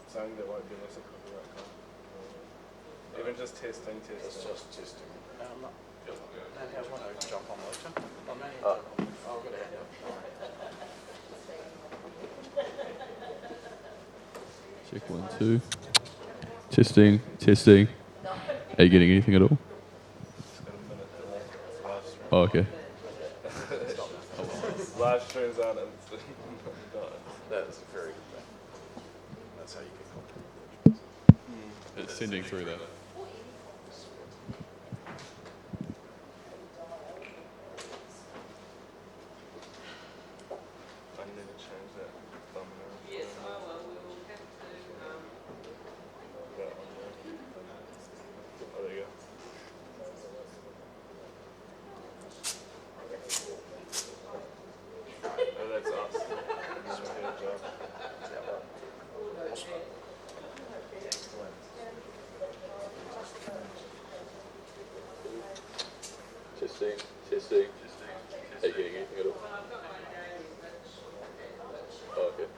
Saying there won't be less a copyright card. Even just testing. It's just testing. No, I'm not. No, I want to jump on later. I'm only Oh. I've got a hand up. Check 1, 2. Testing, testing. Are you getting anything at all? Just got a minute delay. It's live stream. Oh, okay. Live streams aren't instant. That's a very good thing. That's how you get copy. It's sending through that. I need to change that thumbnail. Yes, oh well, we will have to. That one there. Oh, there you go. Oh, that's us. Good job. Testing, testing. Are you getting anything at all? Oh, okay.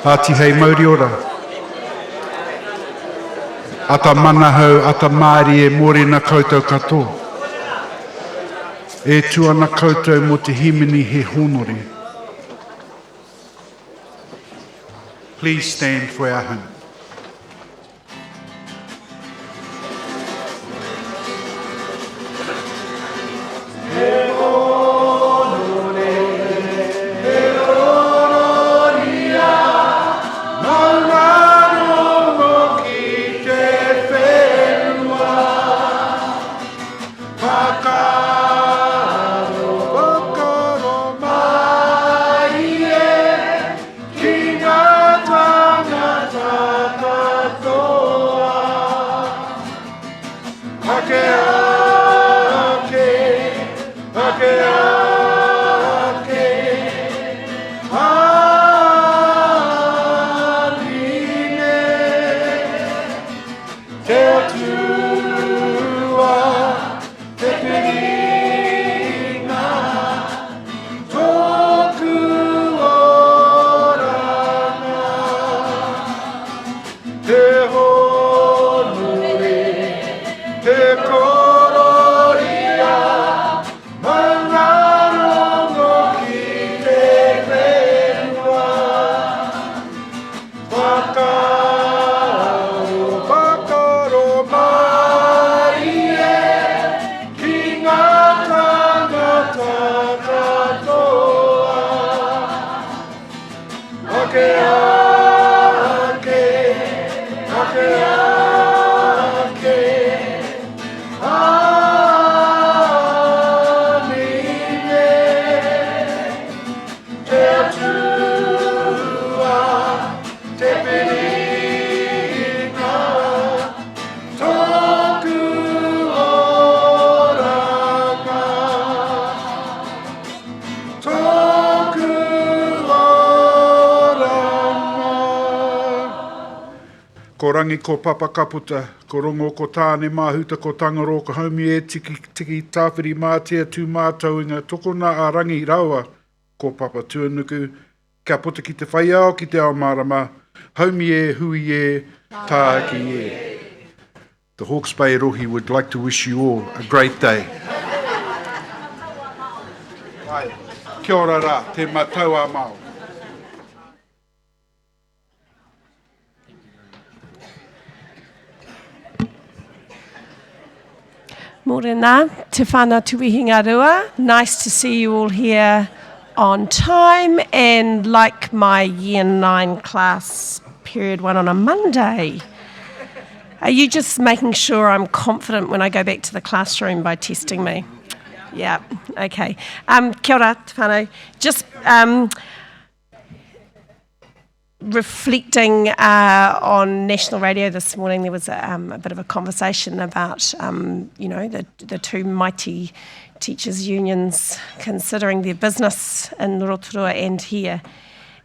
Hāti hei mauri ora. Ata manahau, ata māri e mōrena koutou katoa. E tuana koutou mo te himini he honore. Please stand for our hymn. Ko rangi ko papa kaputa, ko rongo ko tāne māhuta ko tangaro, ko haumi e tiki tāwhiri mātea tū mātou inga tokona a rangi rawa, ko papa tuanuku, ka puta ki te whaiao ki te ao marama, haumi e hui e, tā ki e. The Hawke's Bay Rohi would like to wish you all a great day. Kia ora rā, te matau a mao. Morena, te whana tuihinga rua. Nice to see you all here on time and like my Year 9 class, period 1 on a Monday. Are you just making sure I'm confident when I go back to the classroom by testing me? Yeah, okay. Kia ora, te whānau. Just reflecting on national radio this morning, there was a bit of a conversation about, the two mighty teachers' unions considering their business in Rotorua and here.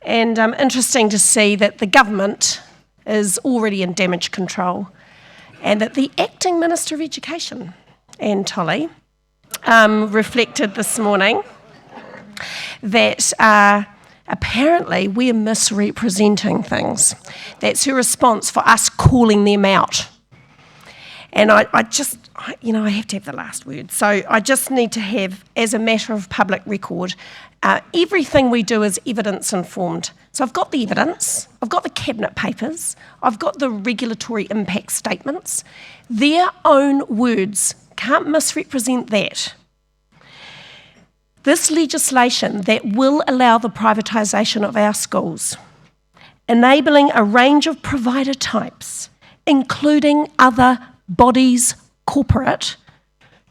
And interesting to see that the government is already in damage control and that the acting Minister of Education, Anne Tolley, reflected this morning that apparently we're misrepresenting things. That's her response for us calling them out. And I have to have the last word. So I just need to have, as a matter of public record, everything we do is evidence informed. So I've got the evidence, I've got the cabinet papers, I've got the regulatory impact statements. Their own words, can't misrepresent that. This legislation that will allow the privatisation of our schools, enabling a range of provider types, including other bodies, corporate,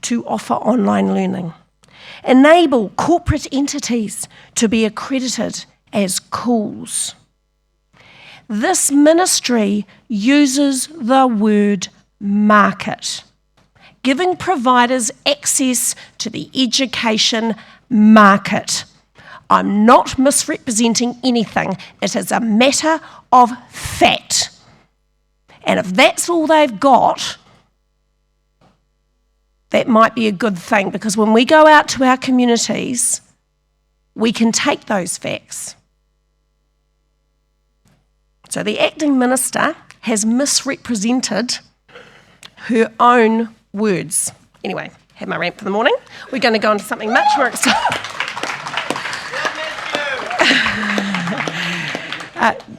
to offer online learning. Enable corporate entities to be accredited as schools. This ministry uses the word market, giving providers access to the education market. I'm not misrepresenting anything. It is a matter of fact. And if that's all they've got, that might be a good thing, because when we go out to our communities, we can take those facts. So the acting minister has misrepresented her own words. Anyway, had my rant for the morning. We're going to go on to something much more exciting.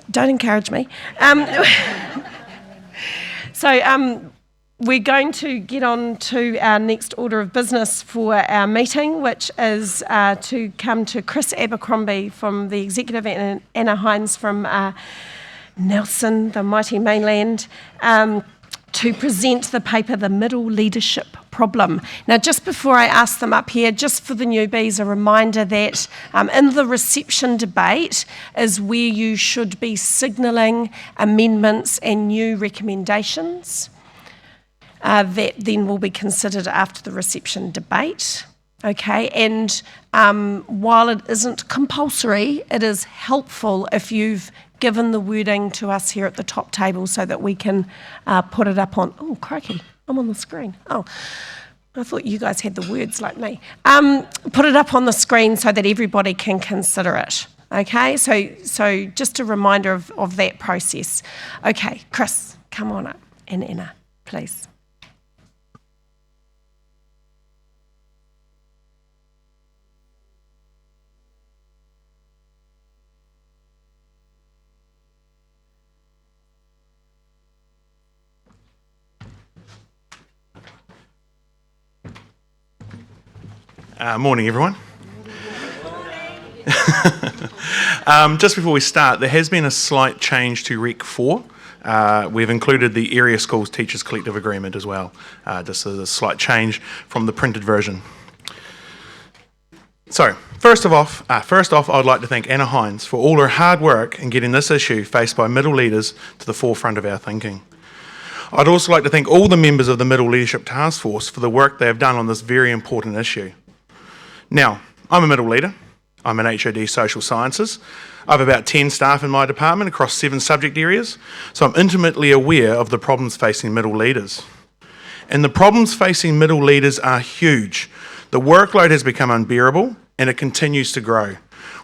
Don't encourage me. We're going to get on to our next order of business for our meeting, which is to come to Chris Abercrombie from the Executive and Anna Hines from Nelson, the mighty mainland, to present the paper, The Middle Leadership Problem. Now, just before I ask them up here, just for the newbies, a reminder that in the reception debate is where you should be signalling amendments and new recommendations that then will be considered after the reception debate. Okay, and while it isn't compulsory, it is helpful if you've given the wording to us here at the top table so that we can put it up on, oh crikey, I'm on the screen. Oh, I thought you guys had the words like me. Put it up on the screen so that everybody can consider it. Okay, so just a reminder of that process. Okay, Chris, come on up, and Anna, please. Morning, everyone. Just before we start, there has been a slight change to Rec 4. We've included the Area Schools Teachers Collective Agreement as well, just as a slight change from the printed version. So, first off, I'd like to thank Anna Hines for all her hard work in getting this issue faced by middle leaders to the forefront of our thinking. I'd also like to thank all the members of the Middle Leadership Task Force for the work they have done on this very important issue. Now, I'm a middle leader. I'm an HOD Social Sciences. I have about 10 staff in my department across 7 subject areas, so I'm intimately aware of the problems facing middle leaders. And the problems facing middle leaders are huge. The workload has become unbearable, and it continues to grow.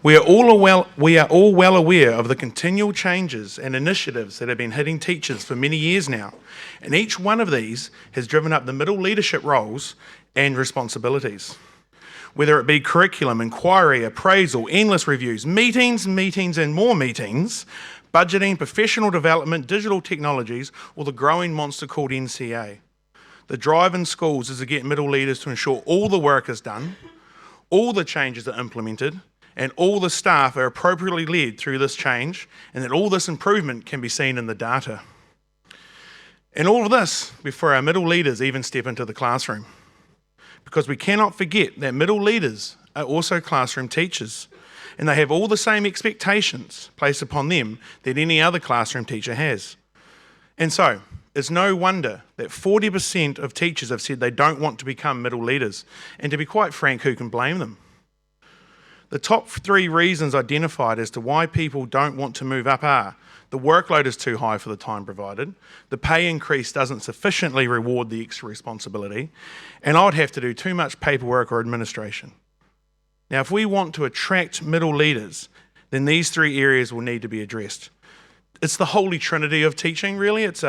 We are all well aware of the continual changes and initiatives that have been hitting teachers for many years now, and each one of these has driven up the middle leadership roles and responsibilities. Whether it be curriculum, inquiry, appraisal, endless reviews, meetings, and more meetings, budgeting, professional development, digital technologies, or the growing monster called NCA. The drive in schools is to get middle leaders to ensure all the work is done, all the changes are implemented, and all the staff are appropriately led through this change, and that all this improvement can be seen in the data. And all of this before our middle leaders even step into the classroom. Because we cannot forget that middle leaders are also classroom teachers, and they have all the same expectations placed upon them that any other classroom teacher has. And so, it's no wonder that 40% of teachers have said they don't want to become middle leaders, and to be quite frank, who can blame them? The top 3 reasons identified as to why people don't want to move up are: the workload is too high for the time provided, the pay increase doesn't sufficiently reward the extra responsibility, and I would have to do too much paperwork or administration. Now, if we want to attract middle leaders, then these 3 areas will need to be addressed. It's the holy trinity of teaching, really. It's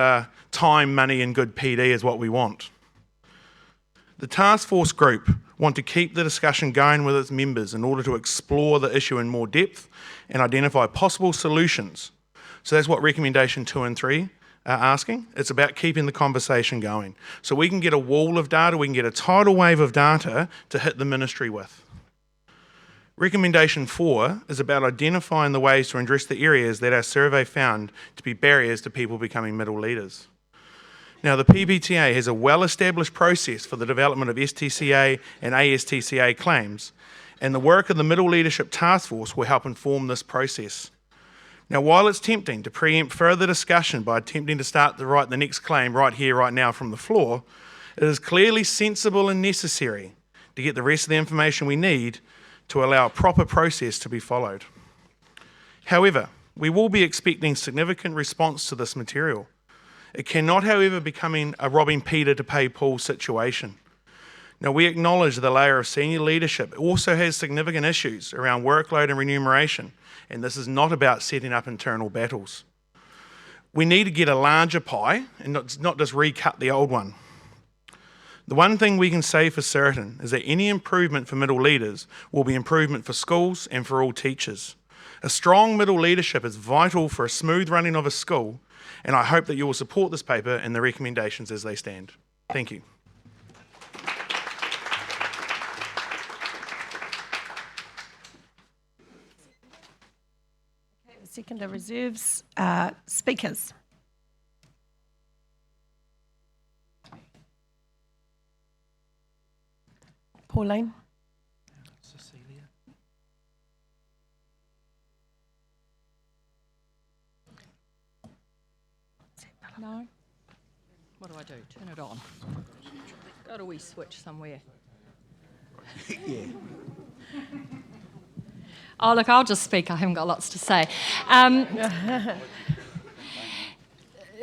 time, money, and good PD is what we want. The task force group want to keep the discussion going with its members in order to explore the issue in more depth and identify possible solutions. So that's what recommendation 2 and 3 are asking. It's about keeping the conversation going. So we can get a wall of data, we can get a tidal wave of data to hit the ministry with. Recommendation 4 is about identifying the ways to address the areas that our survey found to be barriers to people becoming middle leaders. Now, the PPTA has a well-established process for the development of STCA and ASTCA claims, and the work of the Middle Leadership Task Force will help inform this process. Now, while it's tempting to preempt further discussion by attempting to start to write the next claim right here, right now from the floor, it is clearly sensible and necessary to get the rest of the information we need to allow a proper process to be followed. However, we will be expecting significant response to this material. It cannot, however, become a robbing Peter to pay Paul situation. Now, we acknowledge the layer of senior leadership also has significant issues around workload and remuneration, and this is not about setting up internal battles. We need to get a larger pie and not just recut the old one. The one thing we can say for certain is that any improvement for middle leaders will be improvement for schools and for all teachers. A strong middle leadership is vital for a smooth running of a school, and I hope that you will support this paper and the recommendations as they stand. Thank you. Okay, the seconder reserves speakers. Pauline. No? What do I do? Turn it on. Go to wee switch somewhere. Yeah. Oh, look, I'll just speak. I haven't got lots to say.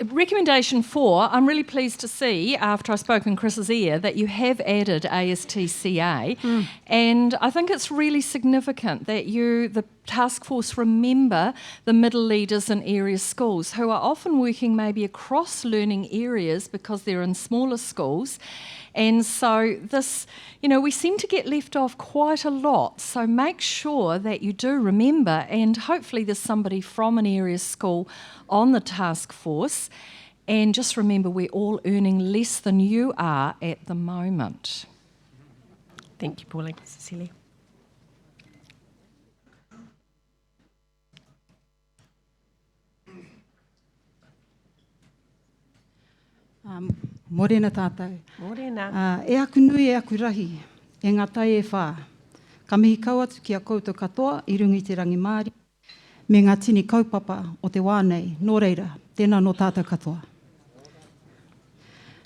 Recommendation 4, I'm really pleased to see, after I spoke in Chris's ear, that you have added ASTCA. And I think it's really significant that the task force, remember the middle leaders in area schools who are often working maybe across learning areas because they're in smaller schools. And so this, we seem to get left off quite a lot. So make sure that you do remember, and hopefully there's somebody from an area school on the task force. And just remember, we're all earning less than you are at the moment. Thank you, Pauline. Cecilia. Morena tātou. Morena. E aku nui e aku rahi, e ngā tai e whā. Ka mihi kau atu ki a koutou katoa, i rungi te rangi Māori, me ngā tini kaupapa o te wānei, nō reira, tēnā no tātou katoa.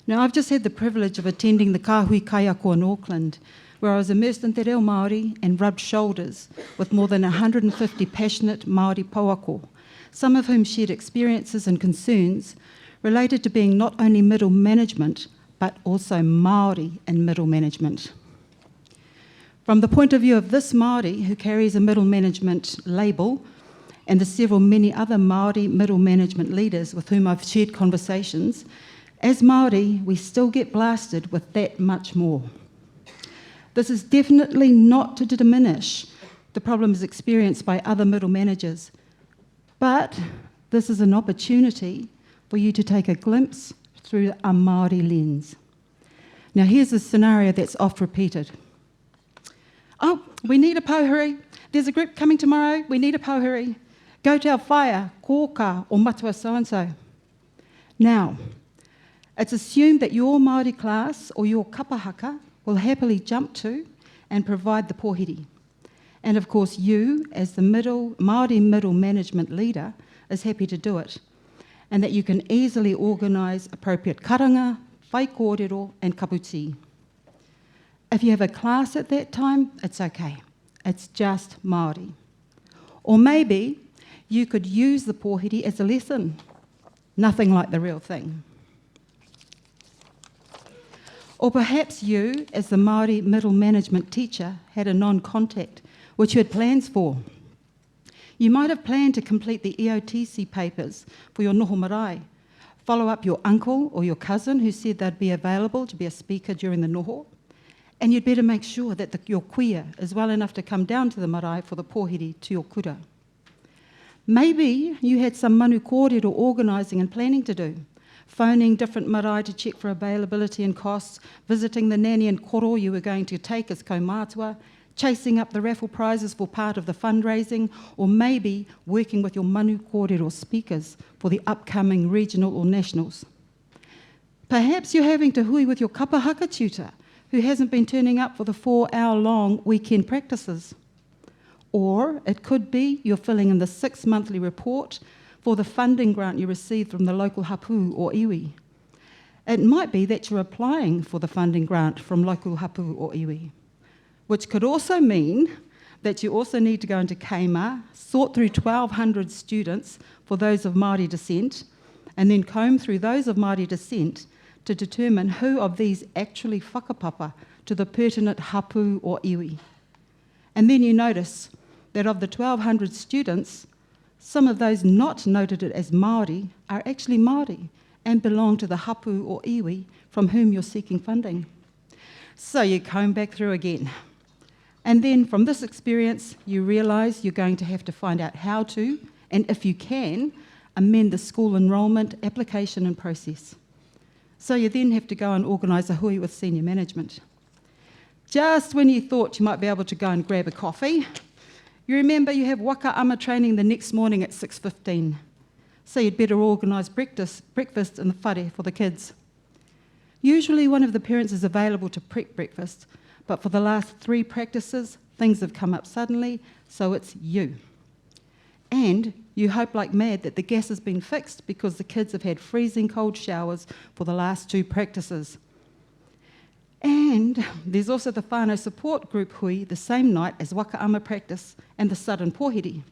Now, I've just had the privilege of attending the Kāhui Kaiako in Auckland, where I was immersed in te reo Māori and rubbed shoulders with more than 150 passionate Māori pauako, some of whom shared experiences and concerns related to being not only middle management, but also Māori in middle management. From the point of view of this Māori who carries a middle management label, and the many other Māori middle management leaders with whom I've shared conversations, as Māori, we still get blasted with that much more. This is definitely not to diminish the problems experienced by other middle managers, but this is an opportunity for you to take a glimpse through a Māori lens. Now here's a scenario that's oft repeated. Oh, we need a pauhuri. There's a group coming tomorrow, we need a pauhuri. Go to our whaia, kōka, or matua so-and-so. Now, it's assumed that your Māori class or your kapahaka will happily jump to and provide the pōhiri. And of course you, as the Māori middle management leader, is happy to do it, and that you can easily organise appropriate karanga, whai kōrero, and kaputi. If you have a class at that time, it's okay. It's just Māori. Or maybe you could use the pōhiri as a lesson. Nothing like the real thing. Or perhaps you, as the Māori middle management teacher, had a non-contact, which you had plans for. You might have planned to complete the EOTC papers for your noho marae, follow up your uncle or your cousin who said they'd be available to be a speaker during the noho, and you'd better make sure that your kuia is well enough to come down to the marae for the pōhiri to your kura. Maybe you had some manu kōrero organising and planning to do, phoning different marae to check for availability and costs, visiting the nanny and koro you were going to take as kaumātua, chasing up the raffle prizes for part of the fundraising, or maybe working with your manu kōrero speakers for the upcoming regional or nationals. Perhaps you're having to hui with your kapahaka tutor who hasn't been turning up for the 4-hour-long weekend practices. Or it could be you're filling in the 6 monthly report for the funding grant you received from the local hapu or iwi. It might be that you're applying for the funding grant from local hapu or iwi, which could also mean that you also need to go into Keima, sort through 1,200 students for those of Māori descent, and then comb through those of Māori descent to determine who of these actually whakapapa to the pertinent hapu or iwi. And then you notice that of the 1,200 students, some of those not noted as Māori are actually Māori and belong to the hapu or iwi from whom you're seeking funding. So you comb back through again. And then from this experience, you realise you're going to have to find out how to, and if you can, amend the school enrolment application and process. So you then have to go and organise a hui with senior management. Just when you thought you might be able to go and grab a coffee, you remember you have waka ama training the next morning at 6:15. So you'd better organise breakfast in the whare for the kids. Usually one of the parents is available to prep breakfast, but for the last 3 practices, things have come up suddenly, so it's you. And you hope like mad that the gas has been fixed because the kids have had freezing cold showers for the last 2 practices. And there's also the whānau support group hui the same night as waka ama practice and the sudden pōhiri.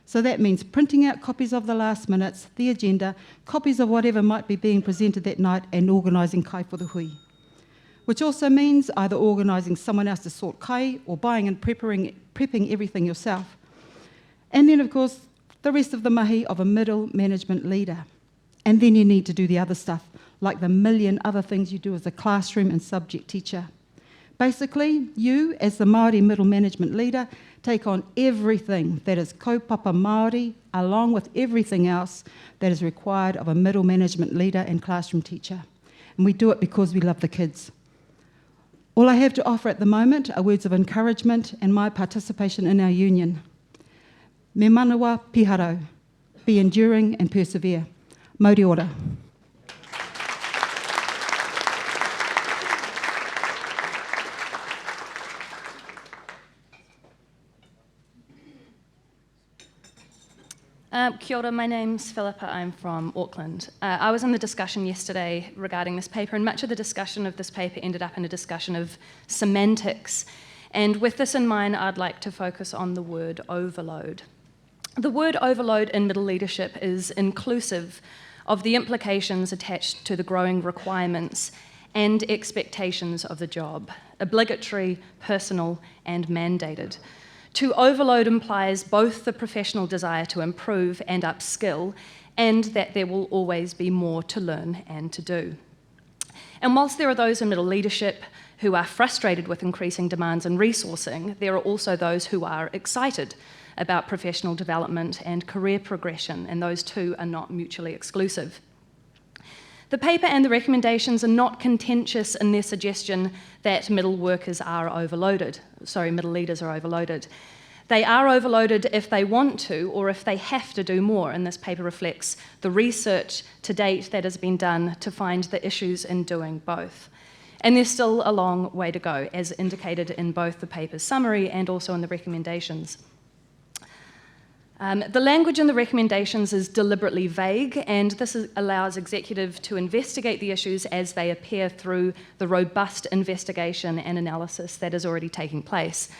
So that means printing out copies of the last minutes, the agenda, copies of whatever might be being presented that night and organising kai for the hui. Which also means either organising someone else to sort kai or buying and prepping everything yourself. And then, of course, the rest of the mahi of a middle management leader. And then you need to do the other stuff, like the million other things you do as a classroom and subject teacher. Basically, you, as the Māori middle management leader, take on everything that is kaupapa Māori, along with everything else that is required of a middle management leader and classroom teacher. And we do it because we love the kids. All I have to offer at the moment are words of encouragement and my participation in our union. Me manawa piharau. Be enduring and persevere. Mauri ora. Kia ora, my name's Philippa, I'm from Auckland. I was in the discussion yesterday regarding this paper, and much of the discussion of this paper ended up in a discussion of semantics. And with this in mind, I'd like to focus on the word overload. The word overload in middle leadership is inclusive of the implications attached to the growing requirements and expectations of the job, obligatory, personal, and mandated. To overload implies both the professional desire to improve and upskill, and that there will always be more to learn and to do. And whilst there are those in middle leadership who are frustrated with increasing demands and resourcing, there are also those who are excited about professional development and career progression, and those two are not mutually exclusive. The paper and the recommendations are not contentious in their suggestion that middle leaders are overloaded. They are overloaded if they want to or if they have to do more, and this paper reflects the research to date that has been done to find the issues in doing both. And there's still a long way to go, as indicated in both the paper's summary and also in the recommendations. The language in the recommendations is deliberately vague, and this allows executive to investigate the issues as they appear through the robust investigation and analysis that is already taking place.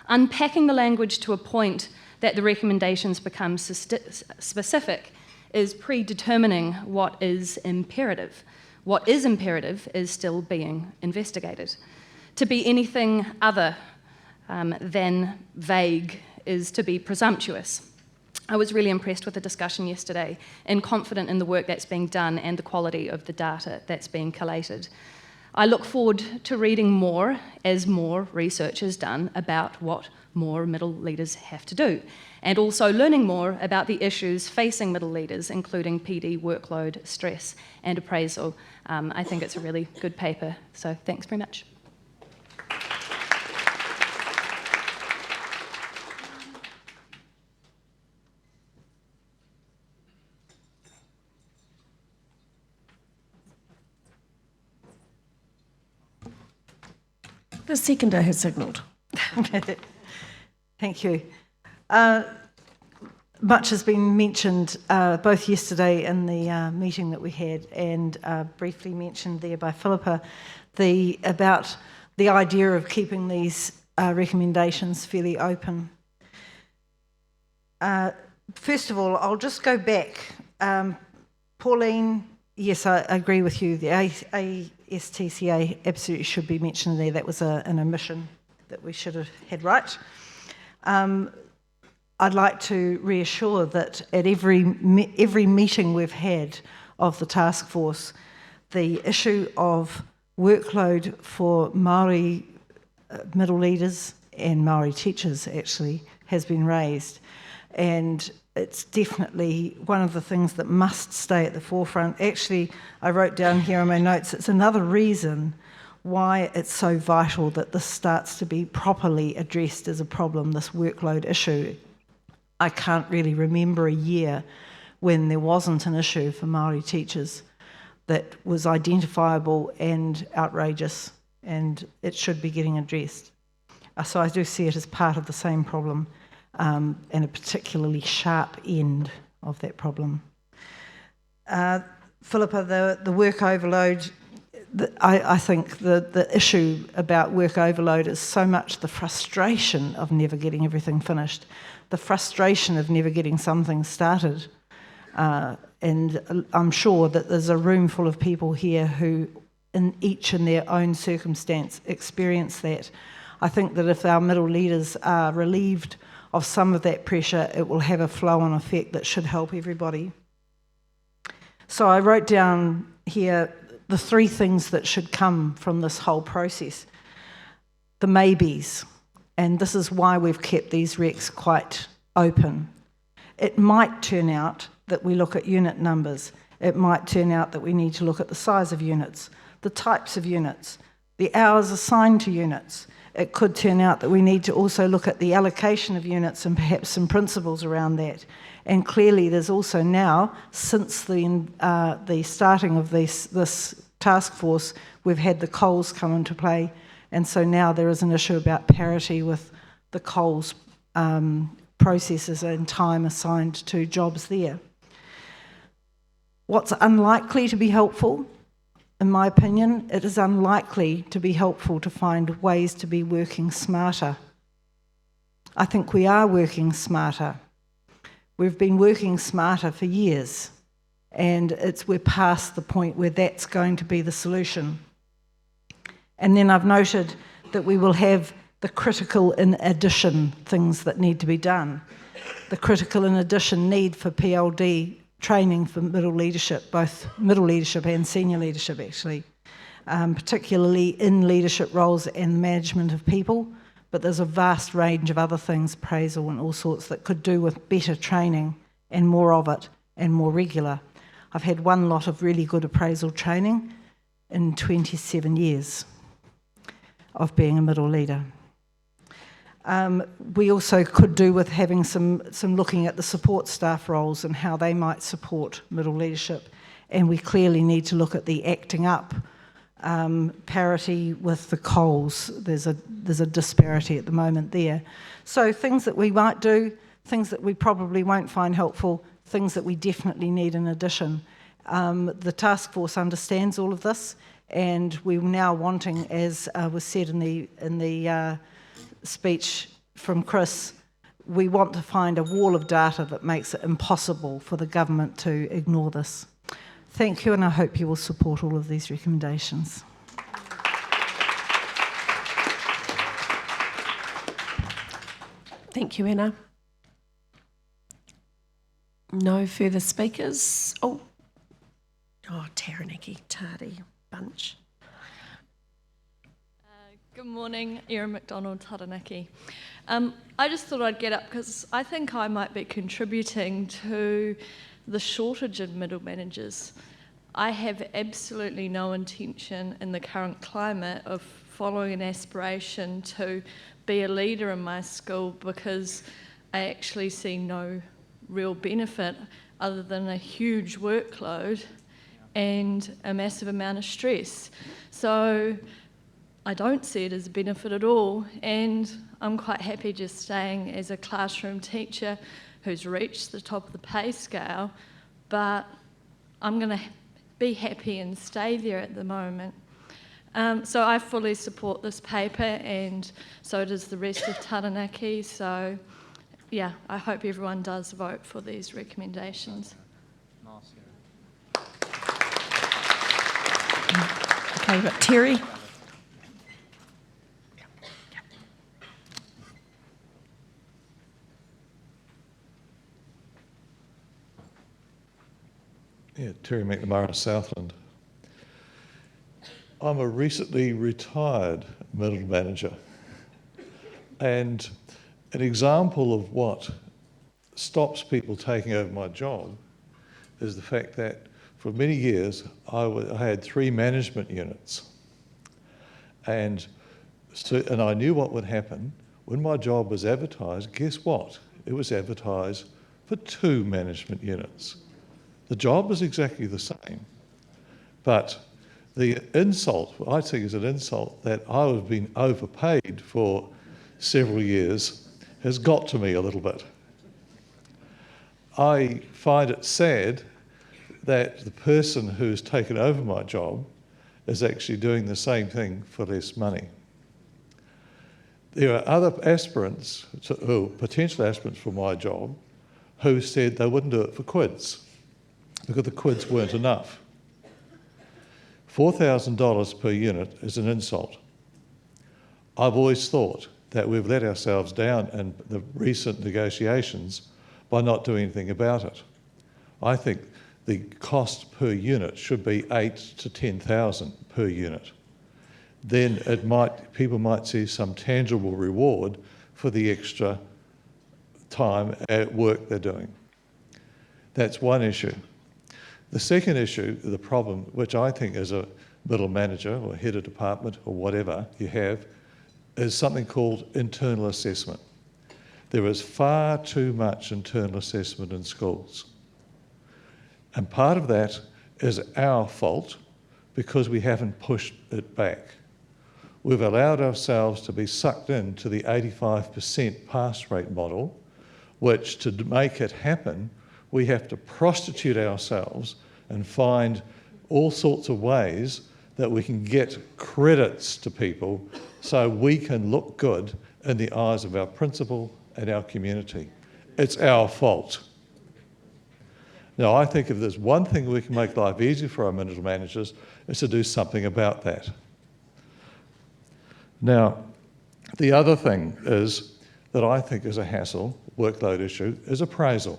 Unpacking the language to a point that the recommendations become specific is predetermining what is imperative. What is imperative is still being investigated. To be anything other than vague is to be presumptuous. I was really impressed with the discussion yesterday and confident in the work that's being done and the quality of the data that's being collated. I look forward to reading more as more research is done about what more middle leaders have to do, and also learning more about the issues facing middle leaders, including PD, workload, stress, and appraisal. I think it's a really good paper, so thanks very much. The seconder has signalled. Thank you. Much has been mentioned both yesterday in the meeting that we had and briefly mentioned there by Philippa about the idea of keeping these recommendations fairly open. First of all, I'll just go back. Pauline, yes, I agree with you. The STCA absolutely should be mentioned there. That was an omission that we should have had right. I'd like to reassure that at every meeting we've had of the task force, the issue of workload for Māori middle leaders and Māori teachers actually has been raised. And it's definitely one of the things that must stay at the forefront. Actually, I wrote down here in my notes, it's another reason why it's so vital that this starts to be properly addressed as a problem, this workload issue. I can't really remember a year when there wasn't an issue for Māori teachers that was identifiable and outrageous, and it should be getting addressed. So I do see it as part of the same problem, and a particularly sharp end of that problem. Philippa, the work overload, I think the issue about work overload is so much the frustration of never getting everything finished, the frustration of never getting something started. And I'm sure that there's a room full of people here who, in their own circumstance, experience that. I think that if our middle leaders are relieved of some of that pressure, it will have a flow-on effect that should help everybody. So I wrote down here the 3 things that should come from this whole process. The maybes, and this is why we've kept these recs quite open. It might turn out that we look at unit numbers. It might turn out that we need to look at the size of units, the types of units, the hours assigned to units. It could turn out that we need to also look at the allocation of units and perhaps some principles around that. And clearly there's also now, since the starting of this task force, we've had the Coles come into play, and so now there is an issue about parity with the Coles processes and time assigned to jobs there. What's unlikely to be helpful, in my opinion, it is unlikely to be helpful to find ways to be working smarter. I think we are working smarter. We've been working smarter for years, and we're past the point where that's going to be the solution. And then I've noted that we will have the critical in addition things that need to be done. The critical in addition need for PLD training for middle leadership, both middle leadership and senior leadership actually, particularly in leadership roles and management of people, but there's a vast range of other things, appraisal and all sorts, that could do with better training and more of it and more regular. I've had one lot of really good appraisal training in 27 years of being a middle leader. We also could do with having some looking at the support staff roles and how they might support middle leadership, and we clearly need to look at the acting up parity with the Coles. There's a disparity at the moment there. So things that we might do, things that we probably won't find helpful, things that we definitely need in addition. The task force understands all of this, and we're now wanting, as was said in the speech from Chris, we want to find a wall of data that makes it impossible for the government to ignore this. Thank you, and I hope you will support all of these recommendations. Thank you, Anna. No further speakers. Oh, Taranaki, tardy bunch. Good morning, Erin McDonald, Taranaki. I just thought I'd get up because I think I might be contributing to the shortage of middle managers. I have absolutely no intention in the current climate of following an aspiration to be a leader in my school because I actually see no real benefit other than a huge workload and a massive amount of stress. So I don't see it as a benefit at all, and I'm quite happy just staying as a classroom teacher who's reached the top of the pay scale, but I'm going to be happy and stay there at the moment. So I fully support this paper, and so does the rest of Taranaki. So yeah, I hope everyone does vote for these recommendations. Okay, but Terry? Yeah, Terry McNamara, Southland. I'm a recently retired middle manager, and an example of what stops people taking over my job is the fact that for many years I had 3 management units, and I knew what would happen when my job was advertised. Guess what? It was advertised for 2 management units. The job is exactly the same, but the insult, I think is an insult, that I have been overpaid for several years has got to me a little bit. I find it sad that the person who's taken over my job is actually doing the same thing for less money. There are other aspirants, potential aspirants for my job, who said they wouldn't do it for quids because the quids weren't enough. $4,000 per unit is an insult. I've always thought that we've let ourselves down in the recent negotiations by not doing anything about it. I think the cost per unit should be $8,000 to $10,000 per unit. Then people might see some tangible reward for the extra time at work they're doing. That's one issue. The second issue, the problem, which I think as a middle manager or head of department or whatever you have, is something called internal assessment. There is far too much internal assessment in schools. And part of that is our fault because we haven't pushed it back. We've allowed ourselves to be sucked into the 85% pass rate model, which to make it happen, we have to prostitute ourselves and find all sorts of ways that we can get credits to people so we can look good in the eyes of our principal and our community. It's our fault. Now, I think if there's one thing we can make life easy for our middle managers, is to do something about that. Now, the other thing is that I think is a hassle, workload issue, is appraisal.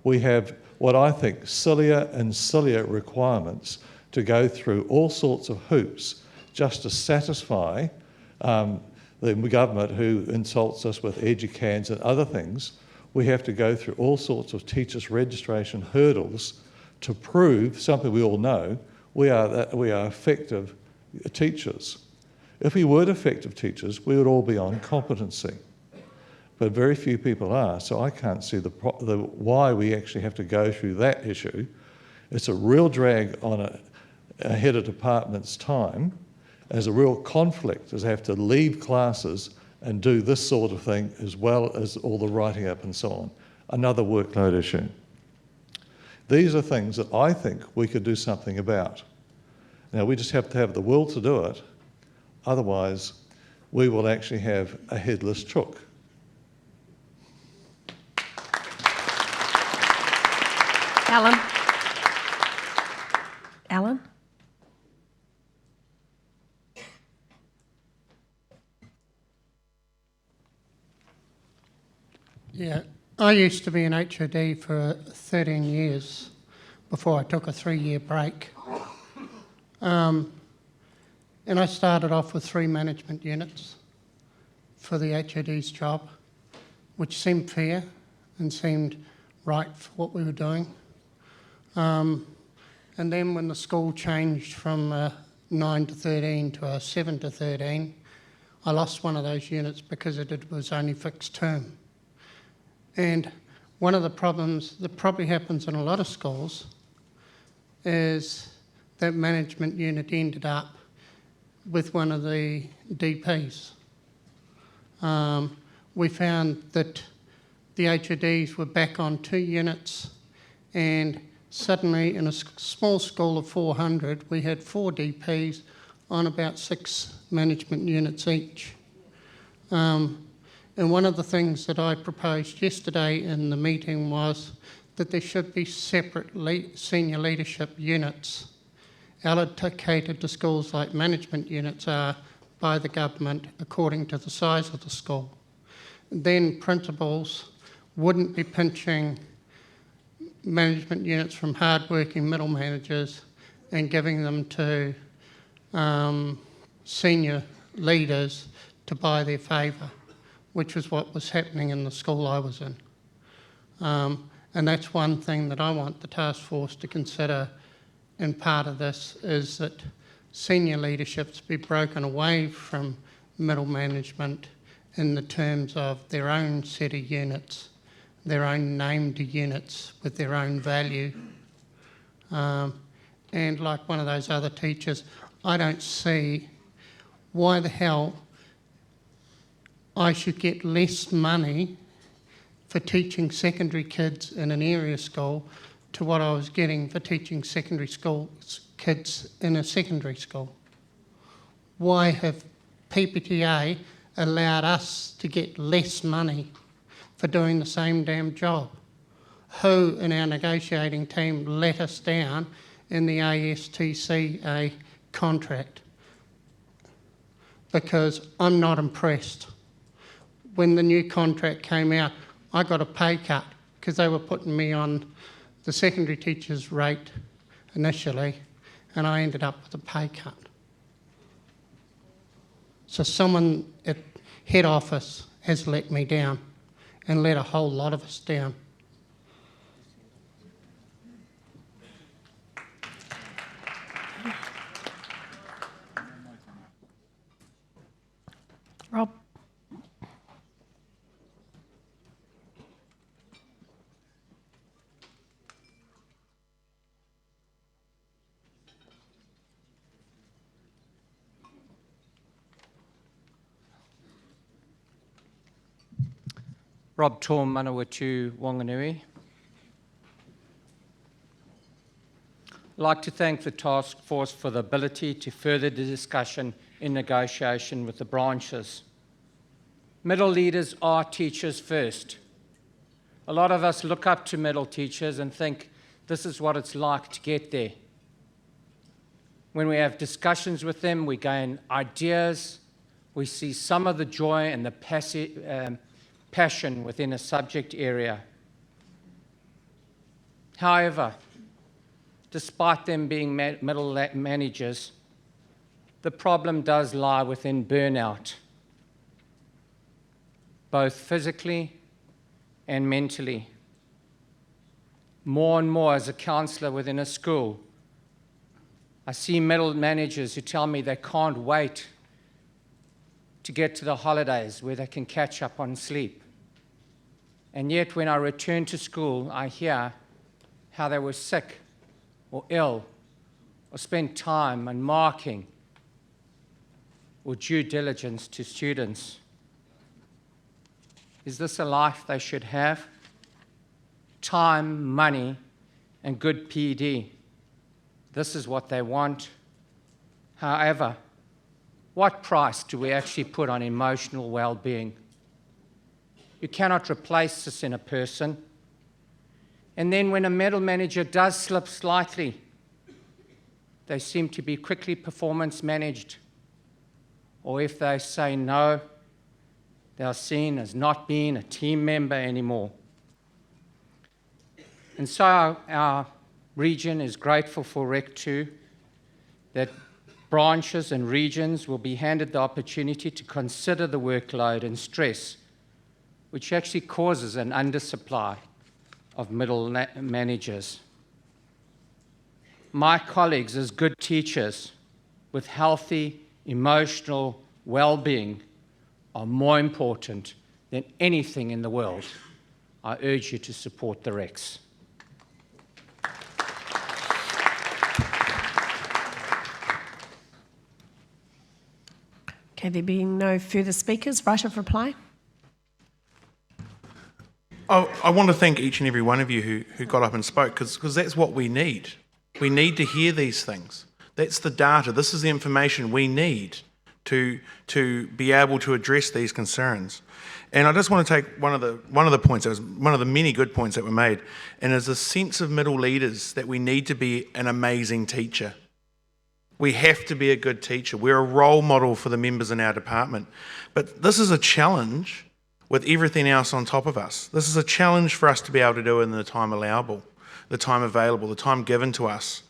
We have what I think sillier and sillier requirements to go through all sorts of hoops just to satisfy the government who insults us with educans and other things. We have to go through all sorts of teachers' registration hurdles to prove something we all know, we are effective teachers. If we weren't effective teachers, we would all be on competency. But very few people are, so I can't see why we actually have to go through that issue. It's a real drag on a head of department's time. There's a real conflict as they have to leave classes and do this sort of thing as well as all the writing up and so on. Another workload issue. These are things that I think we could do something about. Now, we just have to have the will to do it. Otherwise, we will actually have a headless chook. Alan? Alan? Yeah, I used to be an HOD for 13 years before I took a 3-year break. And I started off with 3 management units for the HOD's job, which seemed fair and seemed right for what we were doing. And then when the school changed from 9 to 13 to a 7 to 13, I lost one of those units because it was only fixed term. And one of the problems that probably happens in a lot of schools is that management unit ended up with one of the DPs. We found that the HODs were back on 2 units, and suddenly in a small school of 400, we had 4 DPs on about 6 management units each. And one of the things that I proposed yesterday in the meeting was that there should be separate senior leadership units allocated to schools like management units are by the government according to the size of the school. Then principals wouldn't be pinching management units from hard-working middle managers and giving them to senior leaders to buy their favour, which was what was happening in the school I was in. And that's one thing that I want the task force to consider, and part of this is that senior leaderships be broken away from middle management in the terms of their own set of units, their own named units with their own value. And like one of those other teachers, I don't see why the hell I should get less money for teaching secondary kids in an area school to what I was getting for teaching secondary school kids in a secondary school. Why have PPTA allowed us to get less money for doing the same damn job? Who in our negotiating team let us down in the ASTCA contract? Because I'm not impressed. When the new contract came out, I got a pay cut because they were putting me on the secondary teacher's rate initially, and I ended up with a pay cut. So someone at head office has let me down and let a whole lot of us down. Rob? Rob Torm, Manawatu, Wanganui. I'd like to thank the task force for the ability to further the discussion in negotiation with the branches. Middle leaders are teachers first. A lot of us look up to middle teachers and think this is what it's like to get there. When we have discussions with them, we gain ideas, we see some of the joy and the passion within a subject area. However, despite them being middle managers, the problem does lie within burnout, both physically and mentally. More and more as a counsellor within a school, I see middle managers who tell me they can't wait to get to the holidays where they can catch up on sleep. And yet when I return to school, I hear how they were sick or ill or spent time on marking or due diligence to students. Is this a life they should have? Time, money, and good PD. This is what they want. However, what price do we actually put on emotional well-being? You cannot replace this in a person. And then when a middle manager does slip slightly, they seem to be quickly performance managed. Or if they say no, they are seen as not being a team member anymore. And so our region is grateful for Rec 2 that branches and regions will be handed the opportunity to consider the workload and stress which actually causes an undersupply of middle managers. My colleagues as good teachers with healthy emotional well-being are more important than anything in the world. I urge you to support the Recs. Okay, there being no further speakers, right of reply. I want to thank each and every one of you who got up and spoke, because that's what we need. We need to hear these things. That's the data. This is the information we need to be able to address these concerns. And I just want to take one of the points, that was one of the many good points that were made, and is a sense of middle leaders that we need to be an amazing teacher. We have to be a good teacher. We're a role model for the members in our department. But this is a challenge with everything else on top of us. This is a challenge for us to be able to do in the time allowable, the time available, the time given to us.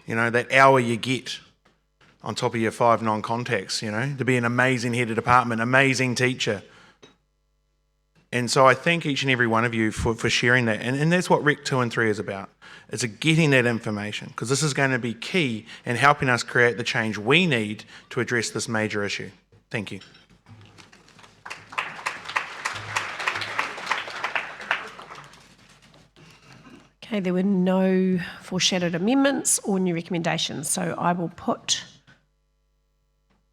You know, that hour you get on top of your 5 non-contacts, you know, to be an amazing head of department, amazing teacher. And so I thank each and every one of you for sharing that. And that's what Rec 2 and 3 is about. It's getting that information, because this is going to be key in helping us create the change we need to address this major issue. Thank you. Okay, there were no foreshadowed amendments or new recommendations, so I will put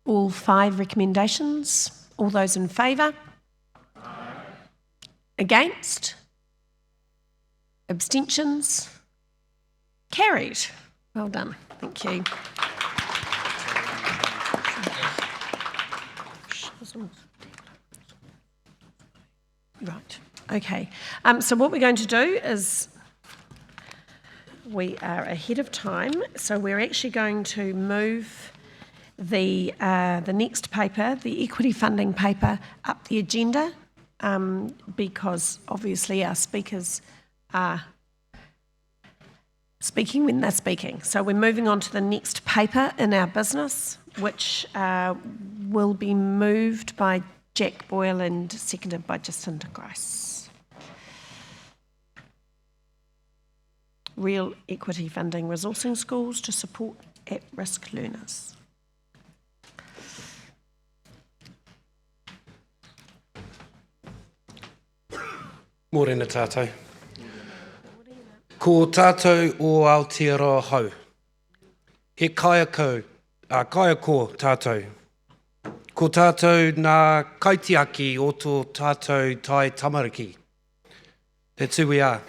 all 5 recommendations. All those in favour? Against? Abstentions? Carried. Well done. Thank you. Right. Okay. So what we're going to do is we are ahead of time, so we're actually going to move the next paper, the equity funding paper, up the agenda, because obviously our speakers are speaking when they're speaking. So we're moving on to the next paper in our business, which will be moved by Jack Boyle and seconded by Jacinta Grice. Real equity funding resourcing schools to support at-risk learners. Morena tātou. Ko tātou o Aotearoa hau. He kaia ko tātou. Ko tātou nā kaitiaki o tō tātou tai tamariki. That's who we are.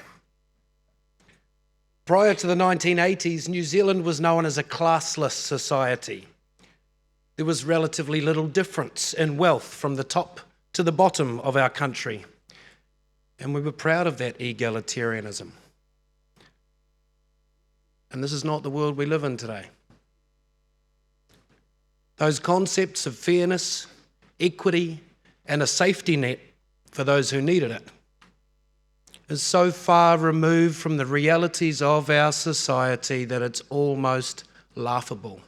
Prior to the 1980s, New Zealand was known as a classless society. There was relatively little difference in wealth from the top to the bottom of our country. And we were proud of that egalitarianism. And this is not the world we live in today. Those concepts of fairness, equity, and a safety net for those who needed it is so far removed from the realities of our society that it's almost laughable.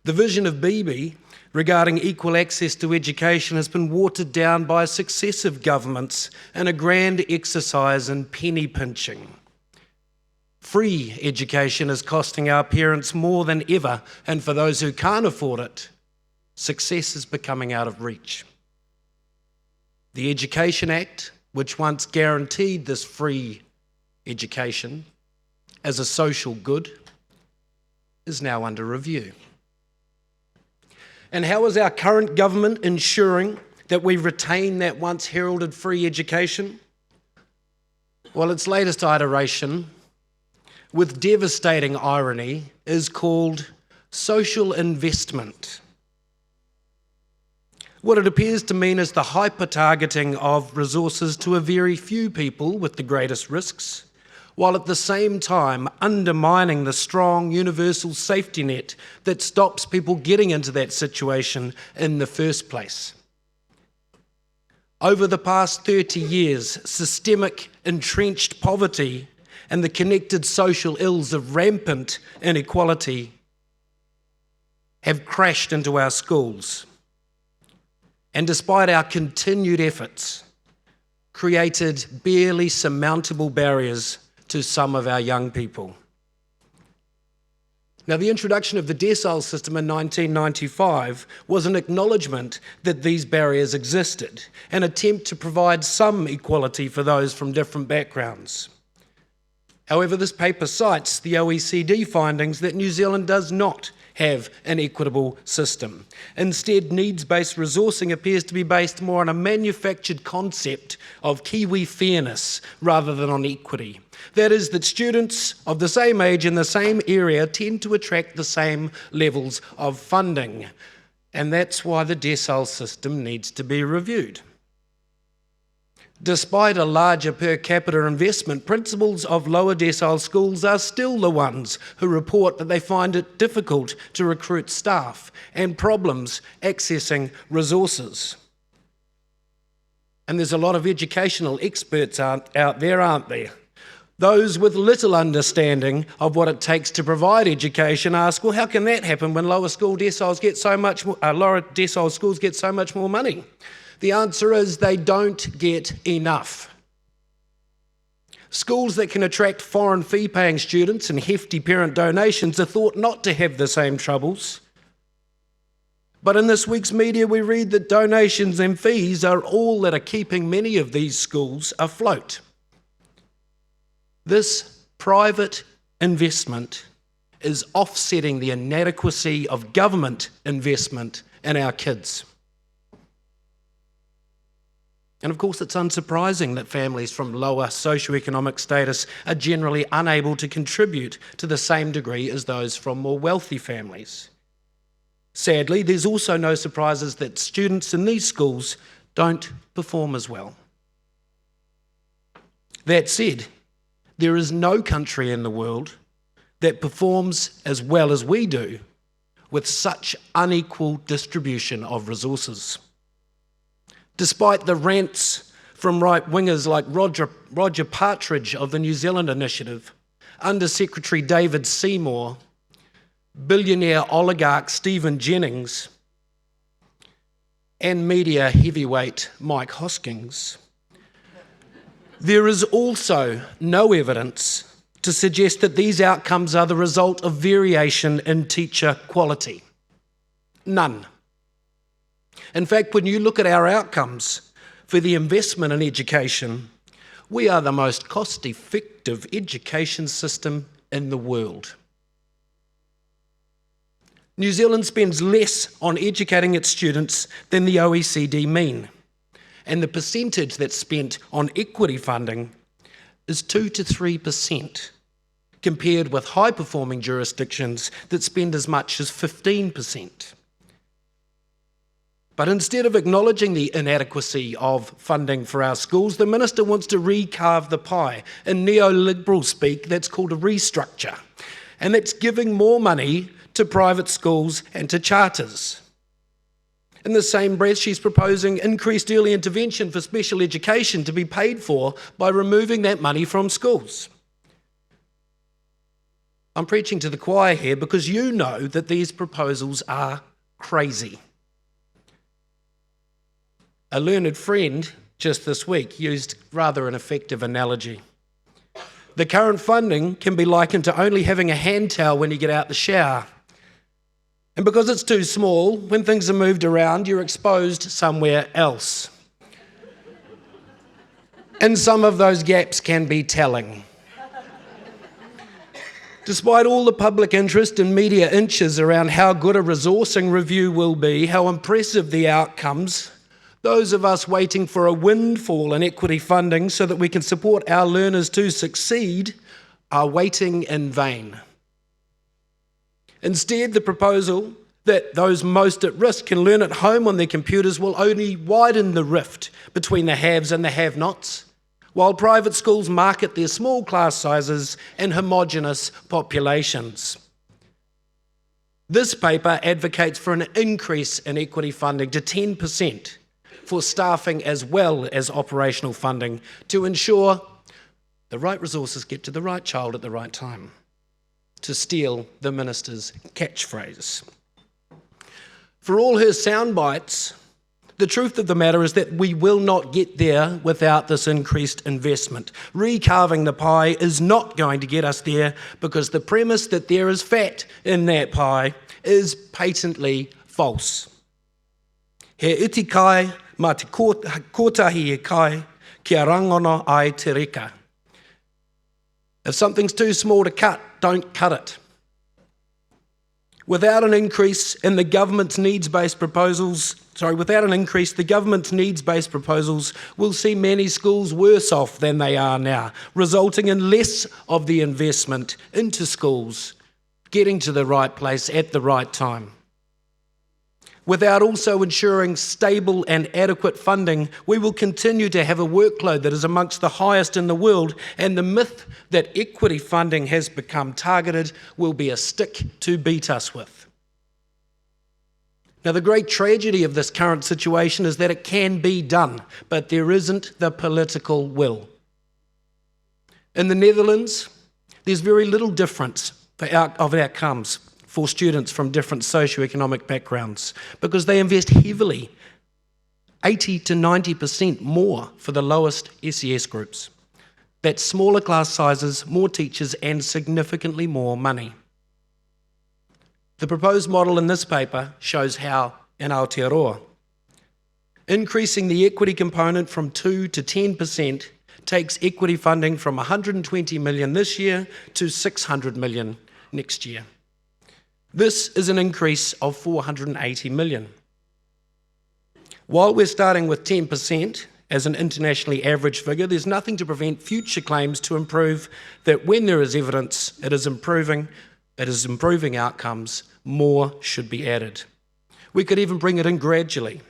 The vision of Bibi regarding equal access to education has been watered down by successive governments in a grand exercise in penny pinching. Free education is costing our parents more than ever, and for those who can't afford it, success is becoming out of reach. The Education Act, which once guaranteed this free education as a social good, is now under review. And how is our current government ensuring that we retain that once heralded free education? Well, its latest iteration, with devastating irony, is called social investment. What it appears to mean is the hyper-targeting of resources to a very few people with the greatest risks, while at the same time undermining the strong universal safety net that stops people getting into that situation in the first place. Over the past 30 years, systemic entrenched poverty and the connected social ills of rampant inequality have crashed into our schools. And despite our continued efforts, created barely surmountable barriers to some of our young people. Now, the introduction of the decile system in 1995 was an acknowledgement that these barriers existed, an attempt to provide some equality for those from different backgrounds. However, this paper cites the OECD findings that New Zealand does not have an equitable system. Instead, needs-based resourcing appears to be based more on a manufactured concept of Kiwi fairness rather than on equity. That is, that students of the same age in the same area tend to attract the same levels of funding. And that's why the decile system needs to be reviewed. Despite a larger per capita investment, principals of lower decile schools are still the ones who report that they find it difficult to recruit staff and problems accessing resources. And there's a lot of educational experts out there, aren't there? Those with little understanding of what it takes to provide education ask, well, how can that happen when lower decile schools get so much more money? The answer is they don't get enough. Schools that can attract foreign fee-paying students and hefty parent donations are thought not to have the same troubles. But in this week's media, we read that donations and fees are all that are keeping many of these schools afloat. This private investment is offsetting the inadequacy of government investment in our kids. And of course, it's unsurprising that families from lower socioeconomic status are generally unable to contribute to the same degree as those from more wealthy families. Sadly, there's also no surprises that students in these schools don't perform as well. That said, there is no country in the world that performs as well as we do with such unequal distribution of resources. Despite the rants from right-wingers like Roger Partridge of the New Zealand Initiative, Under-Secretary David Seymour, billionaire oligarch Stephen Jennings, and media heavyweight Mike Hoskins, there is also no evidence to suggest that these outcomes are the result of variation in teacher quality. None. In fact, when you look at our outcomes for the investment in education, we are the most cost-effective education system in the world. New Zealand spends less on educating its students than the OECD mean, and the percentage that's spent on equity funding is 2 to 3%, compared with high-performing jurisdictions that spend as much as 15%. But instead of acknowledging the inadequacy of funding for our schools, the minister wants to recarve the pie. In neoliberal speak, that's called a restructure. And that's giving more money to private schools and to charters. In the same breath, she's proposing increased early intervention for special education to be paid for by removing that money from schools. I'm preaching to the choir here because you know that these proposals are crazy. A learned friend just this week used rather an effective analogy. The current funding can be likened to only having a hand towel when you get out the shower. And because it's too small, when things are moved around, you're exposed somewhere else. And some of those gaps can be telling. Despite all the public interest and media inches around how good a resourcing review will be, how impressive the outcomes, those of us waiting for a windfall in equity funding so that we can support our learners to succeed are waiting in vain. Instead, the proposal that those most at risk can learn at home on their computers will only widen the rift between the haves and the have-nots, while private schools market their small class sizes and homogenous populations. This paper advocates for an increase in equity funding to 10%, for staffing as well as operational funding to ensure the right resources get to the right child at the right time, to steal the minister's catchphrase. For all her sound bites, the truth of the matter is that we will not get there without this increased investment. Recarving the pie is not going to get us there because the premise that there is fat in that pie is patently false. He iti kai ma te kotahi e kai kia rangono ai te reka. If something's too small to cut, don't cut it. Without an increase, the government's needs-based proposals will see many schools worse off than they are now, resulting in less of the investment into schools, getting to the right place at the right time. Without also ensuring stable and adequate funding, we will continue to have a workload that is amongst the highest in the world, and the myth that equity funding has become targeted will be a stick to beat us with. Now, the great tragedy of this current situation is that it can be done, but there isn't the political will. In the Netherlands, there's very little difference of outcomes for students from different socioeconomic backgrounds because they invest heavily, 80 to 90% more for the lowest SES groups. That's smaller class sizes, more teachers, and significantly more money. The proposed model in this paper shows how in Aotearoa. Increasing the equity component from 2 to 10% takes equity funding from 120 million this year to 600 million next year. This is an increase of 480 million. While we're starting with 10% as an internationally average figure, there's nothing to prevent future claims to improve that when there is evidence it is improving outcomes, more should be added. We could even bring it in gradually.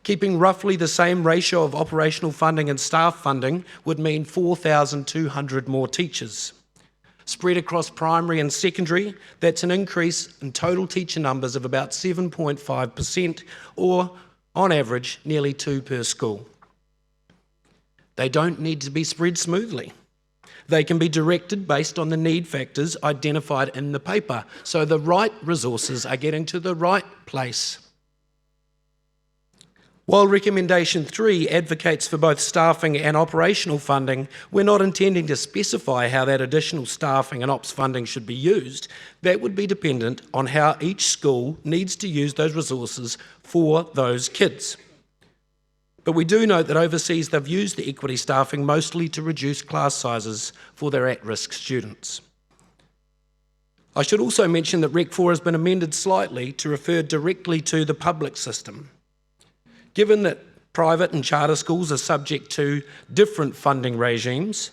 Keeping roughly the same ratio of operational funding and staff funding would mean 4,200 more teachers. Spread across primary and secondary, that's an increase in total teacher numbers of about 7.5%, or on average, nearly 2 per school. They don't need to be spread smoothly. They can be directed based on the need factors identified in the paper, so the right resources are getting to the right place. While Recommendation 3 advocates for both staffing and operational funding, we're not intending to specify how that additional staffing and ops funding should be used. That would be dependent on how each school needs to use those resources for those kids. But we do note that overseas they've used the equity staffing mostly to reduce class sizes for their at-risk students. I should also mention that Rec 4 has been amended slightly to refer directly to the public system. Given that private and charter schools are subject to different funding regimes,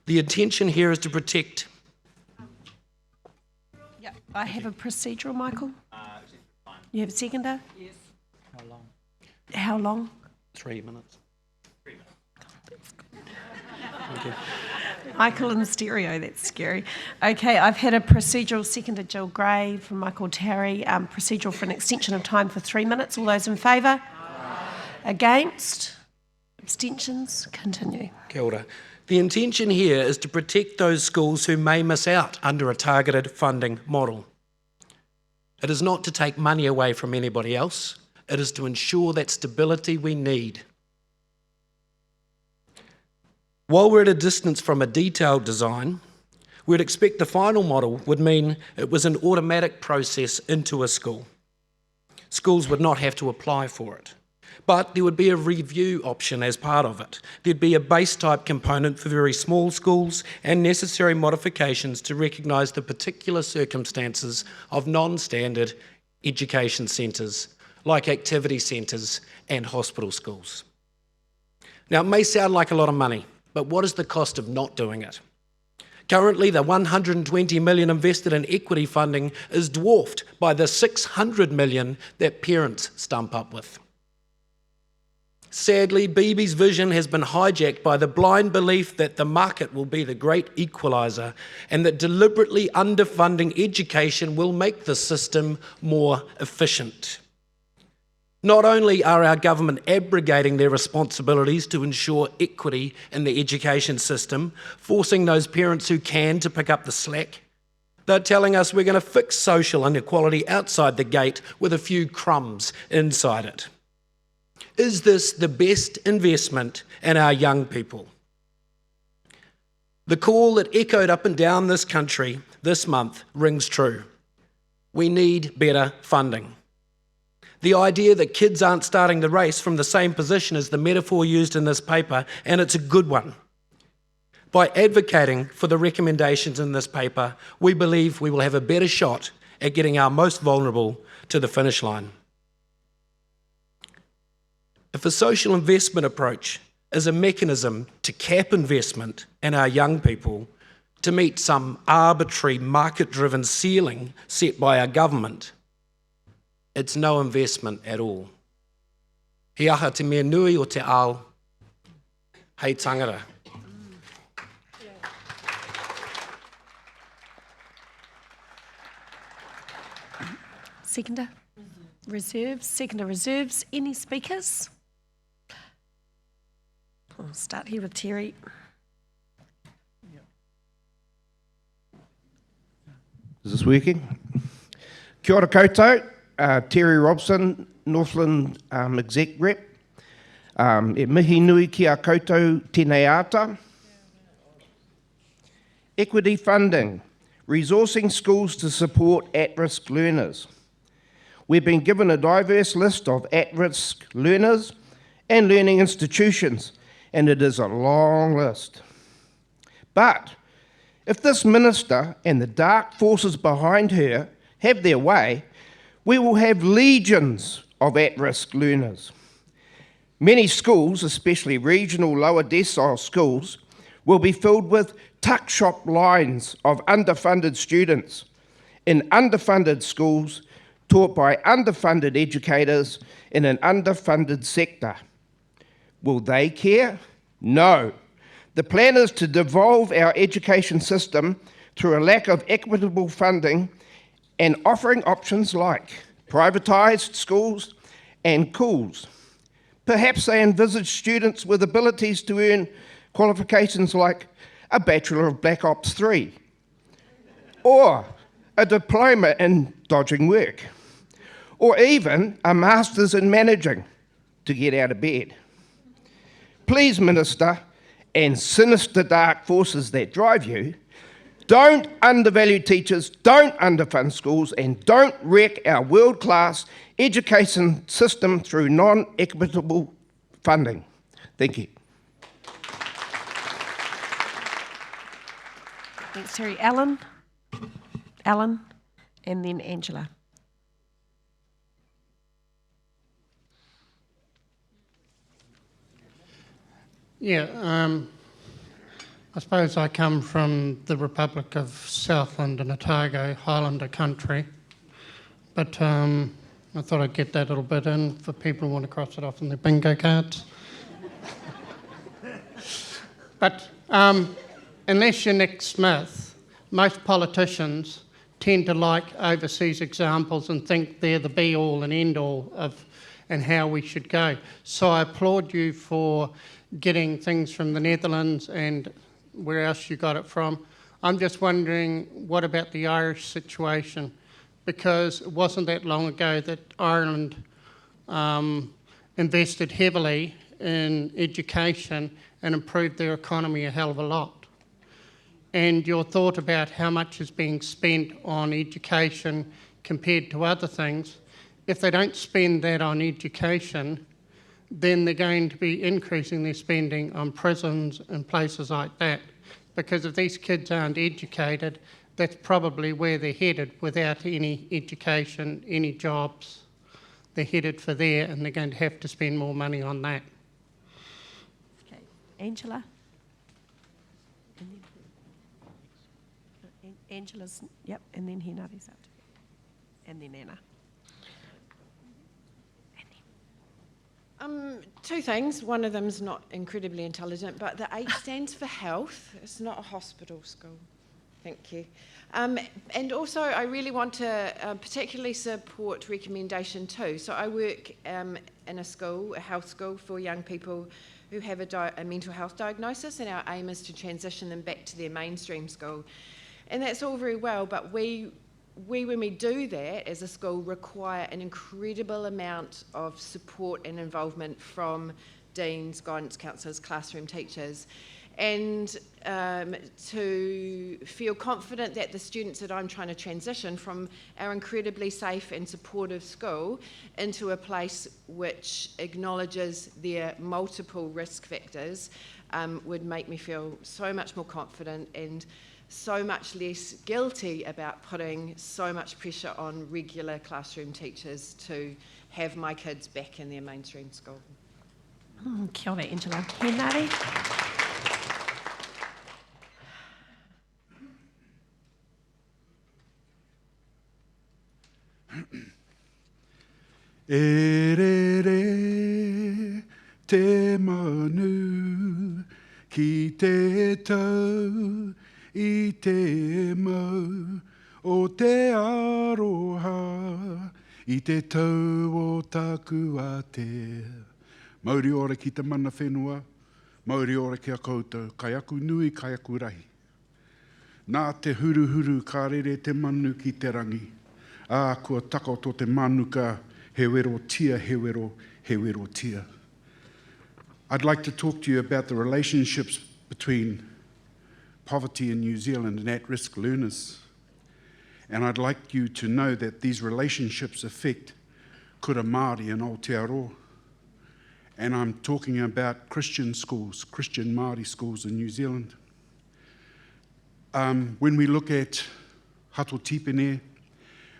the intention here is to protect... Yeah, I have a procedural, Michael. You have a seconder? Yes. How long? How long? 3 minutes. 3 minutes. Thank you. Michael in stereo, that's scary. Okay, I've had a procedural seconder, Jill Gray from Michael Terry, procedural for an extension of time for 3 minutes. All those in favour? Against? Abstentions? Continue. Kia ora. The intention here is to protect those schools who may miss out under a targeted funding model. It is not to take money away from anybody else. It is to ensure that stability we need. While we're at a distance from a detailed design, we'd expect the final model would mean it was an automatic process into a school. Schools would not have to apply for it. But there would be a review option as part of it. There'd be a base type component for very small schools and necessary modifications to recognise the particular circumstances of non-standard education centres, like activity centres and hospital schools. Now, it may sound like a lot of money, but what is the cost of not doing it? Currently, the 120 million invested in equity funding is dwarfed by the 600 million that parents stump up with. Sadly, BB's vision has been hijacked by the blind belief that the market will be the great equaliser and that deliberately underfunding education will make the system more efficient. Not only are our government abrogating their responsibilities to ensure equity in the education system, forcing those parents who can to pick up the slack, they're telling us we're going to fix social inequality outside the gate with a few crumbs inside it. Is this the best investment in our young people? The call that echoed up and down this country this month rings true. We need better funding. The idea that kids aren't starting the race from the same position is the metaphor used in this paper, and it's a good one. By advocating for the recommendations in this paper, we believe we will have a better shot at getting our most vulnerable to the finish line. If a social investment approach is a mechanism to cap investment in our young people to meet some arbitrary market-driven ceiling set by our government, it's no investment at all. He aha te mea nui o te ao, hei tangara. Seconder? Reserves? Seconder reserves. Any speakers? I'll start here with Terry. Is this working? Kia ora koutou, Terry Robson, Northland Exec Rep. E mihi nui ki a koutou tēnei ata. Equity funding, resourcing schools to support at-risk learners. We've been given a diverse list of at-risk learners and learning institutions, and it is a long list. But if this minister and the dark forces behind her have their way, we will have legions of at-risk learners. Many schools, especially regional lower decile schools, will be filled with tuck shop lines of underfunded students in underfunded schools taught by underfunded educators in an underfunded sector. Will they care? No. The plan is to devolve our education system through a lack of equitable funding and offering options like privatised schools and cools. Perhaps they envisage students with abilities to earn qualifications like a Bachelor of Black Ops 3 or a diploma in dodging work or even a Master's in managing to get out of bed. Please, Minister, and sinister dark forces that drive you, don't undervalue teachers, don't underfund schools, and don't wreck our world-class education system through non-equitable funding. Thank you. Thanks, Terry. Alan, and then Angela. Yeah, I suppose I come from the Republic of Southland and Otago, Highlander country, but I thought I'd get that little bit in for people who want to cross it off on their bingo cards. But unless you're Nick Smith, most politicians tend to like overseas examples and think they're the be-all and end-all of and how we should go. So I applaud you for getting things from the Netherlands and where else you got it from. I'm just wondering, what about the Irish situation? Because it wasn't that long ago that Ireland invested heavily in education and improved their economy a hell of a lot. And your thought about how much is being spent on education compared to other things, if they don't spend that on education, then they're going to be increasing their spending on prisons and places like that. Because if these kids aren't educated, that's probably where they're headed without any education, any jobs. They're headed for there and they're going to have to spend more money on that. Okay, Angela. Angela's, yep, and then Hinari's up. And then Anna. Two things. One of them's not incredibly intelligent, but the H stands for health. It's not a hospital school. Thank you. And also, I really want to particularly support recommendation 2. So I work in a school, a health school for young people who have a mental health diagnosis, and our aim is to transition them back to their mainstream school. And that's all very well, but we when we do that as a school, require an incredible amount of support and involvement from deans, guidance counsellors, classroom teachers, and to feel confident that the students that I'm trying to transition from our incredibly safe and supportive school into a place which acknowledges their multiple risk factors would make me feel so much more confident and so much less guilty about putting so much pressure on regular classroom teachers to have my kids back in their mainstream school. Kia ora, Angela. Henare. E re re te manu ki te tau I te mau o te aroha I te tau o taku a te. Mauri ora ki te mana whenua, mauri ora ki a koutou, kai aku nui, kai aku rahi. Nā te huru ka rere te manu ki te rangi. Kua tako tō te manuka, he wero tia, he wero tia. I'd like to talk to you about the relationships between poverty in New Zealand and at-risk learners. And I'd like you to know that these relationships affect kura Māori and Aotearoa. And I'm talking about Christian schools, Christian Māori schools in New Zealand. When we look at Hato Tipene,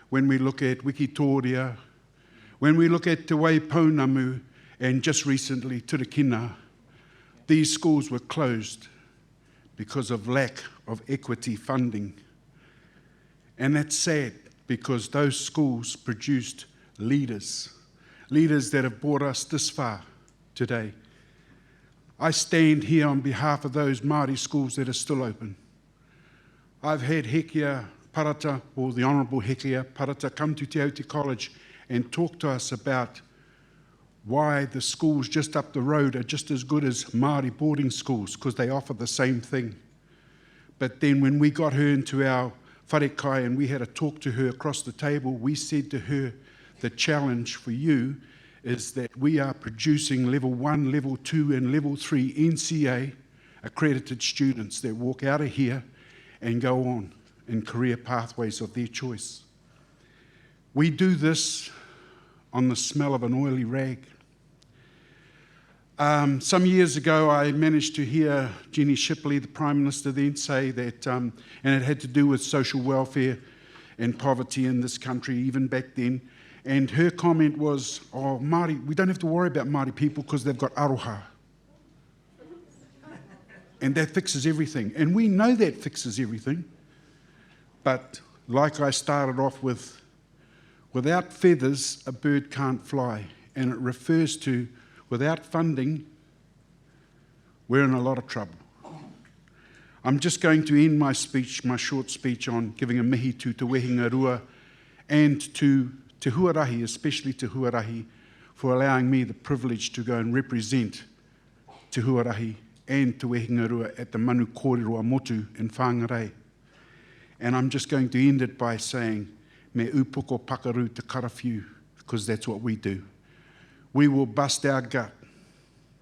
when we look at Wikitoria, when we look at Te Wai Pounamu, and just recently Turakina, these schools were closed because of lack of equity funding. And that's sad because those schools produced leaders that have brought us this far today. I stand here on behalf of those Māori schools that are still open. I've had Hekia Parata, or the Honourable Hekia Parata, come to Te Aute College and talk to us about why the schools just up the road are just as good as Māori boarding schools, because they offer the same thing. But then when we got her into our wharekai and we had a talk to her across the table, we said to her, the challenge for you is that we are producing level 1, level 2 and level 3 NCA accredited students that walk out of here and go on in career pathways of their choice. We do this on the smell of an oily rag. Some years ago, I managed to hear Jenny Shipley, the Prime Minister then, say that, and it had to do with social welfare and poverty in this country, even back then, and her comment was, oh, Māori, we don't have to worry about Māori people because they've got aroha. And that fixes everything. And we know that fixes everything. But like I started off with, without feathers, a bird can't fly. And it refers to, without funding, we're in a lot of trouble. I'm just going to end my speech, my short speech, on giving a mihi to Te Wehinga and to Te Huarahi, especially Te Huarahi, for allowing me the privilege to go and represent Te Huarahi and Te Wehinga at the Manu Kōrero Motu in Whangarei. And I'm just going to end it by saying, me upoko pakaru te karawhiu, because that's what we do. We will bust our gut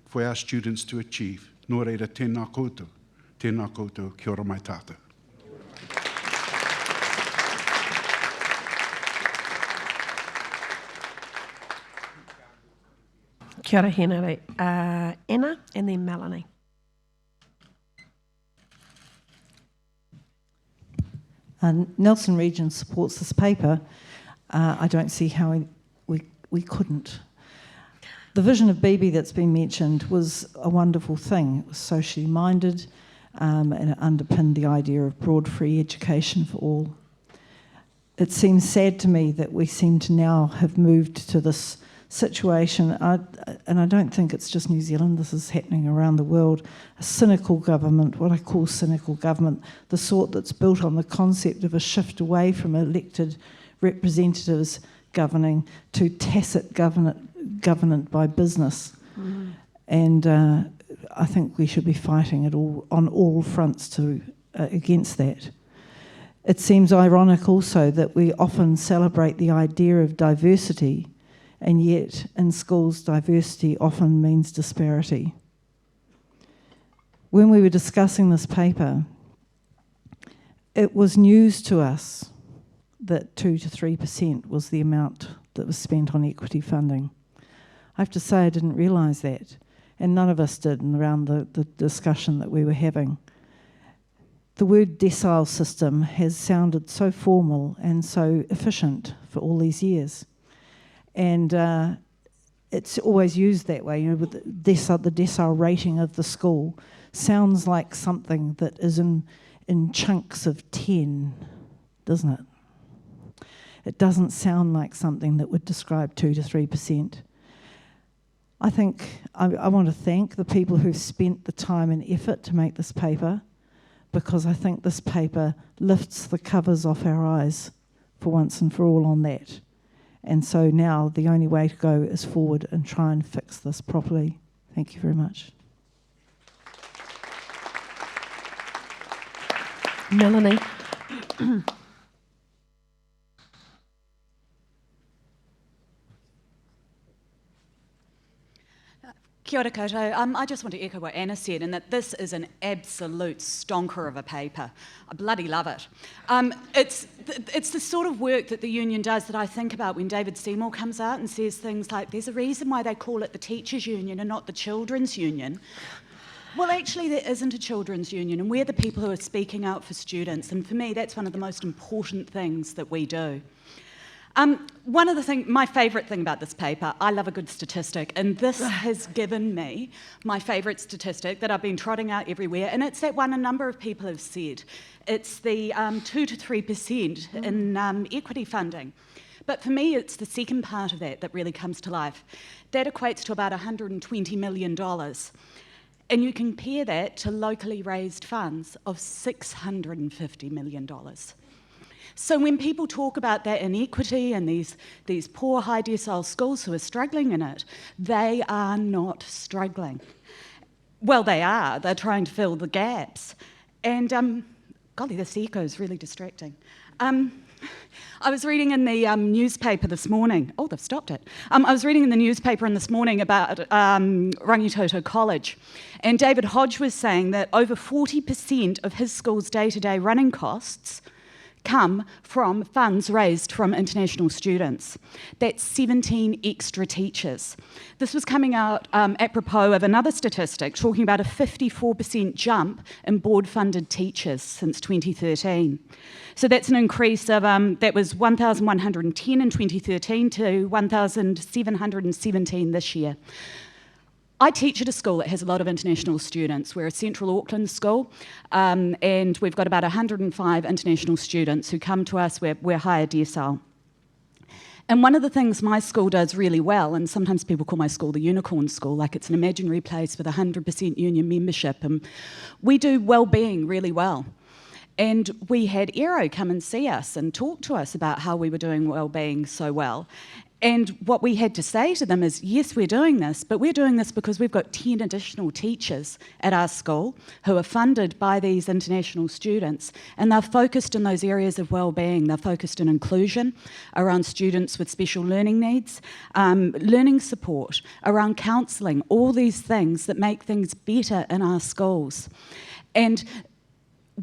for our students to achieve. Nō reira, tēnā koutou, kia ora mai tātou. Kia ora henare. Anna and then Melanie. Nelson Region supports this paper. I don't see how we couldn't. The vision of Bibi that's been mentioned was a wonderful thing. It was socially minded and it underpinned the idea of broad free education for all. It seems sad to me that we seem to now have moved to this situation, and I don't think it's just New Zealand, this is happening around the world, a cynical government, what I call cynical government, the sort that's built on the concept of a shift away from elected representatives governing to tacit government by business. Mm. And I think we should be fighting it all on all fronts against that. It seems ironic also that we often celebrate the idea of diversity, and yet in schools diversity often means disparity. When we were discussing this paper, it was news to us that 2 to 3% was the amount that was spent on equity funding. I have to say I didn't realise that, and none of us did around the discussion that we were having. The word decile system has sounded so formal and so efficient for all these years. And it's always used that way, you know, with the decile rating of the school sounds like something that is in chunks of 10, doesn't it? It doesn't sound like something that would describe 2 to 3%. I think I want to thank the people who've spent the time and effort to make this paper, because I think this paper lifts the covers off our eyes for once and for all on that. And so now the only way to go is forward and try and fix this properly. Thank you very much. Melanie. Kia ora koutou. I just want to echo what Anna said, and that this is an absolute stonker of a paper. I bloody love it. It's the sort of work that the union does that I think about when David Seymour comes out and says things like, there's a reason why they call it the teachers' union and not the children's union. Well, actually, there isn't a children's union, and we're the people who are speaking out for students, and for me, that's one of the most important things that we do. My favourite thing about this paper, I love a good statistic, and this has given me my favourite statistic that I've been trotting out everywhere, and it's that one a number of people have said. It's the 2 to 3% in equity funding. But for me, it's the second part of that that really comes to life. That equates to about $120 million. And you compare that to locally raised funds of $650 million. So when people talk about that inequity and these poor high decile schools who are struggling in it, they are not struggling. Well, they are. They're trying to fill the gaps. And, golly, this echo is really distracting. I was reading in the newspaper this morning. Oh, they've stopped it. I was reading in the newspaper this morning about Rangitoto College. And David Hodge was saying that over 40% of his school's day-to-day running costs come from funds raised from international students. That's 17 extra teachers. This was coming out apropos of another statistic talking about a 54% jump in board-funded teachers since 2013. So that's an increase of, that was 1,110 in 2013 to 1,717 this year. I teach at a school that has a lot of international students. We're a central Auckland school, and we've got about 105 international students who come to us. We're higher decile. And one of the things my school does really well, and sometimes people call my school the unicorn school, like it's an imaginary place with 100% union membership, and we do well-being really well. And we had Aero come and see us and talk to us about how we were doing well-being so well. And what we had to say to them is, yes, we're doing this, but we're doing this because we've got 10 additional teachers at our school who are funded by these international students, and they're focused in those areas of well-being. They're focused in inclusion, around students with special learning needs, learning support, around counselling, all these things that make things better in our schools. And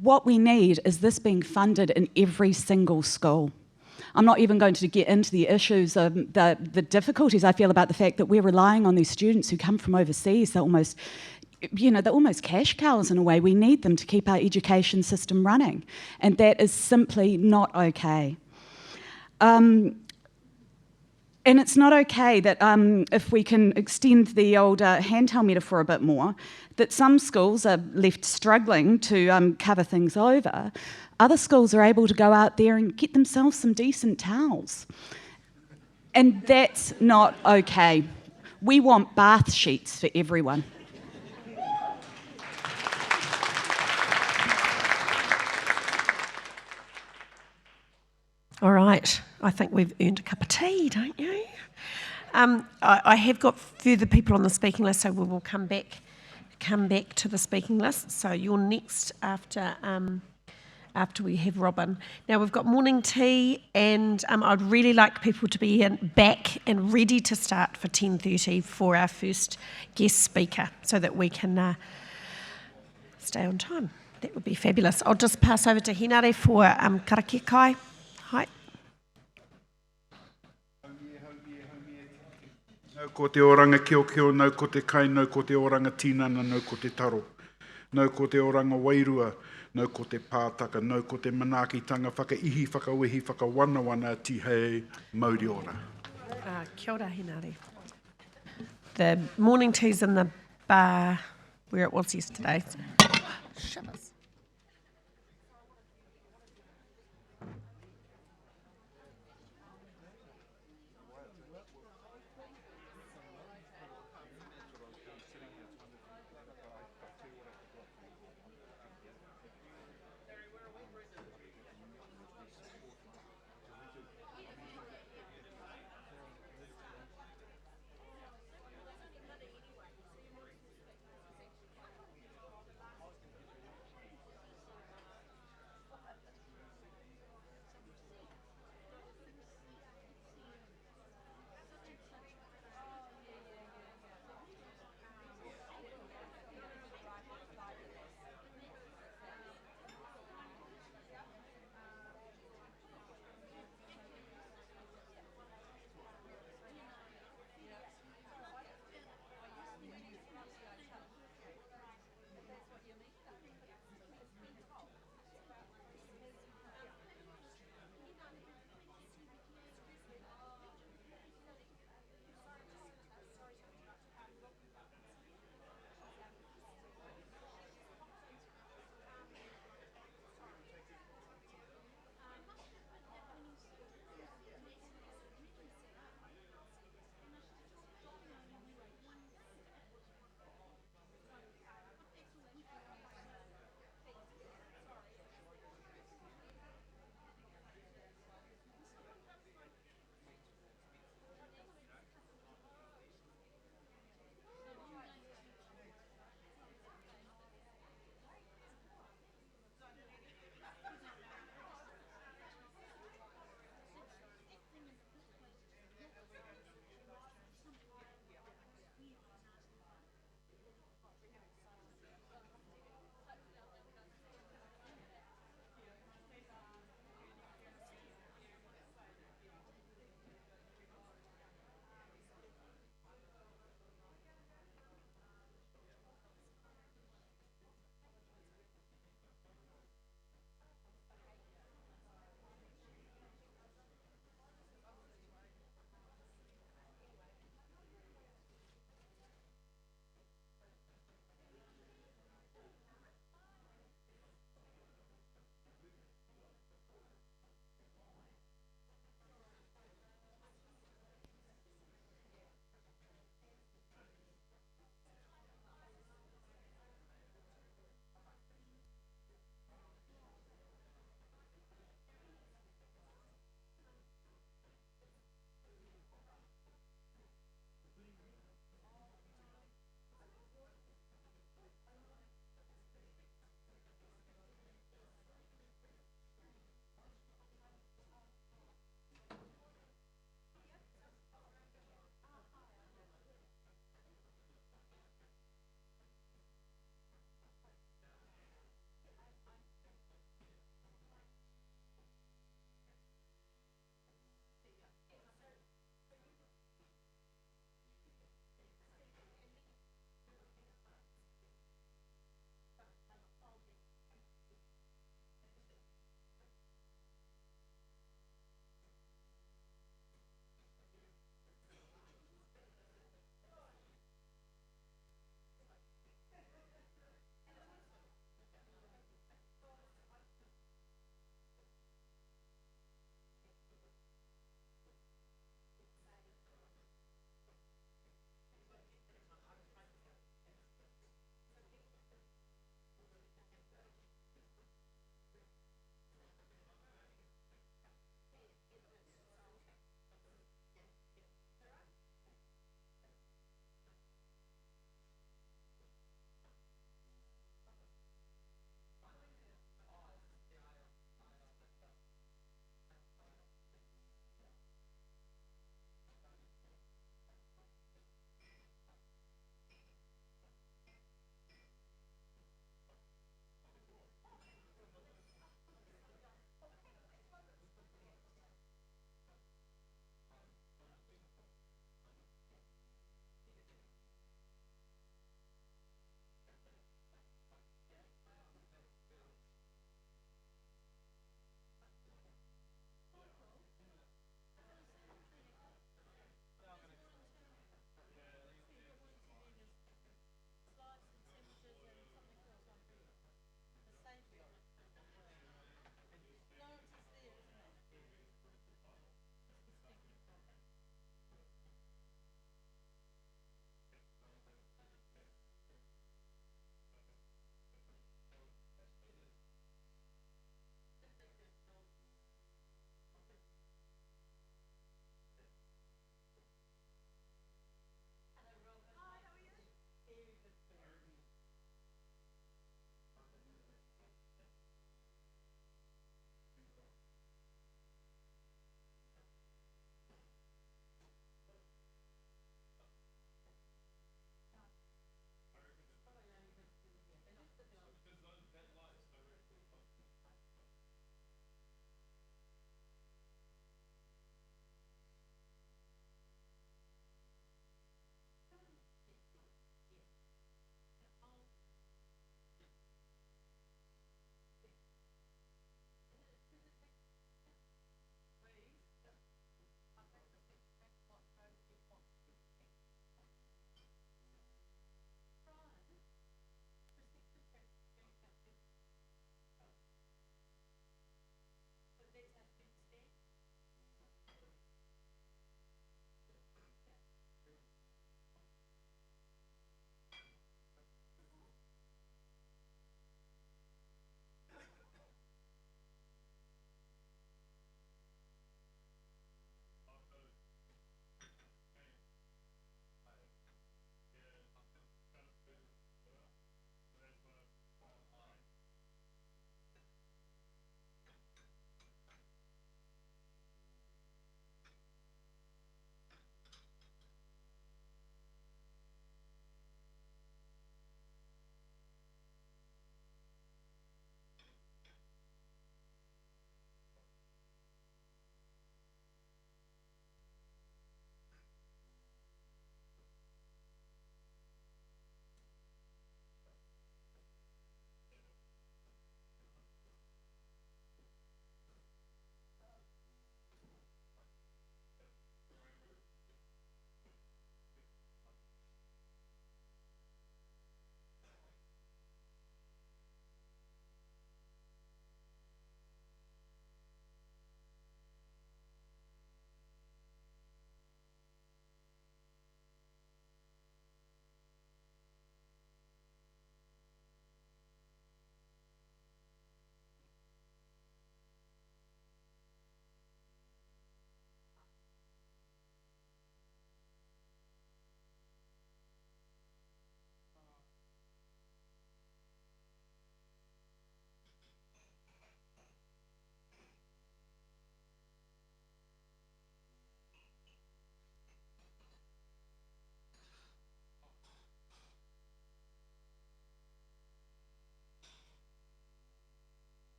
what we need is this being funded in every single school. I'm not even going to get into the issues of the difficulties I feel about the fact that we're relying on these students who come from overseas. They're almost, they're almost cash cows in a way. We need them to keep our education system running, and that is simply not okay. And it's not okay that if we can extend the old handheld metaphor a bit more, that some schools are left struggling to cover things over. Other schools are able to go out there and get themselves some decent towels. And that's not okay. We want bath sheets for everyone. All right, I think we've earned a cup of tea, don't you? I have got further people on the speaking list, so we will come back to the speaking list. So you're next after we have Robin. Now we've got morning tea, and I'd really like people to be back and ready to start for 10:30 for our first guest speaker, so that we can stay on time. That would be fabulous. I'll just pass over to Hinare for karakia. Hi. Nau ko te oranga kio, nau ko te kai, nau ko te oranga tinana, nau ko te taro. Nau ko te oranga wairua, nau ko te pātaka, nau ko te manaakitanga, whakaihi, whakawehi, whakawanawana, tihei, mauri ora. Kia ora, Hinare. The morning tea's in the bar where it was yesterday. Shivers.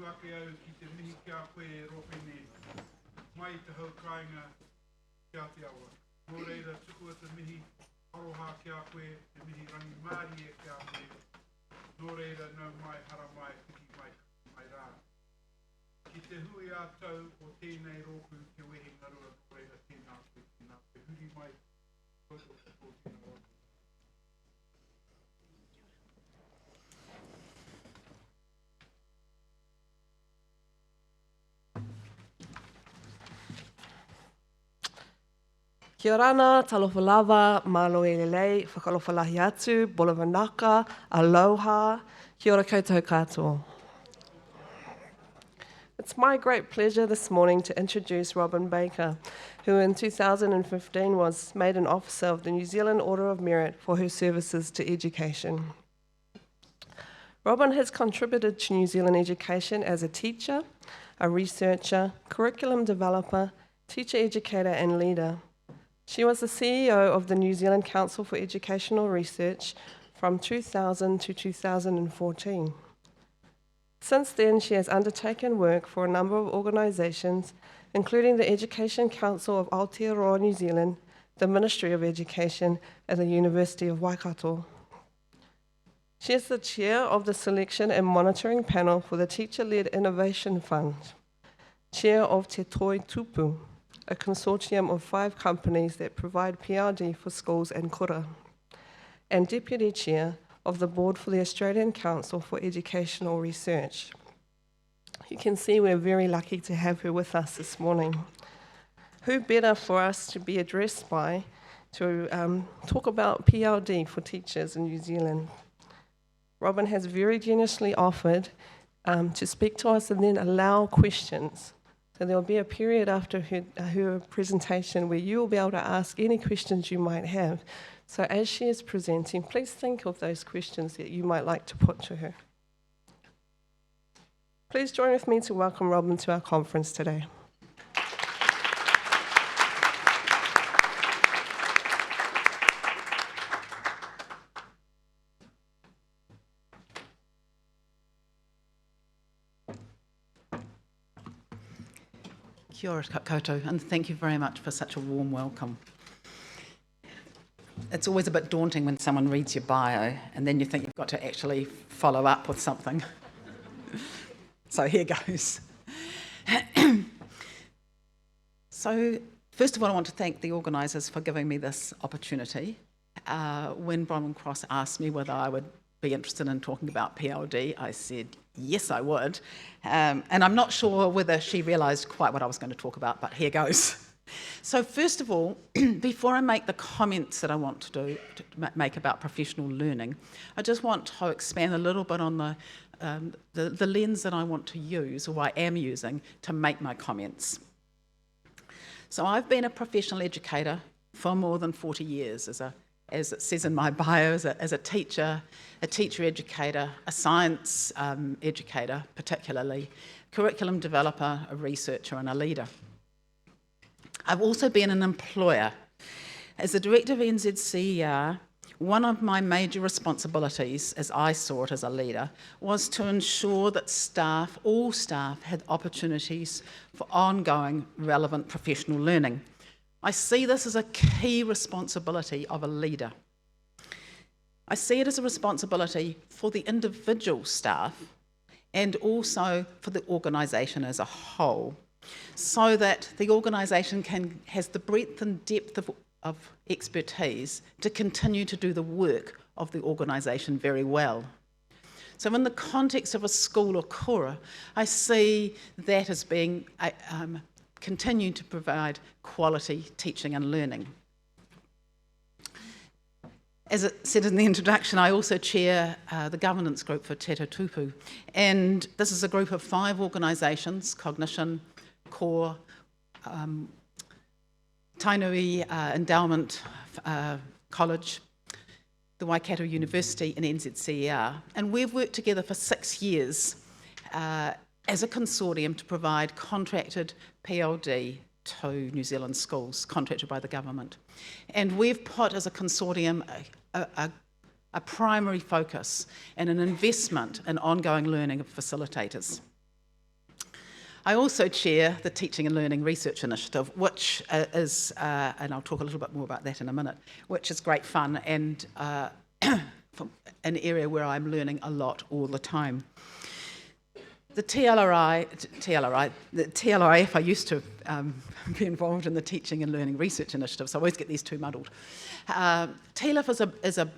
ake au ki te mihi kia koe e ropene mai te hau kāinga kia te awa. Nō reira, tuku te mihi aroha kia koe, te mihi rangi māri e kia koe. Nō reira, nau mai, hara mai, tiki mai, mai rā. Ki te hui a tau o tēnei roku te wehe ngarua, nō reira tēnā koe, huri mai, koe o te tō tēnā roku. Kia rana, talofa lava, malo e lelei, whakalofa lahi atu, bolavanaka, aloha, kia ora koutou katoa. It's my great pleasure this morning to introduce Robin Baker, who in 2015 was made an officer of the New Zealand Order of Merit for her services to education. Robin has contributed to New Zealand education as a teacher, a researcher, curriculum developer, teacher educator and leader. She was the CEO of the New Zealand Council for Educational Research from 2000 to 2014. Since then, she has undertaken work for a number of organisations, including the Education Council of Aotearoa, New Zealand, the Ministry of Education, and the University of Waikato. She is the chair of the Selection and Monitoring Panel for the Teacher-Led Innovation Fund, chair of Te Toi Tupu, a consortium of 5 companies that provide PRD for schools and kura, and deputy chair of the board for the Australian Council for Educational Research. You can see we're very lucky to have her with us this morning. Who better for us to be addressed by to talk about PRD for teachers in New Zealand? Robin has very generously offered to speak to us and then allow questions. So there'll be a period after her presentation where you'll be able to ask any questions you might have. So as she is presenting, please think of those questions that you might like to put to her. Please join with me to welcome Robin to our conference today. Kia ora koutou, and thank you very much for such a warm welcome. It's always a bit daunting when someone reads your bio and then you think you've got to actually follow up with something. So here goes. So first of all, I want to thank the organisers for giving me this opportunity. When Bronwyn Cross asked me whether I would be interested in talking about PLD, I said, yes, I would. And I'm not sure whether she realised quite what I was going to talk about, but here goes. So first of all, before I make the comments that I want to make about professional learning, I just want to expand a little bit on the lens that I want to use, or I am using, to make my comments. So I've been a professional educator for more than 40 years, as it says in my bio, as a teacher educator, a science educator particularly, curriculum developer, a researcher and a leader. I've also been an employer. As the director of NZCER, one of my major responsibilities, as I saw it as a leader, was to ensure that all staff had opportunities for ongoing relevant professional learning. I see this as a key responsibility of a leader. I see it as a responsibility for the individual staff and also for the organisation as a whole, so that the organisation has the breadth and depth of expertise to continue to do the work of the organisation very well. So in the context of a school or kura, I see that as being continue to provide quality teaching and learning. As it said in the introduction, I also chair the governance group for Te Tupu, and this is a group of 5 organisations: Cognition, Core, Tainui Endowment College, the Waikato University and NZCER, and we've worked together for 6 years as a consortium to provide contracted PLD to New Zealand schools, contracted by the government. And we've put as a consortium a primary focus and an investment in ongoing learning of facilitators. I also chair the Teaching and Learning Research Initiative, which is, and I'll talk a little bit more about that in a minute, which is great fun and an area where I'm learning a lot all the time. The TLRIF, I used to be involved in the Teaching and Learning Research Initiative, so I always get these two muddled. TLIF is a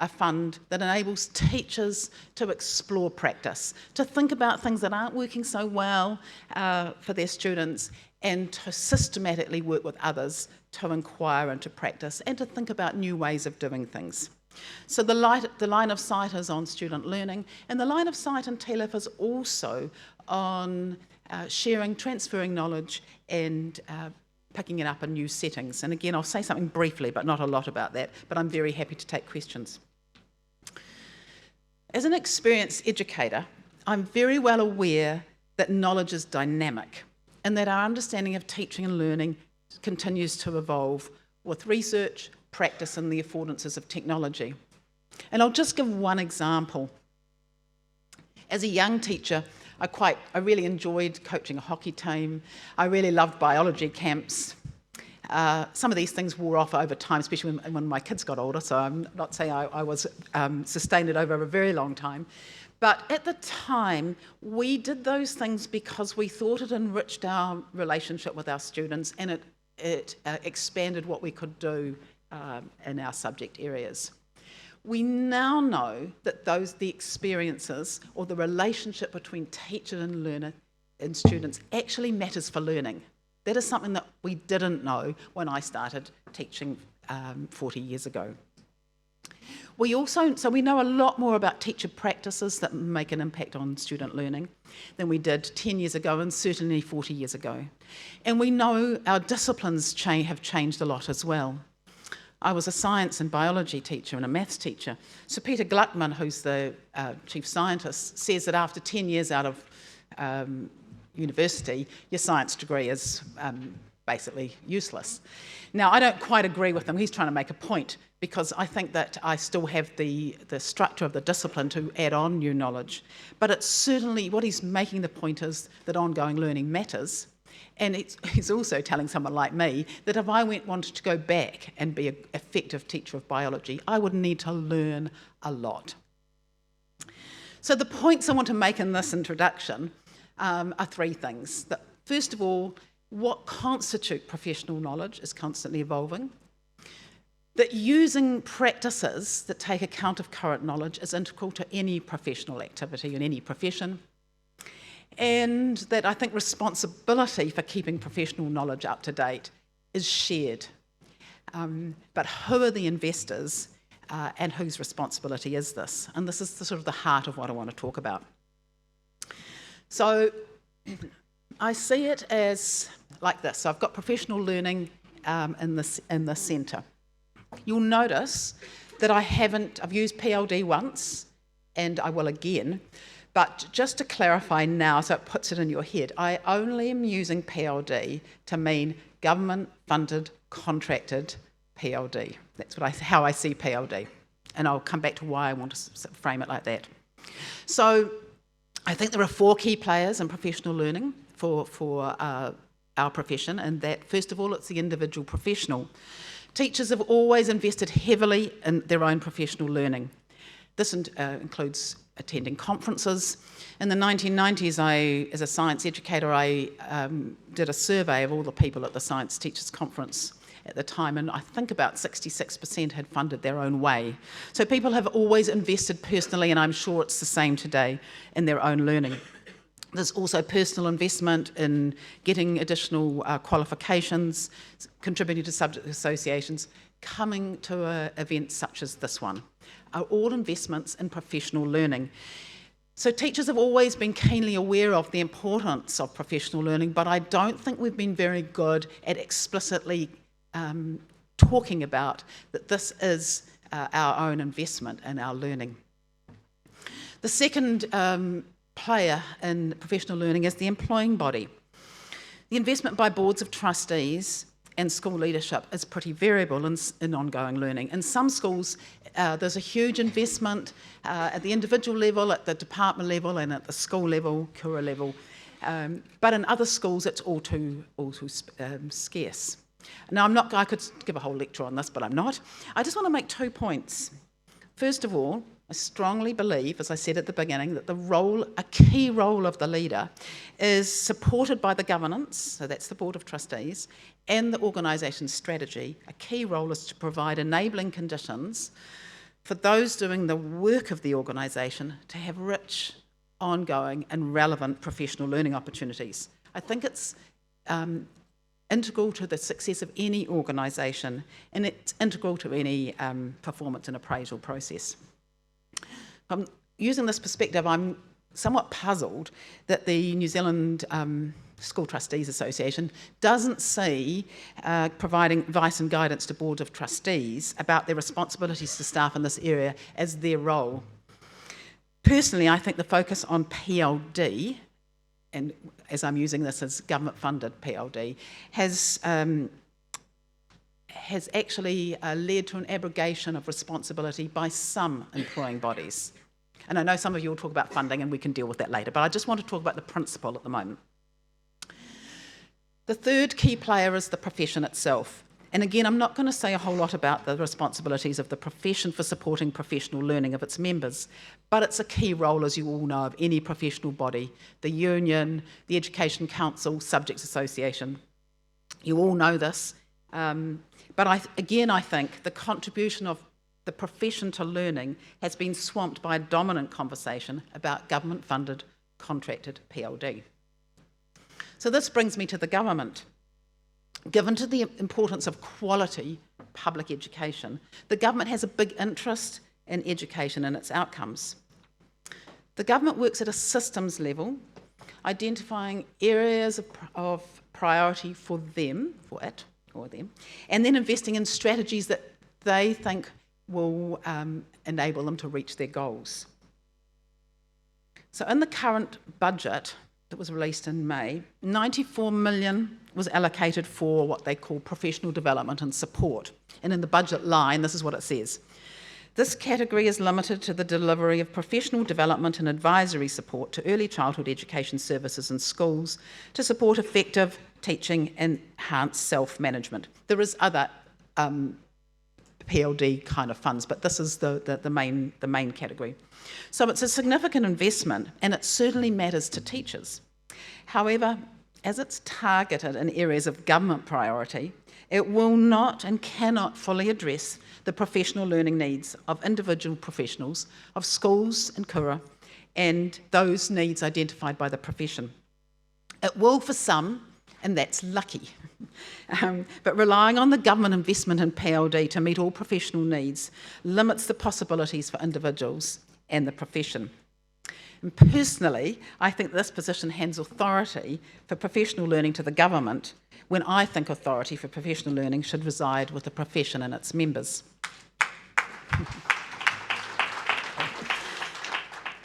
fund that enables teachers to explore practice, to think about things that aren't working so well for their students, and to systematically work with others to inquire into practice and to think about new ways of doing things. So the line of sight is on student learning, and the line of sight in TLIF is also on sharing, transferring knowledge and picking it up in new settings. And again, I'll say something briefly, but not a lot about that, but I'm very happy to take questions. As an experienced educator, I'm very well aware that knowledge is dynamic and that our understanding of teaching and learning continues to evolve with research, practice and the affordances of technology. And I'll just give one example. As a young teacher, I really enjoyed coaching a hockey team. I really loved biology camps. Some of these things wore off over time, especially when my kids got older, so I'm not saying I was sustained it over a very long time. But at the time, we did those things because we thought it enriched our relationship with our students and it expanded what we could do in our subject areas. We now know that the experiences or the relationship between teacher and learner and students actually matters for learning. That is something that we didn't know when I started teaching 40 years ago. We know a lot more about teacher practices that make an impact on student learning than we did 10 years ago and certainly 40 years ago. And we know our disciplines have changed a lot as well. I was a science and biology teacher and a maths teacher. So Peter Gluckman, who's the chief scientist, says that after 10 years out of university, your science degree is basically useless. Now, I don't quite agree with him. He's trying to make a point because I think that I still have the structure of the discipline to add on new knowledge. But it's certainly, what he's making the point is that ongoing learning matters. And he's also telling someone like me that if I wanted to go back and be an effective teacher of biology, I would need to learn a lot. So the points I want to make in this introduction are three things. That first of all, what constitutes professional knowledge is constantly evolving. That using practices that take account of current knowledge is integral to any professional activity in any profession. And that I think responsibility for keeping professional knowledge up to date is shared. But who are the investors and whose responsibility is this? And this is sort of the heart of what I want to talk about. So I see it as like this. So I've got professional learning in the centre. You'll notice that I've used PLD once, and I will again. But just to clarify now, so it puts it in your head, I only am using PLD to mean government-funded, contracted PLD. That's how I see PLD. And I'll come back to why I want to frame it like that. So I think there are four key players in professional learning for our profession, and that, first of all, it's the individual professional. Teachers have always invested heavily in their own professional learning. This includes attending conferences. In the 1990s, as a science educator, I did a survey of all the people at the Science Teachers Conference at the time, and I think about 66% had funded their own way. So people have always invested personally, and I'm sure it's the same today, in their own learning. There's also personal investment in getting additional qualifications, contributing to subject associations, coming to events such as this one, are all investments in professional learning. So teachers have always been keenly aware of the importance of professional learning, but I don't think we've been very good at explicitly talking about that this is our own investment in our learning. The second player in professional learning is the employing body. The investment by boards of trustees and school leadership is pretty variable in ongoing learning. In some schools, there's a huge investment at the individual level, at the department level, and at the school level, Kura level, But in other schools, it's all too scarce. Now, I could give a whole lecture on this, but I'm not. I just want to make 2 points. First of all, I strongly believe, as I said at the beginning, that a key role of the leader is supported by the governance, so that's the Board of Trustees, and the organisation's strategy. A key role is to provide enabling conditions for those doing the work of the organisation to have rich, ongoing and relevant professional learning opportunities. I think it's integral to the success of any organisation, and it's integral to any performance and appraisal process. From using this perspective, I'm somewhat puzzled that the New Zealand School Trustees Association doesn't see providing advice and guidance to boards of trustees about their responsibilities to staff in this area as their role. Personally, I think the focus on PLD, and as I'm using this as government-funded PLD, has actually led to an abrogation of responsibility by some employing bodies. And I know some of you will talk about funding, and we can deal with that later, but I just want to talk about the principle at the moment. The third key player is the profession itself. And again, I'm not going to say a whole lot about the responsibilities of the profession for supporting professional learning of its members, but it's a key role, as you all know, of any professional body, the union, the Education Council, Subjects Association. You all know this, but I think the contribution of the profession to learning has been swamped by a dominant conversation about government-funded, contracted PLD. So this brings me to the government. Given to the importance of quality public education, the government has a big interest in education and its outcomes. The government works at a systems level, identifying areas of priority for it, and then investing in strategies that they think will enable them to reach their goals. So in the current budget that was released in May, 94 million was allocated for what they call professional development and support. And in the budget line, this is what it says. This category is limited to the delivery of professional development and advisory support to early childhood education services and schools to support effective teaching and enhanced self-management. There is other PLD kind of funds, but this is the main category. So it's a significant investment, and it certainly matters to teachers. However, as it's targeted in areas of government priority, it will not and cannot fully address the professional learning needs of individual professionals, of schools and kura, and those needs identified by the profession. It will for some, and that's lucky. But relying on the government investment in PLD to meet all professional needs limits the possibilities for individuals and the profession. And personally, I think this position hands authority for professional learning to the government, when I think authority for professional learning should reside with the profession and its members.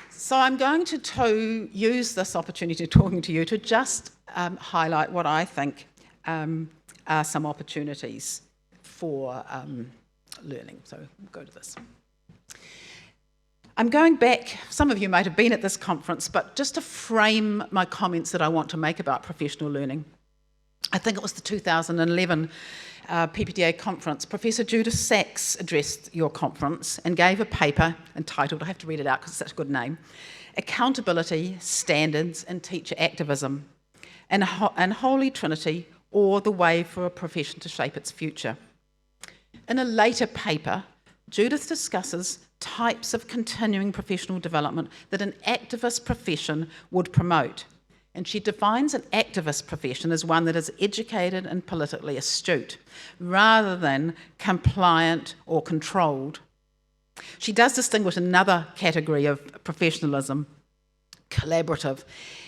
So I'm going to use this opportunity of talking to you to just highlight what I think are some opportunities for learning. So we'll go to this. I'm going back, some of you might have been at this conference, but just to frame my comments that I want to make about professional learning. I think it was the 2011 PPTA conference. Professor Judith Sachs addressed your conference and gave a paper entitled, I have to read it out because it's such a good name, Accountability, Standards and Teacher Activism, and Holy Trinity, or the Way for a Profession to Shape its Future. In a later paper, Judith discusses types of continuing professional development that an activist profession would promote. And she defines an activist profession as one that is educated and politically astute, rather than compliant or controlled. She does distinguish another category of professionalism, collaborative.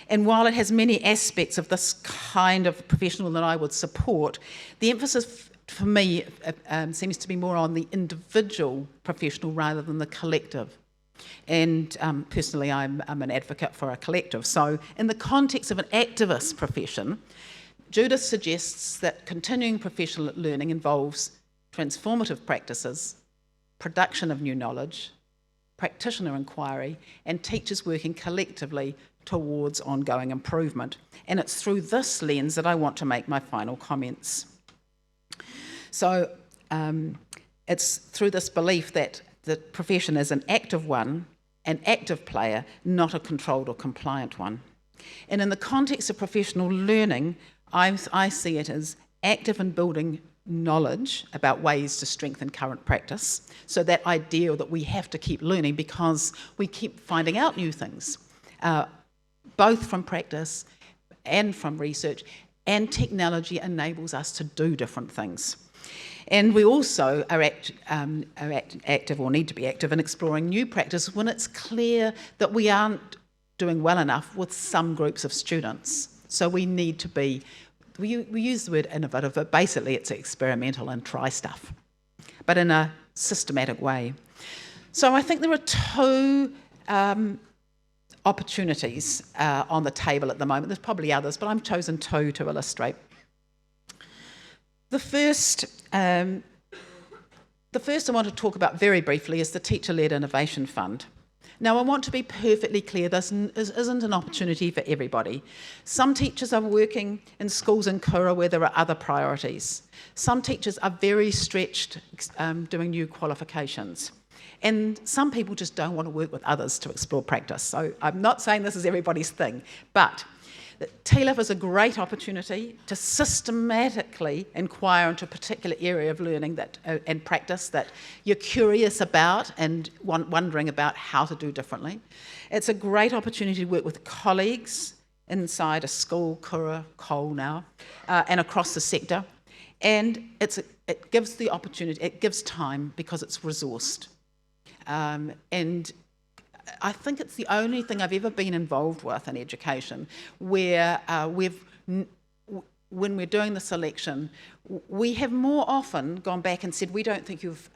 And while it has many aspects of this kind of professional that I would support, the emphasis for me seems to be more on the individual professional rather than the collective. And personally, I'm an advocate for a collective. So in the context of an activist profession, Judith suggests that continuing professional learning involves transformative practices, production of new knowledge, practitioner inquiry, and teachers working collectively towards ongoing improvement. And it's through this lens that I want to make my final comments. So it's through this belief that the profession is an active one, an active player, not a controlled or compliant one. And in the context of professional learning, I see it as active in building knowledge about ways to strengthen current practice. So that idea that we have to keep learning because we keep finding out new things, both from practice and from research, and technology enables us to do different things. And we also are active, or need to be active, in exploring new practice when it's clear that we aren't doing well enough with some groups of students. So we need to be, we use the word innovative, but basically it's experimental and try stuff, but in a systematic way. So I think there are two opportunities on the table at the moment. There's probably others, but I've chosen two to illustrate. The first I want to talk about very briefly is the Teacher-Led Innovation Fund. Now, I want to be perfectly clear, this isn't an opportunity for everybody. Some teachers are working in schools in Kura where there are other priorities. Some teachers are very stretched doing new qualifications. And some people just don't want to work with others to explore practice. So I'm not saying this is everybody's thing, but TLIF is a great opportunity to systematically inquire into a particular area of learning and practice that you're curious about and wondering about how to do differently. It's a great opportunity to work with colleagues inside a school, Kura, Cole now, and across the sector. And it gives the opportunity, it gives time because it's resourced. And I think it's the only thing I've ever been involved with in education where when we're doing the selection, we have more often gone back and said, we don't think you've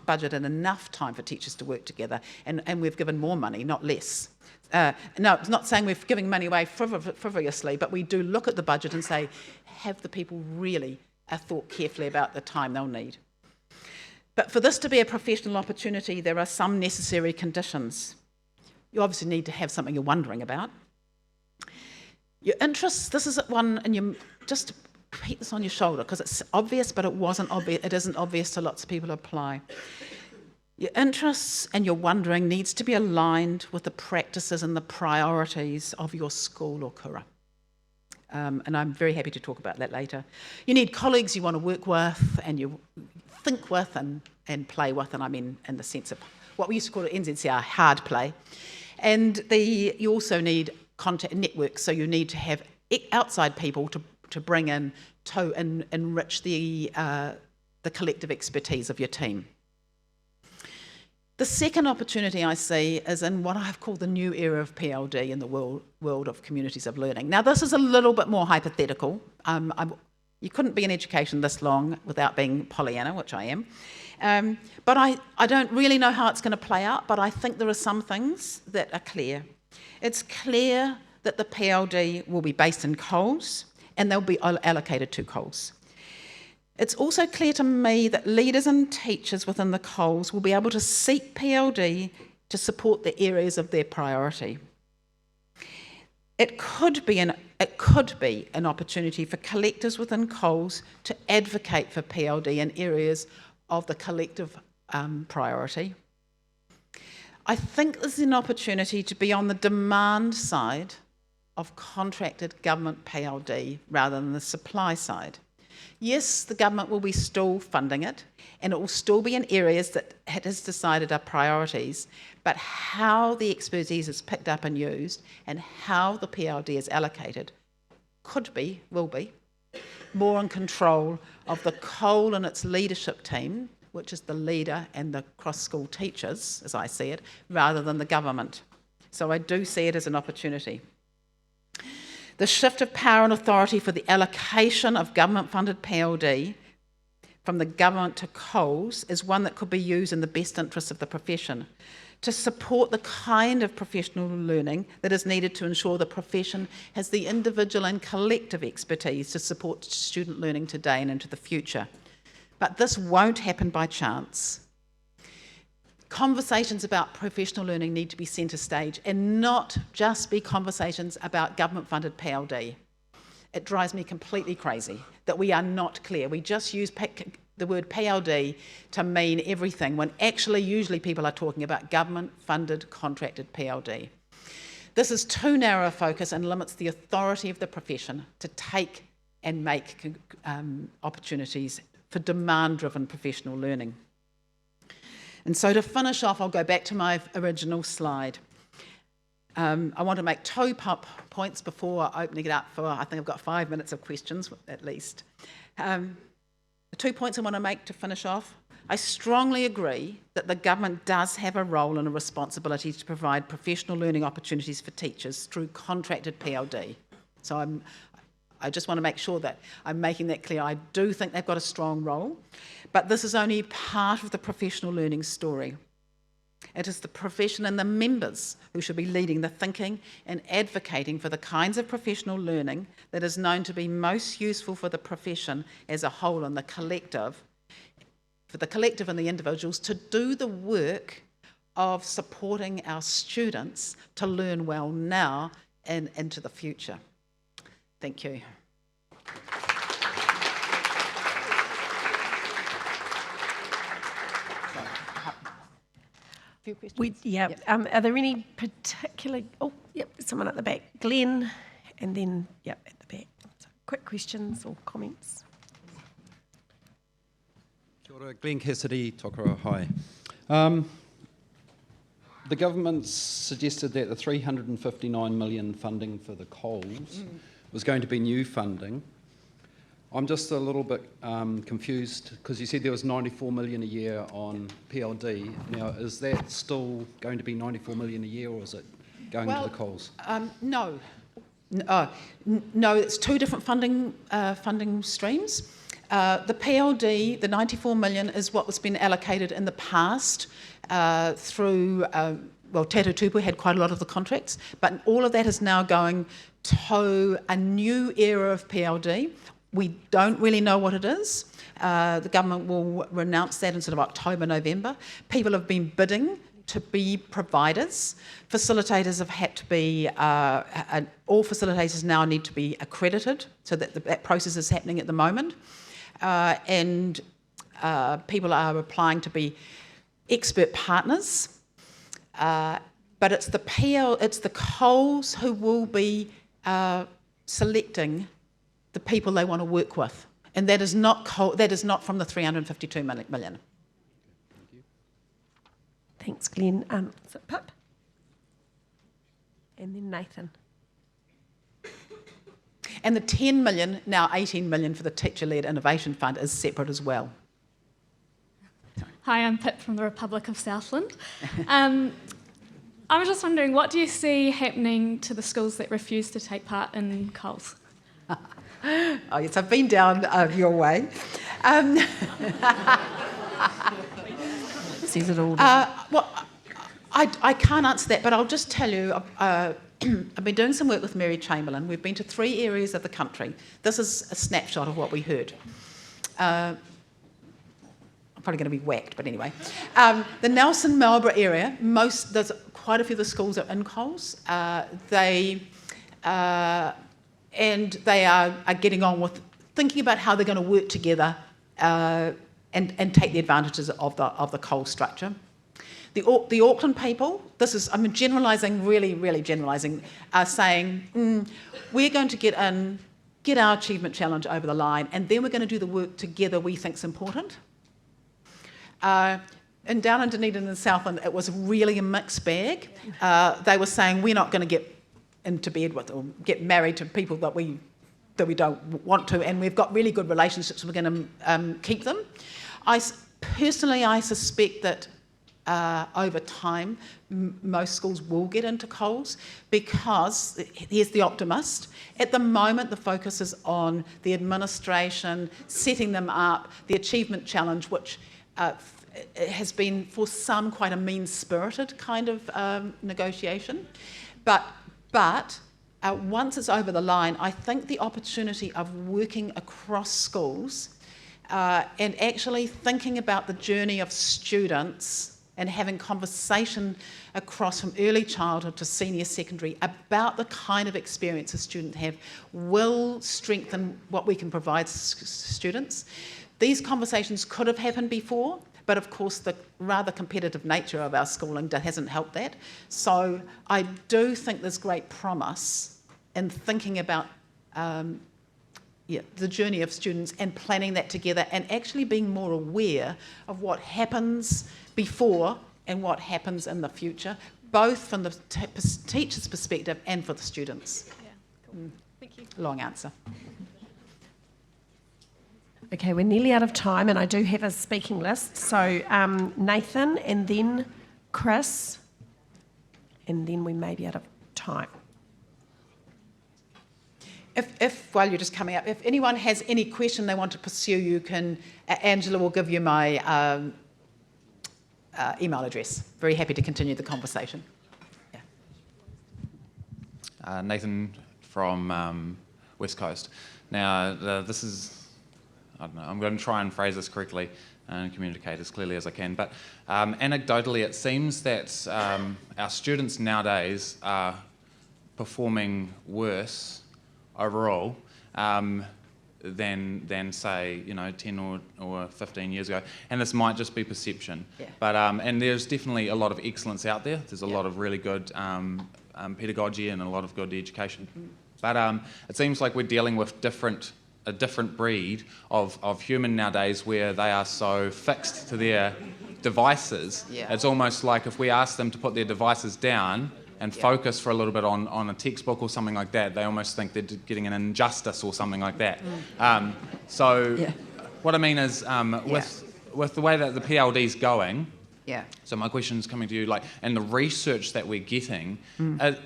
budgeted enough time for teachers to work together, and we've given more money, not less. No, it's not saying we're giving money away frivolously, but we do look at the budget and say, have the people really thought carefully about the time they'll need? But for this to be a professional opportunity, there are some necessary conditions. You obviously need to have something you're wondering about. Your interests, this is one, and you just keep this on your shoulder because it's obvious, but it isn't obvious to lots of people who apply. Your interests and your wondering needs to be aligned with the practices and the priorities of your school or Kura. And I'm very happy to talk about that later. You need colleagues you want to work with and you think with and play with, and I mean in the sense of what we used to call at NZCR hard play. And you also need contact networks, so you need to have outside people to bring in to enrich the collective expertise of your team. The second opportunity I see is in what I've called the new era of PLD in the world of communities of learning. Now, this is a little bit more hypothetical. You couldn't be in education this long without being Pollyanna, which I am. But I don't really know how it's going to play out, but I think there are some things that are clear. It's clear that the PLD will be based in Coles and they'll be allocated to Coles. It's also clear to me that leaders and teachers within the Coles will be able to seek PLD to support the areas of their priority. It could be an opportunity for collectors within Coles to advocate for PLD in areas of the collective priority. I think this is an opportunity to be on the demand side of contracted government PLD rather than the supply side. Yes, the government will be still funding it, and it will still be in areas that it has decided are priorities, but how the expertise is picked up and used and how the PLD is allocated will be, more in control of the Cole and its leadership team, which is the leader and the cross-school teachers, as I see it, rather than the government. So I do see it as an opportunity. The shift of power and authority for the allocation of government-funded PLD from the government to Coles is one that could be used in the best interests of the profession to support the kind of professional learning that is needed to ensure the profession has the individual and collective expertise to support student learning today and into the future. But this won't happen by chance. conversations about professional learning need to be centre stage and not just be conversations about government-funded PLD. It drives me completely crazy that we are not clear. We just use the word PLD to mean everything when actually usually people are talking about government-funded contracted PLD. This is too narrow a focus and limits the authority of the profession to take and make opportunities for demand-driven professional learning. And so to finish off, I'll go back to my original slide. I want to make two points before opening it up for, I think I've got 5 minutes of questions at least. The 2 points I want to make to finish off. I strongly agree that the government does have a role and a responsibility to provide professional learning opportunities for teachers through contracted PLD. So I just want to make sure that I'm making that clear. I do think they've got a strong role, but this is only part of the professional learning story. It is the profession and the members who should be leading the thinking and advocating for the kinds of professional learning that is known to be most useful for the profession as a whole and the collective, for the collective and the individuals to do the work of supporting our students to learn well now and into the future. Thank you. Few questions. Are there any particular? Oh, yep. Someone at the back, Glenn, and then at the back. So quick questions or comments. Kia ora, Glenn Cassidy, Tokoroa High. The government suggested that the 359 million funding for the Coles was going to be new funding. I'm just a little bit confused because you said there was 94 million a year on PLD. Now, is that still going to be 94 million a year, or is it going to the Coles? No. No, it's two different funding streams. The PLD, the 94 million, is what was been allocated in the past through, Tatu Tupu had quite a lot of the contracts, but all of that is now going to a new era of PLD. We don't really know what it is. The government will announce that in sort of October, November. People have been bidding to be providers. Facilitators have had to be, all facilitators now need to be accredited, so that process is happening at the moment. And people are applying to be expert partners. But it's the Coles who will be selecting the people they want to work with, and that is not from the 352 million. Thanks, Glenn. Is it Pip? And then Nathan. And the 10 million, now 18 million for the Teacher-Led Innovation Fund is separate as well. Hi, I'm Pip from the Republic of Southland. I was just wondering, what do you see happening to the schools that refuse to take part in Coles? Oh yes, I've been down your way. Sees it all. Well, I can't answer that, but I'll just tell you, I've been doing some work with Mary Chamberlain. We've been to 3 areas of the country. This is a snapshot of what we heard. I'm probably going to be whacked, but anyway. The Nelson Marlborough area, there's quite a few of the schools are in Coles. They are getting on with thinking about how they're going to work together and take the advantages of the Coles structure. The Auckland people, I'm generalising, really generalising, are saying, we're going to get our achievement challenge over the line, and then we're going to do the work together we think's important. And down in Dunedin and Southland, it was really a mixed bag. They were saying, we're not going to get into bed with or get married to people that we don't want to, and we've got really good relationships, we're going to keep them. I suspect that over time, most schools will get into Coles because, here's the optimist, at the moment the focus is on the administration, setting them up, the achievement challenge, which has been for some quite a mean-spirited kind of negotiation. But once it's over the line, I think the opportunity of working across schools and actually thinking about the journey of students and having conversation across from early childhood to senior secondary about the kind of experience a student have will strengthen what we can provide students. These conversations could have happened before, but of course the rather competitive nature of our schooling hasn't helped that. So I do think there's great promise in thinking about the journey of students and planning that together and actually being more aware of what happens before and what happens in the future, both from the teacher's perspective and for the students. Yeah, cool. Thank you. Long answer. Okay, we're nearly out of time, and I do have a speaking list. So Nathan, and then Chris, and then we may be out of time. If while you're just coming up, if anyone has any question they want to pursue, you can, Angela will give you my email address. Very happy to continue the conversation. Yeah. Nathan from West Coast. Now, this is, I don't know, I'm going to try and phrase this correctly and communicate as clearly as I can, but anecdotally it seems that our students nowadays are performing worse overall than say 10 or 15 years ago, and this might just be perception. Yeah. But and there's definitely a lot of excellence out there. There's a lot of really good pedagogy and a lot of good education. But it seems like we're dealing with a different breed of human nowadays, where they are so fixed to their devices. Yeah. It's almost like if we ask them to put their devices down and focus for a little bit on a textbook or something like that, they almost think they're getting an injustice or something like that. What I mean is, with the way that the PLD's going, so my question is coming to you, and the research that we're getting,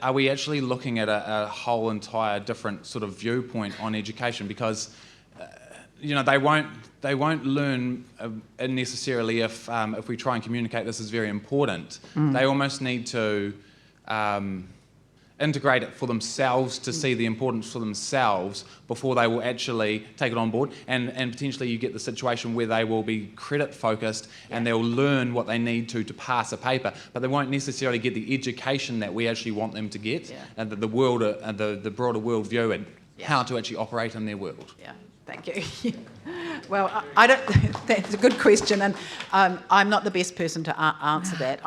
are we actually looking at a whole entire different sort of viewpoint on education? Because they won't learn necessarily if we try and communicate this is very important. They almost need to integrate it for themselves to see the importance for themselves before they will actually take it on board, and potentially you get the situation where they will be credit focused and they'll learn what they need to pass a paper, but they won't necessarily get the education that we actually want them to get, and the world, the broader world view and how to actually operate in their world. Yeah, thank you. Well, I don't. That's a good question, and I'm not the best person to answer that.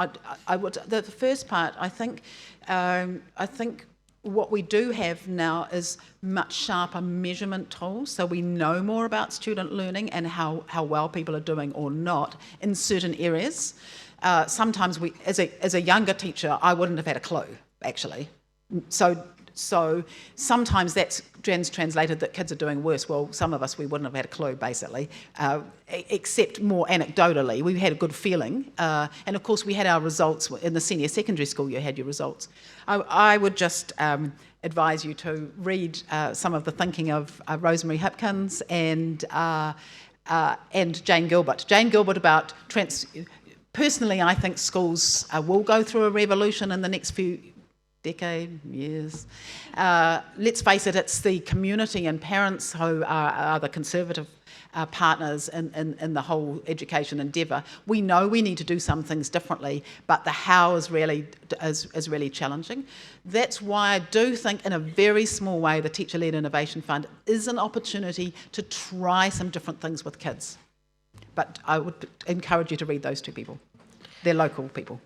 I would. The first part, I think what we do have now is much sharper measurement tools, so we know more about student learning and how well people are doing or not in certain areas. Sometimes as a younger teacher, I wouldn't have had a clue actually. So sometimes that's translated that kids are doing worse. Well, some of us, we wouldn't have had a clue, basically, except more anecdotally. We had a good feeling. And of course, we had our results in the senior secondary school. You had your results. I would just advise you to read some of the thinking of Rosemary Hipkins and Jane Gilbert. Jane Gilbert about personally, I think schools will go through a revolution in the next few years. Let's face it, it's the community and parents who are the conservative partners in the whole education endeavour. We know we need to do some things differently, but the how is really challenging. That's why I do think, in a very small way, the Teacher-Led Innovation Fund is an opportunity to try some different things with kids. But I would encourage you to read those two people. They're local people.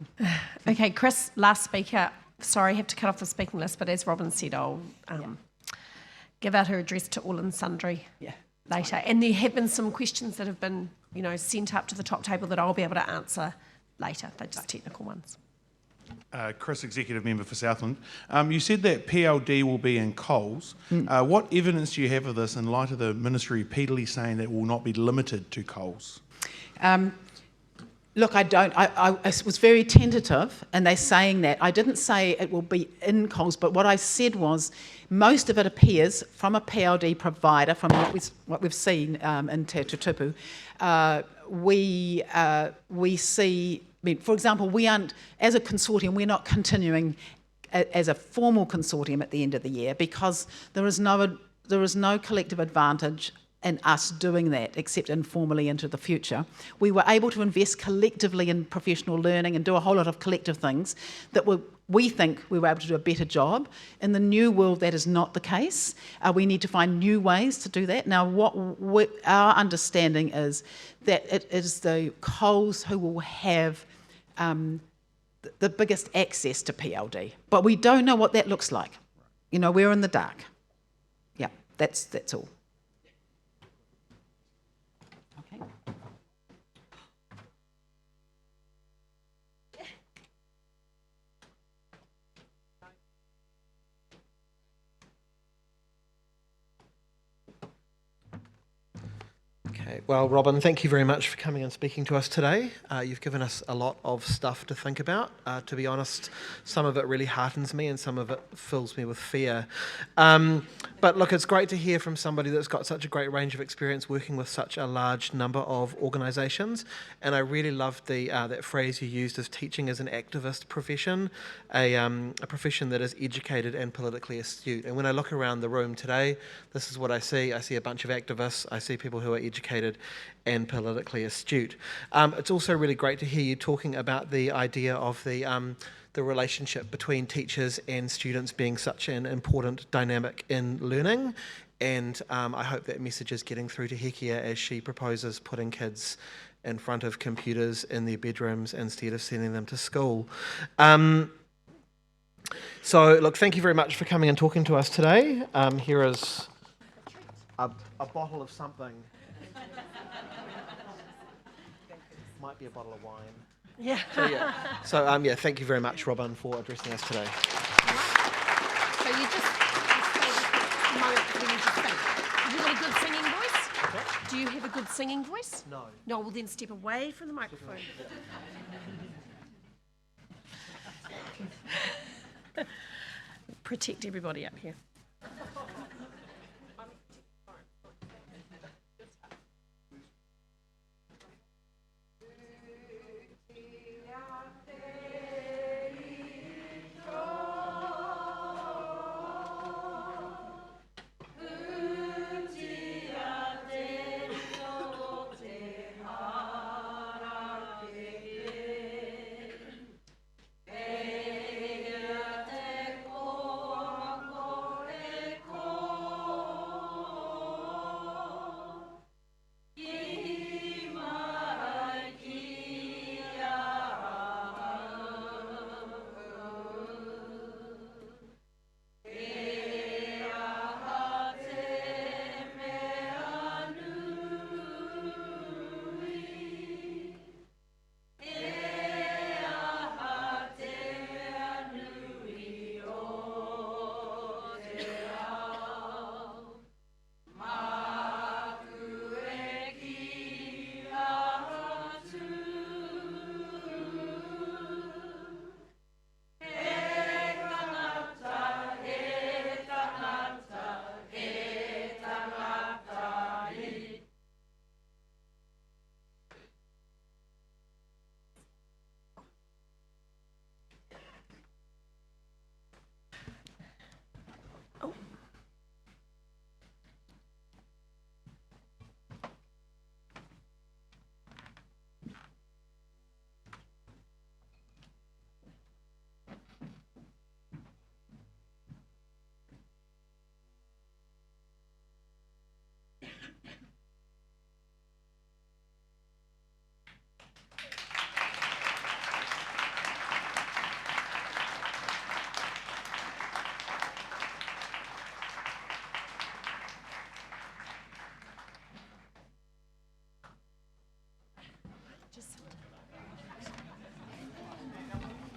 Okay, Chris, last speaker. Sorry, I have to cut off the speaking list, but as Robin said, I'll give out her address to all and sundry later. And there have been some questions that have been, sent up to the top table that I'll be able to answer later. They're just technical ones. Chris, Executive Member for Southland. You said that PLD will be in Coles. What evidence do you have of this in light of the Ministry repeatedly saying that it will not be limited to Coles? Look, I don't. I was very tentative, and they're saying that. I didn't say it will be in Coles, but what I said was most of it appears from a PLD provider, from what we've seen in Te Tutupu. We see, for example, we aren't, as a consortium, we're not continuing as a formal consortium at the end of the year because there is no collective advantage in us doing that, except informally into the future. We were able to invest collectively in professional learning and do a whole lot of collective things that we think we were able to do a better job. In the new world, that is not the case. We need to find new ways to do that. Now, our understanding is that it is the Coles who will have the biggest access to PLD, but we don't know what that looks like. You know, we're in the dark. Yeah, that's all. Okay. Okay, well, Robin, thank you very much for coming and speaking to us today. You've given us a lot of stuff to think about. To be honest, some of it really heartens me and some of it fills me with fear. But look, it's great to hear from somebody that's got such a great range of experience working with such a large number of organisations. And I really loved that phrase you used as teaching as an activist profession, a profession that is educated and politically astute. And when I look around the room today, this is what I see. I see a bunch of activists. I see people who are educated and politically astute. It's also really great to hear you talking about the idea of the relationship between teachers and students being such an important dynamic in learning. And I hope that message is getting through to Hekia as she proposes putting kids in front of computers in their bedrooms instead of sending them to school. So, look, thank you very much for coming and talking to us today. Here is a bottle of something. Might be a bottle of wine. Yeah. So, thank you very much, Robin, for addressing us today. So you just moment when you just think. Have you got a good singing voice? Okay. Do you have a good singing voice? No. No, well then step away from the microphone. Protect everybody up here.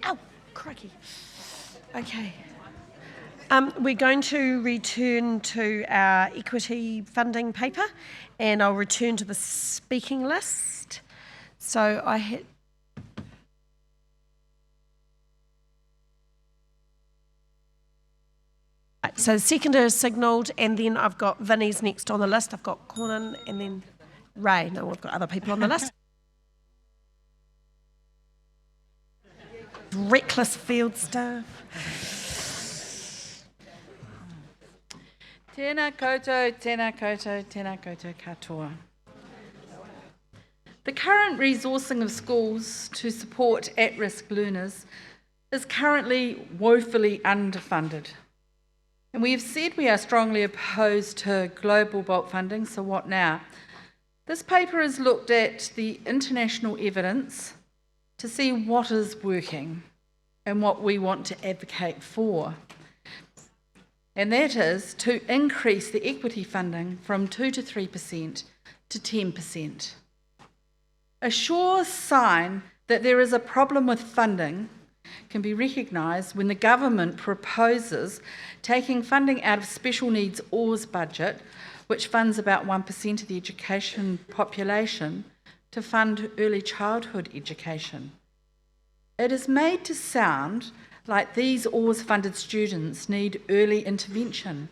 Ow, crikey. Okay. We're going to return to our equity funding paper, and I'll return to the speaking list. So I had... So the seconder is signalled, and then I've got Vinnie's next on the list. I've got Conan and then Ray. No, we've got other people on the list. Reckless field staff. Tēnā koutou, tēnā koutou, tēnā koutou katoa. The current resourcing of schools to support at-risk learners is currently woefully underfunded. And we have said we are strongly opposed to global bulk funding, so what now? This paper has looked at the international evidence to see what is working and what we want to advocate for. And that is to increase the equity funding from 2 to 3% to 10%. A sure sign that there is a problem with funding can be recognised when the government proposes taking funding out of special needs ORS budget, which funds about 1% of the education population, to fund early childhood education. It is made to sound like these ORS funded students need early intervention.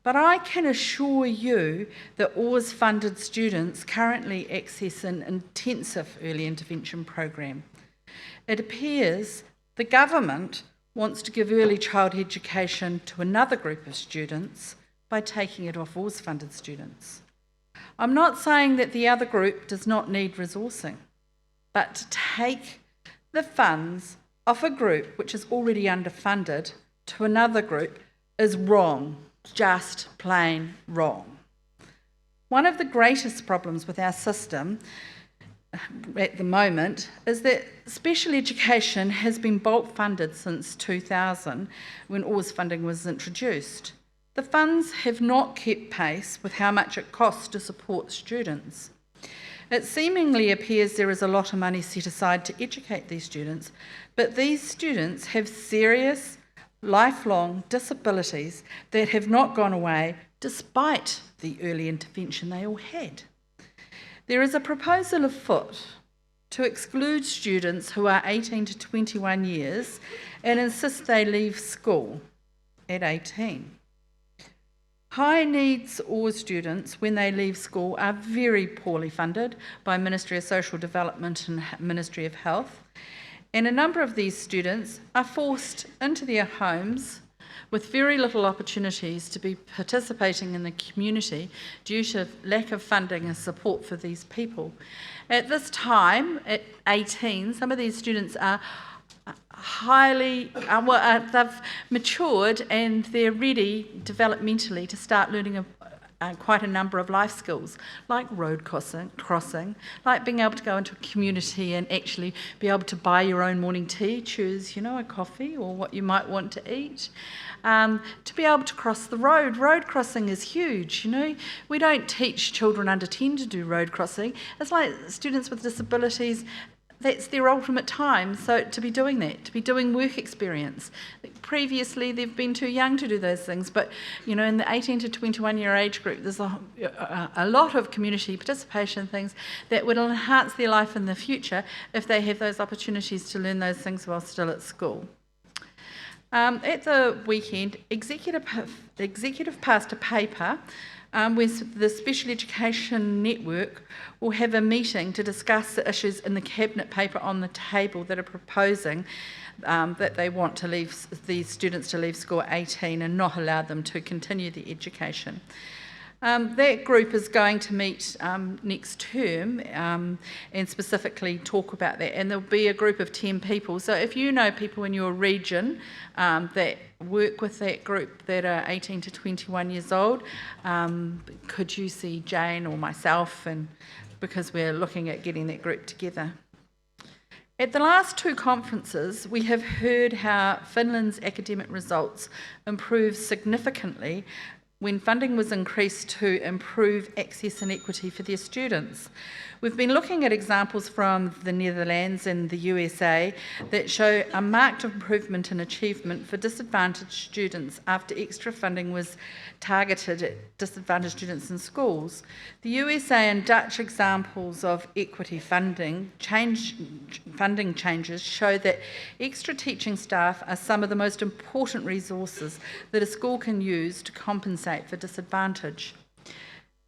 But I can assure you that ORS funded students currently access an intensive early intervention program. It appears the government wants to give early child education to another group of students by taking it off ORS funded students. I'm not saying that the other group does not need resourcing, but to take the funds off a group which is already underfunded to another group is wrong, just plain wrong. One of the greatest problems with our system at the moment is that special education has been bulk funded since 2000 when ORS funding was introduced. The funds have not kept pace with how much it costs to support students. It seemingly appears there is a lot of money set aside to educate these students, but these students have serious, lifelong disabilities that have not gone away despite the early intervention they all had. There is a proposal afoot to exclude students who are 18 to 21 years and insist they leave school at 18. High needs ORS students, when they leave school, are very poorly funded by Ministry of Social Development and Ministry of Health, and a number of these students are forced into their homes with very little opportunities to be participating in the community due to lack of funding and support for these people. At this time, at 18, some of these students are they've matured and they're ready developmentally to start learning quite a number of life skills, like road crossing, like being able to go into a community and actually be able to buy your own morning tea, choose, a coffee or what you might want to eat. To be able to cross the road. Road crossing is huge, We don't teach children under 10 to do road crossing. It's like students with disabilities, that's their ultimate time, so to be doing that, to be doing work experience. Previously, they've been too young to do those things, but, in the 18 to 21 year age group, there's a lot of community participation things that would enhance their life in the future if they have those opportunities to learn those things while still at school. At the weekend, Executive passed a paper where the Special Education Network will have a meeting to discuss the issues in the Cabinet paper on the table that are proposing that they want to leave these students to leave school at 18 and not allow them to continue their education. That group is going to meet next term and specifically talk about that, and there'll be a group of 10 people. So if you know people in your region that work with that group that are 18 to 21 years old, could you see Jane or myself, and because we're looking at getting that group together. At the last two conferences, we have heard how Finland's academic results improved significantly when funding was increased to improve access and equity for their students. We've been looking at examples from the Netherlands and the USA that show a marked improvement in achievement for disadvantaged students after extra funding was targeted at disadvantaged students in schools. The USA and Dutch examples of equity funding changes show that extra teaching staff are some of the most important resources that a school can use to compensate for disadvantage.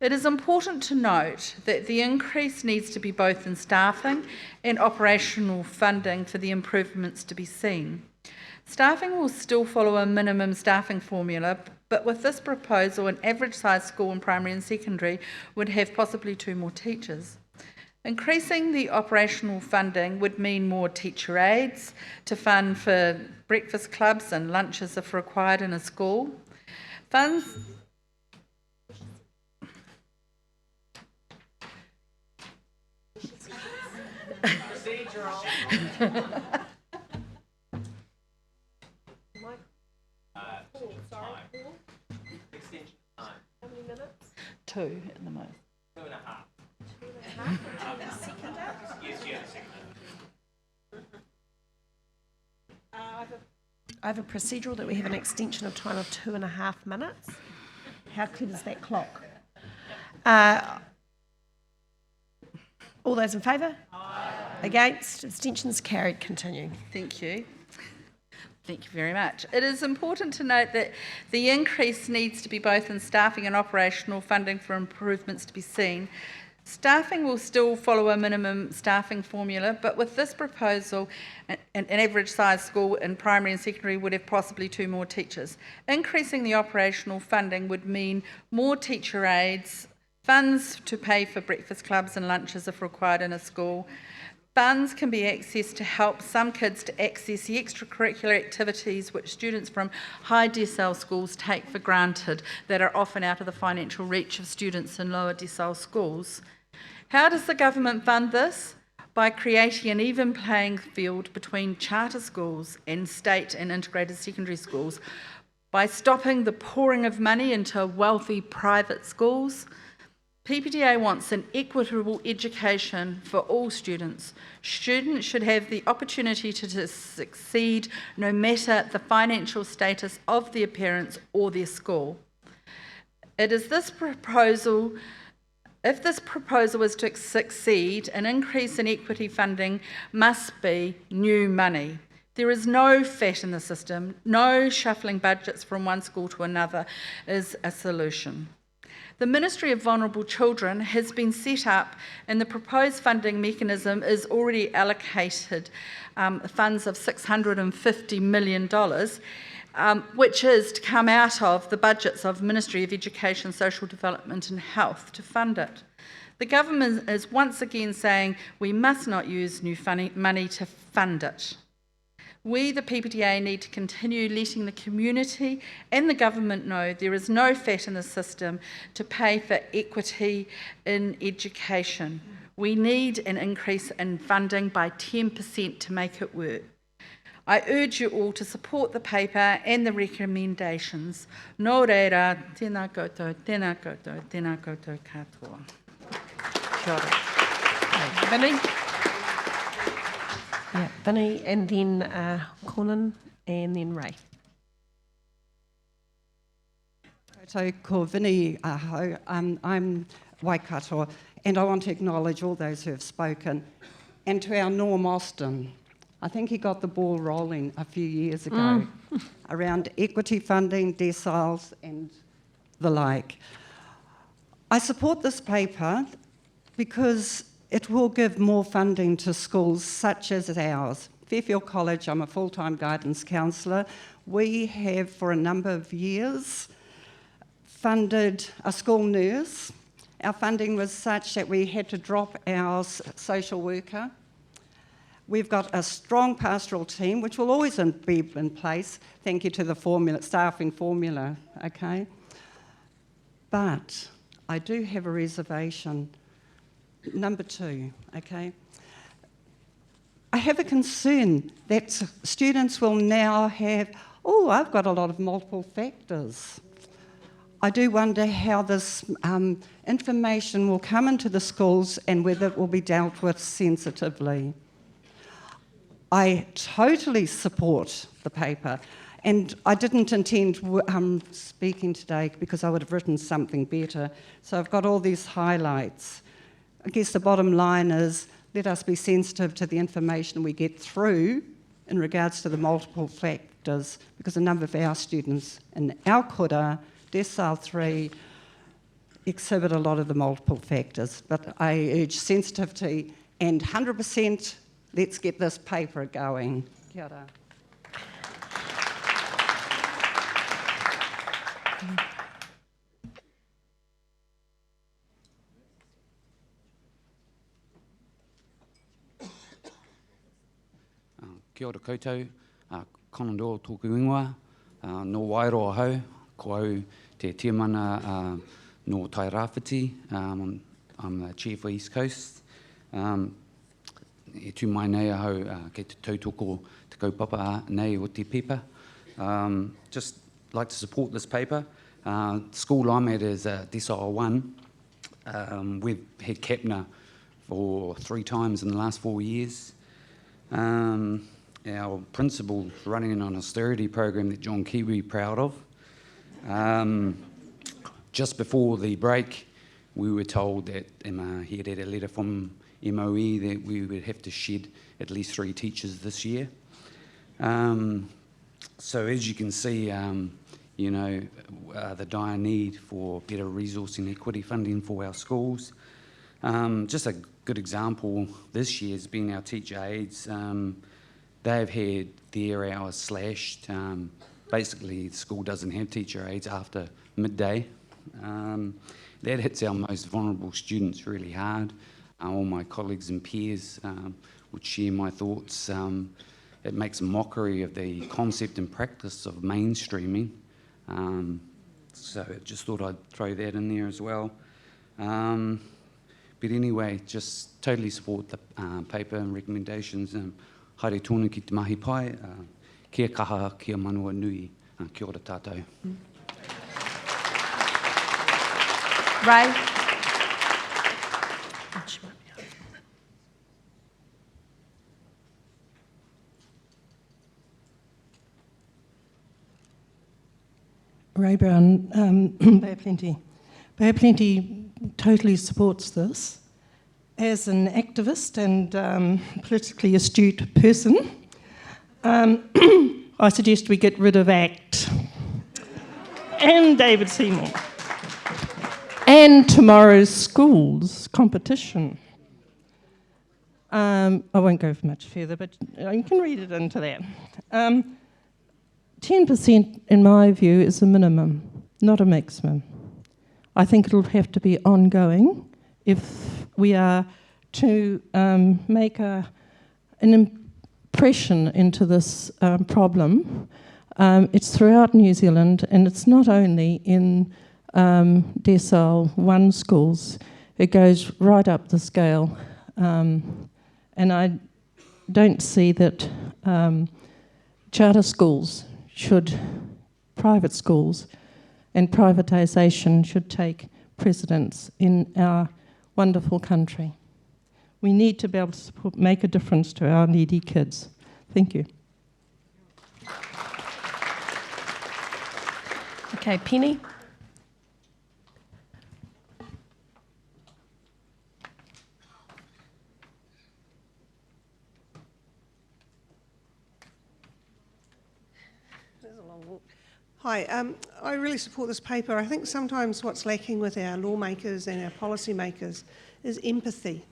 It is important to note that the increase needs to be both in staffing and operational funding for the improvements to be seen. Staffing will still follow a minimum staffing formula, but with this proposal, an average size school in primary and secondary would have possibly 2 more teachers. Increasing the operational funding would mean more teacher aides to fund for breakfast clubs and lunches if required in a school. Funds Two at the most. 2.5. I have a procedural that we have an extension of time of 2.5 minutes. How clear is that clock? All those in favour? Aye. Against? Abstentions carried. Continue. Thank you. Thank you very much. It is important to note that the increase needs to be both in staffing and operational funding for improvements to be seen. Staffing will still follow a minimum staffing formula, but with this proposal, an average size school in primary and secondary would have possibly 2 more teachers. Increasing the operational funding would mean more teacher aides, funds to pay for breakfast clubs and lunches if required in a school. Funds can be accessed to help some kids to access the extracurricular activities which students from high decile schools take for granted that are often out of the financial reach of students in lower decile schools. How does the government fund this? By creating an even playing field between charter schools and state and integrated secondary schools, by stopping the pouring of money into wealthy private schools. PPTA wants an equitable education for all students. Students should have the opportunity to succeed no matter the financial status of their parents or their school. If this proposal is to succeed, an increase in equity funding must be new money. There is no fat in the system. No shuffling budgets from one school to another is a solution. The Ministry of Vulnerable Children has been set up, and the proposed funding mechanism is already allocated funds of $650 million, which is to come out of the budgets of Ministry of Education, Social Development and Health to fund it. The government is once again saying we must not use new money to fund it. We, the PPTA, need to continue letting the community and the government know there is no fat in the system to pay for equity in education. We need an increase in funding by 10% to make it work. I urge you all to support the paper and the recommendations. Nō reira, tēnā koutou, tēnā koutou, tēnā koutou katoa. Kia ora. Vinnie? Yeah, Vinnie, and then Conan, and then Ray. So, ko Vinnie aho, I'm Waikato, and I want to acknowledge all those who have spoken. And to our Norm Austin, I think he got the ball rolling a few years ago around equity funding, deciles, and the like. I support this paper because it will give more funding to schools such as ours. Fairfield College, I'm a full-time guidance counsellor. We have, for a number of years, funded a school nurse. Our funding was such that we had to drop our social worker. We've got a strong pastoral team, which will always be in place. Thank you to the staffing formula, okay? But I do have a reservation. Number 2, okay? I have a concern that students will now have, I've got a lot of multiple factors. I do wonder how this information will come into the schools and whether it will be dealt with sensitively. I totally support the paper, and I didn't intend speaking today because I would have written something better. So I've got all these highlights. I guess the bottom line is let us be sensitive to the information we get through in regards to the multiple factors, because a number of our students in our kura, Decile 3, exhibit a lot of the multiple factors. But I urge sensitivity and 100%, let's get this paper going. Kia ora. Kia ora koutou, Konondō tōku ingoa, no Wairoa hau, ko au te tiamana no Tairāwhiti, I'm the Chief for East Coast. E tū mai nei ahau kei te tautoko te kaupapa nei o te pepa. Just like to support this paper. The school I'm at is Decile 1. We've had CAPNA for 3 times in the last 4 years. Our principal's running an austerity program that John Kiwi proud of. Just before the break, we were told that he had a letter from MOE that we would have to shed at least 3 teachers this year. So as you can see, you know, the dire need for better resource and equity funding for our schools. Just a good example this year has been our teacher aides. They've had their hours slashed. Basically, the school doesn't have teacher aides after midday. That hits our most vulnerable students really hard. All my colleagues and peers would share my thoughts. It makes a mockery of the concept and practice of mainstreaming. So I just thought I'd throw that in there as well. But anyway, just totally support the paper and recommendations. Haere tonu ki te mahi pai, kia kaha, kia manua nui, kia ora tātou. Ray. Ray Brown, Bay of Plenty. Bay of Plenty totally supports this. As an activist and politically astute person, I suggest we get rid of ACT and David Seymour and tomorrow's schools competition. I won't go much further, but you can read it into that. 10%, in my view, is a minimum, not a maximum. I think it'll have to be ongoing if we are to make an impression into this problem. It's throughout New Zealand, and it's not only in Decile 1 schools. It goes right up the scale. And I don't see that charter schools private schools and privatisation should take precedence in our wonderful country. We need to be able to make a difference to our needy kids. Thank you. Okay, Penny. Hi, I really support this paper. I think sometimes what's lacking with our lawmakers and our policymakers is empathy.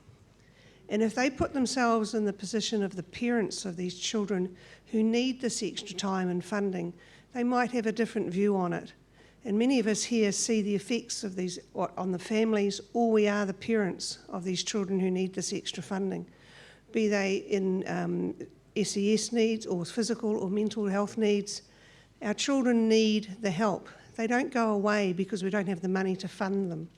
And if they put themselves in the position of the parents of these children who need this extra time and funding, they might have a different view on it. And many of us here see the effects of these on the families, or we are the parents of these children who need this extra funding, be they in SES needs or physical or mental health needs. Our children need the help. They don't go away because we don't have the money to fund them.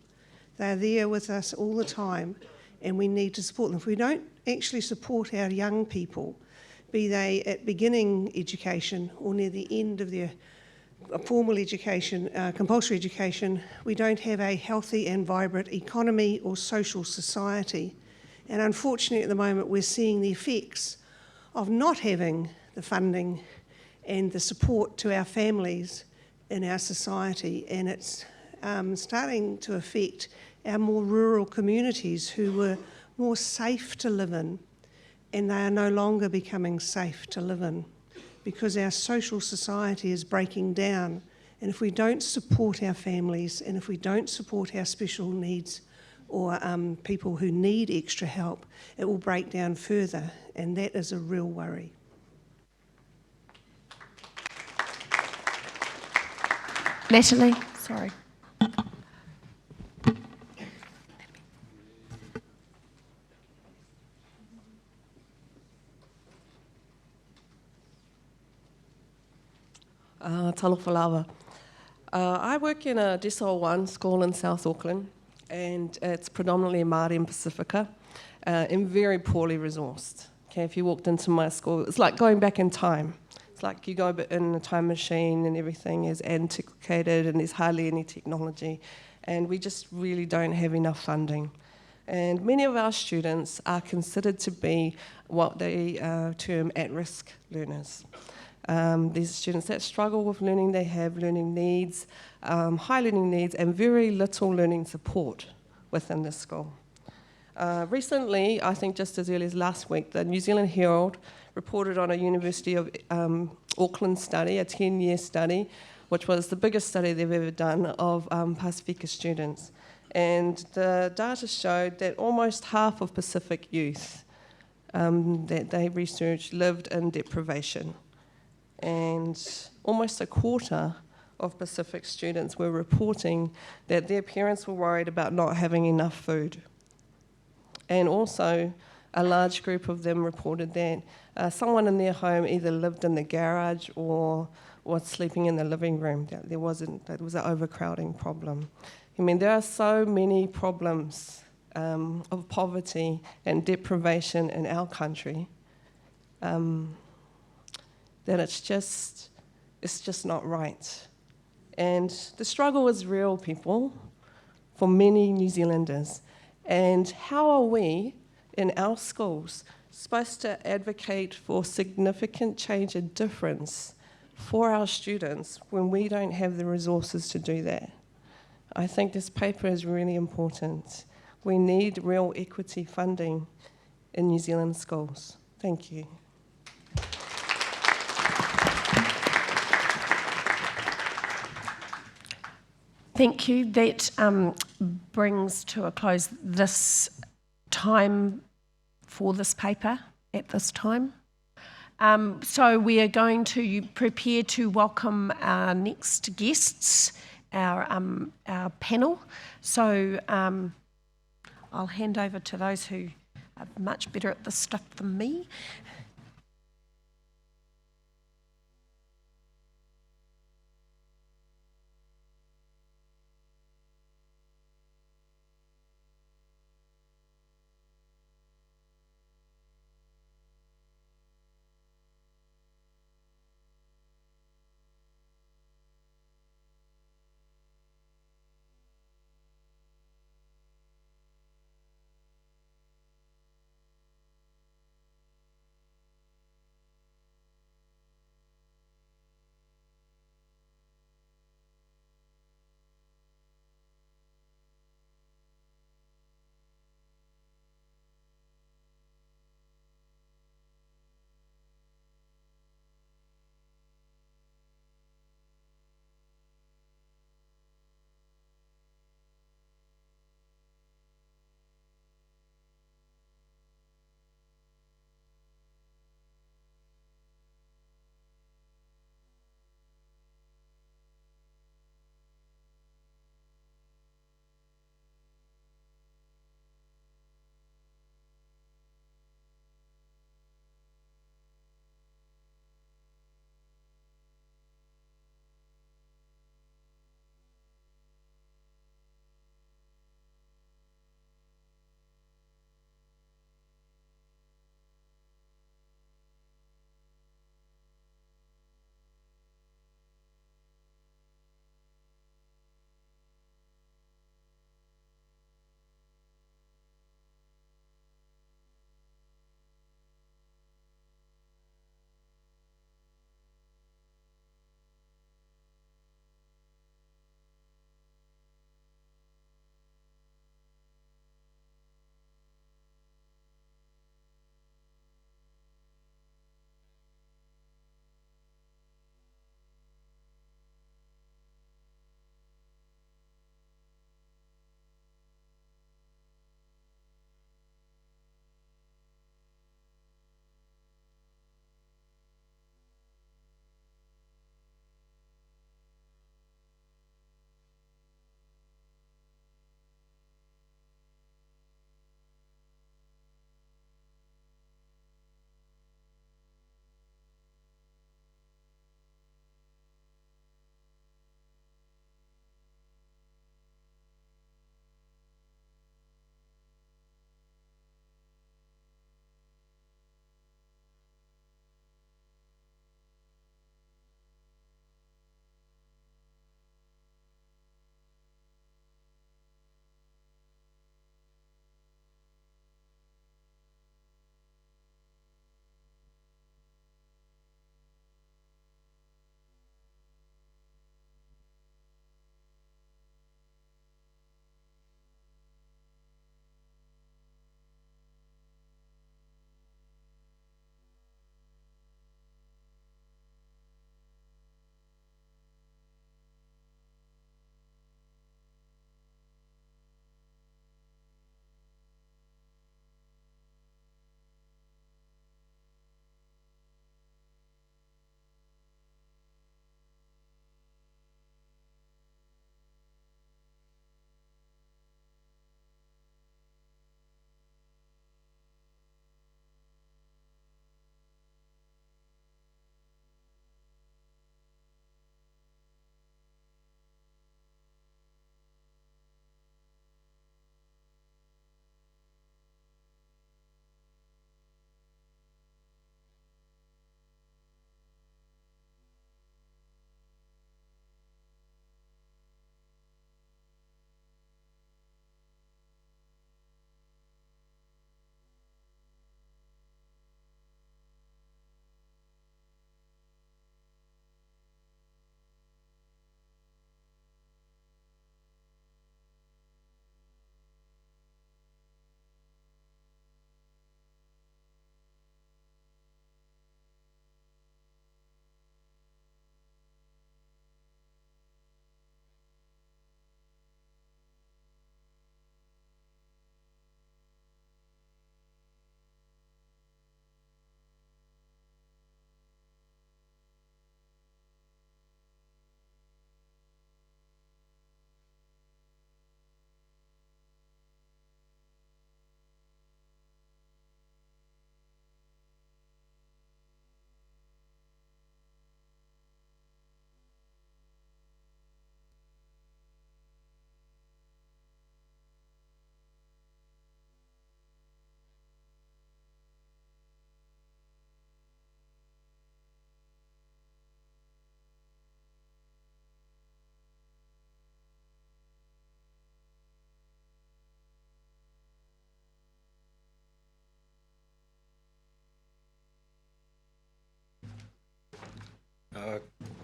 They're there with us all the time, and we need to support them. If we don't actually support our young people, be they at beginning education or near the end of their formal education, compulsory education, we don't have a healthy and vibrant economy or social society. And unfortunately at the moment we're seeing the effects of not having the funding and the support to our families in our society, and it's starting to affect our more rural communities who were more safe to live in, and they are no longer becoming safe to live in because our social society is breaking down. And if we don't support our families, and if we don't support our special needs or people who need extra help, it will break down further, and that is a real worry. Natalie, sorry. Talofa lava. I work in a Decile 1 school in South Auckland, and it's predominantly Māori and Pacifica, and very poorly resourced. Okay, if you walked into my school, it's like going back in time. It's like you go in a time machine and everything is antiquated and there's hardly any technology, and we just really don't have enough funding. And many of our students are considered to be what they term at-risk learners. These students that struggle with learning, they have learning needs, high learning needs, and very little learning support within the school. Recently, I think just as early as last week, the New Zealand Herald reported on a University of Auckland study, a 10-year study, which was the biggest study they've ever done of Pasifika students. And the data showed that almost half of Pacific youth that they researched lived in deprivation. And almost a quarter of Pacific students were reporting that their parents were worried about not having enough food. And also, a large group of them reported that someone in their home either lived in the garage or was sleeping in the living room. That there was an overcrowding problem. I mean, there are so many problems of poverty and deprivation in our country. That it's just not right. And the struggle is real, people, for many New Zealanders. And how are we, in our schools, supposed to advocate for significant change and difference for our students when we don't have the resources to do that? I think this paper is really important. We need real equity funding in New Zealand schools. Thank you. Thank you. That brings to a close this time for this paper at this time. So we are going to prepare to welcome our next guests, our panel. So I'll hand over to those who are much better at this stuff than me.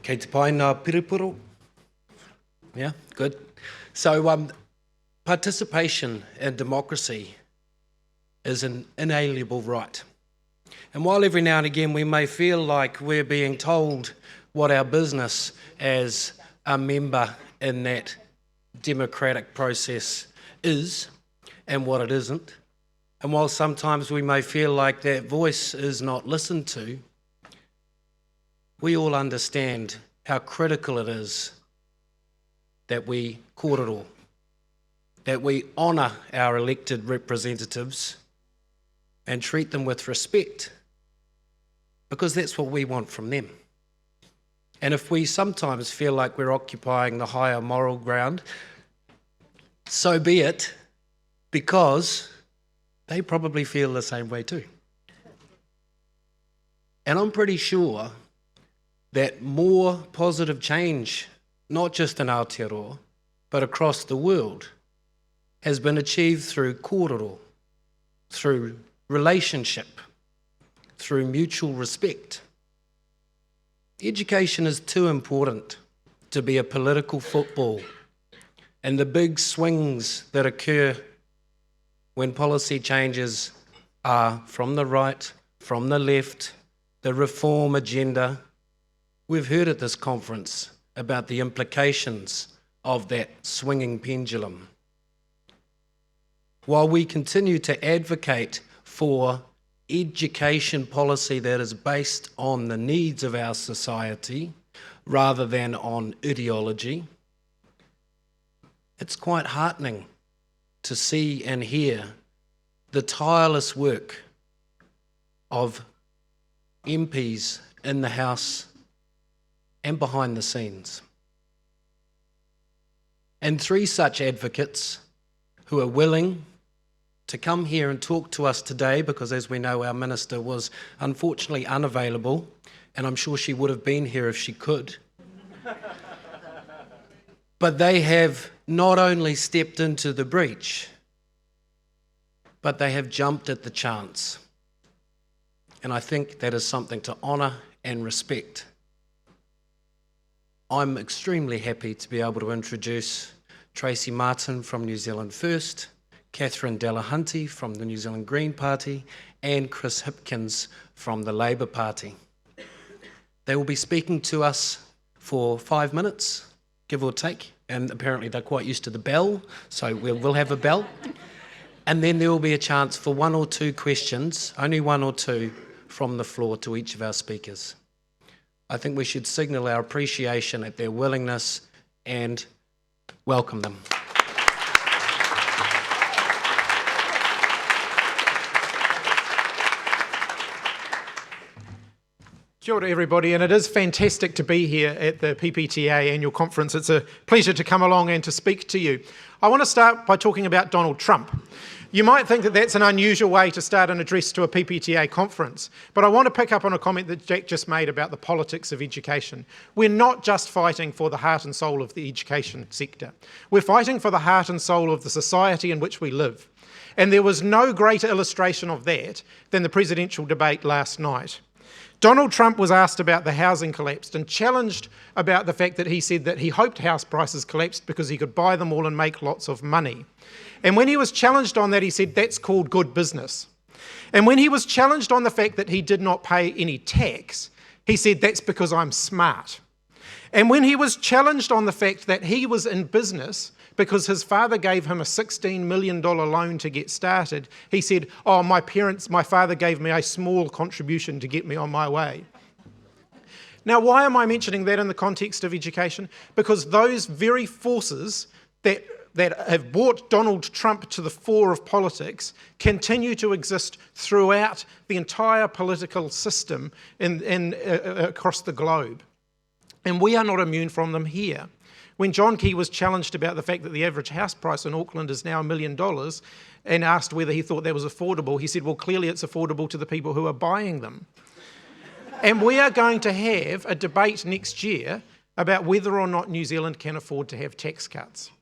Kei te pai ngā piripuro. Yeah, good. So participation in democracy is an inalienable right. And while every now and again we may feel like we're being told what our business as a member in that democratic process is and what it isn't, and while sometimes we may feel like that voice is not listened to, we all understand how critical it is that we kōrero, that we honour our elected representatives and treat them with respect, because that's what we want from them. And if we sometimes feel like we're occupying the higher moral ground, so be it, because they probably feel the same way too. And I'm pretty sure that more positive change, not just in Aotearoa, but across the world, has been achieved through kōrero, through relationship, through mutual respect. Education is too important to be a political football, and the big swings that occur when policy changes are from the right, from the left, the reform agenda. We've heard at this conference about the implications of that swinging pendulum. While we continue to advocate for education policy that is based on the needs of our society rather than on ideology, it's quite heartening to see and hear the tireless work of MPs in the House and behind the scenes. And 3 such advocates who are willing to come here and talk to us today, because as we know, our Minister was unfortunately unavailable, and I'm sure she would have been here if she could. But they have not only stepped into the breach, but they have jumped at the chance. And I think that is something to honour and respect. I'm extremely happy to be able to introduce Tracy Martin from New Zealand First, Catherine Delahunty from the New Zealand Green Party, and Chris Hipkins from the Labour Party. They will be speaking to us for 5 minutes, give or take, and apparently they're quite used to the bell, so we'll have a bell. And then there will be a chance for 1 or 2 questions, only 1 or 2, from the floor to each of our speakers. I think we should signal our appreciation at their willingness and welcome them. Kia ora everybody, and it is fantastic to be here at the PPTA annual conference. It's a pleasure to come along and to speak to you. I want to start by talking about Donald Trump. You might think that that's an unusual way to start an address to a PPTA conference, but I want to pick up on a comment that Jack just made about the politics of education. We're not just fighting for the heart and soul of the education sector. We're fighting for the heart and soul of the society in which we live. And there was no greater illustration of that than the presidential debate last night. Donald Trump was asked about the housing collapse and challenged about the fact that he said that he hoped house prices collapsed because he could buy them all and make lots of money. And when he was challenged on that, he said that's called good business. And when he was challenged on the fact that he did not pay any tax, he said that's because I'm smart. And when he was challenged on the fact that he was in business because his father gave him a $16 million loan to get started, he said, oh, my father gave me a small contribution to get me on my way. Now, why am I mentioning that in the context of education? Because those very forces that have brought Donald Trump to the fore of politics continue to exist throughout the entire political system across the globe. And we are not immune from them here. When John Key was challenged about the fact that the average house price in Auckland is now $1 million and asked whether he thought that was affordable, he said, well, clearly it's affordable to the people who are buying them. And we are going to have a debate next year about whether or not New Zealand can afford to have tax cuts.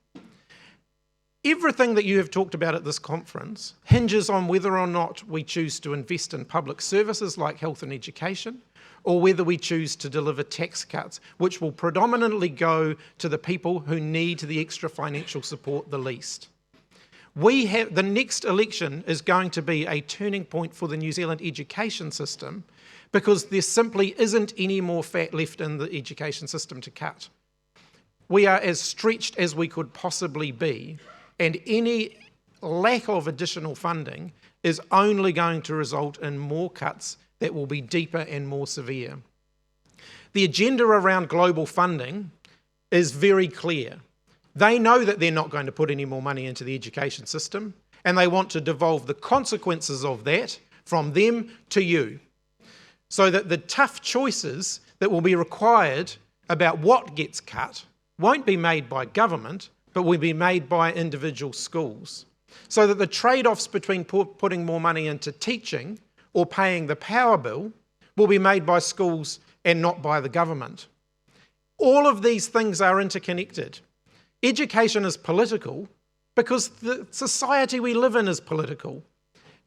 Everything that you have talked about at this conference hinges on whether or not we choose to invest in public services like health and education, or whether we choose to deliver tax cuts, which will predominantly go to the people who need the extra financial support the least. The next election is going to be a turning point for the New Zealand education system, because there simply isn't any more fat left in the education system to cut. We are as stretched as we could possibly be, and any lack of additional funding is only going to result in more cuts that will be deeper and more severe. The agenda around global funding is very clear. They know that they're not going to put any more money into the education system, and they want to devolve the consequences of that from them to you, so that the tough choices that will be required about what gets cut won't be made by government, but will be made by individual schools. So that the trade-offs between putting more money into teaching or paying the power bill will be made by schools and not by the government. All of these things are interconnected. Education is political because the society we live in is political.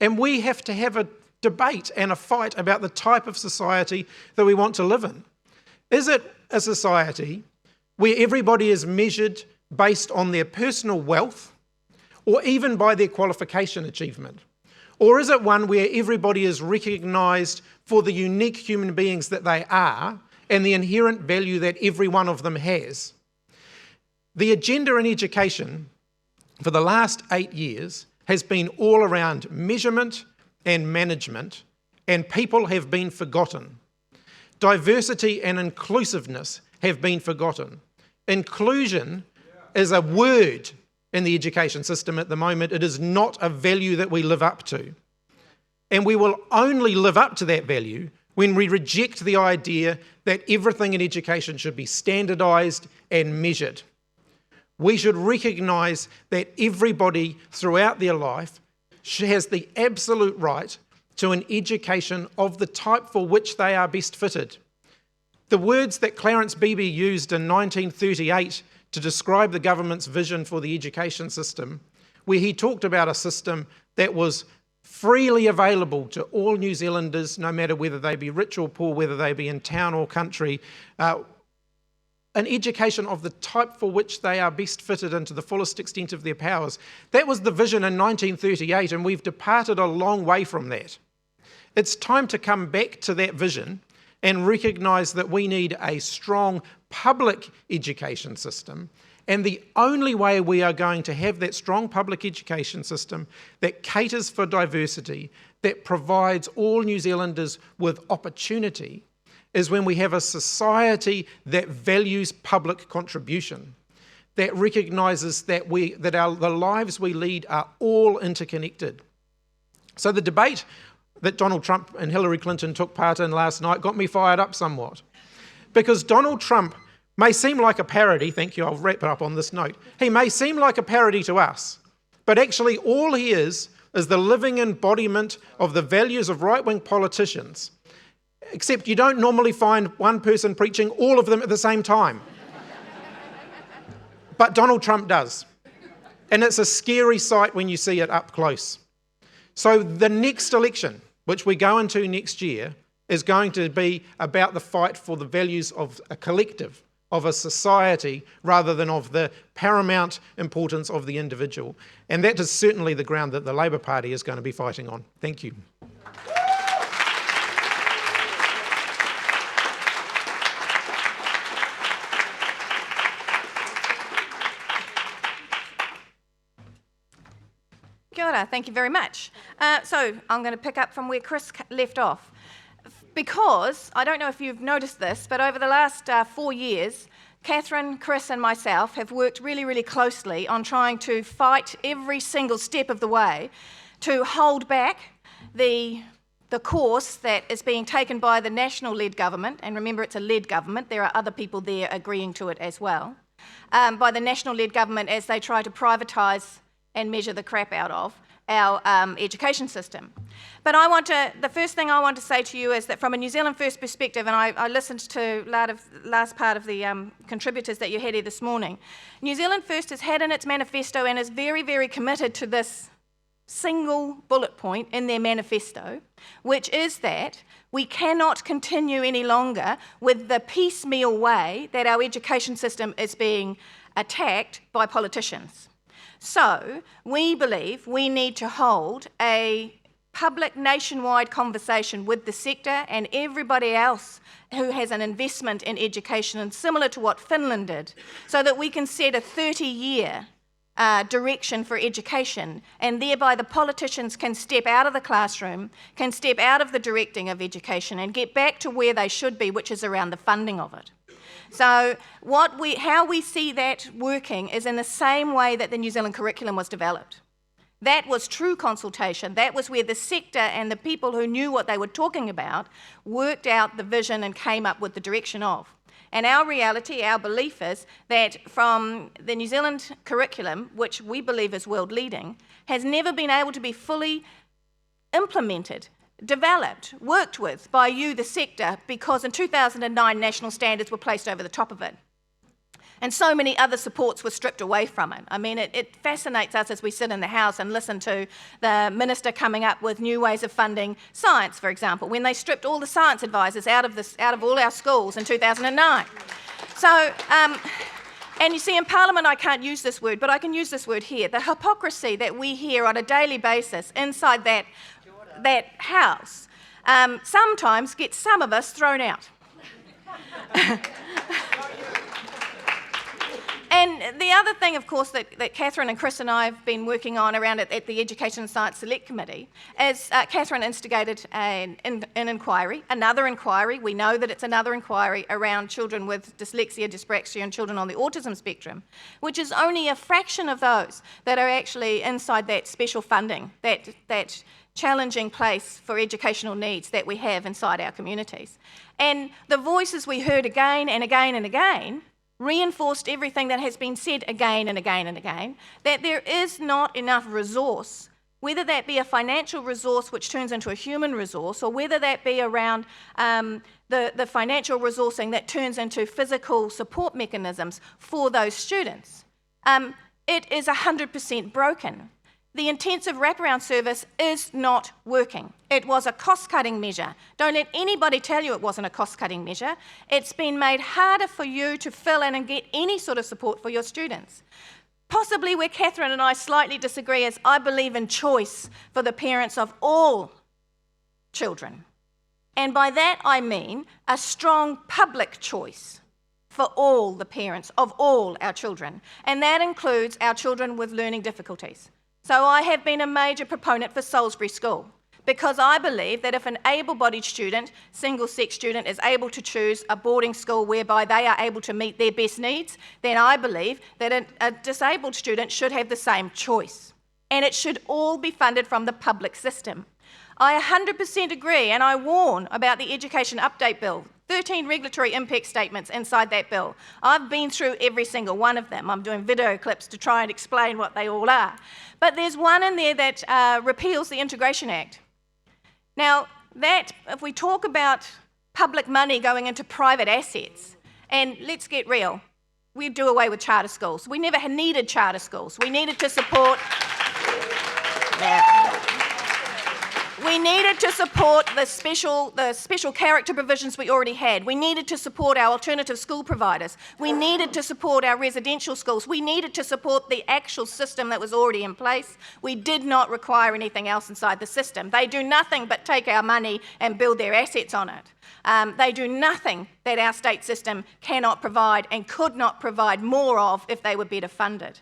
And we have to have a debate and a fight about the type of society that we want to live in. Is it a society where everybody is measured based on their personal wealth or even by their qualification achievement? Or is it one where everybody is recognised for the unique human beings that they are and the inherent value that every one of them has? The agenda in education for the last 8 years has been all around measurement and management, and people have been forgotten. Diversity and inclusiveness have been forgotten. Inclusion is a word in the education system at the moment. It is not a value that we live up to. And we will only live up to that value when we reject the idea that everything in education should be standardised and measured. We should recognise that everybody throughout their life has the absolute right to an education of the type for which they are best fitted. The words that Clarence Beebe used in 1938 to describe the government's vision for the education system, where he talked about a system that was freely available to all New Zealanders, no matter whether they be rich or poor, whether they be in town or country, an education of the type for which they are best fitted and to the fullest extent of their powers. That was the vision in 1938, and we've departed a long way from that. It's time to come back to that vision and recognise that we need a strong public education system, and the only way we are going to have that strong public education system that caters for diversity, that provides all New Zealanders with opportunity, is when we have a society that values public contribution, that recognises that the lives we lead are all interconnected. So the debate that Donald Trump and Hillary Clinton took part in last night got me fired up somewhat. Because Donald Trump may seem like a parody, thank you, I'll wrap it up on this note. He may seem like a parody to us, but actually all he is the living embodiment of the values of right-wing politicians. Except you don't normally find one person preaching all of them at the same time. But Donald Trump does. And it's a scary sight when you see it up close. So the next election, which we go into next year, is going to be about the fight for the values of a collective, of a society, rather than of the paramount importance of the individual. And that is certainly the ground that the Labour Party is going to be fighting on. Thank you. Kia ora, thank you very much. So I'm going to pick up from where Chris left off. Because, I don't know if you've noticed this, but over the last 4 years, Catherine, Chris and myself have worked really, really closely on trying to fight every single step of the way to hold back the course that is being taken by the national-led government, and remember it's a led government, there are other people there agreeing to it as well, by the national-led government as they try to privatise and measure the crap out of our education system. But the first thing I want to say to you is that from a New Zealand First perspective, and I listened to last part of the contributors that you had here this morning, New Zealand First has had in its manifesto and is very, very committed to this single bullet point in their manifesto, which is that we cannot continue any longer with the piecemeal way that our education system is being attacked by politicians. So we believe we need to hold a public nationwide conversation with the sector and everybody else who has an investment in education, and similar to what Finland did, so that we can set a 30-year direction for education, and thereby the politicians can step out of the classroom, can step out of the directing of education and get back to where they should be, which is around the funding of it. So how we see that working is in the same way that the New Zealand curriculum was developed. That was true consultation. That was where the sector and the people who knew what they were talking about worked out the vision and came up with the direction of. And our reality, our belief is that from the New Zealand curriculum, which we believe is world leading, has never been able to be fully implemented, developed, worked with by you, the sector, because in 2009 national standards were placed over the top of it. And so many other supports were stripped away from it. I mean, it fascinates us as we sit in the House and listen to the Minister coming up with new ways of funding science, for example, when they stripped all the science advisors out of all our schools in 2009. So, and you see, in Parliament I can't use this word, but I can use this word here. The hypocrisy that we hear on a daily basis inside that House sometimes gets some of us thrown out. And the other thing, of course, that Catherine and Chris and I have been working on around at the Education and Science Select Committee is Catherine instigated an inquiry, another inquiry. We know that it's another inquiry around children with dyslexia, dyspraxia and children on the autism spectrum, which is only a fraction of those that are actually inside that special funding, that challenging place for educational needs that we have inside our communities. And the voices we heard again and again and again reinforced everything that has been said again and again and again, that there is not enough resource, whether that be a financial resource which turns into a human resource, or whether that be around the financial resourcing that turns into physical support mechanisms for those students. It is 100% broken. The intensive wraparound service is not working. It was a cost-cutting measure. Don't let anybody tell you it wasn't a cost-cutting measure. It's been made harder for you to fill in and get any sort of support for your students. Possibly where Catherine and I slightly disagree is I believe in choice for the parents of all children. And by that I mean a strong public choice for all the parents of all our children. And that includes our children with learning difficulties. So I have been a major proponent for Salisbury School, because I believe that if an able-bodied student, single-sex student, is able to choose a boarding school whereby they are able to meet their best needs, then I believe that a disabled student should have the same choice. And it should all be funded from the public system. I 100% agree, and I warn about the Education Update Bill. 13 regulatory impact statements inside that bill. I've been through every single one of them. I'm doing video clips to try and explain what they all are. But there's one in there that repeals the Integration Act. Now, that, if we talk about public money going into private assets, and let's get real, we do away with charter schools. We never needed charter schools. We needed to support... We needed to support the special character provisions we already had. We needed to support our alternative school providers. We needed to support our residential schools. We needed to support the actual system that was already in place. We did not require anything else inside the system. They do nothing but take our money and build their assets on it. They do nothing that our state system cannot provide and could not provide more of if they were better funded.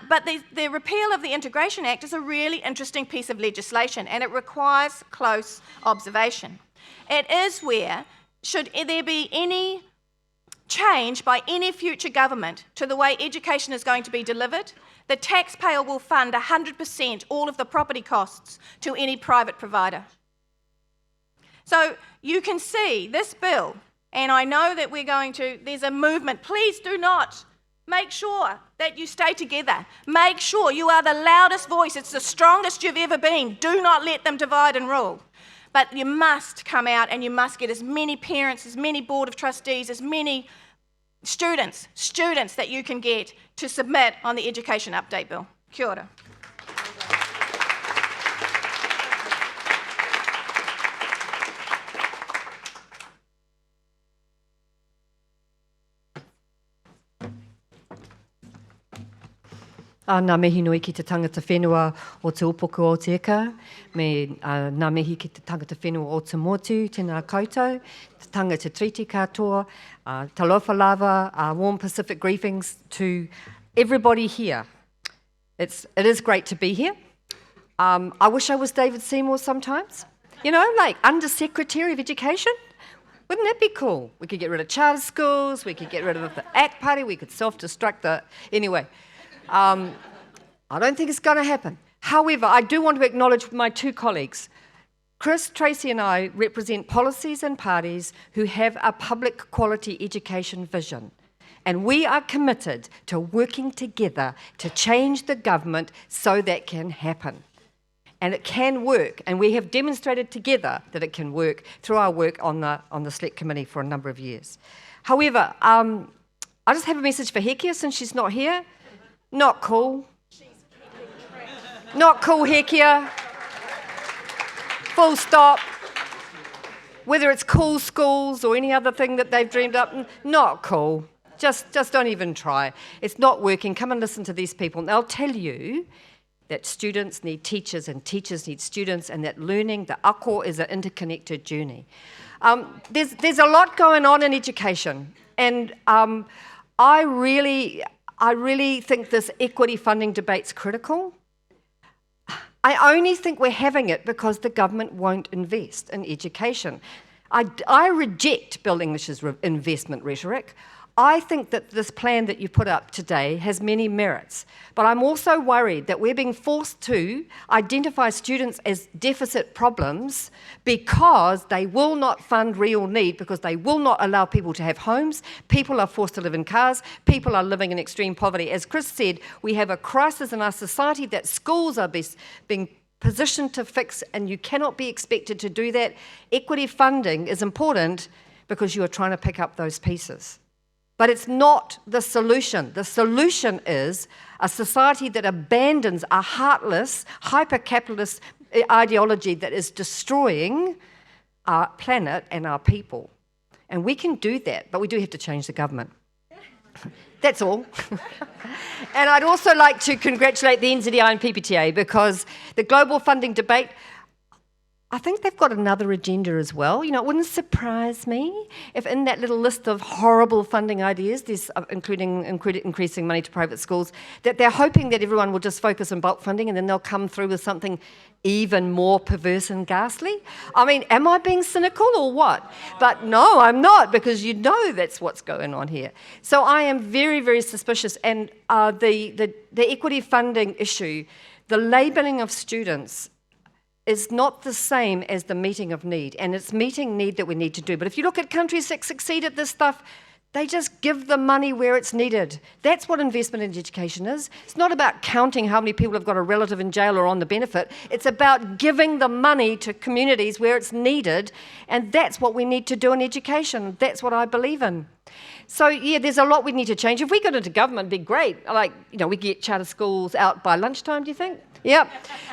But the repeal of the Integration Act is a really interesting piece of legislation, and it requires close observation. It is where, should there be any change by any future government to the way education is going to be delivered, the taxpayer will fund 100% all of the property costs to any private provider. So you can see this bill, and I know that there's a movement. Please do not Make sure that you stay together. Make sure you are the loudest voice. It's the strongest you've ever been. Do not let them divide and rule. But you must come out and you must get as many parents, as many board of trustees, as many students that you can get to submit on the Education Update Bill. Kia ora. Nā mihi nui ki te tangata whenua o te upoko o te eka, me nā mihi ki te tangata whenua o te motu, tēnā koutou, te tangata treaty katoa, talofa lava, warm Pacific greetings to everybody here. It is great to be here. I wish I was David Seymour sometimes, like Under Secretary of Education. Wouldn't that be cool? We could get rid of charter schools, we could get rid of the ACT Party, we could self-destruct Anyway. I don't think it's going to happen. However, I do want to acknowledge my two colleagues. Chris, Tracy and I represent policies and parties who have a public quality education vision. And we are committed to working together to change the government so that can happen. And it can work, and we have demonstrated together that it can work through our work on the Select Committee for a number of years. However, I just have a message for Hekia since she's not here. Not cool. Not cool, Hekia. Full stop. Whether it's cool schools or any other thing that they've dreamed up, not cool. Just don't even try. It's not working. Come and listen to these people. And they'll tell you that students need teachers and teachers need students, and that learning, the ako, is an interconnected journey. There's a lot going on in education, and I really think this equity funding debate's critical. I only think we're having it because the government won't invest in education. I reject Bill English's investment rhetoric. I think that this plan that you put up today has many merits, but I'm also worried that we're being forced to identify students as deficit problems because they will not fund real need, because they will not allow people to have homes, people are forced to live in cars, people are living in extreme poverty. As Chris said, we have a crisis in our society that schools are being positioned to fix, and you cannot be expected to do that. Equity funding is important because you are trying to pick up those pieces. But it's not the solution. The solution is a society that abandons a heartless, hyper-capitalist ideology that is destroying our planet and our people. And we can do that, but we do have to change the government. That's all. And I'd also like to congratulate the NZDI and PPTA, because the global funding debate, I think they've got another agenda as well. It wouldn't surprise me if in that little list of horrible funding ideas, including increasing money to private schools, that they're hoping that everyone will just focus on bulk funding and then they'll come through with something even more perverse and ghastly. I mean, am I being cynical or what? But no, I'm not, because that's what's going on here. So I am very, very suspicious. And the equity funding issue, the labelling of students, is not the same as the meeting of need, and it's meeting need that we need to do. But if you look at countries that succeed at this stuff, they just give the money where it's needed. That's what investment in education is. It's not about counting how many people have got a relative in jail or on the benefit. It's about giving the money to communities where it's needed, and that's what we need to do in education. That's what I believe in. So, yeah, there's a lot we need to change. If we got into government, it'd be great. We get charter schools out by lunchtime, do you think? Yep.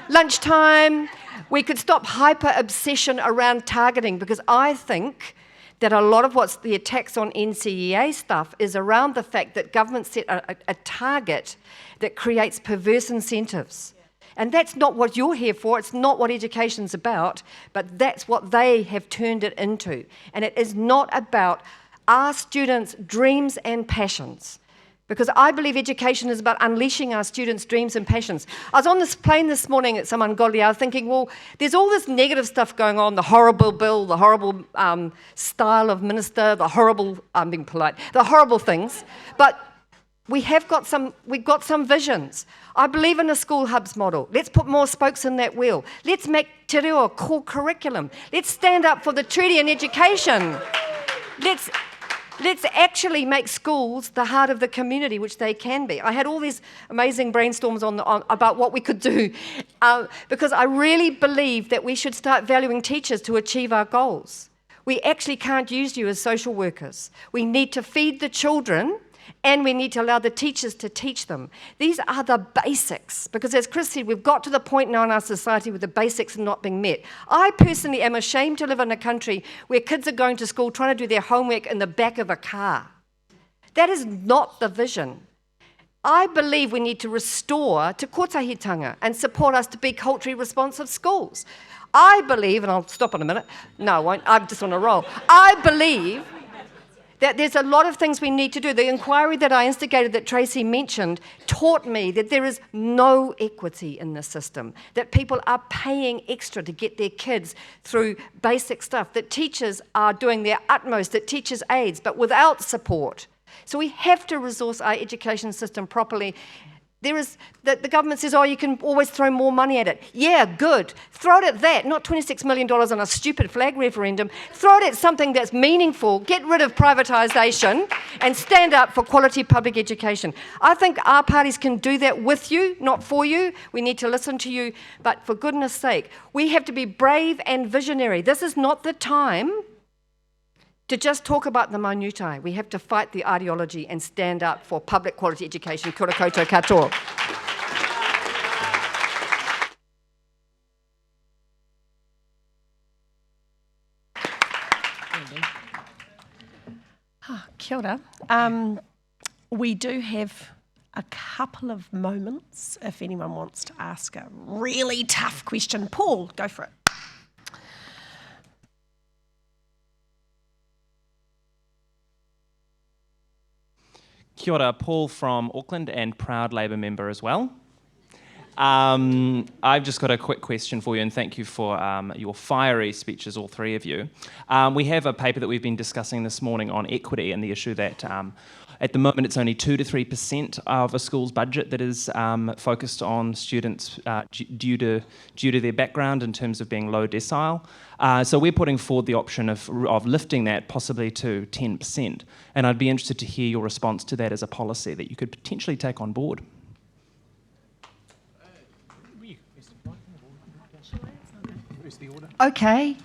Lunchtime. We could stop hyper-obsession around targeting, because I think that a lot of what's the attacks on NCEA stuff is around the fact that government set a target that creates perverse incentives. And that's not what you're here for. It's not what education's about, but that's what they have turned it into. And it is not about our students' dreams and passions, because I believe education is about unleashing our students' dreams and passions. I was on this plane this morning at some ungodly hour thinking, well, there's all this negative stuff going on, the horrible bill, the horrible style of minister, the horrible, I'm being polite, the horrible things, but we've got some visions. I believe in a school hubs model. Let's put more spokes in that wheel. Let's make te reo a core curriculum. Let's stand up for the treaty in education. Let's actually make schools the heart of the community, which they can be. I had all these amazing brainstorms about what we could do, because I really believe that we should start valuing teachers to achieve our goals. We actually can't use you as social workers. We need to feed the children, and we need to allow the teachers to teach them. These are the basics, because as Chris said, we've got to the point now in our society where the basics are not being met. I personally am ashamed to live in a country where kids are going to school trying to do their homework in the back of a car. That is not the vision. I believe we need to restore to kotahitanga and support us to be culturally responsive schools. I believe, and I'll stop in a minute, no I won't, I'm just on a roll. I believe that there's a lot of things we need to do. The inquiry that I instigated that Tracy mentioned taught me that there is no equity in the system, that people are paying extra to get their kids through basic stuff, that teachers are doing their utmost, that teachers aids, but without support. So we have to resource our education system properly. The government says, oh, you can always throw more money at it. Yeah, good. Throw it at that, not $26 million on a stupid flag referendum. Throw it at something that's meaningful. Get rid of privatisation and stand up for quality public education. I think our parties can do that with you, not for you. We need to listen to you. But for goodness sake, we have to be brave and visionary. This is not the time to just talk about the minutiae. We have to fight the ideology and stand up for public quality education. Kia ora koutou katoa. Kia ora. We do have a couple of moments if anyone wants to ask a really tough question. Paul, go for it. Kia ora, Paul from Auckland and proud Labour member as well. I've just got a quick question for you, and thank you for your fiery speeches, all three of you. We have a paper that we've been discussing this morning on equity and the issue that at the moment it's only 2 to 3% of a school's budget that is focused on students due to their background in terms of being low decile. So we're putting forward the option of lifting that possibly to 10%. And I'd be interested to hear your response to that as a policy that you could potentially take on board. Okay.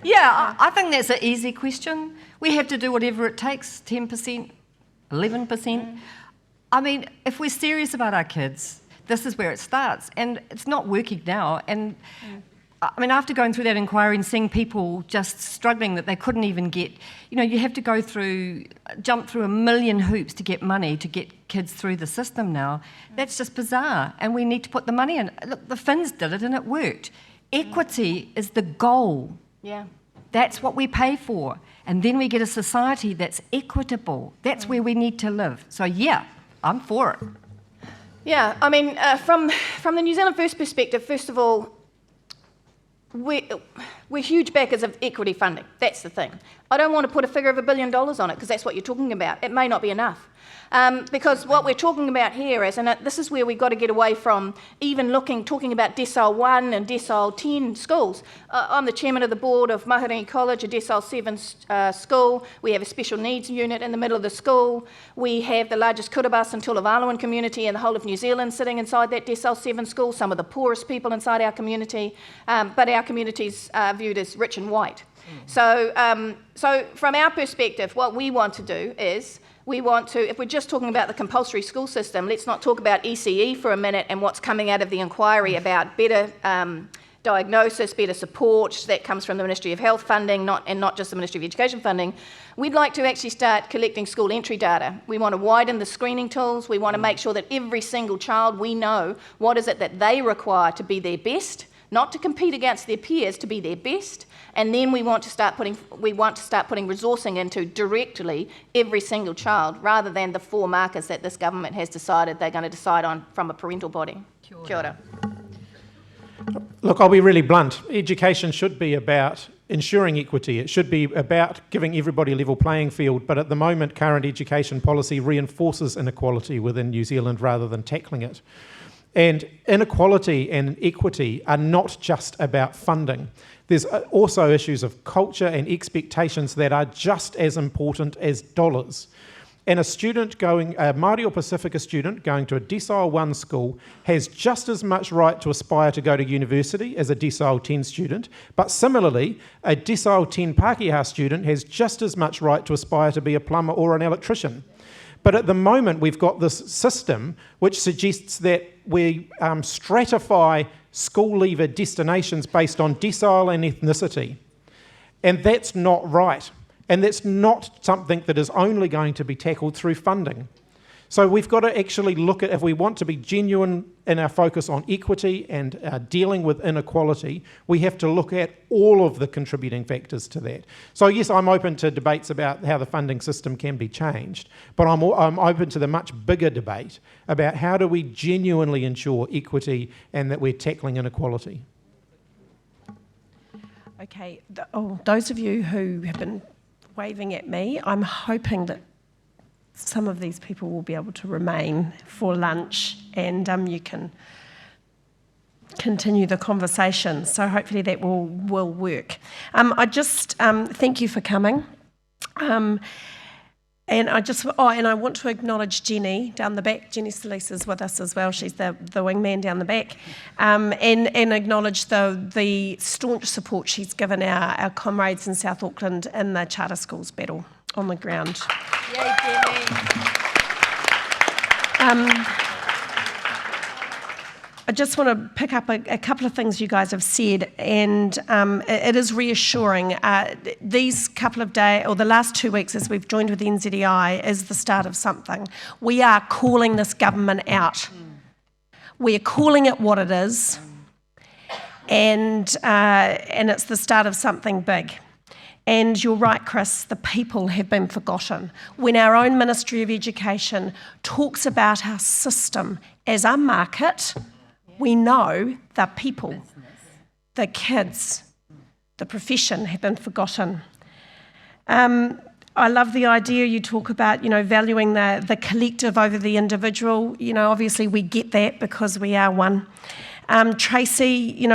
Yeah, I think that's an easy question. We have to do whatever it takes, 10%, 11%. I mean, if we're serious about our kids, this is where it starts. And it's not working now. And I mean, after going through that inquiry and seeing people just struggling that they couldn't even get, you have to jump through 1 million hoops to get money to get kids through the system now. That's just bizarre. And we need to put the money in. Look, the Finns did it and it worked. Equity is the goal. Yeah. That's what we pay for. And then we get a society that's equitable. That's where we need to live. So yeah, I'm for it. Yeah, I mean, from the New Zealand First perspective, first of all, we're huge backers of equity funding. That's the thing. I don't want to put a figure of $1 billion on it because that's what you're talking about. It may not be enough. Because what we're talking about here is, and this is where we've got to get away from even talking about Decile 1 and Decile 10 schools. I'm the chairman of the board of Mahirangi College, a Decile 7 school. We have a special needs unit in the middle of the school. We have the largest Kiribati and Tuvaluan community in the whole of New Zealand sitting inside that Decile 7 school, some of the poorest people inside our community, but our community's viewed as rich and white. So from our perspective, what we want to do is, if we're just talking about the compulsory school system, let's not talk about ECE for a minute and what's coming out of the inquiry about better diagnosis, better support that comes from the Ministry of Health funding, not just the Ministry of Education funding. We'd like to actually start collecting school entry data. We want to widen the screening tools. We want to make sure that every single child, we know what is it that they require to be their best, not to compete against their peers, to be their best. And then we want to start putting resourcing into directly every single child, rather than the 4 markers that this government has decided they're going to decide on from a parental body. Kia ora. Look, I'll be really blunt. Education should be about ensuring equity. It should be about giving everybody a level playing field. But at the moment, current education policy reinforces inequality within New Zealand rather than tackling it. And inequality and equity are not just about funding. There's also issues of culture and expectations that are just as important as dollars. And a Māori or Pacifica student going to a Decile 1 school has just as much right to aspire to go to university as a Decile 10 student, but similarly, a Decile 10 Pākehā student has just as much right to aspire to be a plumber or an electrician. But at the moment, we've got this system which suggests that we stratify school leaver destinations based on decile and ethnicity. And that's not right. And that's not something that is only going to be tackled through funding. So we've got to actually look at, if we want to be genuine in our focus on equity and dealing with inequality, we have to look at all of the contributing factors to that. So yes, I'm open to debates about how the funding system can be changed, but I'm open to the much bigger debate about how do we genuinely ensure equity and that we're tackling inequality. Okay, those of you who have been waving at me, I'm hoping that some of these people will be able to remain for lunch and you can continue the conversation. So hopefully that will work. I just thank you for coming. And I want to acknowledge Jenny down the back. Jenny Solis is with us as well. She's the wingman down the back. And acknowledge the staunch support she's given our comrades in South Auckland in the charter schools battle on the ground. Yay, Jenny. I just want to pick up a couple of things you guys have said, and it is reassuring. These couple of days, or the last 2 weeks as we've joined with NZEI, is the start of something. We are calling this government out. We are calling it what it is, and it's the start of something big. And you're right, Chris, the people have been forgotten. When our own Ministry of Education talks about our system as a market, we know the people, the kids, the profession have been forgotten. I love the idea you talk about, valuing the collective over the individual. Obviously we get that because we are one. Tracy,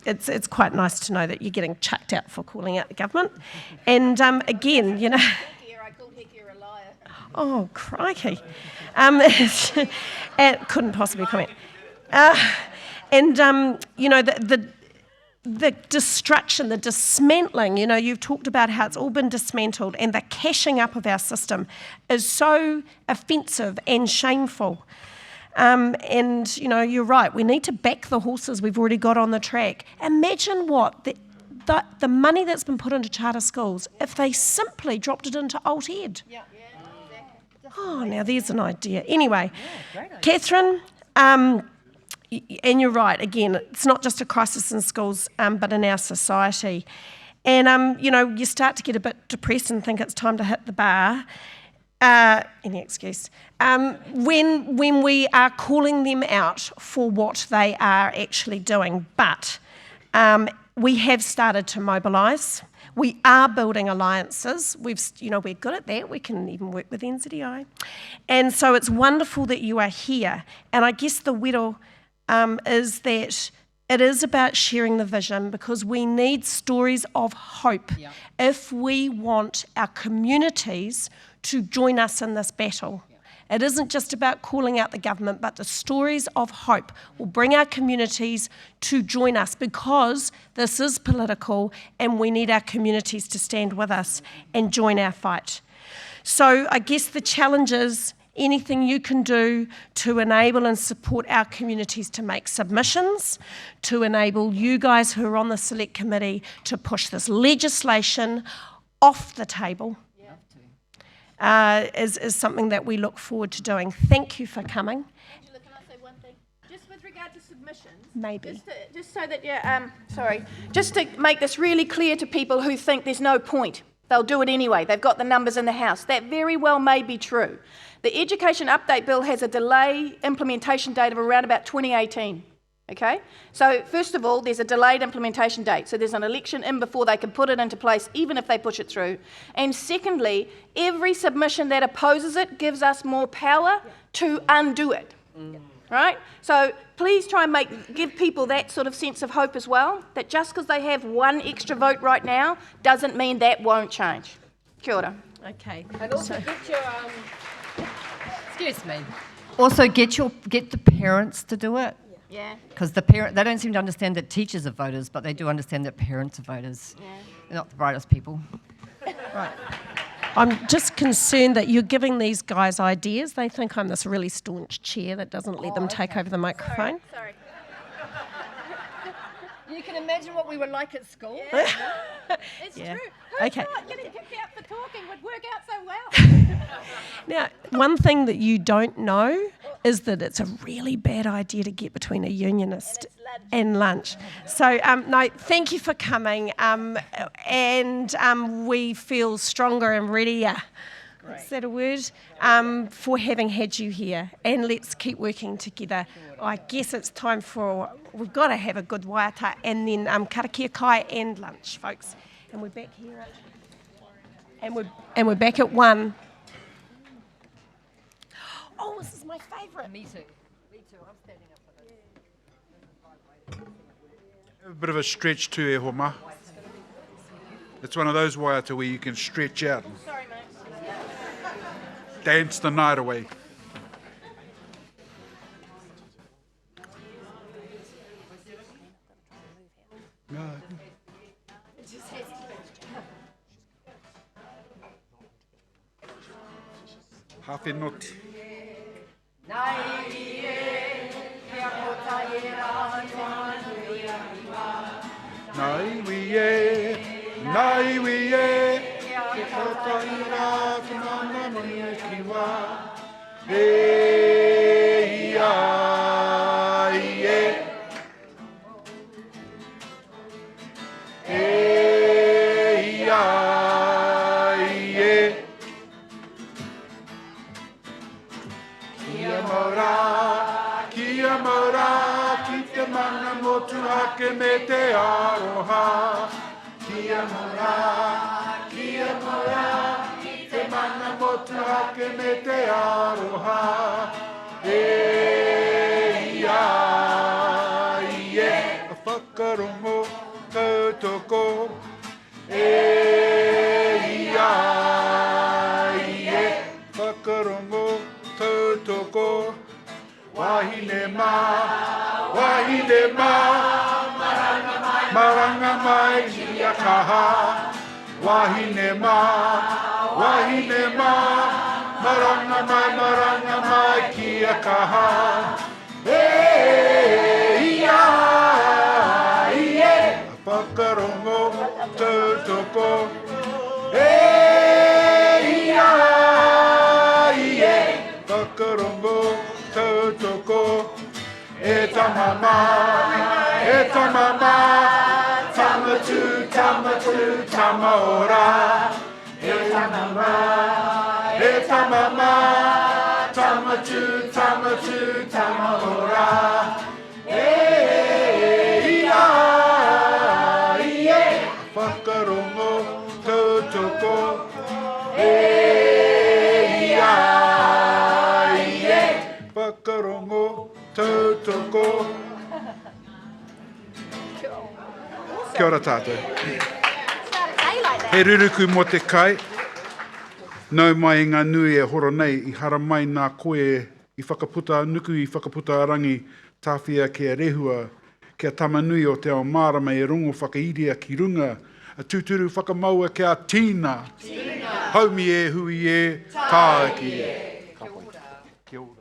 it's quite nice to know that you're getting chucked out for calling out the government. And again, I called Hekia a liar. Oh, crikey. Couldn't possibly comment. The destruction, the dismantling, you've talked about how it's all been dismantled, and the cashing up of our system is so offensive and shameful. You're right, we need to back the horses we've already got on the track. Imagine what the money that's been put into charter schools, if they simply dropped it into alt ed. Yeah. Oh, now there's an idea. Anyway, Catherine, and you're right, again, it's not just a crisis in schools, but in our society. And, you start to get a bit depressed and think it's time to hit the bar. Any excuse. When we are calling them out for what they are actually doing. But we have started to mobilise. We are building alliances. We're good at that. We can even work with NZEI. And so it's wonderful that you are here. And I guess the whittle is that it is about sharing the vision, because we need stories of hope if we want our communities to join us in this battle. It isn't just about calling out the government, but the stories of hope will bring our communities to join us, because this is political and we need our communities to stand with us and join our fight. So I guess the challenge is anything you can do to enable and support our communities to make submissions, to enable you guys who are on the select committee to push this legislation off the table. Is something that we look forward to doing. Thank you for coming. Angela, can I say one thing? Just with regard to submissions. Maybe. Just so that just to make this really clear to people who think there's no point. They'll do it anyway. They've got the numbers in the house. That very well may be true. The Education Update Bill has a delay implementation date of around about 2018. Okay, so first of all, there's a delayed implementation date. So there's an election in before they can put it into place, even if they push it through. And secondly, every submission that opposes it gives us more power to undo it. right? So please try and give people that sort of sense of hope as well, that just because they have one extra vote right now doesn't mean that won't change. Kia ora. Okay. And also get your excuse me. Also get the parents to do it. Yeah. Because they don't seem to understand that teachers are voters, but they do understand that parents are voters. Yeah. They're not the brightest people. Right. I'm just concerned that you're giving these guys ideas. They think I'm this really staunch chair that doesn't let them take over the microphone. Sorry. You can imagine what we were like at school. It's Yeah. true. Who Okay. thought getting kicked out for talking would work out so well? Now, one thing that you don't know is that it's a really bad idea to get between a unionist and lunch. So, no, thank you for coming, and we feel stronger and readier. Is that a word? For having had you here, and let's keep working together. I guess it's time we've got to have a good waiata, and then karakia kai and lunch, folks. And we're back here and we're back at 1. Oh, this is my favourite. Me too. Me too. I'm standing up for this. A bit of a stretch too, e homa. It's one of those waiata where you can stretch out and Sorry, mate. dance the night away. No. Hawhenoti. Nai wie e, ke whataira ki mana manu ki wā. E ia i e. E ia i e. Kia maura, ki te mana motu hake me te aroha. Kia maura, ki te mana motu hake me te aroha. E ia i e, a whakarongo tautoko. E ia i e, whakarongo tautoko. Wahine mā, maranga mai ki a kaha. Wahine mā, maranga mai ki a kaha. E ia i e, a whakarongo tautoko. E ia i e, whakarongo tautoko. E tamama, tamatu, tamaora. E tamama, tamatu, tamaora. E ia i e, whakarongo tautoko. E ia i e, whakarongo tautoko. Kia ora tātou. He ruruku mo te kai. Nau mai i ngā nui e horo nei i hara mai nā koe i whakaputa nuku i whakaputa arangi tāwhia kia rehua kia tamanui o te ao mārama e rongo whakairia ki runga a tūturu whakamaua kia tīna. Haumi e hui e tāki e. Kia ora.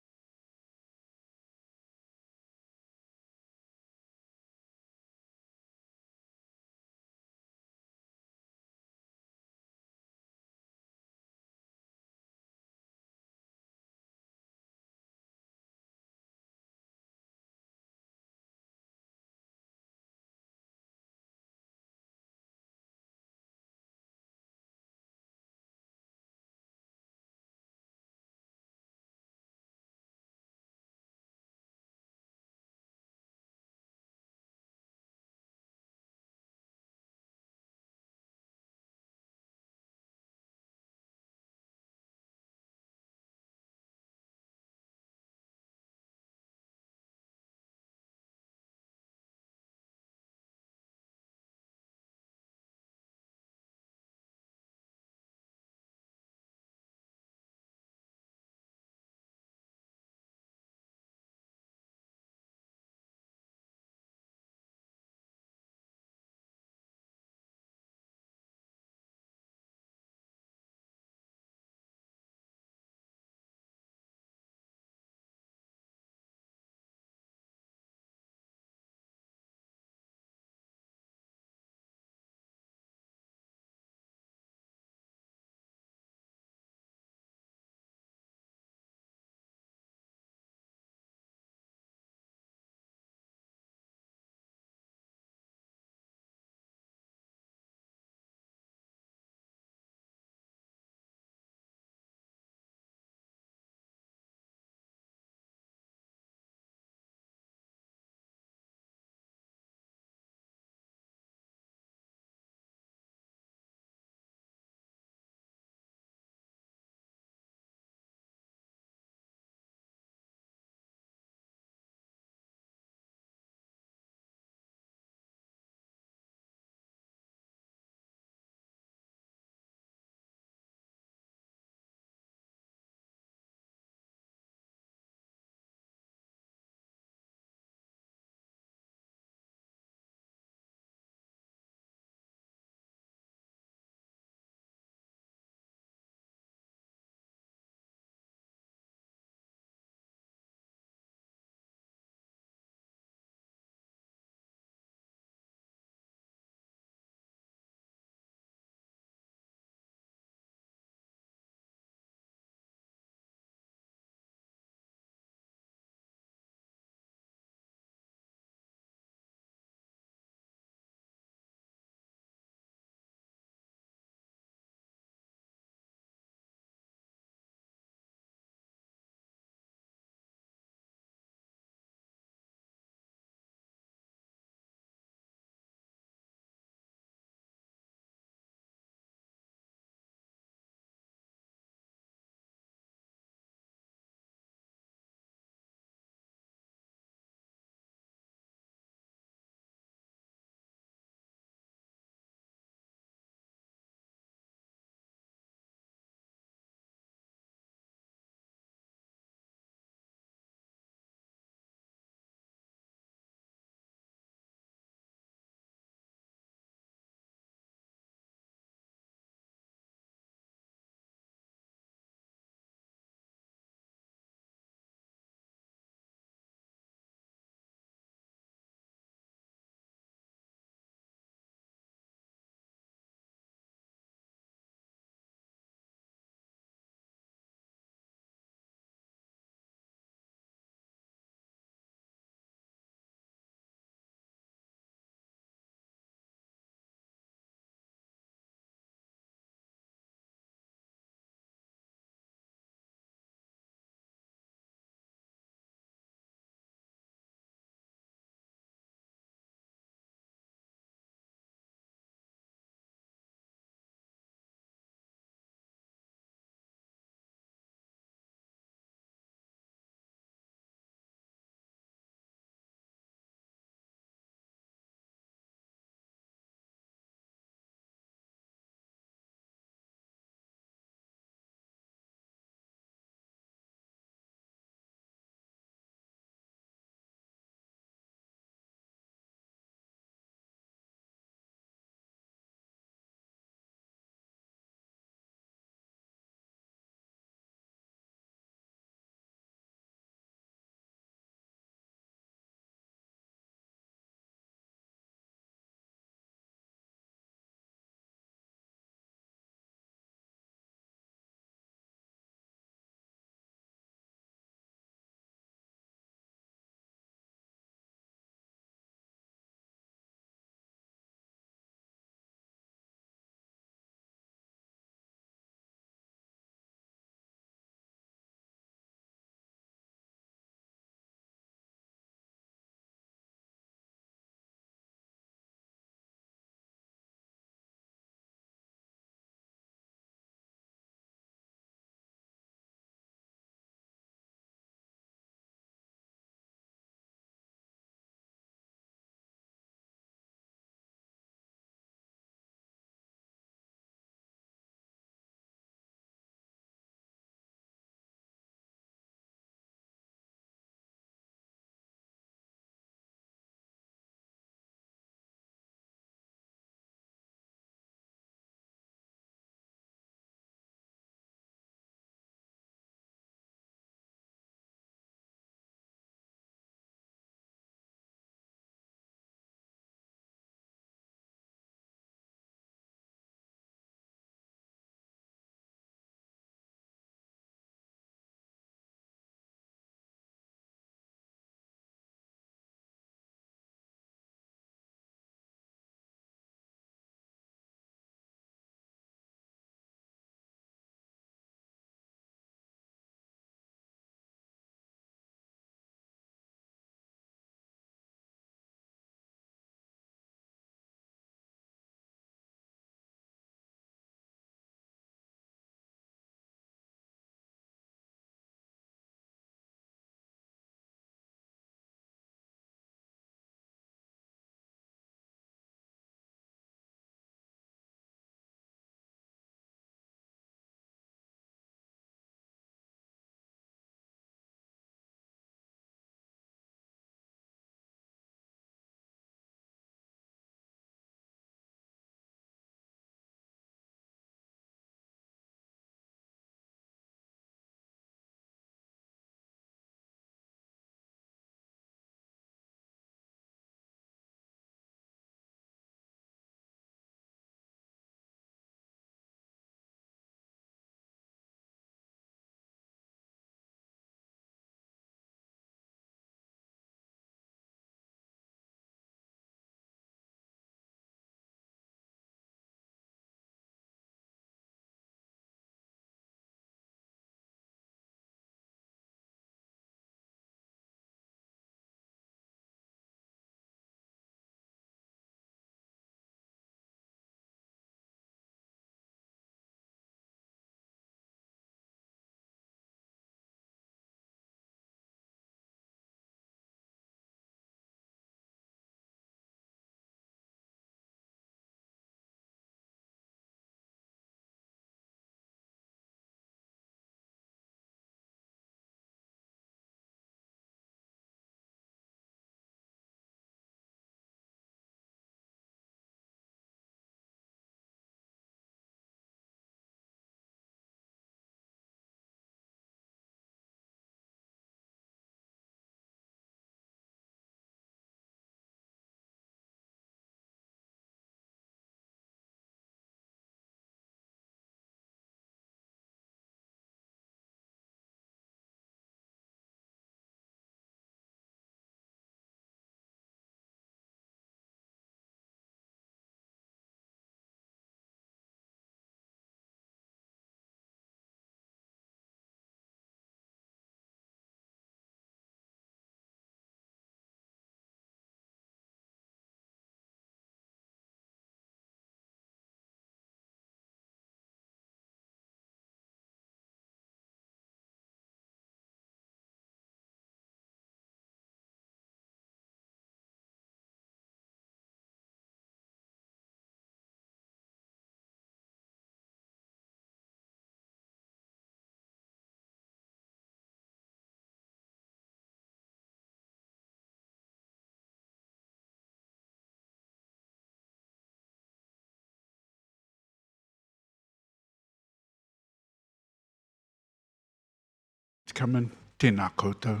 coming. Tēnā koutou.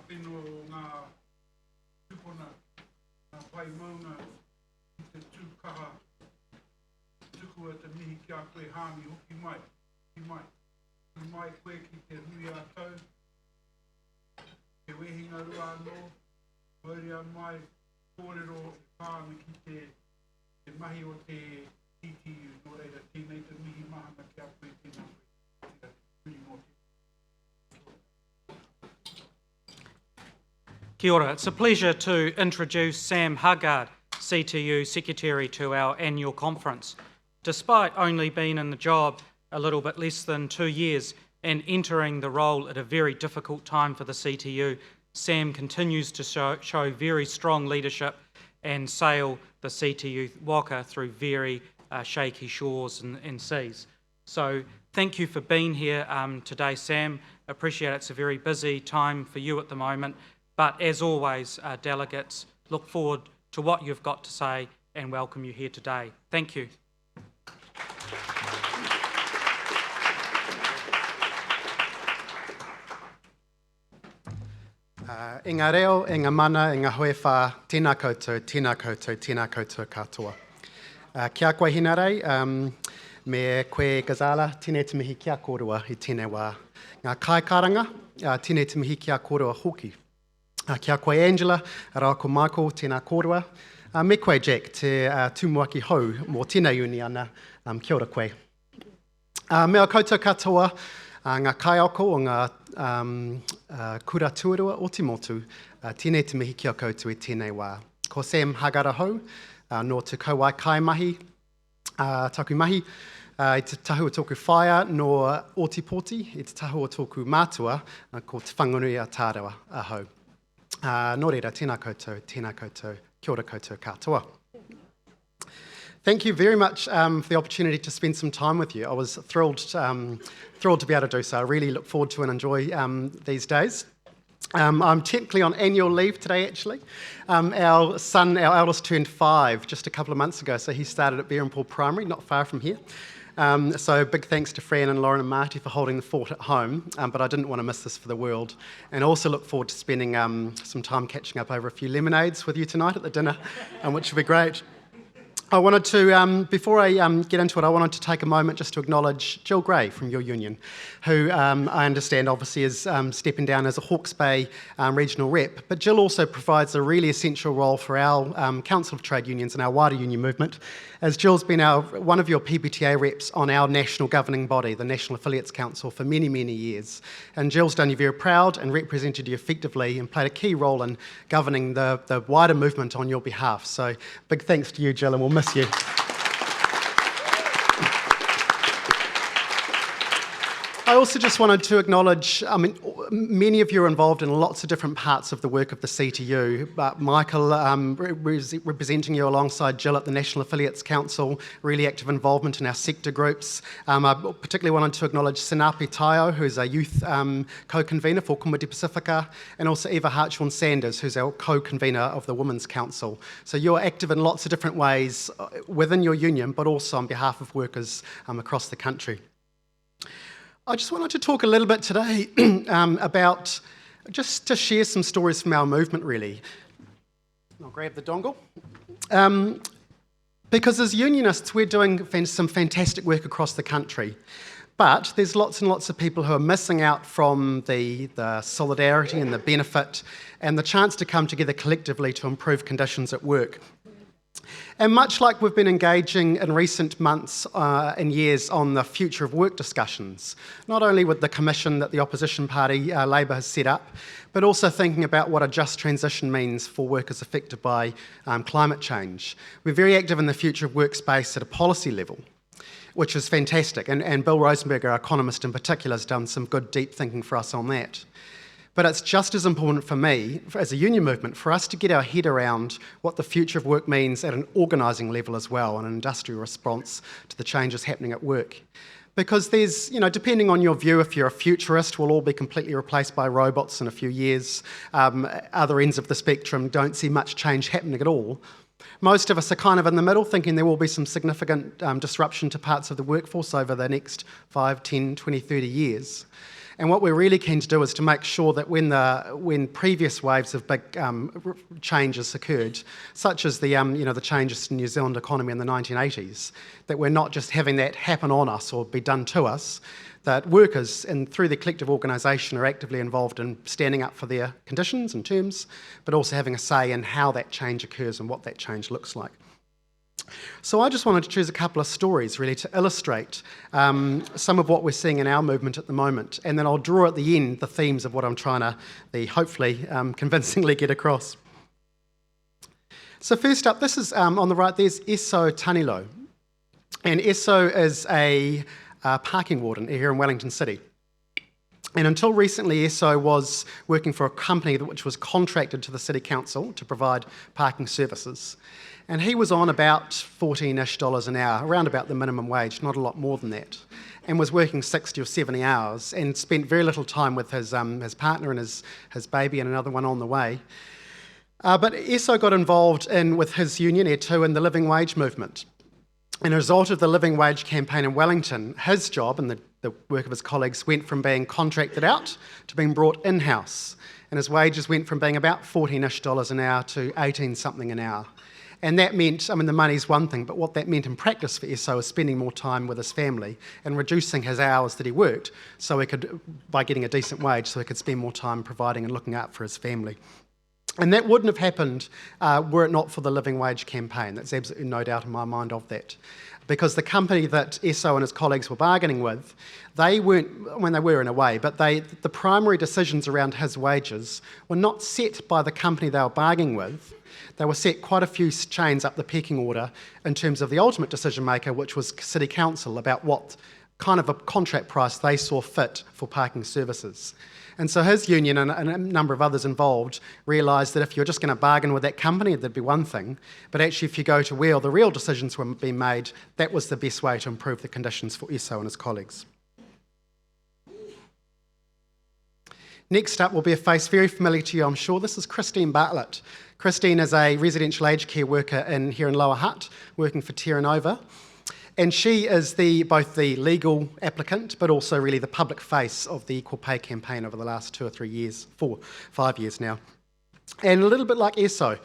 Whenua o ngā tupuna, ngā pai maunga I te tūkaha, tuku te mihi ki a koe hāngi hoki mai, ki mai. Ki mai koe ki te nui a tau, te wehinga rua anō, wauria mai, kōrero whāngi ki te mahi o te TTU, nō reira tēnei te mihi mahana ki a koe tēnā koe. Kia ora. It's a pleasure to introduce Sam Haggard, CTU Secretary, to our annual conference. Despite only being in the job a little bit less than 2 years and entering the role at a very difficult time for the CTU, Sam continues to show very strong leadership and sail the CTU waka through very shaky shores and seas. So thank you for being here today, Sam. Appreciate it's a very busy time for you at the moment. But as always, delegates, look forward to what you've got to say and welcome you here today. Thank you. E ngā reo, e ngā mana, e ngā hoewha, tēnā koutou, tēnā koutou, tēnā koutou katoa. Kia koe hina rei, me koe Gazala, tēnei te mihi kia kōrua I tēnei wā. Ngā kaikāranga, tēnei te mihi kia kōrua hoki. Kia koe Angela, rā ko Michael, tēnā kōrua. Me koe Jack, te tūmuaki hou mō tēnei uni ana, kia ora koe. Mea koutou katoa, ngā kaiako o ngā kura tuarua o te motu, tēnei te mihi kia koutou I tēnei wā. Ko Sam Hagara hou, no te kauai kai mahi, taku mahi, I te tahua tōku whaia no Otipoti, I te tahua tōku mātua, ko te whanganui a tārawa a hou. Nō reira, tēnā koutou, kia ora koutou katoa. Thank you very much for the opportunity to spend some time with you. I was thrilled to be able to do so. I really look forward to and enjoy these days. I'm technically on annual leave today, actually. Our son, our eldest, turned 5 just a couple of months ago, so he started at Berenpaul Primary, not far from here. So big thanks to Fran and Lauren and Marty for holding the fort at home, but I didn't want to miss this for the world. And also look forward to spending some time catching up over a few lemonades with you tonight at the dinner, which will be great. I wanted to, before I get into it, I wanted to take a moment just to acknowledge Jill Gray from your union, who I understand obviously is stepping down as a Hawke's Bay regional rep. But Jill also provides a really essential role for our Council of Trade Unions and our wider union movement, as Jill's been one of your PPTA reps on our national governing body, the National Affiliates Council, for many, many years. And Jill's done you very proud and represented you effectively and played a key role in governing the wider movement on your behalf. So big thanks to you, Jill, and we'll miss you. I also just wanted to acknowledge, many of you are involved in lots of different parts of the work of the CTU, but Michael, representing you alongside Jill at the National Affiliates Council, really active involvement in our sector groups. I particularly wanted to acknowledge Sinapi Tayo, who's a youth co-convener for Kumiti Pacifica, and also Eva Hartshorn-Sanders, who's our co-convener of the Women's Council. So you're active in lots of different ways within your union, but also on behalf of workers across the country. I just wanted to talk a little bit today about, just to share some stories from our movement, really. I'll grab the dongle. Because as unionists, we're doing some fantastic work across the country. But there's lots and lots of people who are missing out from the solidarity and the benefit and the chance to come together collectively to improve conditions at work. And much like we've been engaging in recent months and years on the future of work discussions, not only with the commission that the opposition party, Labour, has set up, but also thinking about what a just transition means for workers affected by climate change. We're very active in the future of workspace at a policy level, which is fantastic. And Bill Rosenberg, our economist in particular, has done some good deep thinking for us on that. But it's just as important for me, as a union movement, for us to get our head around what the future of work means at an organising level as well, an industrial response to the changes happening at work. Because there's, depending on your view, if you're a futurist, we'll all be completely replaced by robots in a few years. Other ends of the spectrum don't see much change happening at all. Most of us are kind of in the middle, thinking there will be some significant disruption to parts of the workforce over the next 5, 10, 20, 30 years. And what we're really keen to do is to make sure that when previous waves of big changes occurred, such as the changes in the New Zealand economy in the 1980s, that we're not just having that happen on us or be done to us, that workers and through the collective organisation are actively involved in standing up for their conditions and terms, but also having a say in how that change occurs and what that change looks like. So I just wanted to choose a couple of stories really to illustrate some of what we're seeing in our movement at the moment, and then I'll draw at the end the themes of what I'm trying to hopefully convincingly get across. So first up, this is on the right, there's Eso Tanilo, and Eso is a parking warden here in Wellington City. And until recently, Eso was working for a company which was contracted to the City Council to provide parking services. And he was on about $14-ish an hour, around about the minimum wage, not a lot more than that, and was working 60 or 70 hours and spent very little time with his partner and his baby and another one on the way. But Eso got involved with his union, E2, in the living wage movement. And as a result of the living wage campaign in Wellington, his job and the work of his colleagues went from being contracted out to being brought in-house. And his wages went from being about $14-ish an hour to 18-something an hour. And that meant, the money's one thing, but what that meant in practice for Eso was spending more time with his family and reducing his hours that he worked so he could, by getting a decent wage, so he could spend more time providing and looking out for his family. And that wouldn't have happened were it not for the living wage campaign. There's absolutely no doubt in my mind of that. Because the company that Eso and his colleagues were bargaining with, they weren't, they were in a way, but the primary decisions around his wages were not set by the company they were bargaining with. They were set quite a few chains up the pecking order in terms of the ultimate decision maker, which was City Council, about what kind of a contract price they saw fit for parking services. And so his union and a number of others involved realised that if you're just going to bargain with that company, that'd be one thing. But actually, if you go to where the real decisions were being made, that was the best way to improve the conditions for Eso and his colleagues. Next up will be a face very familiar to you, I'm sure. This is Christine Bartlett. Christine is a residential aged care worker here in Lower Hutt, working for Terra Nova. And she is both the legal applicant, but also really the public face of the Equal Pay campaign over the last 2 or 3 years, 5 years now. And a little bit like ESO,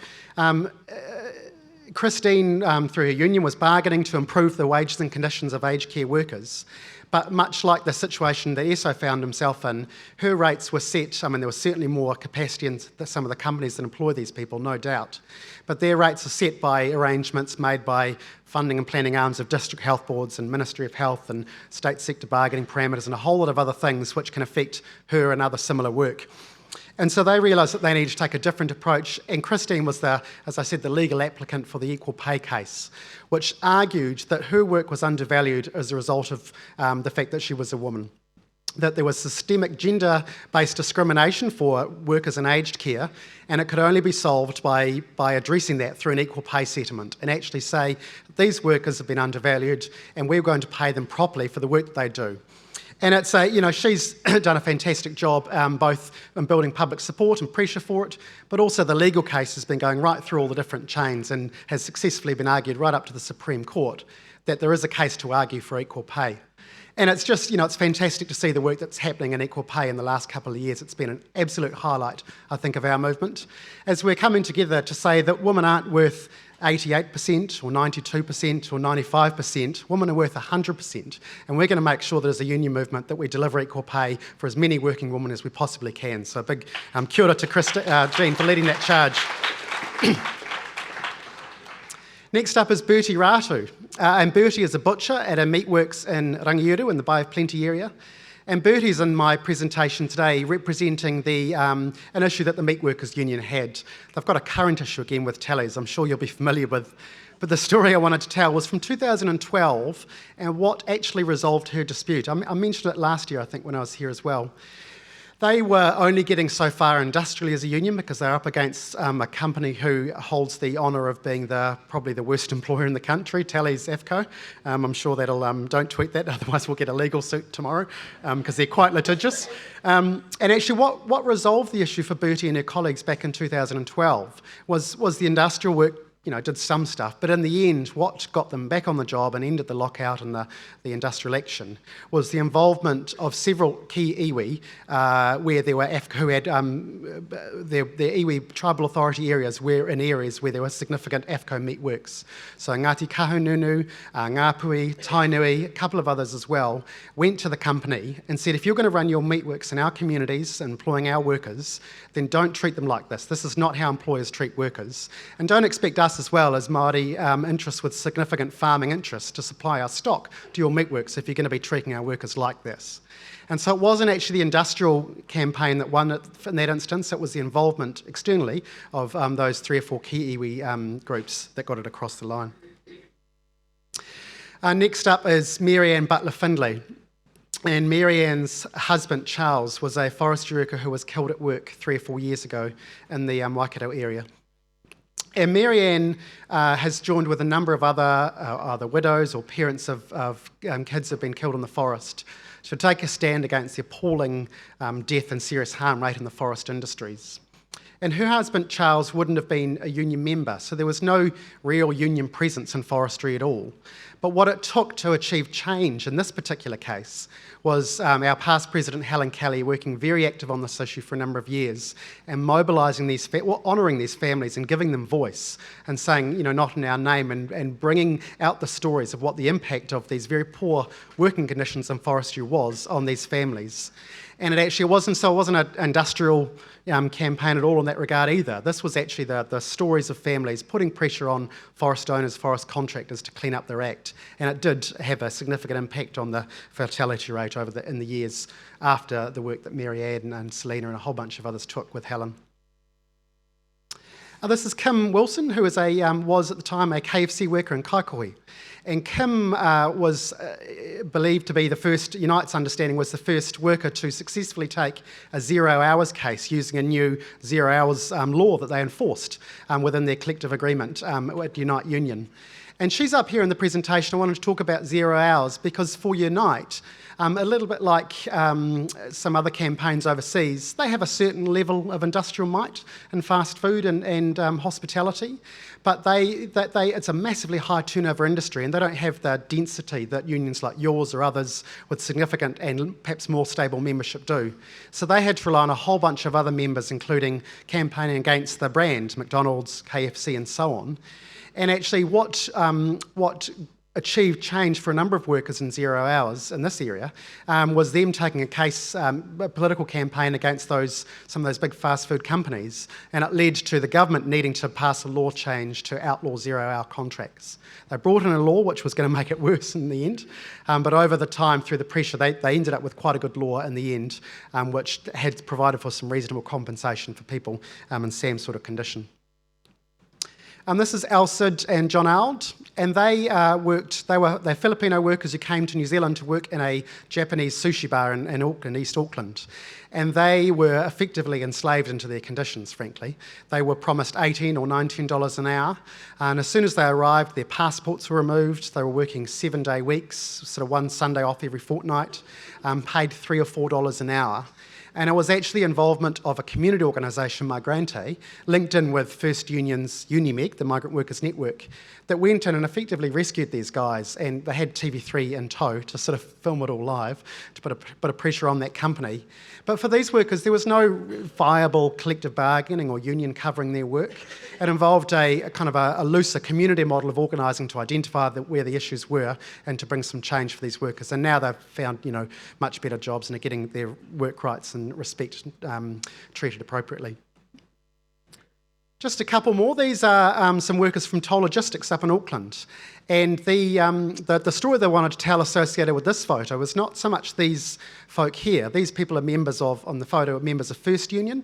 Christine, through her union, was bargaining to improve the wages and conditions of aged care workers. But much like the situation that ESO found himself in, her rates were set. I mean, there was certainly more capacity in some of the companies that employ these people, no doubt. But their rates are set by arrangements made by funding and planning arms of district health boards and Ministry of Health and state sector bargaining parameters and a whole lot of other things which can affect her and other similar work. And so they realised that they needed to take a different approach, and Christine was as I said, the legal applicant for the equal pay case, which argued that her work was undervalued as a result of the fact that she was a woman, that there was systemic gender-based discrimination for workers in aged care, and it could only be solved by addressing that through an equal pay settlement, and actually say, these workers have been undervalued, and we're going to pay them properly for the work that they do. And it's she's done a fantastic job both in building public support and pressure for it, but also the legal case has been going right through all the different chains and has successfully been argued right up to the Supreme Court that there is a case to argue for equal pay. And it's just, it's fantastic to see the work that's happening in equal pay in the last couple of years. It's been an absolute highlight, I think, of our movement. As we're coming together to say that women aren't worth 88% or 92% or 95%, women are worth 100%. And we're going to make sure that as a union movement that we deliver equal pay for as many working women as we possibly can. So a big kia ora to Jean for leading that charge. Next up is Bertie Ratu. And Bertie is a butcher at a meatworks in Rangiuru in the Bay of Plenty area. And Bertie's in my presentation today representing an issue that the Meatworkers Union had. They've got a current issue again with tallies, I'm sure you'll be familiar with. But the story I wanted to tell was from 2012 and what actually resolved her dispute. I mentioned it last year, I think, when I was here as well. They were only getting so far industrially as a union because they're up against a company who holds the honour of being probably the worst employer in the country, Tallies AFCO. I'm sure that'll, don't tweet that, otherwise we'll get a legal suit tomorrow because they're quite litigious. And actually what resolved the issue for Bertie and her colleagues back in 2012 was the industrial work, did some stuff, but in the end, what got them back on the job and ended the lockout and the industrial action was the involvement of several key iwi, where there were who had their iwi tribal authority areas were in areas where there were significant AFCO meatworks. So Ngāti Kahununu, Ngāpui, Tainui, a couple of others as well, went to the company and said, if you're going to run your meatworks in our communities, employing our workers, then don't treat them like this. This is not how employers treat workers. And don't expect us as well as Māori interests with significant farming interests to supply our stock to your meatworks if you're going to be treating our workers like this. And so it wasn't actually the industrial campaign that won it in that instance, it was the involvement externally of those 3 or 4 key iwi groups that got it across the line. Next up is Mary Ann Butler Findlay. And Mary Ann's husband, Charles, was a forestry worker who was killed at work 3 or 4 years ago in the Waikato area. And Mary Ann has joined with a number of other widows or parents of kids who have been killed in the forest to take a stand against the appalling death and serious harm rate in the forest industries. And her husband, Charles, wouldn't have been a union member, so there was no real union presence in forestry at all. But what it took to achieve change in this particular case was our past president, Helen Kelly, working very active on this issue for a number of years and mobilising honouring these families and giving them voice and saying, not in our name and bringing out the stories of what the impact of these very poor working conditions in forestry was on these families. And it actually wasn't an industrial campaign at all in that regard either. This was actually the stories of families putting pressure on forest owners, forest contractors to clean up their act. And it did have a significant impact on the fatality rate in the years after the work that Mary Ann and Selena and a whole bunch of others took with Helen. This is Kim Wilson, who was at the time a KFC worker in Kaikohe. And Kim was believed to be the first, Unite's understanding, was the first worker to successfully take a 0 hours case using a new 0 hours law that they enforced within their collective agreement at Unite Union. And she's up here in the presentation. I wanted to talk about 0 hours because for Unite, a little bit like some other campaigns overseas, they have a certain level of industrial might in fast food and hospitality. but it's a massively high turnover industry, and they don't have the density that unions like yours or others with significant and perhaps more stable membership do. So they had to rely on a whole bunch of other members, including campaigning against the brand, McDonald's, KFC, and so on. And actually what achieved change for a number of workers in 0 hours in this area was them taking a political campaign against some of those big fast food companies, and it led to the government needing to pass a law change to outlaw 0-hour contracts. They brought in a law which was going to make it worse in the end, but over the time, through the pressure, they ended up with quite a good law in the end, which had provided for some reasonable compensation for people in Sam's sort of condition. This is Alcid and John Ald, and they're Filipino workers who came to New Zealand to work in a Japanese sushi bar in Auckland, East Auckland. And they were effectively enslaved into their conditions, frankly. They were promised $18 or $19 an hour, and as soon as they arrived, their passports were removed. They were working 7-day weeks, sort of one Sunday off every fortnight, paid $3 or $4 an hour. And it was actually involvement of a community organisation, Migrante, linked in with First Union's UniMeg, the Migrant Workers Network, that went in and effectively rescued these guys, and they had TV3 in tow to sort of film it all live, to put a bit of pressure on that company. But for these workers, there was no viable collective bargaining or union covering their work. It involved a kind of a looser community model of organising to identify where the issues were and to bring some change for these workers. And now they've found, much better jobs and are getting their work rights and respect treated appropriately. Just a couple more. These are some workers from Toll Logistics up in Auckland. And the story they wanted to tell associated with this photo was not so much these folk here. These people are members of, on the photo, are members of First Union,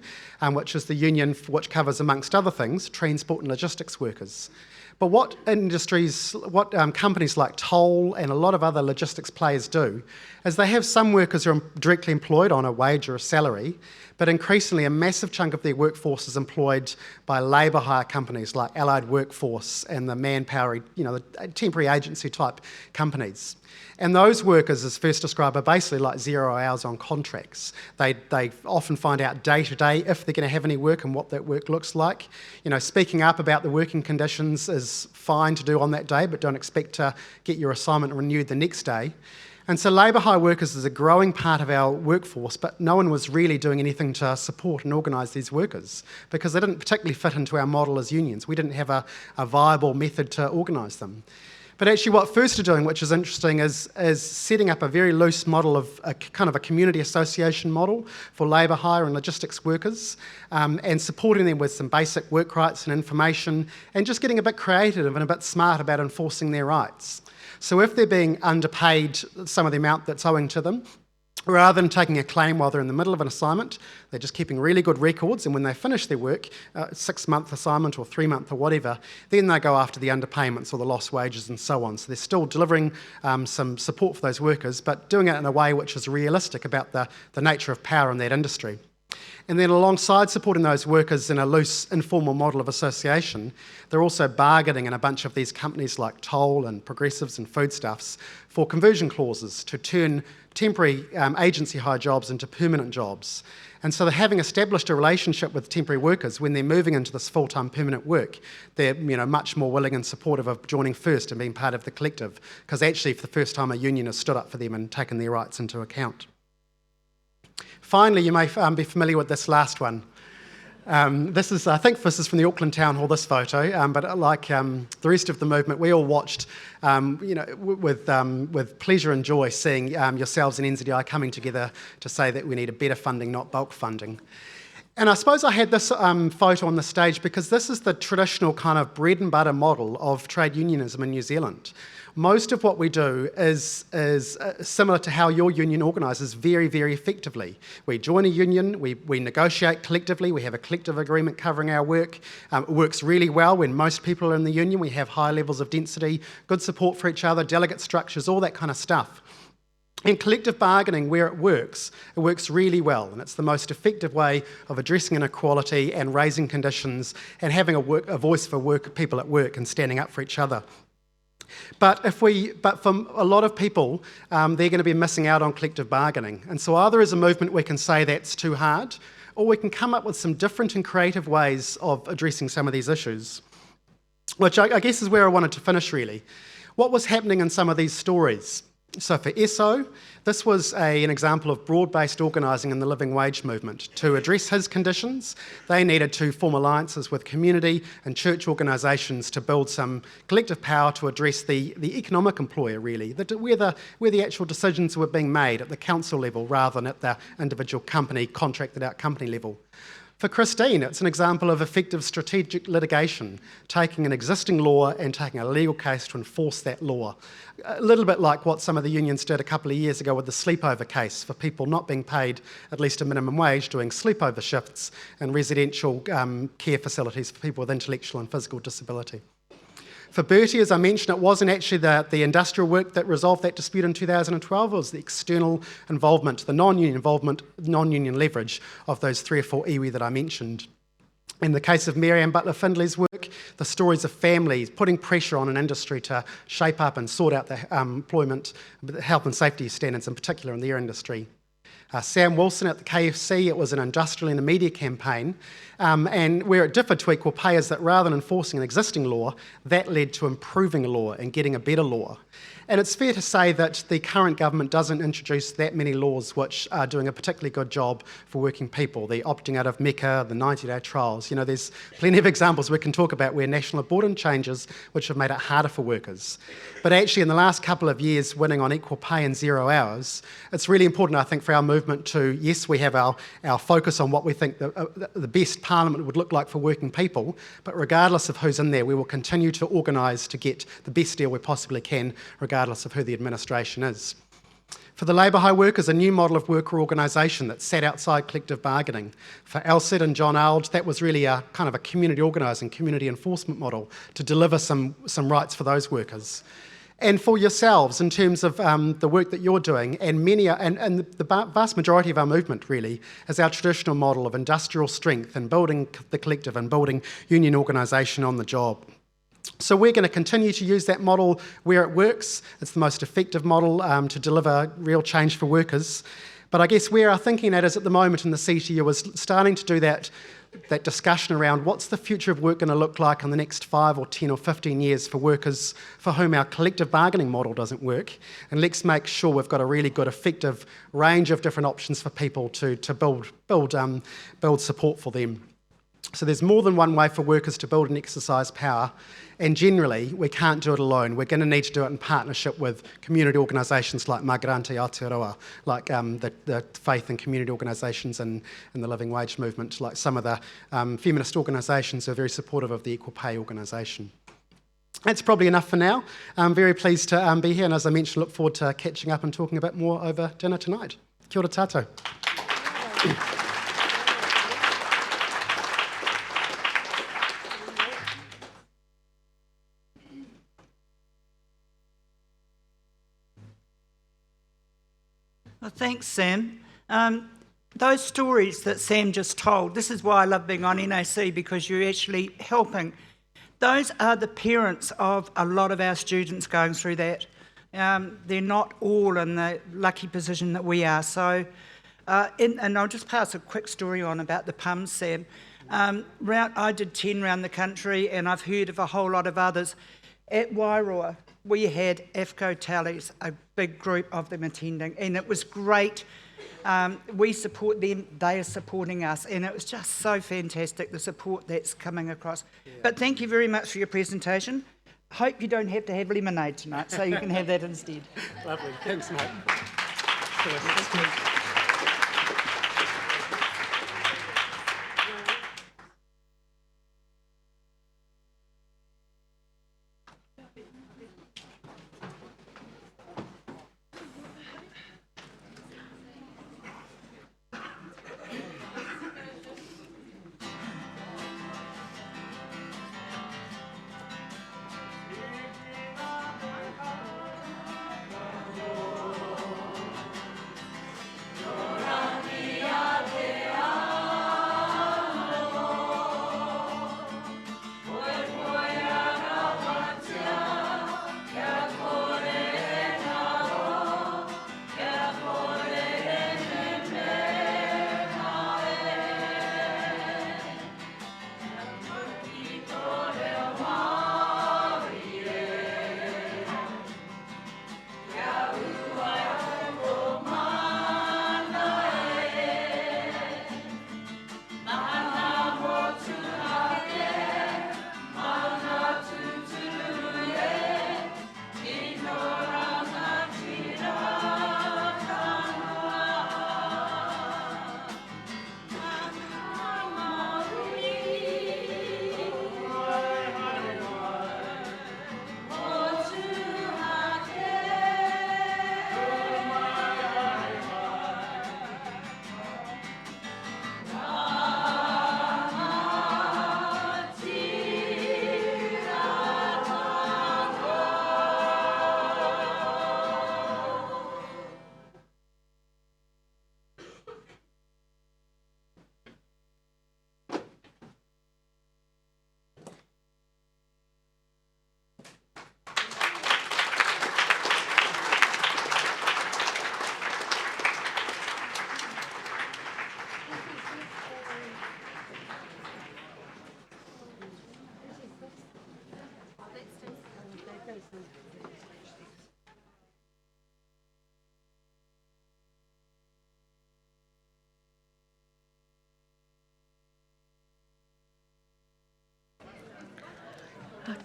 which is the union which covers, amongst other things, transport and logistics workers. But what companies like Toll and a lot of other logistics players do is they have some workers who are directly employed on a wage or a salary, but increasingly a massive chunk of their workforce is employed by labour hire companies like Allied Workforce and the Manpower, the temporary agency type companies. And those workers, as first described, are basically like 0 hours on contracts. They often find out day to day if they're going to have any work and what that work looks like. Speaking up about the working conditions is fine to do on that day, but don't expect to get your assignment renewed the next day. And so labour hire workers is a growing part of our workforce, but no one was really doing anything to support and organise these workers because they didn't particularly fit into our model as unions. We didn't have a viable method to organise them. But actually what First are doing, which is interesting, is setting up a very loose model of a kind of a community association model for labour hire and logistics workers, and supporting them with some basic work rights and information, and just getting a bit creative and a bit smart about enforcing their rights. So if they're being underpaid some of the amount that's owing to them, rather than taking a claim while they're in the middle of an assignment, they're just keeping really good records, and when they finish their work, 6-month assignment or 3-month or whatever, then they go after the underpayments or the lost wages and so on. So they're still delivering some support for those workers, but doing it in a way which is realistic about the nature of power in that industry. And then alongside supporting those workers in a loose, informal model of association, they're also bargaining in a bunch of these companies like Toll and Progressives and Foodstuffs for conversion clauses to turn temporary agency hire jobs into permanent jobs. And so they're having established a relationship with temporary workers when they're moving into this full-time permanent work. They're much more willing and supportive of joining First and being part of the collective, because actually for the first time a union has stood up for them and taken their rights into account. Finally, you may be familiar with this last one. I think this is from the Auckland Town Hall, this photo, but like the rest of the movement, we all watched with pleasure and joy seeing yourselves and NZDI coming together to say that we need a better funding, not bulk funding. And I suppose I had this photo on the stage because this is the traditional kind of bread and butter model of trade unionism in New Zealand. Most of what we do is similar to how your union organises very, very effectively. We join a union, we negotiate collectively, we have a collective agreement covering our work. It works really well when most people are in the union. We have high levels of density, good support for each other, delegate structures, all that kind of stuff. And collective bargaining, where it works really well, and it's the most effective way of addressing inequality and raising conditions and having a voice for people at work and standing up for each other. But for a lot of people, they're going to be missing out on collective bargaining. And so either as a movement we can say that's too hard, or we can come up with some different and creative ways of addressing some of these issues. which I guess is where I wanted to finish really. What was happening in some of these stories? So for Esso, this was an example of broad-based organising in the living wage movement. To address his conditions, they needed to form alliances with community and church organisations to build some collective power to address the economic employer, really, where the actual decisions were being made at the council level rather than at the individual company, contracted out company level. For Christine, it's an example of effective strategic litigation, taking an existing law and taking a legal case to enforce that law. A little bit like what some of the unions did a couple of years ago with the sleepover case for people not being paid at least a minimum wage, doing sleepover shifts in residential care facilities for people with intellectual and physical disability. For Bertie, as I mentioned, it wasn't actually the industrial work that resolved that dispute in 2012, it was the external involvement, the non-union involvement, non-union leverage of those 3 or 4 iwi that I mentioned. In the case of Mary Ann Butler Findley's work, the stories of families putting pressure on an industry to shape up and sort out the employment, health and safety standards in particular in their industry. Sam Wilson at the KFC, it was an industrial and a media campaign, and where it differed to equal pay is that rather than enforcing an existing law, that led to improving a law and getting a better law. And it's fair to say that the current government doesn't introduce that many laws which are doing a particularly good job for working people. The opting out of MECA, the 90-day trials. You know, there's plenty of examples we can talk about where national abortion changes which have made it harder for workers. But actually in the last couple of years, winning on equal pay and 0 hours, it's really important, I think, for our movement to, yes, we have our focus on what we think the best parliament would look like for working people, but regardless of who's in there, we will continue to organise to get the best deal we possibly can, regardless of who the administration is. For the labour hire workers, a new model of worker organisation that sat outside collective bargaining. For Alcid and John Alge, that was really a kind of a community organising, community enforcement model to deliver some rights for those workers. And for yourselves, in terms of the work that you're doing, and the vast majority of our movement really is our traditional model of industrial strength and building the collective and building union organisation on the job. So we're going to continue to use that model where it works. It's the most effective model to deliver real change for workers. But I guess where our thinking at is at the moment in the CTU is starting to do that discussion around what's the future of work going to look like in the next 5 or 10 or 15 years for workers for whom our collective bargaining model doesn't work. And let's make sure we've got a really good, effective range of different options for people to build support for them. So there's more than one way for workers to build and exercise power, and generally we can't do it alone. We're going to need to do it in partnership with community organisations like Magarante Aotearoa, like the faith and community organisations in the living wage movement, like some of the feminist organisations who are very supportive of the equal pay organisation. That's probably enough for now. I'm very pleased to be here, and as I mentioned, look forward to catching up and talking a bit more over dinner tonight. Kia ora tātou. Well, thanks, Sam. Those stories that Sam just told, this is why I love being on NAC, because you're actually helping. Those are the parents of a lot of our students going through that. They're not all in the lucky position that we are. So, and I'll just pass a quick story on about the PUMs, Sam. I did 10 around the country, and I've heard of a whole lot of others. At Wairoa, we had AFCO tallies, a big group of them attending, and it was great. We support them, they are supporting us, and it was just so fantastic, the support that's coming across. Yeah. But thank you very much for your presentation. Hope you don't have to have lemonade tonight, so you can have that instead. Lovely, thanks mate.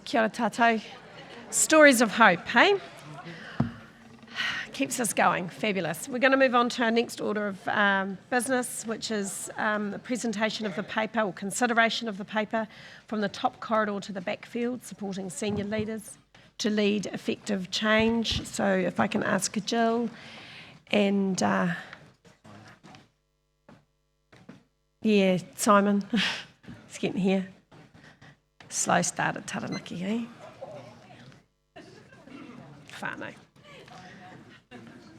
Kia ora tātou. Stories of hope, hey? Keeps us going, fabulous. We're going to move on to our next order of business, which is the presentation of the paper or consideration of the paper from the top corridor to the backfield, supporting senior leaders to lead effective change. So if I can ask Jill and Simon, he's getting here. Slow start at Taranaki, eh? Whānau.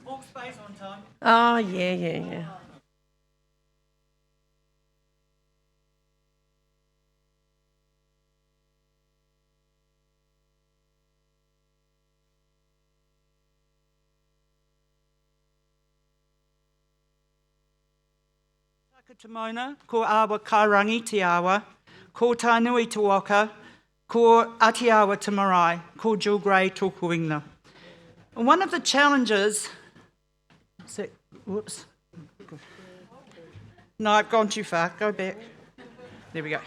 All space on time. Oh, yeah. Tamona, ko awa kārangi te awa, ko tānui te waka, ko Atiawa te marae, ko Jill Gray tōku inga. And one of the challenges, whoops. No, I've gone too far, go back. There we go.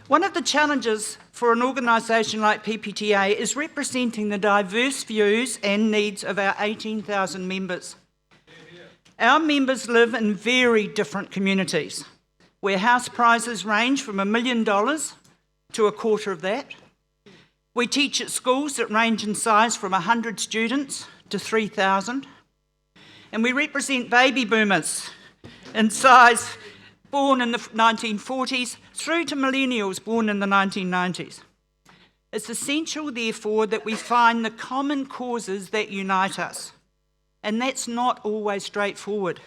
One of the challenges for an organisation like PPTA is representing the diverse views and needs of our 18,000 members. Our members live in very different communities, where house prices range from $1 million to a quarter of that. We teach at schools that range in size from 100 students to 3,000. And we represent baby boomers in size born in the 1940s through to millennials born in the 1990s. It's essential, therefore, that we find the common causes that unite us. And that's not always straightforward.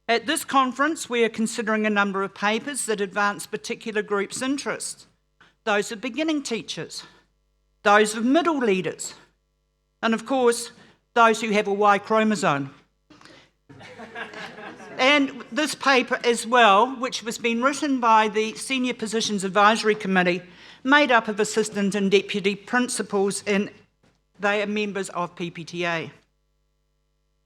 At this conference, we are considering a number of papers that advance particular groups' interests. Those of beginning teachers, those of middle leaders, and of course, those who have a Y chromosome. And this paper as well, which has been written by the Senior Positions Advisory Committee, made up of assistant and deputy principals, and they are members of PPTA.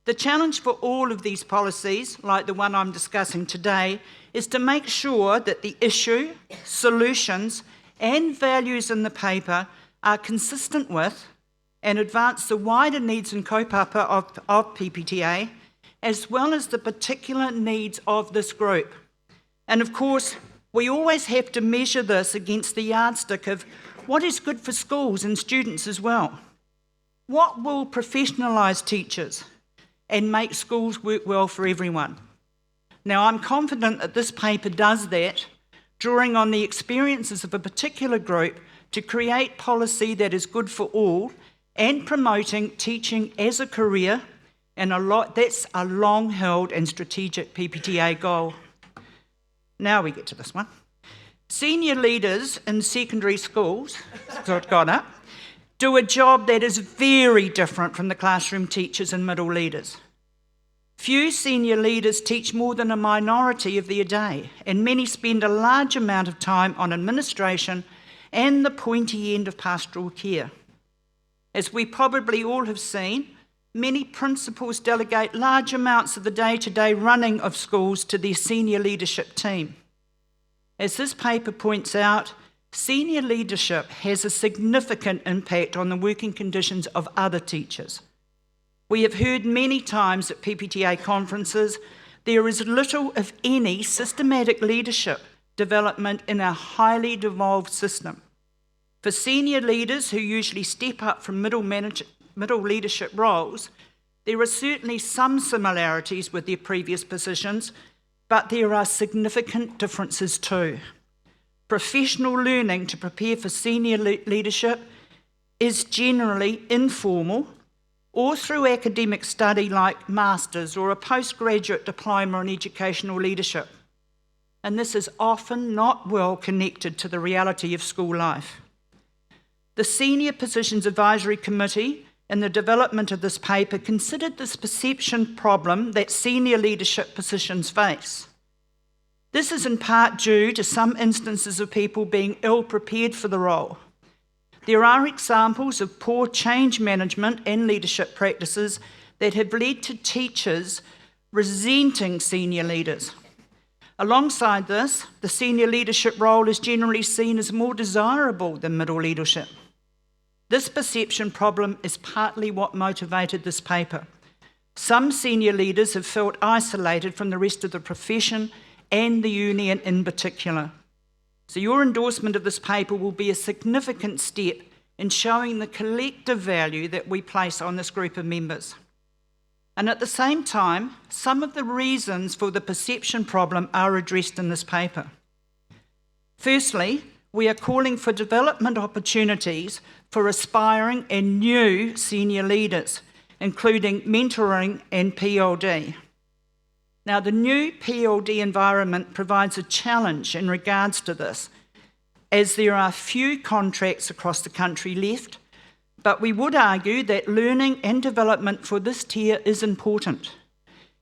The challenge for all of these policies, like the one I'm discussing today, is to make sure that the issue, solutions, and values in the paper are consistent with and advance the wider needs and kaupapa of PPTA, as well as the particular needs of this group. And of course, we always have to measure this against the yardstick of what is good for schools and students as well. What will professionalise teachers and make schools work well for everyone? Now, I'm confident that this paper does that, drawing on the experiences of a particular group to create policy that is good for all and promoting teaching as a career, and that's a long-held and strategic PPTA goal. Now we get to this one. Senior leaders in secondary schools, so it's gone up, do a job that is very different from the classroom teachers and middle leaders. Few senior leaders teach more than a minority of their day, and many spend a large amount of time on administration and the pointy end of pastoral care. As we probably all have seen, many principals delegate large amounts of the day-to-day running of schools to their senior leadership team. As this paper points out, senior leadership has a significant impact on the working conditions of other teachers. We have heard many times at PPTA conferences there is little, if any, systematic leadership development in our highly devolved system. For senior leaders who usually step up from middle leadership roles, there are certainly some similarities with their previous positions, but there are significant differences too. Professional learning to prepare for senior leadership is generally informal or through academic study like masters or a postgraduate diploma in educational leadership. And this is often not well connected to the reality of school life. The Senior Positions Advisory Committee, in the development of this paper, considered this perception problem that senior leadership positions face. This is in part due to some instances of people being ill-prepared for the role. There are examples of poor change management and leadership practices that have led to teachers resenting senior leaders. Alongside this, the senior leadership role is generally seen as more desirable than middle leadership. This perception problem is partly what motivated this paper. Some senior leaders have felt isolated from the rest of the profession and the union in particular. So your endorsement of this paper will be a significant step in showing the collective value that we place on this group of members. And at the same time, some of the reasons for the perception problem are addressed in this paper. Firstly, we are calling for development opportunities for aspiring and new senior leaders, including mentoring and PLD. Now, the new PLD environment provides a challenge in regards to this, as there are few contracts across the country left, but we would argue that learning and development for this tier is important.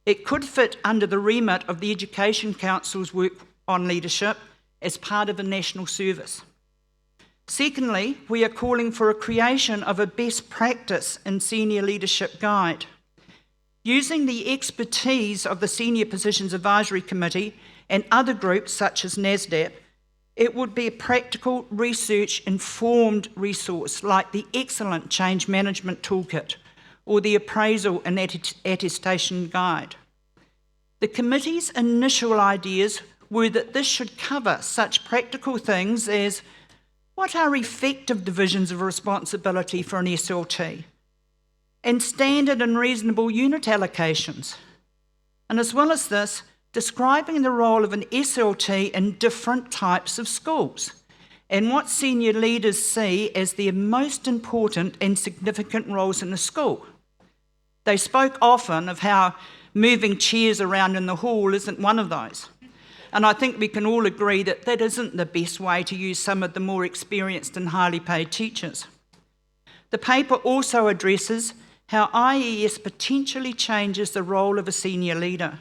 It could fit under the remit of the Education Council's work on leadership as part of a national service. Secondly, we are calling for a creation of a best practice in senior leadership guide. Using the expertise of the Senior Positions Advisory Committee and other groups such as NASDAP, it would be a practical, research-informed resource like the excellent Change Management Toolkit or the Appraisal and Attestation Guide. The committee's initial ideas were that this should cover such practical things as what are effective divisions of responsibility for an SLT, and standard and reasonable unit allocations. And as well as this, describing the role of an SLT in different types of schools and what senior leaders see as their most important and significant roles in a school. They spoke often of how moving chairs around in the hall isn't one of those. And I think we can all agree that that isn't the best way to use some of the more experienced and highly paid teachers. The paper also addresses how IES potentially changes the role of a senior leader.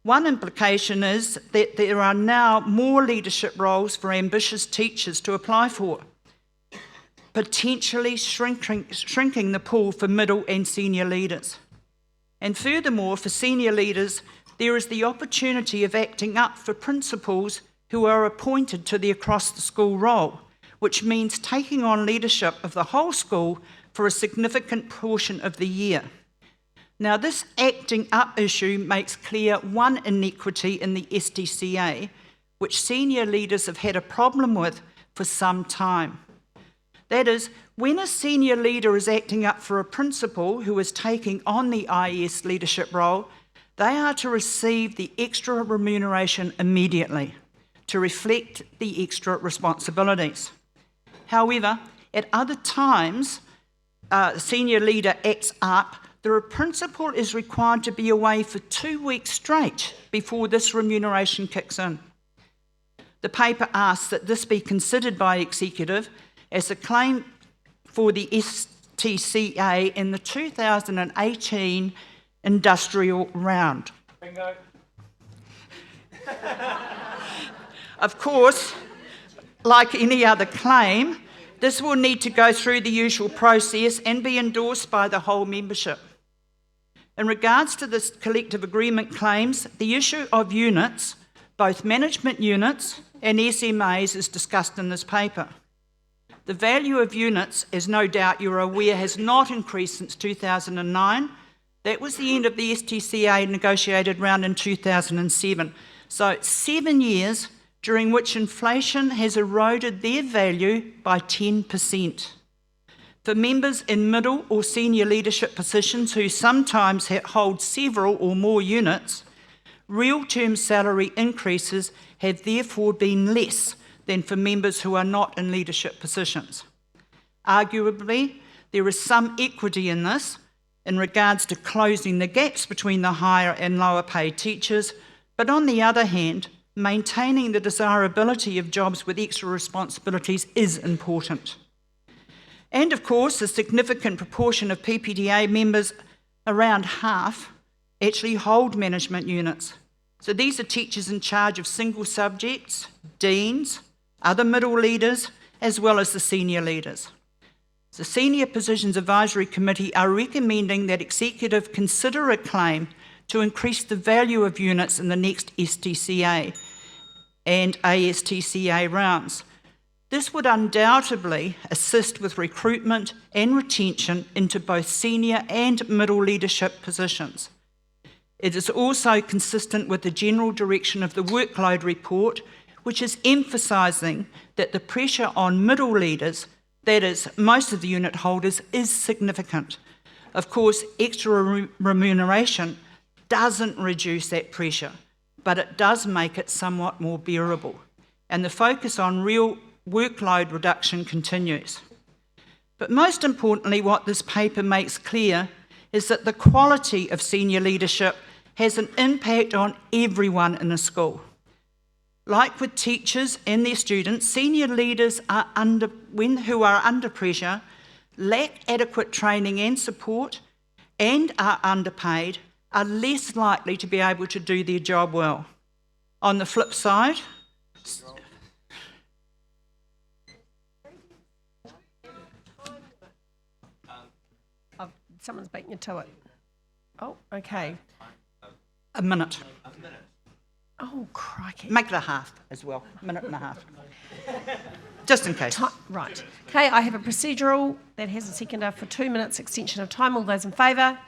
One implication is that there are now more leadership roles for ambitious teachers to apply for, potentially shrinking the pool for middle and senior leaders. And furthermore, for senior leaders, there is the opportunity of acting up for principals who are appointed to the across-the-school role, which means taking on leadership of the whole school for a significant portion of the year. Now, this acting up issue makes clear one inequity in the STCA, which senior leaders have had a problem with for some time. That is, when a senior leader is acting up for a principal who is taking on the IES leadership role, they are to receive the extra remuneration immediately to reflect the extra responsibilities. However, at other times, the senior leader acts up, the principal is required to be away for 2 weeks straight before this remuneration kicks in. The paper asks that this be considered by executive as a claim for the STCA in the 2018 industrial round. Bingo. Of course, like any other claim, this will need to go through the usual process and be endorsed by the whole membership. In regards to this collective agreement claims, the issue of units, both management units and SMAs, is discussed in this paper. The value of units, as no doubt you're aware, has not increased since 2009. That was the end of the STCA negotiated round in 2007. So 7 years during which inflation has eroded their value by 10%. For members in middle or senior leadership positions who sometimes hold several or more units, real-term salary increases have therefore been less than for members who are not in leadership positions. Arguably, there is some equity in this in regards to closing the gaps between the higher and lower paid teachers, but on the other hand, maintaining the desirability of jobs with extra responsibilities is important. And of course, a significant proportion of PPTA members, around half, actually hold management units. So these are teachers in charge of single subjects, deans, other middle leaders, as well as the senior leaders. The Senior Positions Advisory Committee are recommending that Executive consider a claim to increase the value of units in the next STCA and ASTCA rounds. This would undoubtedly assist with recruitment and retention into both senior and middle leadership positions. It is also consistent with the general direction of the workload report, which is emphasising that the pressure on middle leaders, that is, most of the unit holders, is significant. Of course, extra remuneration doesn't reduce that pressure, but it does make it somewhat more bearable. And the focus on real workload reduction continues. But most importantly, what this paper makes clear is that the quality of senior leadership has an impact on everyone in a school. Like with teachers and their students, senior leaders who are under pressure, lack adequate training and support, and are underpaid, are less likely to be able to do their job well. On the flip side, Someone's beating you to it. Oh, okay. a minute. Oh, crikey. Make it a half as well, a minute and a half. Just in case. Right. Okay, I have a procedural that has a seconder for 2 minutes extension of time. All those in favour?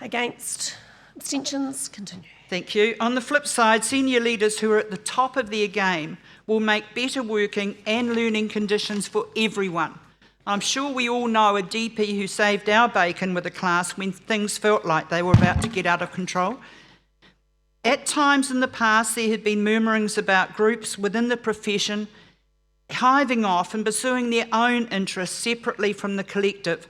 Against? Abstentions? Continue. Thank you. On the flip side, senior leaders who are at the top of their game will make better working and learning conditions for everyone. I'm sure we all know a DP who saved our bacon with a class when things felt like they were about to get out of control. At times in the past, there had been murmurings about groups within the profession hiving off and pursuing their own interests separately from the collective,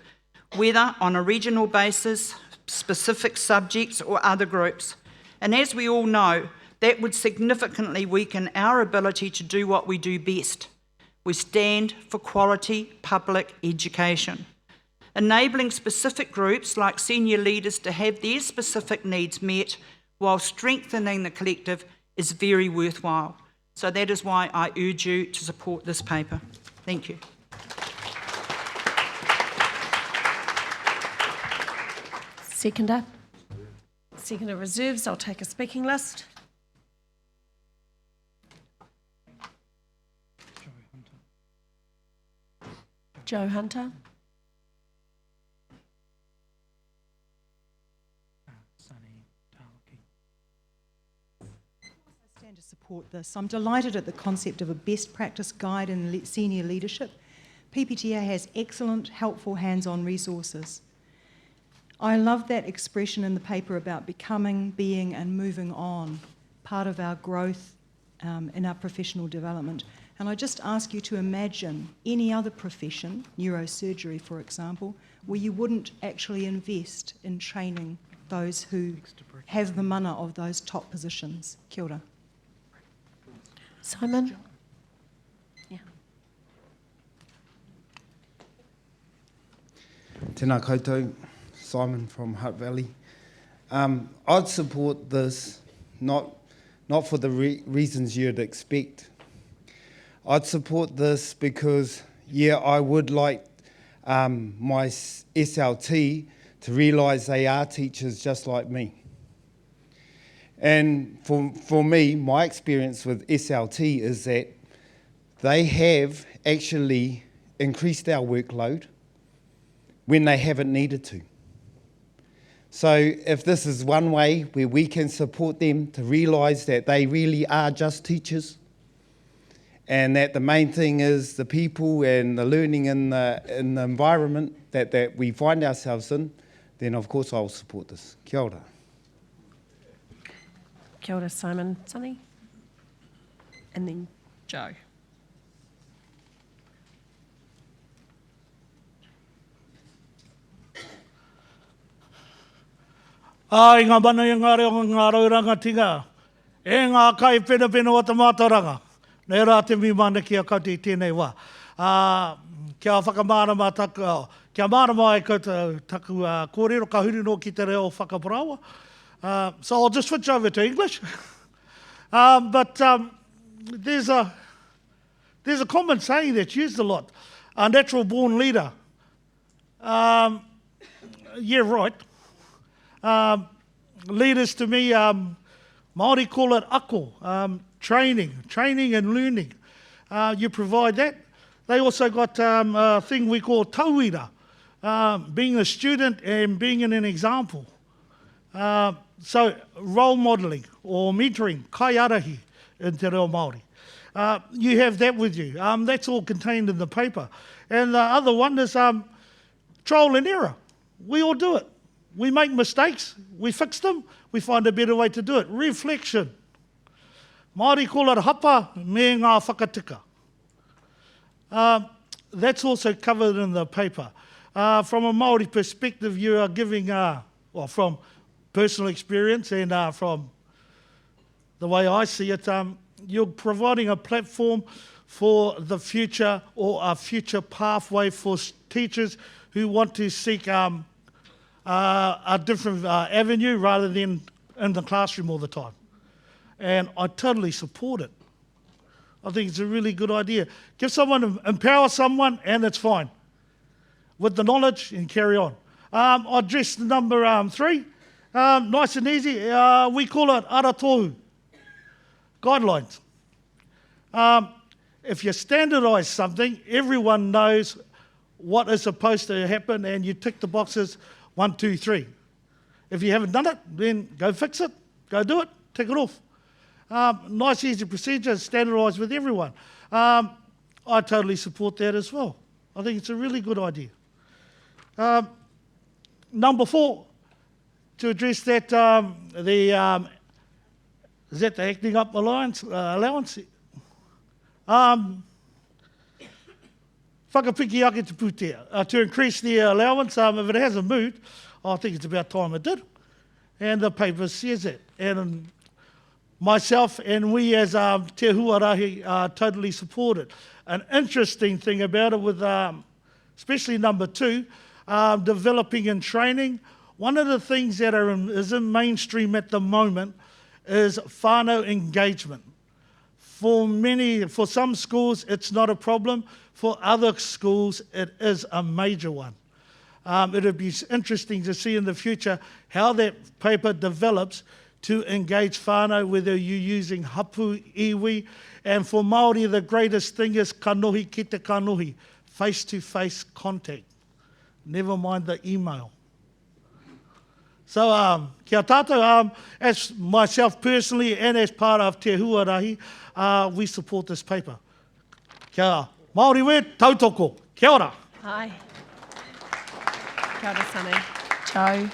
whether on a regional basis, specific subjects or other groups. And as we all know, that would significantly weaken our ability to do what we do best. We stand for quality public education. Enabling specific groups like senior leaders to have their specific needs met while strengthening the collective is very worthwhile. So that is why I urge you to support this paper. Thank you. Seconder. Seconder reserves. I'll take a speaking list. Joe Hunter. Stand to support this. I'm delighted at the concept of a best practice guide in senior leadership. PPTA has excellent, helpful hands-on resources. I love that expression in the paper about becoming, being and moving on, part of our growth in our professional development. And I just ask you to imagine any other profession, neurosurgery for example, where you wouldn't actually invest in training those who have the mana of those top positions. Kia ora. Simon? Yeah. Tēnā koutou, Simon from Hutt Valley. I'd support this, not for the reasons you'd expect. I'd support this because, yeah, I would like my SLT to realise they are teachers just like me. And for me, my experience with SLT is that they have actually increased our workload when they haven't needed to. So if this is one way where we can support them to realise that they really are just teachers, and that the main thing is the people and the learning in the environment that we find ourselves in, then of course I'll support this. Kia ora. Kia ora, Simon. Sunny? And then Joe. Ai ngā mana i ngā reo ngā rauranga tinga. E ngā kai pena o te mātaranga. Nei rā te mi mana ki a koutou i tēnei wā. Kia whakamārama taku, kia mārama ai koutou taku kōrero ka huri no ki te reo whakaparawa. So I'll just switch over to English. But there's a common saying that's used a lot. A natural born leader. Yeah, right. leaders to me, Māori call it ako, training and learning. You provide that. They also got a thing we call tauira, being a student and being an example. So role modelling or mentoring, kaiarahi in te reo Māori. You have that with you. That's all contained in the paper. And the other one is trial and error. We all do it. We make mistakes, we fix them, we find a better way to do it. Reflection. Māori call it hapa me ngā whakatika. That's also covered in the paper. From a Māori perspective, you are giving, from personal experience and from the way I see it, you're providing a platform for the future or a future pathway for teachers who want to seek a different avenue rather than in the classroom all the time. And I totally support it. I think it's a really good idea. Give someone, empower someone, and it's fine. With the knowledge, and carry on. I addressed number 3. Nice and easy. We call it ara tohu. Guidelines. If you standardise something, everyone knows what is supposed to happen, and you tick the boxes 1, 2, 3. If you haven't done it, then go fix it, go do it, tick it off. Nice, easy procedure, standardised with everyone. I totally support that as well. I think it's a really good idea. Number 4, to address that, is that the acting up allowance? Whakapiki ake te pūtea. To increase the allowance, if it hasn't moved, I think it's about time it did. And the paper says that. And myself and we as Te Huarahi totally support it. An interesting thing about it with, especially number 2, developing and training. One of the things that is in mainstream at the moment is whānau engagement. For some schools, it's not a problem. For other schools, it is a major one. It would be interesting to see in the future how that paper develops to engage whānau, whether you're using hapu, iwi, and for Māori, the greatest thing is kanohi ki te kanohi, face-to-face contact. Never mind the email. So, kia tātou, as myself personally and as part of Te Huarahi, we support this paper. Kia Māori we, tautoko. Kia ora. Hi. Kia ora, Sunny. Ciao.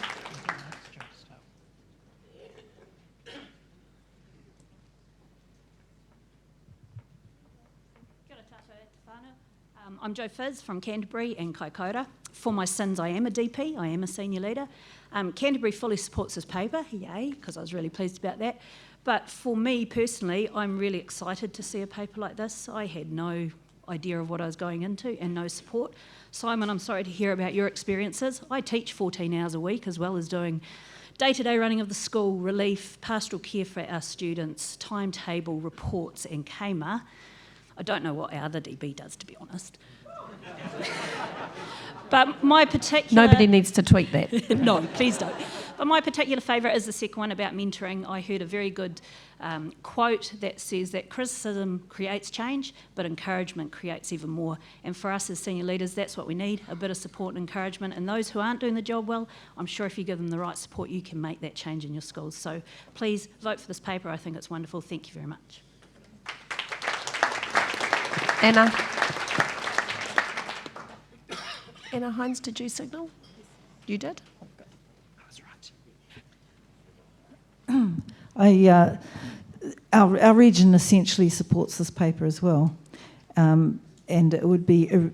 I'm Jo Fizz from Canterbury and Kaikoura. For my sins, I am a DP, I am a senior leader. Canterbury fully supports this paper, yay, because I was really pleased about that. But for me personally, I'm really excited to see a paper like this. I had no idea of what I was going into and no support. Simon, I'm sorry to hear about your experiences. I teach 14 hours a week as well as doing day-to-day running of the school, relief, pastoral care for our students, timetable, reports and KMA. I don't know what our other DB does, to be honest. But my particular... Nobody needs to tweet that. No, please don't. But my particular favourite is the second one about mentoring. I heard a very good quote that says that criticism creates change, but encouragement creates even more. And for us as senior leaders, that's what we need, a bit of support and encouragement. And those who aren't doing the job well, I'm sure if you give them the right support, you can make that change in your schools. So please vote for this paper. I think it's wonderful. Thank you very much. Anna. Anna Hines, did you signal? You did? Our region essentially supports this paper as well, and it would be a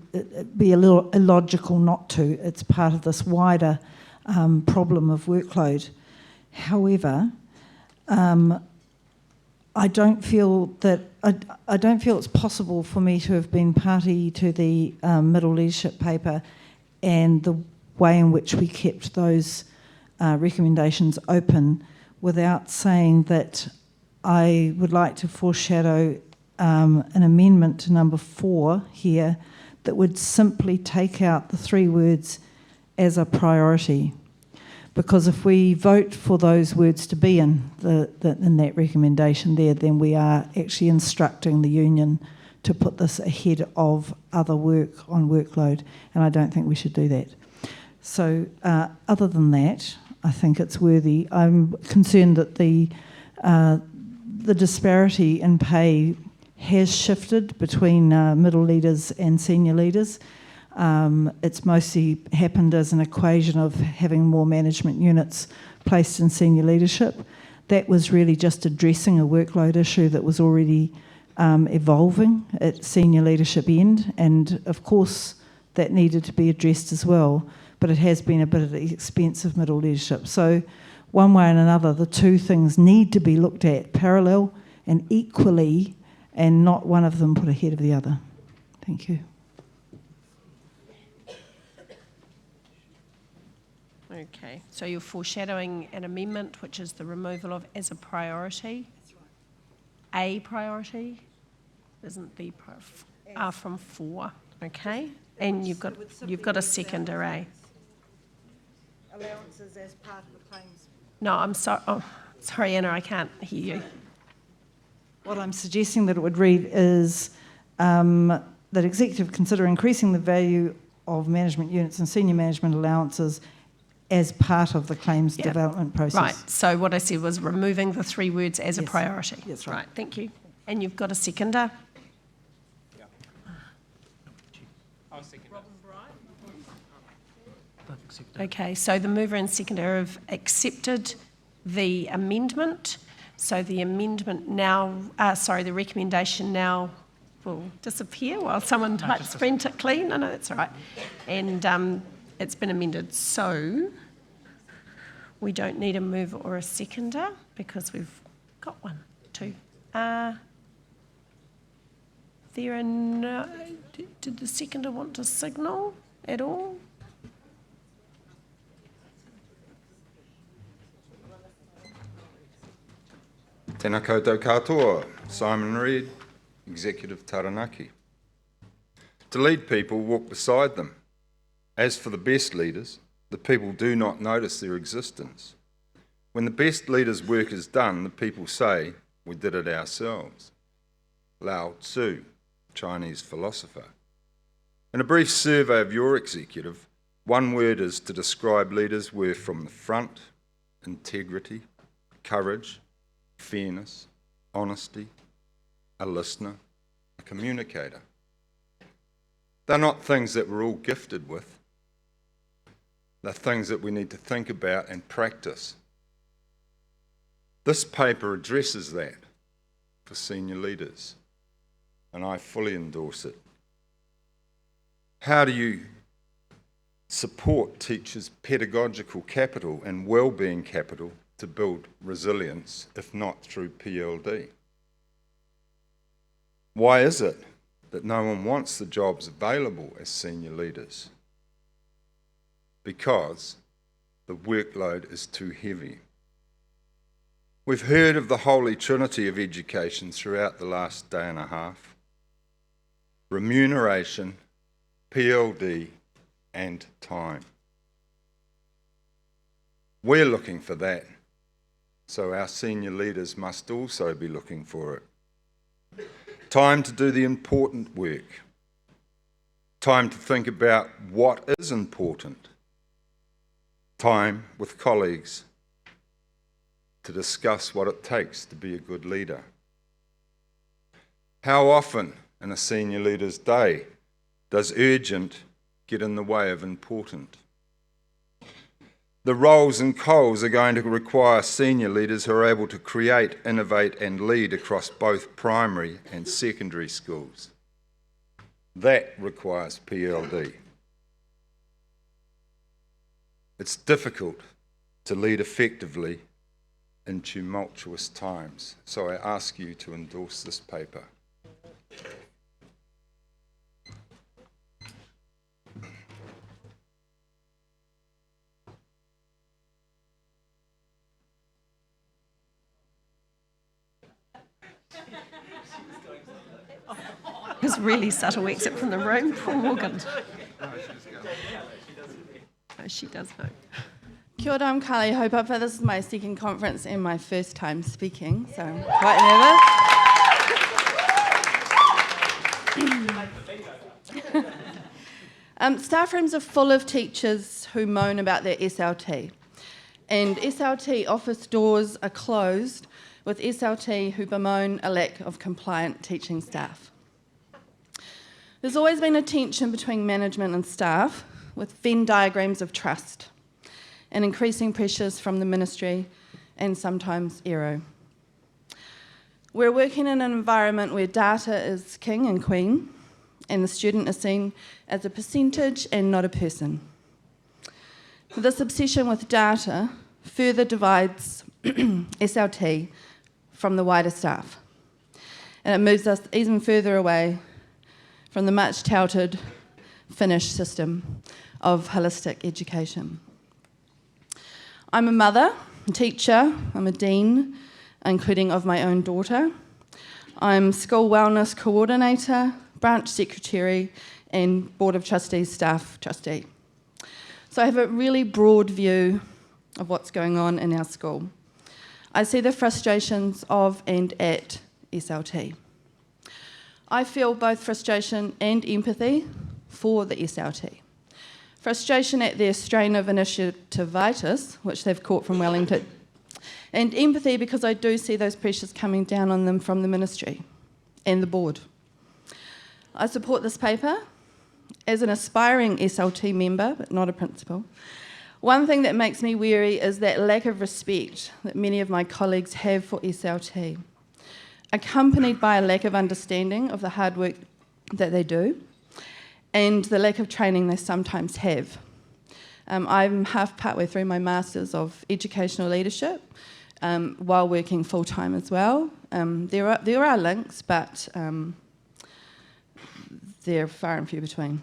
little illogical not to. It's part of this wider problem of workload. However, I don't feel it's possible for me to have been party to the middle leadership paper and the way in which we kept those recommendations open without saying that I would like to foreshadow an amendment to number 4 here that would simply take out the 3 words as a priority. Because if we vote for those words to be in that recommendation there, then we are actually instructing the union to put this ahead of other work on workload, and I don't think we should do that. So other than that, I think it's worthy. I'm concerned that the disparity in pay has shifted between middle leaders and senior leaders. It's mostly happened as an equation of having more management units placed in senior leadership. That was really just addressing a workload issue that was already evolving at senior leadership end, and of course that needed to be addressed as well, but it has been a bit at the expense of middle leadership. So one way and another, the two things need to be looked at parallel and equally, and not one of them put ahead of the other. Thank you. Okay, so you're foreshadowing an amendment, which is the removal of as a priority. A priority isn't the from 4. Okay, and you've got a seconder A. Allowances as part of the claims. No, I'm sorry. Oh, sorry, Anna, I can't hear you. What I'm suggesting that it would read is that executive consider increasing the value of management units and senior management allowances as part of the claims development process. Right, so what I said was removing the 3 words as a priority. That's right. Thank you. And you've got a seconder? Okay, so the mover and seconder have accepted the amendment. So the amendment now, the recommendation now will disappear while someone types frantically. No, that's all right. And it's been amended. So we don't need a mover or a seconder because we've got 1, 2. There are no... Did the seconder want to signal at all? Tēnā koutou katoa, Simon Reid, Executive Taranaki. To lead people, walk beside them. As for the best leaders, the people do not notice their existence. When the best leader's work is done, the people say, we did it ourselves. Lao Tzu, Chinese philosopher. In a brief survey of your executive, 1 word is to describe leaders were from the front: integrity, courage, fairness, honesty, a listener, a communicator. They're not things that we're all gifted with. They're things that we need to think about and practice. This paper addresses that for senior leaders, and I fully endorse it. How do you support teachers' pedagogical capital and wellbeing capital to build resilience, if not through PLD? Why is it that no one wants the jobs available as senior leaders? Because the workload is too heavy. We've heard of the holy trinity of education throughout the last day and a half: remuneration, PLD, and time. We're looking for that, so our senior leaders must also be looking for it. Time to do the important work. Time to think about what is important. Time with colleagues to discuss what it takes to be a good leader. How often in a senior leader's day does urgent get in the way of important? The roles and coals are going to require senior leaders who are able to create, innovate and lead across both primary and secondary schools. That requires PLD. It's difficult to lead effectively in tumultuous times, so I ask you to endorse this paper. It's really subtle exit from the room. Poor Morgan. No, she does know. Kia ora, I'm Carly Hopapa. This is my second conference and my first time speaking, so I'm quite nervous. Staff rooms are full of teachers who moan about their SLT, and SLT office doors are closed with SLT who bemoan a lack of compliant teaching staff. There's always been a tension between management and staff, with Venn diagrams of trust and increasing pressures from the ministry and sometimes ERO. We're working in an environment where data is king and queen, and the student is seen as a percentage and not a person. This obsession with data further divides SLT from the wider staff, and it moves us even further away from the much touted Finnish system of holistic education. I'm a mother, a teacher, I'm a dean, including of my own daughter. I'm school wellness coordinator, branch secretary, and board of trustees staff trustee. So I have a really broad view of what's going on in our school. I see the frustrations of and at SLT. I feel both frustration and empathy for the SLT. Frustration at their strain of initiativitis, which they've caught from Wellington, and empathy because I do see those pressures coming down on them from the ministry and the board. I support this paper as an aspiring SLT member, but not a principal. One thing that makes me weary is that lack of respect that many of my colleagues have for SLT, accompanied by a lack of understanding of the hard work that they do and the lack of training they sometimes have. I'm partway through my Masters of Educational Leadership while working full-time as well. There are links, but they're far and few between.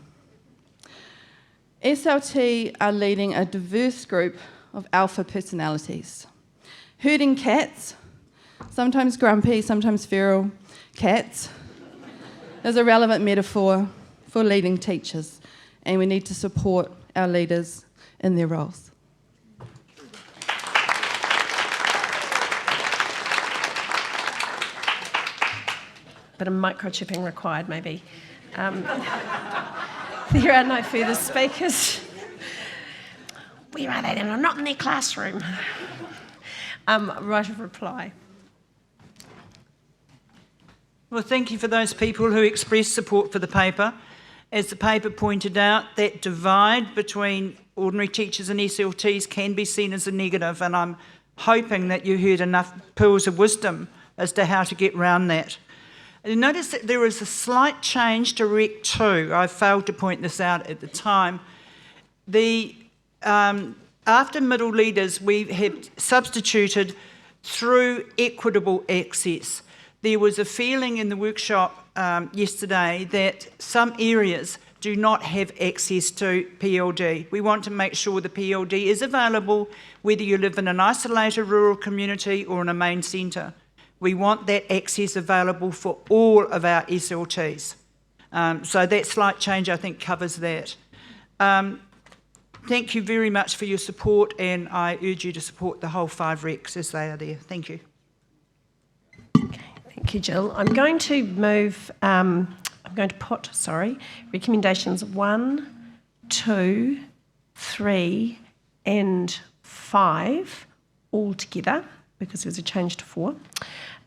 SLT are leading a diverse group of alpha personalities. Herding cats, sometimes grumpy, sometimes feral cats, is a relevant metaphor for leading teachers, and we need to support our leaders in their roles. Bit of microchipping required, maybe. There are no further speakers. Where are they? They're not in their classroom. Right of reply. Well, thank you for those people who expressed support for the paper. As the paper pointed out, that divide between ordinary teachers and SLTs can be seen as a negative, and I'm hoping that you heard enough pearls of wisdom as to how to get round that. You notice that there is a slight change to Rec 2. I failed to point this out at the time. After middle leaders, we have substituted through equitable access. There was a feeling in the workshop yesterday that some areas do not have access to PLD. We want to make sure the PLD is available whether you live in an isolated rural community or in a main centre. We want that access available for all of our SLTs. So that slight change, I think, covers that. Thank you very much for your support, and I urge you to support the whole 5 recs as they are there. Thank you. Thank you, Jill. I'm going to put recommendations 1, 2, 3, and 5 all together because there's a change to 4.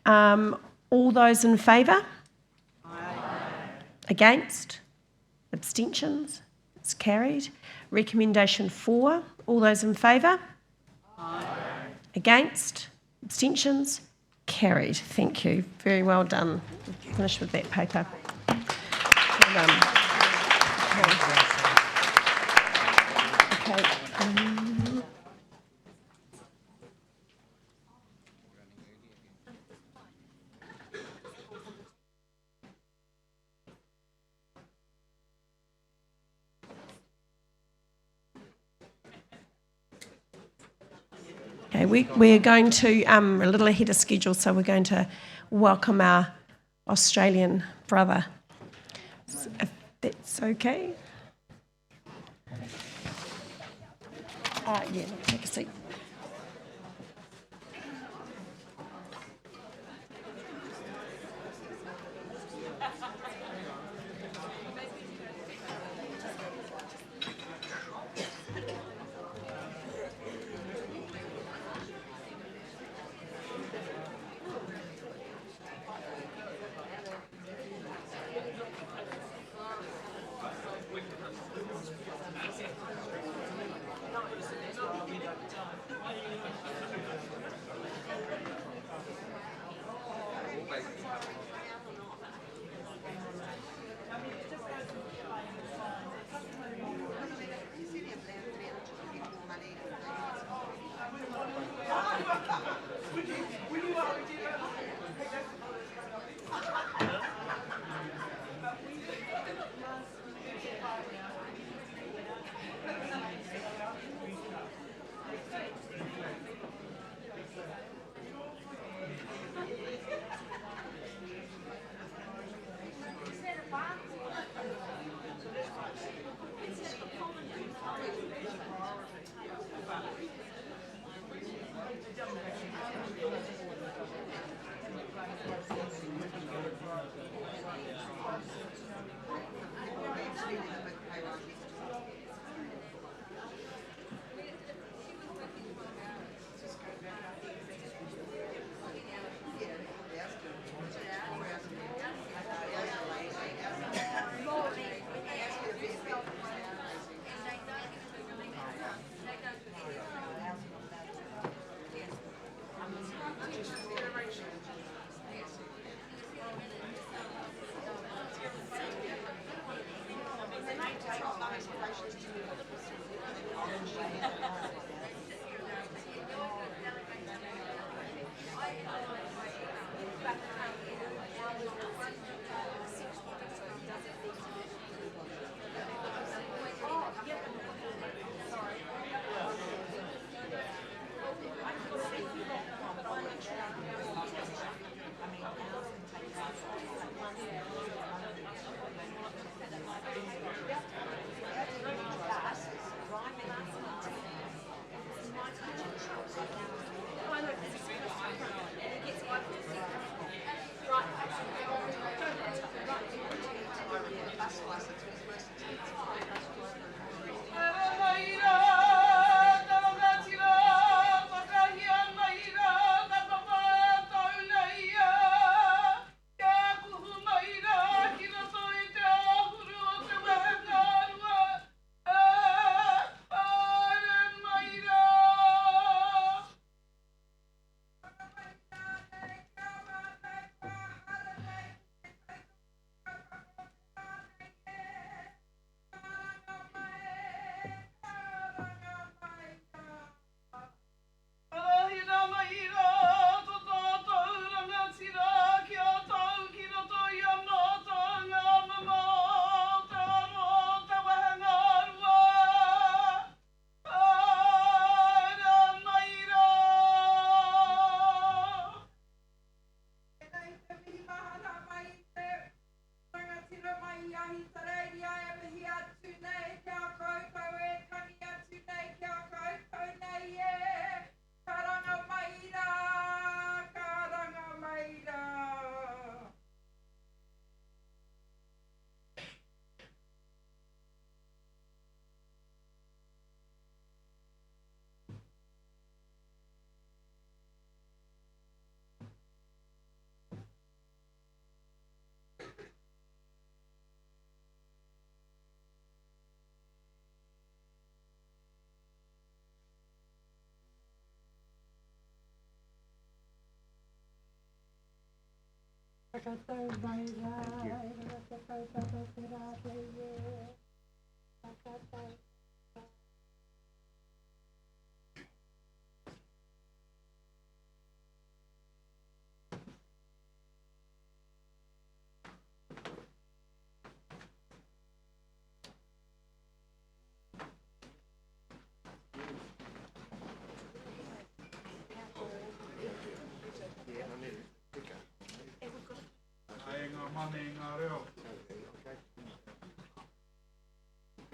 All those in favour? Aye. Against? Abstentions? It's carried. Recommendation 4. All those in favour? Aye. Against? Abstentions? Carried. Thank you. Very well done. We've finished with that paper. Well done. Okay. Okay, we're going to, a little ahead of schedule, so we're going to welcome our Australian brother, if that's okay. take a seat.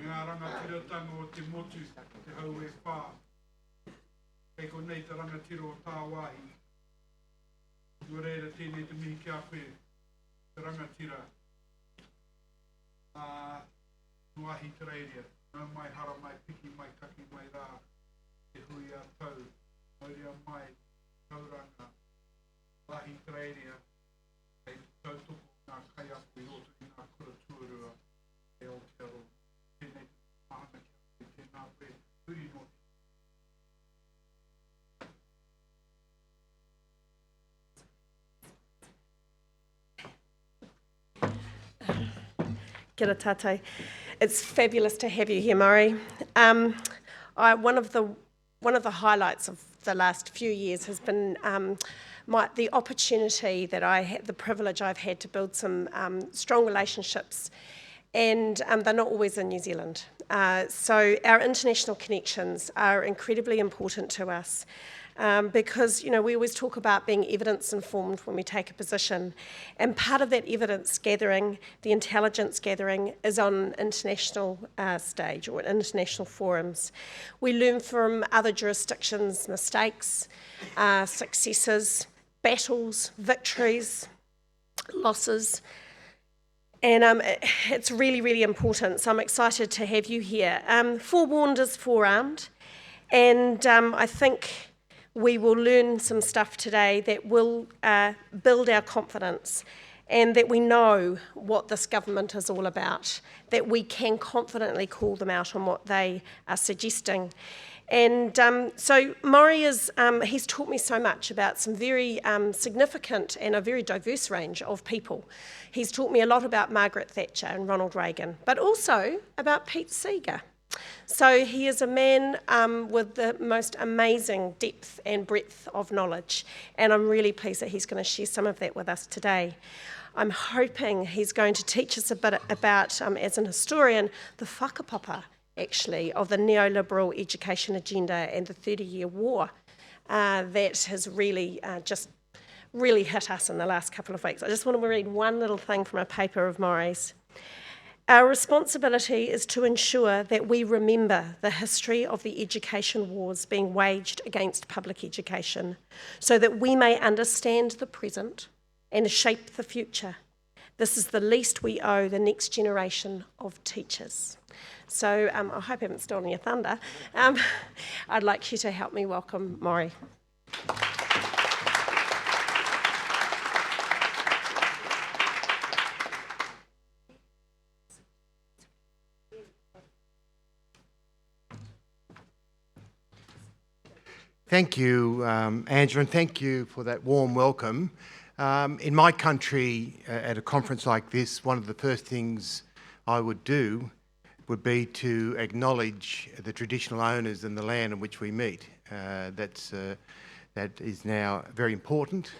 Me ngā rangatiratanga o te motu, te hau e whā. Kei ko nei te rangatira o tā wāhi. Ua reira tēnei te mihi kia koe, te rangatira. Nuahi te reiria, nau mai hara mai piki mai kaki mai rā, te hui a tau, mauria mai, tauranga, lahi te reiria, kei tautoko ngā kai aku i roto i ngā kura tuarua, e Aotearoa. Tēnei te mahana kia koe, tēnā koe, huri no. Kia ora tātou. It's fabulous to have you here, Murray. One of the highlights of the last few years has been the opportunity that the privilege I've had to build some strong relationships, and they're not always in New Zealand. So our international connections are incredibly important to us. Because, we always talk about being evidence-informed when we take a position. And part of that evidence gathering, the intelligence gathering, is on international stage or international forums. We learn from other jurisdictions' mistakes, successes, battles, victories, losses. And it's really, really important. So I'm excited to have you here. Forewarned is forearmed. And I think we will learn some stuff today that will build our confidence, and that we know what this government is all about, that we can confidently call them out on what they are suggesting. And so Maury he's taught me so much about some very significant and a very diverse range of people. He's taught me a lot about Margaret Thatcher and Ronald Reagan, but also about Pete Seeger. So he is a man with the most amazing depth and breadth of knowledge, and I'm really pleased that he's going to share some of that with us today. I'm hoping he's going to teach us a bit about, as an historian, the whakapapa, actually, of the neoliberal education agenda and the 30-year war that has really really hit us in the last couple of weeks. I just want to read one little thing from a paper of Maury's. Our responsibility is to ensure that we remember the history of the education wars being waged against public education, so that we may understand the present and shape the future. This is the least we owe the next generation of teachers. So I hope I haven't stolen your thunder. I'd like you to help me welcome Maury. Thank you, Angela, and thank you for that warm welcome. In my country, at a conference like this, one of the first things I would do would be to acknowledge the traditional owners and the land on which we meet. That is now very important.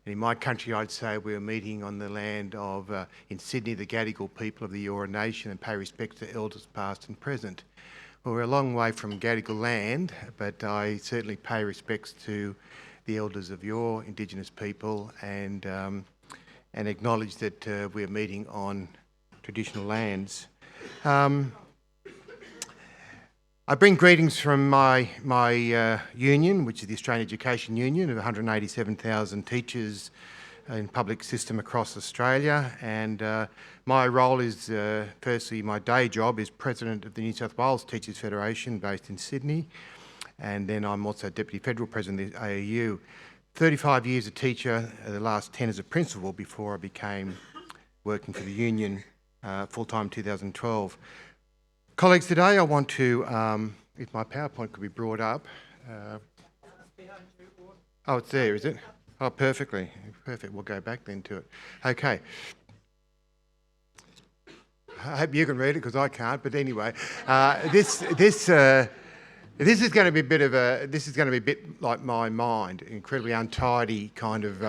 In my country, I'd say we're meeting on the land of, in Sydney, the Gadigal people of the Eora Nation, and pay respect to elders past and present. Well, we're a long way from Gadigal land, but I certainly pay respects to the elders of your Indigenous people and acknowledge that we're meeting on traditional lands. I bring greetings from my union, which is the Australian Education Union, of 187,000 teachers in public system across Australia, and my role is, firstly, my day job is President of the New South Wales Teachers Federation based in Sydney, and then I'm also Deputy Federal President of the AEU. 35 years a teacher, the last 10 as a principal before I became working for the union full-time in 2012. Colleagues, today I want to, if my PowerPoint could be brought up. Oh, it's there, is it? Oh, perfectly. Perfect. We'll go back then to it. Okay. I hope you can read it because I can't. But anyway, this is going to be a bit of a. This is going to be a bit like my mind, incredibly untidy kind of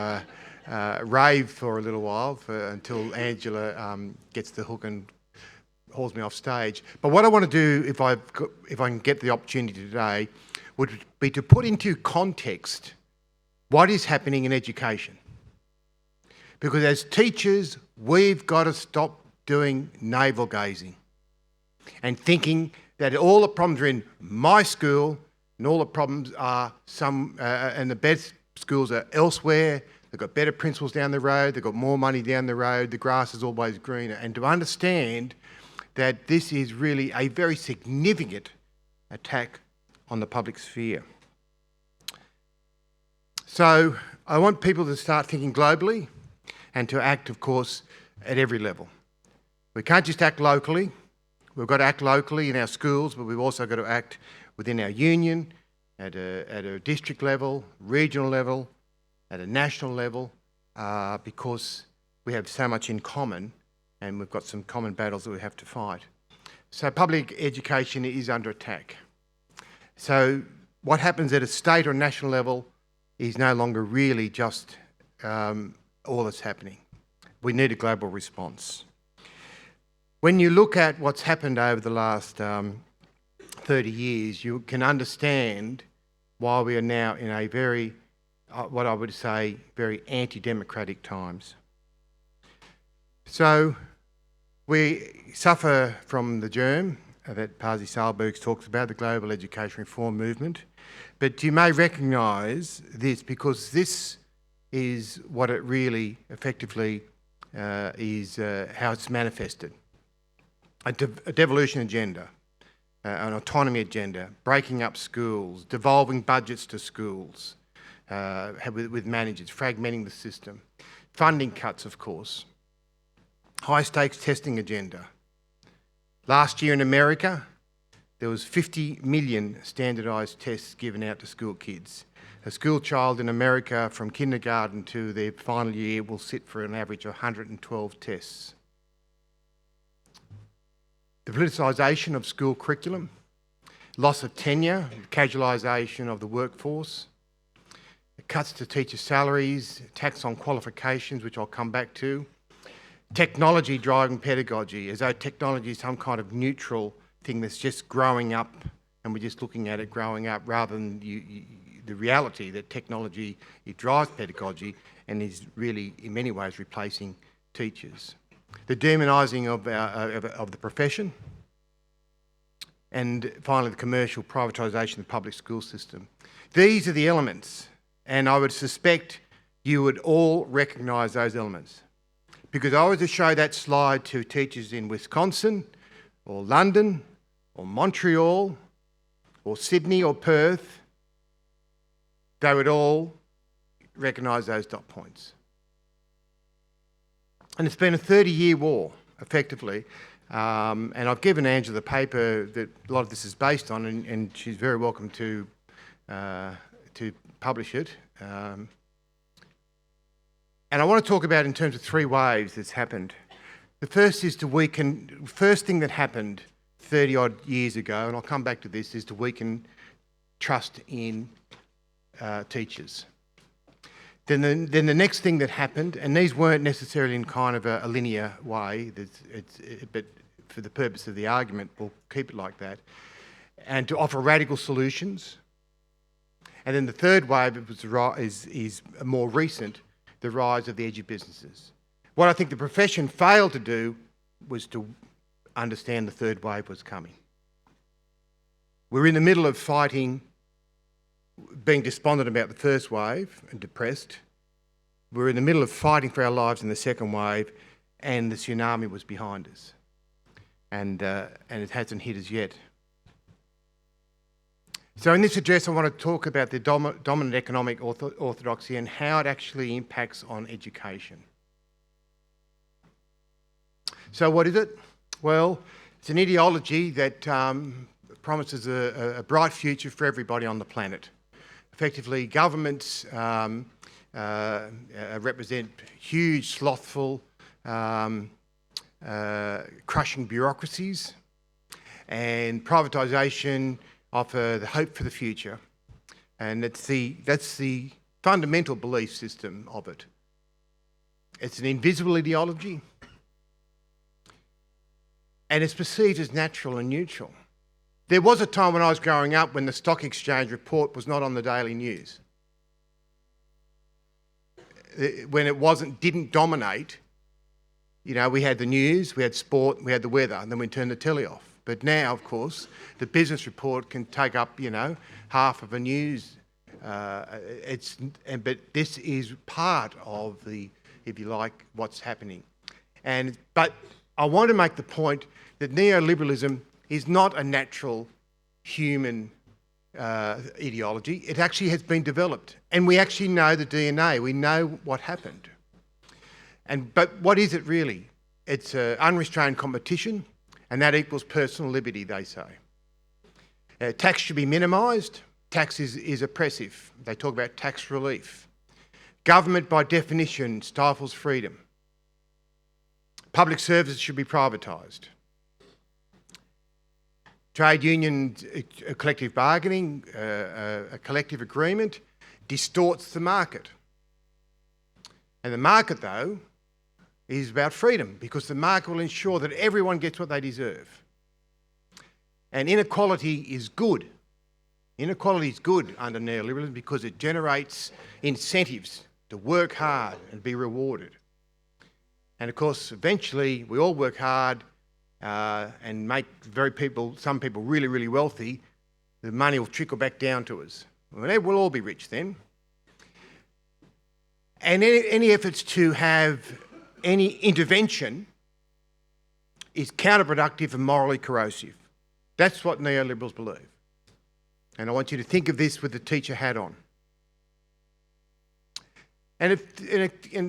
rave for a little while until Angela gets the hook and hauls me off stage. But what I want to do, if I can get the opportunity today, would be to put into context what is happening in education. Because as teachers, we've got to stop doing navel gazing. and thinking that all the problems are in my school and all the problems are and the best schools are elsewhere. They've got better principals down the road, they've got more money down the road, the grass is always greener. And to understand that this is really a very significant attack on the public sphere. So I want people to start thinking globally and to act, of course, at every level. We can't just act locally. We've got to act locally in our schools, but we've also got to act within our union, at a district level, regional level, at a national level, because we have so much in common and we've got some common battles that we have to fight. So public education is under attack. So what happens at a state or national level is no longer really just all that's happening. We need a global response. When you look at what's happened over the last 30 years, you can understand why we are now in a very, what I would say, very anti-democratic times. So we suffer from the germ that Pasi Sahlberg talks about, the global education reform movement. But you may recognise this because this is what it really effectively is, how it's manifested. A devolution agenda, an autonomy agenda, breaking up schools, devolving budgets to schools with managers, fragmenting the system, funding cuts, of course, high stakes testing agenda. Last year in America, there was 50 million standardised tests given out to school kids. A school child in America from kindergarten to their final year will sit for an average of 112 tests. The politicisation of school curriculum, loss of tenure, casualisation of the workforce, cuts to teacher salaries, tax on qualifications, which I'll come back to, technology driving pedagogy, as though technology is some kind of neutral thing that's just growing up and we're just looking at it growing up rather than the reality that technology, it drives pedagogy and is really in many ways replacing teachers. The demonising of the profession, and finally the commercial privatisation of the public school system. These are the elements, and I would suspect you would all recognise those elements. Because I was to show that slide to teachers in Wisconsin, or London, or Montreal, or Sydney, or Perth, they would all recognise those dot points. And it's been a 30-year war, effectively, and I've given Angela the paper that a lot of this is based on, and she's very welcome to publish it. And I want to talk about in terms of three waves that's happened. The first is to weaken, first thing that happened 30 odd years ago, and I'll come back to this, is to weaken trust in teachers. Then the next thing that happened, and these weren't necessarily in kind of a linear way, but for the purpose of the argument, we'll keep it like that, and to offer radical solutions. And then the third wave is more recent, the rise of the edgy businesses. What I think the profession failed to do was to understand the third wave was coming. We're in the middle of fighting, being despondent about the first wave and depressed. We're in the middle of fighting for our lives in the second wave, and the tsunami was behind us. And it hasn't hit us yet. So in this address, I want to talk about the dominant economic orthodoxy and how it actually impacts on education. So what is it? Well, it's an ideology that promises a bright future for everybody on the planet. Effectively, governments represent huge, slothful, crushing bureaucracies, and privatisation offer the hope for the future. And that's the fundamental belief system of it. It's an invisible ideology, and it's perceived as natural and neutral. There was a time when I was growing up when the stock exchange report was not on the daily news. When it didn't dominate, you know, we had the news, we had sport, we had the weather, and then we turned the telly off. But now, of course, the business report can take up, half of a news. But this is part of the, if you like, what's happening. But I want to make the point that neoliberalism is not a natural human ideology. It actually has been developed, and we actually know the DNA. We know what happened. But what is it really? It's unrestrained competition, and that equals personal liberty, they say. Tax should be minimised. Tax is oppressive. They talk about tax relief. Government, by definition, stifles freedom. Public services should be privatised. Trade unions, collective bargaining, a collective agreement distorts the market. And the market, though, is about freedom, because the market will ensure that everyone gets what they deserve. And inequality is good. Inequality is good under neoliberalism because it generates incentives to work hard and be rewarded. And of course, eventually, we all work hard and make some people really, really wealthy. The money will trickle back down to us. We'll all be rich then. And any efforts to have any intervention is counterproductive and morally corrosive. That's what neoliberals believe. And I want you to think of this with the teacher hat on. And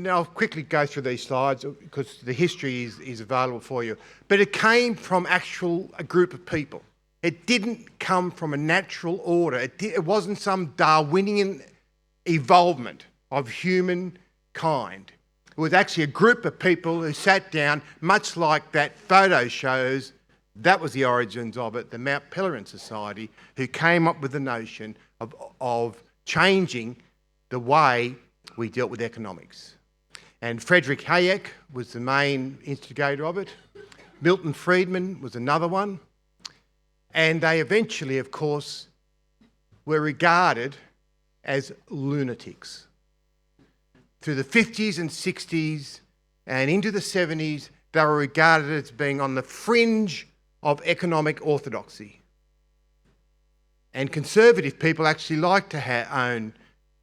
I'll quickly go through these slides because the history is available for you. But it came from a group of people. It didn't come from a natural order. It wasn't some Darwinian evolvement of humankind. It was actually a group of people who sat down, much like that photo shows. That was the origins of it, the Mount Pelerin Society, who came up with the notion of changing the way we dealt with economics. And Friedrich Hayek was the main instigator of it. Milton Friedman was another one. And they eventually, of course, were regarded as lunatics. Through the 50s and 60s and into the 70s, they were regarded as being on the fringe of economic orthodoxy. And conservative people actually liked to own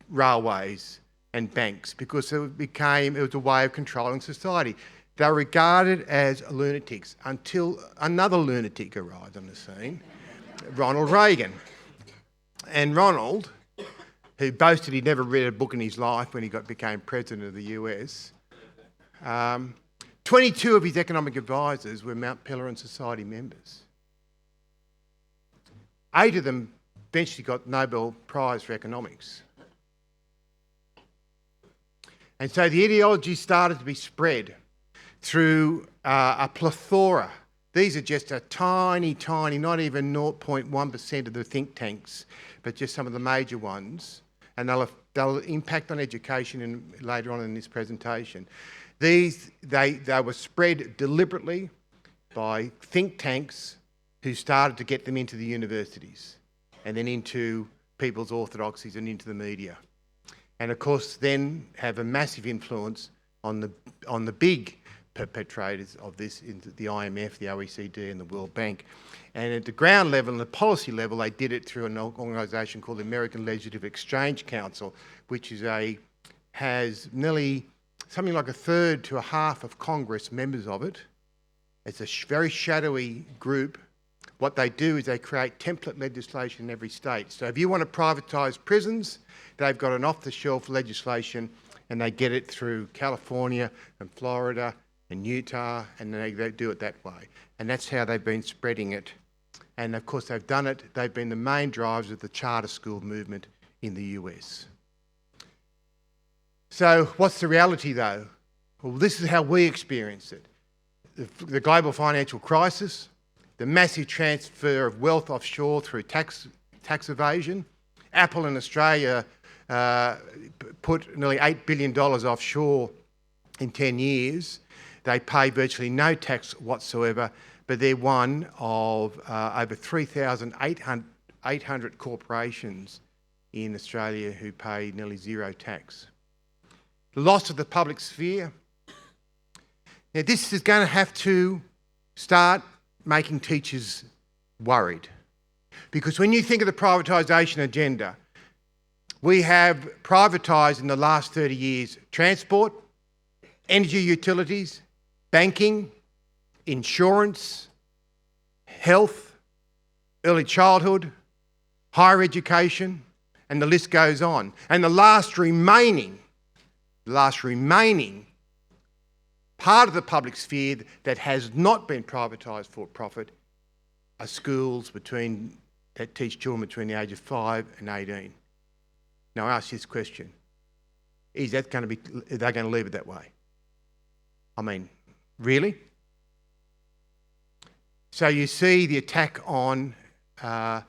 railways and banks because it was a way of controlling society. They were regarded as lunatics until another lunatic arrived on the scene, Ronald Reagan. And Ronald, who boasted he'd never read a book in his life when he became president of the US, 22 of his economic advisors were Mount Pelerin Society members. 8 of them eventually got Nobel Prize for economics. And so the ideology started to be spread through a plethora. These are just a tiny, not even 0.1% of the think tanks, but just some of the major ones. And they'll impact on education later on in this presentation. They were spread deliberately by think tanks who started to get them into the universities and then into people's orthodoxies and into the media. And of course then have a massive influence on the big perpetrators of this, into the IMF, the OECD and the World Bank. And at the ground level and the policy level, they did it through an organisation called the American Legislative Exchange Council, which has nearly something like a third to a half of Congress members of it. It's a very shadowy group. What they do is they create template legislation in every state. So if you want to privatise prisons, they've got an off-the-shelf legislation and they get it through California and Florida and Utah, and they do it that way. And that's how they've been spreading it. And of course they've done it. They've been the main drivers of the charter school movement in the US. So what's the reality though? Well, this is how we experience it. The global financial crisis, the massive transfer of wealth offshore through tax evasion. Apple in Australia put nearly $8 billion offshore in 10 years. They pay virtually no tax whatsoever, but they're one of over 3,800 corporations in Australia who pay nearly zero tax. The loss of the public sphere. Now, this is going to have to start making teachers worried. Because when you think of the privatisation agenda, we have privatised in the last 30 years transport, energy utilities, banking, insurance, health, early childhood, higher education, and the list goes on. And the last remaining part of the public sphere that has not been privatised for profit are schools that teach children between the age of 5 and 18. Now I ask you this question. Are they going to leave it that way? I mean, really? So you see the attack on the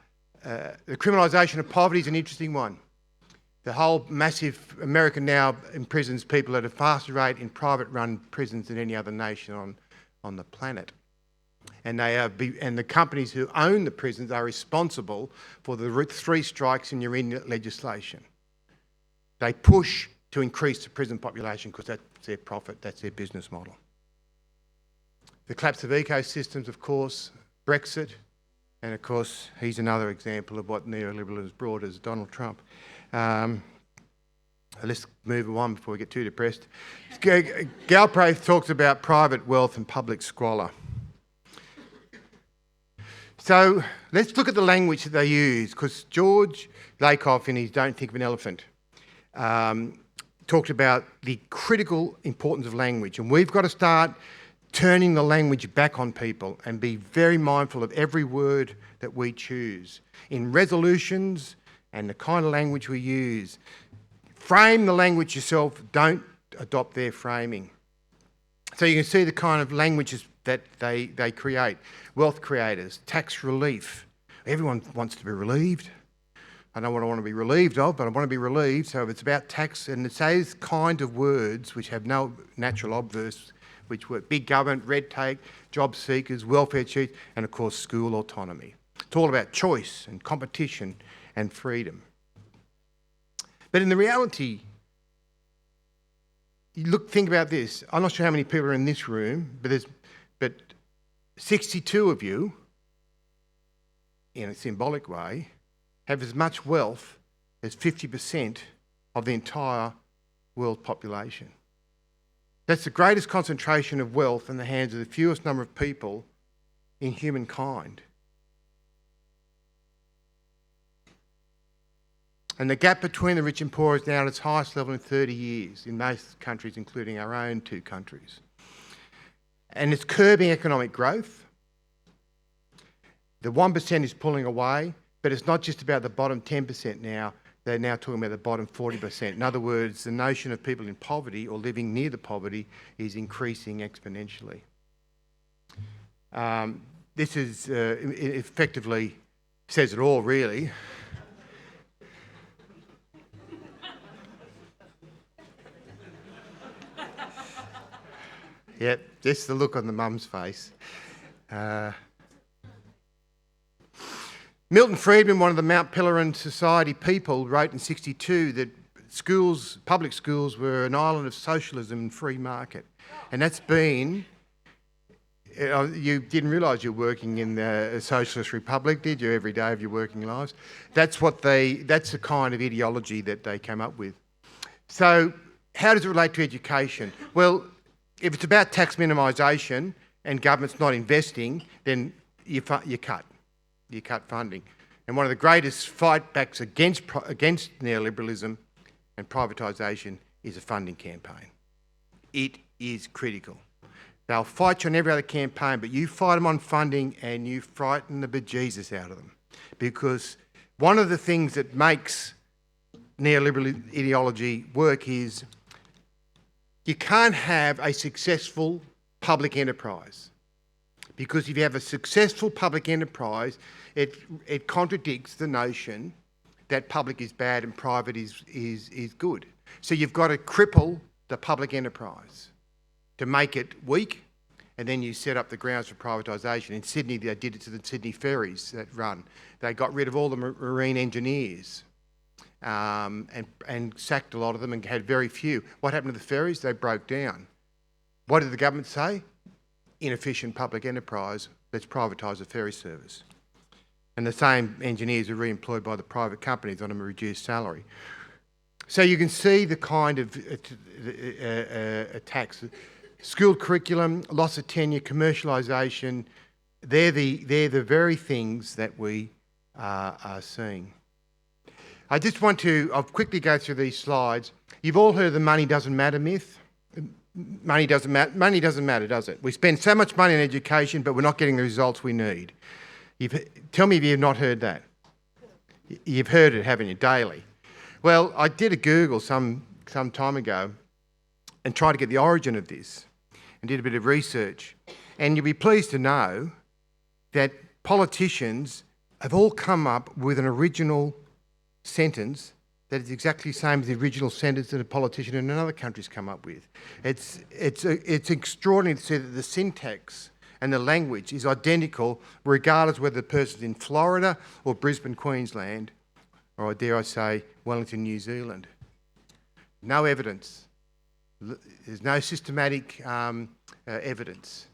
criminalisation of poverty is an interesting one. The whole massive America now imprisons people at a faster rate in private-run prisons than any other nation on the planet. And the companies who own the prisons are responsible for the 3 strikes and you're in legislation. They push to increase the prison population because that's their profit, that's their business model. The collapse of ecosystems, of course, Brexit, and of course he's another example of what neoliberalism has brought as Donald Trump. Let's move on before we get too depressed. Galbraith talks about private wealth and public squalor. So let's look at the language that they use, because George Lakoff in his Don't Think of an Elephant talked about the critical importance of language, and we've got to start turning the language back on people and be very mindful of every word that we choose. In resolutions and the kind of language we use, frame the language yourself, don't adopt their framing. So you can see the kind of languages that they create. Wealth creators, tax relief. Everyone wants to be relieved. I know what I want to be relieved of, but I want to be relieved. So if it's about tax, and it's those kind of words which have no natural obverse, which were big government, red tape, job seekers, welfare cheats, and of course school autonomy. It's all about choice and competition and freedom. But in the reality, think about this. I'm not sure how many people are in this room, but 62 of you, in a symbolic way, have as much wealth as 50% of the entire world population. That's the greatest concentration of wealth in the hands of the fewest number of people in humankind. And the gap between the rich and poor is now at its highest level in 30 years in most countries, including our own 2 countries. And it's curbing economic growth. The 1% is pulling away, but it's not just about the bottom 10% now. They're now talking about the bottom 40%. In other words, the notion of people in poverty or living near the poverty is increasing exponentially. This is effectively says it all, really. Yep, just the look on the mum's face. Milton Friedman, one of the Mount Pelerin Society people, wrote in 1962 that public schools were an island of socialism and free market. And that's been, you didn't realise you were working in a socialist republic, did you, every day of your working lives? That's the kind of ideology that they came up with. So how does it relate to education? Well, if it's about tax minimisation and government's not investing, then you cut funding. And one of the greatest fight-backs against neoliberalism and privatisation is a funding campaign. It is critical. They'll fight you on every other campaign, but you fight them on funding and you frighten the bejesus out of them. Because one of the things that makes neoliberal ideology work is you can't have a successful public enterprise. Because if you have a successful public enterprise, it contradicts the notion that public is bad and private is good. So you've got to cripple the public enterprise to make it weak, and then you set up the grounds for privatisation. In Sydney, they did it to the Sydney ferries that run. They got rid of all the marine engineers and sacked a lot of them and had very few. What happened to the ferries? They broke down. What did the government say? Inefficient public enterprise, let's privatise the ferry service. And the same engineers are re-employed by the private companies on a reduced salary. So you can see the kind of attacks. School curriculum, loss of tenure, commercialisation, they're the very things that we are seeing. I just want to, I'll quickly go through these slides. You've all heard of the money doesn't matter myth. Money doesn't matter, does it? We spend so much money on education, but we're not getting the results we need. Tell me if you've not heard that. You've heard it, haven't you, daily? Well, I did a Google some time ago and tried to get the origin of this and did a bit of research. And you'll be pleased to know that politicians have all come up with an original sentence that is exactly the same as the original sentence that a politician in another country's come up with. It's extraordinary to see that the syntax and the language is identical regardless whether the person's in Florida or Brisbane, Queensland, or dare I say, Wellington, New Zealand. No evidence. There's no systematic evidence.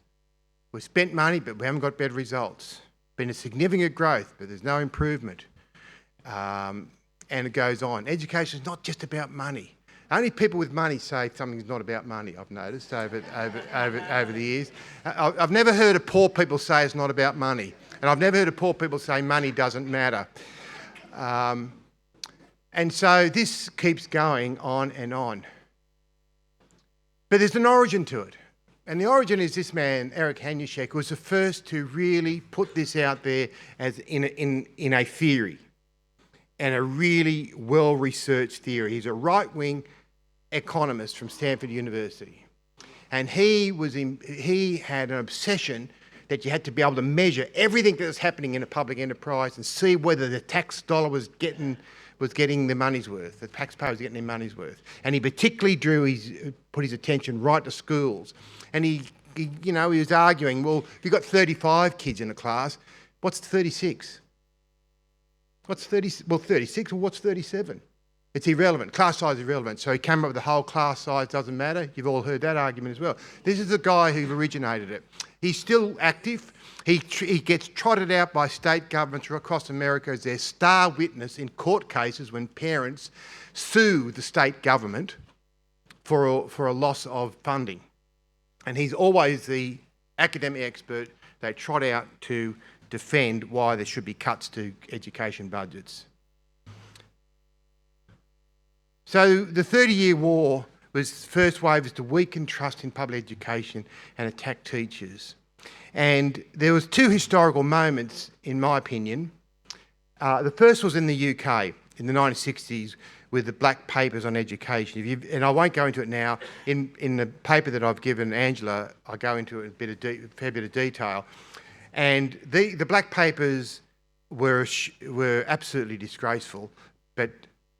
We've spent money, but we haven't got better results. Been a significant growth, but there's no improvement. And it goes on. Education is not just about money. Only people with money say something's not about money, I've noticed over the years. I've never heard of poor people say it's not about money. And I've never heard of poor people say money doesn't matter. And so this keeps going on and on. But there's an origin to it. And the origin is this man, Eric Hanushek, who was the first to really put this out there as in a theory, and a really well-researched theory. He's a right-wing economist from Stanford University. And he had an obsession that you had to be able to measure everything that was happening in a public enterprise and see whether the tax dollar was getting the money's worth, the taxpayer was getting their money's worth. And he particularly put his attention right to schools. And he was arguing, well, if you've got 35 kids in a class, what's 36? What's 36, or what's 37? It's irrelevant. Class size is irrelevant. So he came up with the whole class size doesn't matter. You've all heard that argument as well. This is the guy who originated it. He's still active. He gets trotted out by state governments across America as their star witness in court cases when parents sue the state government for a loss of funding. And he's always the academic expert they trot out to defend why there should be cuts to education budgets. So the 30-year war first wave was to weaken trust in public education and attack teachers. And there was two historical moments, in my opinion. The first was in the UK in the 1960s with the black papers on education. And I won't go into it now. In the paper that I've given Angela, I go into it in a fair bit of detail. And the black papers were absolutely disgraceful, but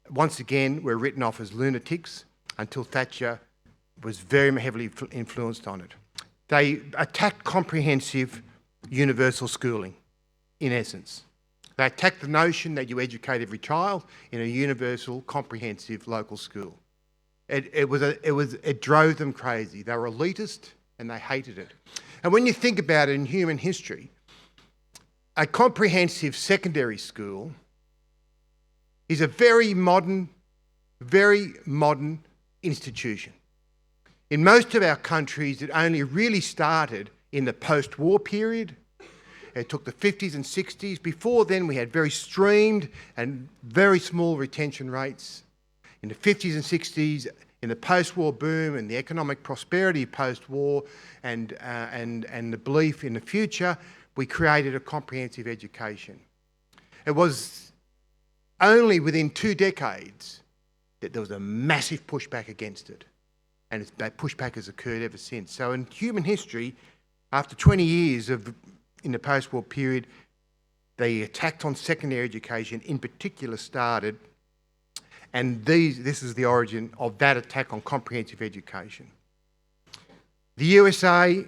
once again were written off as lunatics until Thatcher was very heavily influenced on it. They attacked comprehensive universal schooling, in essence. They attacked the notion that you educate every child in a universal, comprehensive local school. It drove them crazy. They were elitist and they hated it. And when you think about it in human history, a comprehensive secondary school is a very modern institution. In most of our countries, it only really started in the post-war period. It took the 50s and 60s. Before then, we had very streamed and very small retention rates. In the 50s and 60s, in the post-war boom and the economic prosperity post-war and the belief in the future, we created a comprehensive education. It was only within 2 decades that there was a massive pushback against it. And that pushback has occurred ever since. So in human history, after 20 years in the post-war period, the attack on secondary education in particular started, and this is the origin of that attack on comprehensive education. The USA,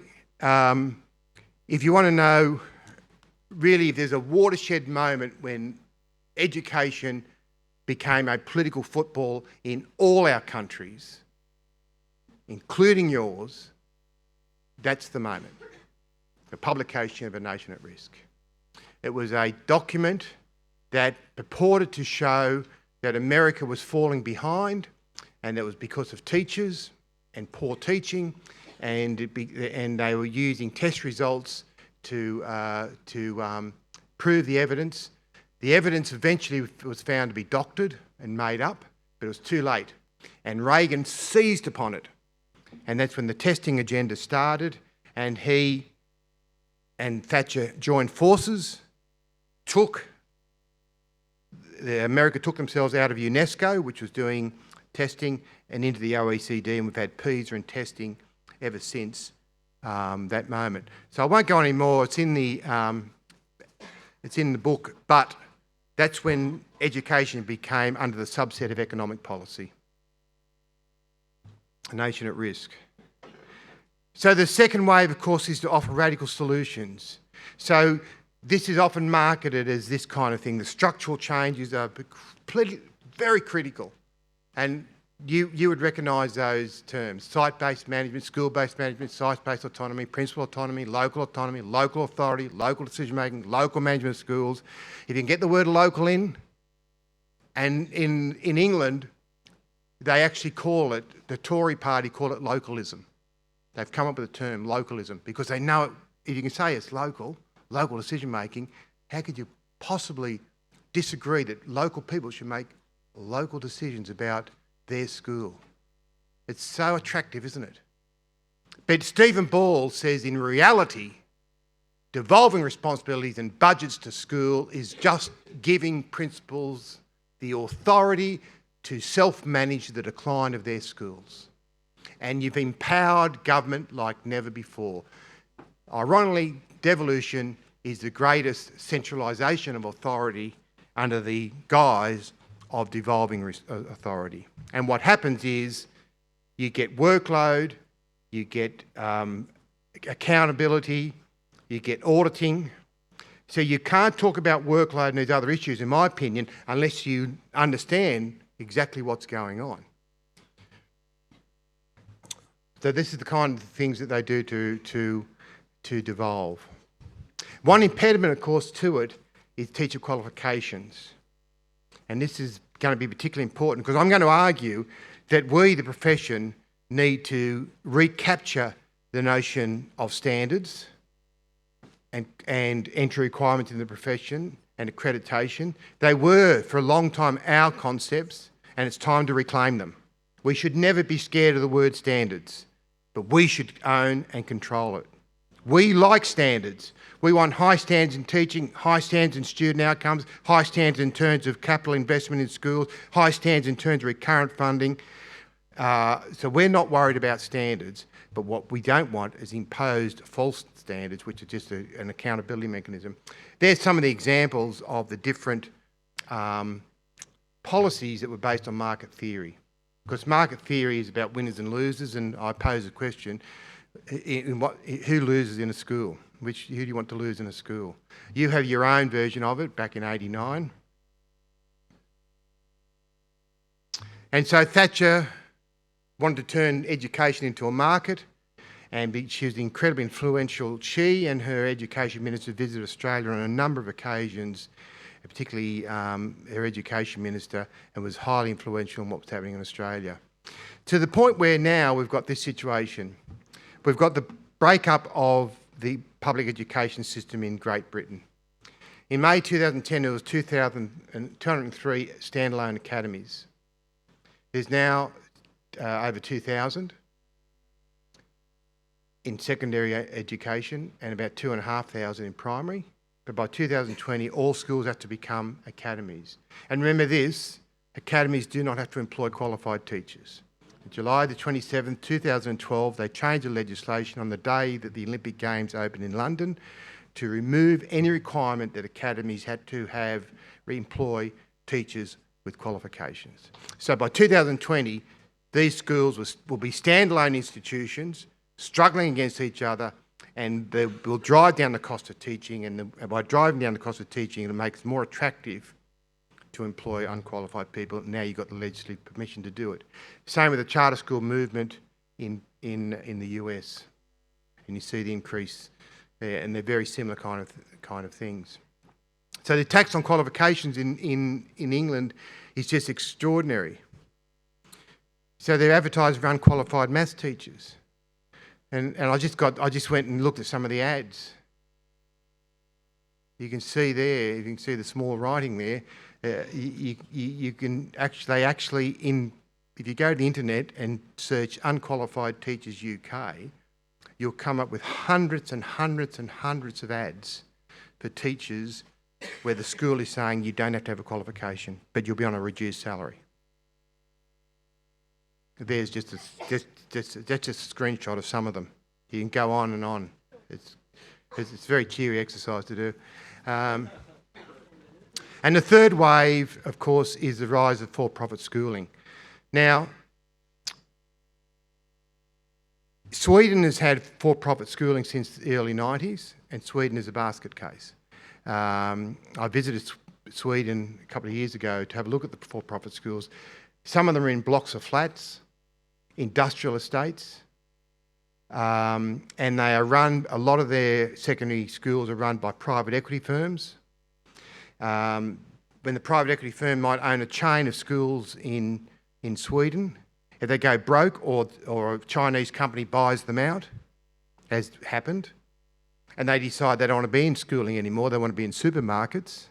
if you want to know really if there's a watershed moment when education became a political football in all our countries, including yours, that's the moment. the publication of A Nation at Risk. It was a document that purported to show that America was falling behind, and it was because of teachers and poor teaching, and they were using test results to prove the evidence. The evidence eventually was found to be doctored and made up, but it was too late. And Reagan seized upon it. And that's when the testing agenda started, and he and Thatcher joined forces, America took themselves out of UNESCO, which was doing testing, and into the OECD, and we've had PISA and testing ever since that moment. So I won't go any more. It's in the book, but that's when education became under the subset of economic policy. A Nation at Risk. So the second wave, of course, is to offer radical solutions. So this is often marketed as this kind of thing. The structural changes are very critical. And you would recognise those terms: site-based management, school-based management, site-based autonomy, principal autonomy, local authority, local decision-making, local management of schools. If you can get the word local in, and in England, they actually call it, the Tory party call it localism. They've come up with the term localism because they know it, if you can say it's local decision-making, how could you possibly disagree that local people should make local decisions about their school? It's so attractive, isn't it? But Stephen Ball says in reality, devolving responsibilities and budgets to school is just giving principals the authority to self-manage the decline of their schools. And you've empowered government like never before. Ironically, devolution is the greatest centralisation of authority under the guise of devolving authority. And what happens is you get workload, you get accountability, you get auditing. So you can't talk about workload and these other issues, in my opinion, unless you understand exactly what's going on. So this is the kind of things that they do to devolve. One impediment, of course, to it is teacher qualifications. And this is going to be particularly important because I'm going to argue that we, the profession, need to recapture the notion of standards and entry requirements in the profession and accreditation. They were, for a long time, our concepts, and it's time to reclaim them. We should never be scared of the word standards, but we should own and control it. We like standards. We want high standards in teaching, high standards in student outcomes, high standards in terms of capital investment in schools, high standards in terms of recurrent funding. So we're not worried about standards, but what we don't want is imposed false standards, which are just an accountability mechanism. There's some of the examples of the different policies that were based on market theory. Because market theory is about winners and losers, and I pose a question, who loses in a school? Who do you want to lose in a school? You have your own version of it back in '89. And so Thatcher wanted to turn education into a market, and she was incredibly influential. She and her education minister visited Australia on a number of occasions, particularly her education minister, and was highly influential in what was happening in Australia. To the point where now we've got this situation. We've got the breakup of the public education system in Great Britain. In May 2010, there was 203 standalone academies. There's now over 2,000 in secondary education and about 2,500 in primary. But by 2020, all schools have to become academies. And remember this, academies do not have to employ qualified teachers. On July the 27th, 2012, they changed the legislation on the day that the Olympic Games opened in London to remove any requirement that academies had to employ teachers with qualifications. So by 2020, these schools will be standalone institutions, struggling against each other, and they will drive down the cost of teaching, and by driving down the cost of teaching, it makes it more attractive to employ unqualified people. Now you've got the legislative permission to do it. Same with the charter school movement in the US. And you see the increase and they're very similar kind of things. So the tax on qualifications in England is just extraordinary. So they're advertising for unqualified maths teachers, and I just went and looked at some of the ads. You can see there, you can see the small writing there. You can actually, if you go to the internet and search unqualified teachers UK, you'll come up with hundreds and hundreds and hundreds of ads for teachers where the school is saying you don't have to have a qualification, but you'll be on a reduced salary. There's that's just a screenshot of some of them. You can go on and on. It's a very cheery exercise to do. And the third wave, of course, is the rise of for-profit schooling. Now, Sweden has had for-profit schooling since the early 90s, and Sweden is a basket case. I visited Sweden a couple of years ago to have a look at the for-profit schools. Some of them are in blocks of flats, industrial estates, and they are run, a lot of their secondary schools are run by private equity firms. When the private equity firm might own a chain of schools in Sweden, if they go broke or a Chinese company buys them out, as happened, and they decide they don't want to be in schooling anymore, they want to be in supermarkets,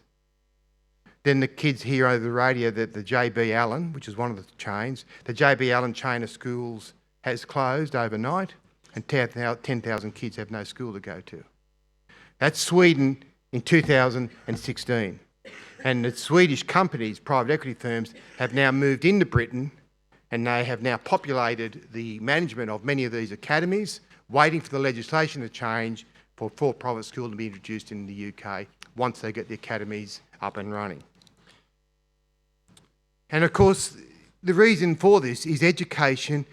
then the kids hear over the radio that the JB Allen, which is one of the chains, the JB Allen chain of schools has closed overnight and 10,000 kids have no school to go to. That's Sweden in 2016. And the Swedish companies, private equity firms, have now moved into Britain and they have now populated the management of many of these academies, waiting for the legislation to change for for-profit school to be introduced in the UK once they get the academies up and running. And of course, the reason for this is education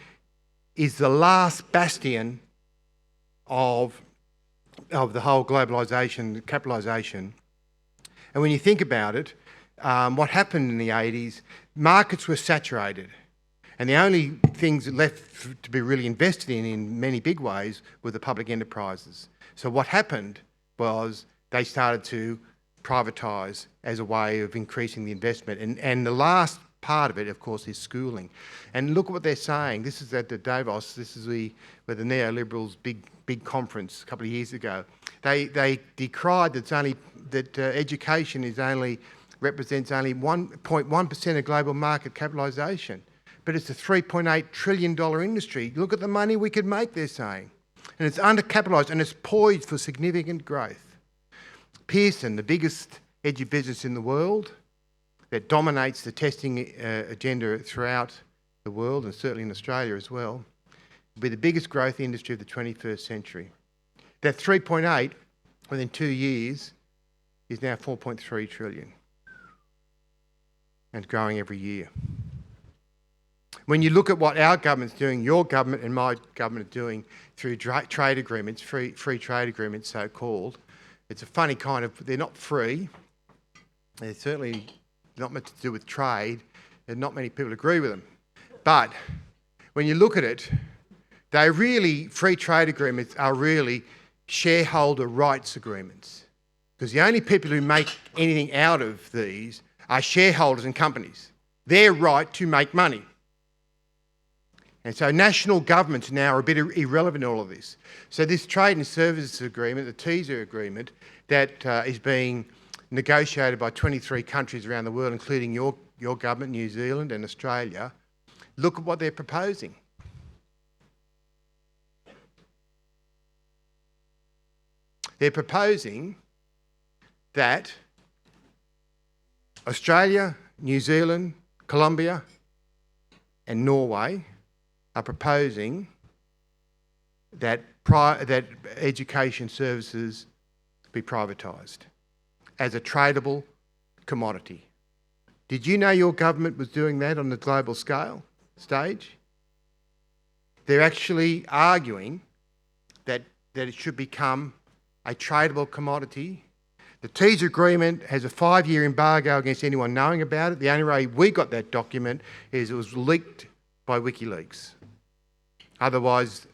is the last bastion of the whole globalisation, capitalisation. And when you think about it, what happened in the 80s, markets were saturated. And the only things left to be really invested in many big ways were the public enterprises. So what happened was they started to privatise as a way of increasing the investment. And the last part of it, of course, is schooling. And look at what they're saying. This is at the Davos, this is where the neoliberals' big conference a couple of years ago. They decried that education represents only 1.1% of global market capitalisation. But it's a $3.8 trillion industry. Look at the money we could make, they're saying. And it's undercapitalised and it's poised for significant growth. Pearson, the biggest edu-business in the world, that dominates the testing agenda throughout the world and certainly in Australia as well, will be the biggest growth industry of the 21st century. That 3.8 within 2 years is now 4.3 trillion and growing every year. When you look at what our government's doing, your government and my government are doing through trade agreements, free trade agreements so-called, it's a funny kind of, they're not free, they're certainly not much to do with trade, and not many people agree with them. But when you look at it, free trade agreements are really shareholder rights agreements. Because the only people who make anything out of these are shareholders in companies. Their right to make money. And so national governments now are a bit irrelevant in all of this. So this trade and services agreement, the TISA agreement, that is being negotiated by 23 countries around the world, including your government, New Zealand and Australia, look at what they're proposing. They're proposing that Australia, New Zealand, Colombia and Norway are proposing that education services be privatised as a tradable commodity. Did you know your government was doing that on the global stage? They're actually arguing that it should become a tradable commodity. The TISA agreement has a 5-year embargo against anyone knowing about it. The only way we got that document is it was leaked by WikiLeaks. Otherwise,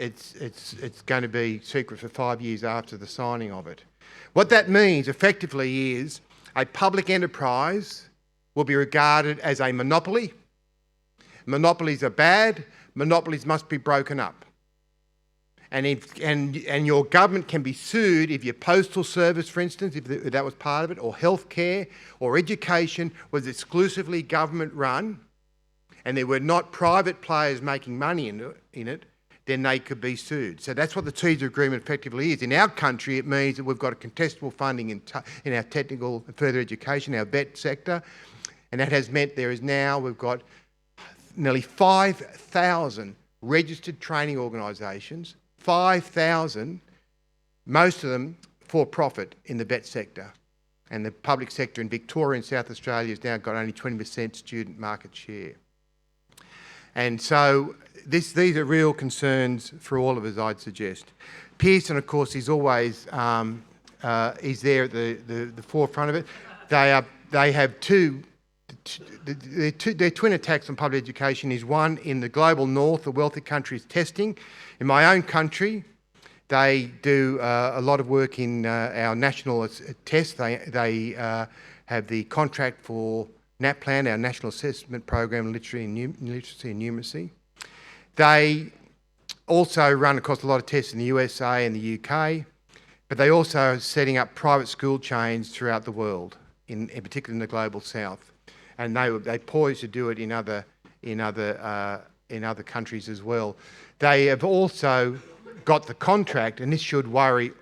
it's going to be secret for 5 years after the signing of it. What that means effectively is a public enterprise will be regarded as a monopoly. Monopolies are bad. Monopolies must be broken up. And your government can be sued if your postal service, for instance, if that was part of it, or healthcare or education was exclusively government run, and there were not private players making money in it, then they could be sued. So that's what the TESA agreement effectively is. In our country, it means that we've got a contestable funding in our technical and further education, our vet sector, and that has meant we've got nearly 5,000 registered training organisations, 5,000, most of them for profit in the vet sector. And the public sector in Victoria and South Australia has now got only 20% student market share. And so these are real concerns for all of us, I'd suggest. Pearson, of course, is always is there at the forefront of it. They have their twin attacks on public education is one in the global north, the wealthy countries testing. In my own country, they do a lot of work in our national tests. They have the contract for NAPLAN, our National Assessment Program, Literacy and Numeracy. They also run, of course, a lot of tests in the USA and the UK, but they also are setting up private school chains throughout the world, in particular in the global south. And they poised to do it in other countries as well. They have also got the contract, and this should worry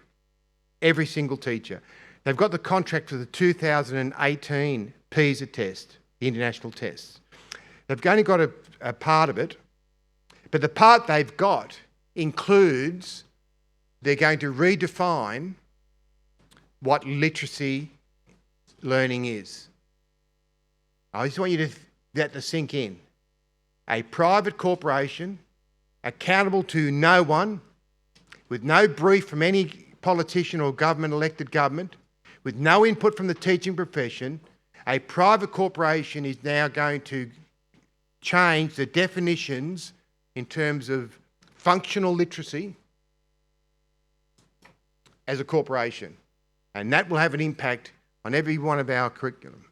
every single teacher. They've got the contract for the 2018 PISA test, the international tests. They've only got a part of it, but the part they've got includes they're going to redefine what literacy learning is. I just want you that to sink in. A private corporation, accountable to no one, with no brief from any politician or elected government, with no input from the teaching profession, a private corporation is now going to change the definitions in terms of functional literacy as a corporation. And that will have an impact on every one of our curriculum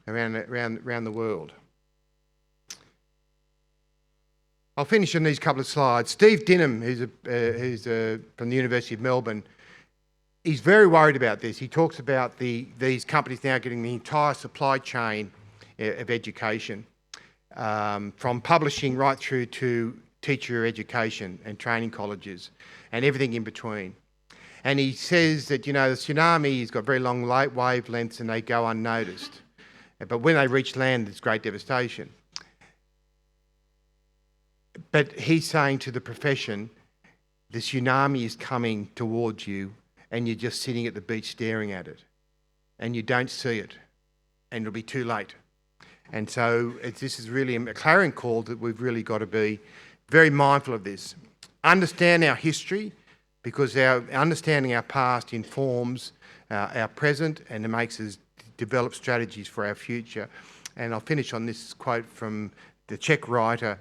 around the world. I'll finish on these couple of slides. Steve Dinham, who's from the University of Melbourne, he's very worried about this. He talks about these companies now getting the entire supply chain of education, from publishing right through to teacher education and training colleges and everything in between. And he says that, the tsunami has got very long wavelengths and they go unnoticed. But when they reach land, there's great devastation. But he's saying to the profession, the tsunami is coming towards you and you're just sitting at the beach staring at it and you don't see it and it'll be too late. And so this is really a clarion call that we've really got to be very mindful of this. Understand our history, because understanding our past informs our present and it makes us develop strategies for our future. And I'll finish on this quote from the Czech writer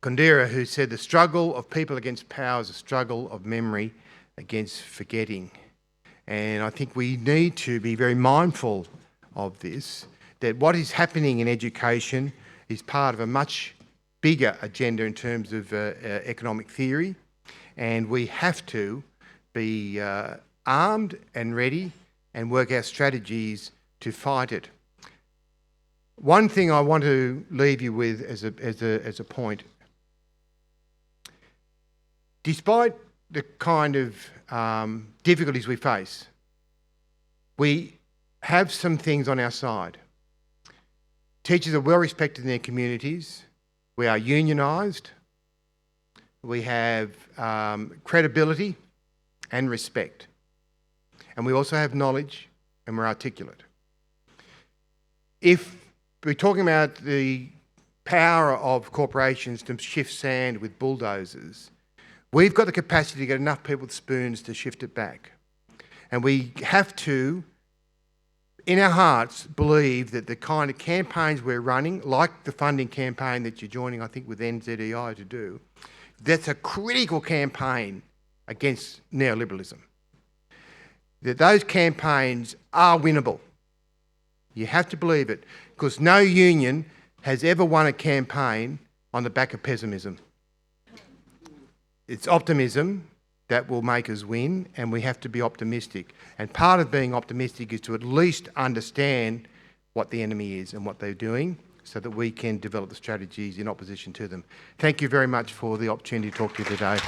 Kundera, who said, "The struggle of people against power is a struggle of memory against forgetting." And I think we need to be very mindful of this, that what is happening in education is part of a much bigger agenda in terms of economic theory, and we have to be armed and ready and work out strategies to fight it. One thing I want to leave you with as a point. Despite the kind of difficulties we face, we have some things on our side. Teachers are well respected in their communities. We are unionised. We have credibility and respect. And we also have knowledge and we're articulate. If we're talking about the power of corporations to shift sand with bulldozers, we've got the capacity to get enough people with spoons to shift it back. And we have to in our hearts, believe that the kind of campaigns we're running, like the funding campaign that you're joining, I think, with NZEI to do, that's a critical campaign against neoliberalism. That those campaigns are winnable. You have to believe it, because no union has ever won a campaign on the back of pessimism. It's optimism that will make us win, and we have to be optimistic. And part of being optimistic is to at least understand what the enemy is and what they're doing, so that we can develop the strategies in opposition to them. Thank you very much for the opportunity to talk to you today.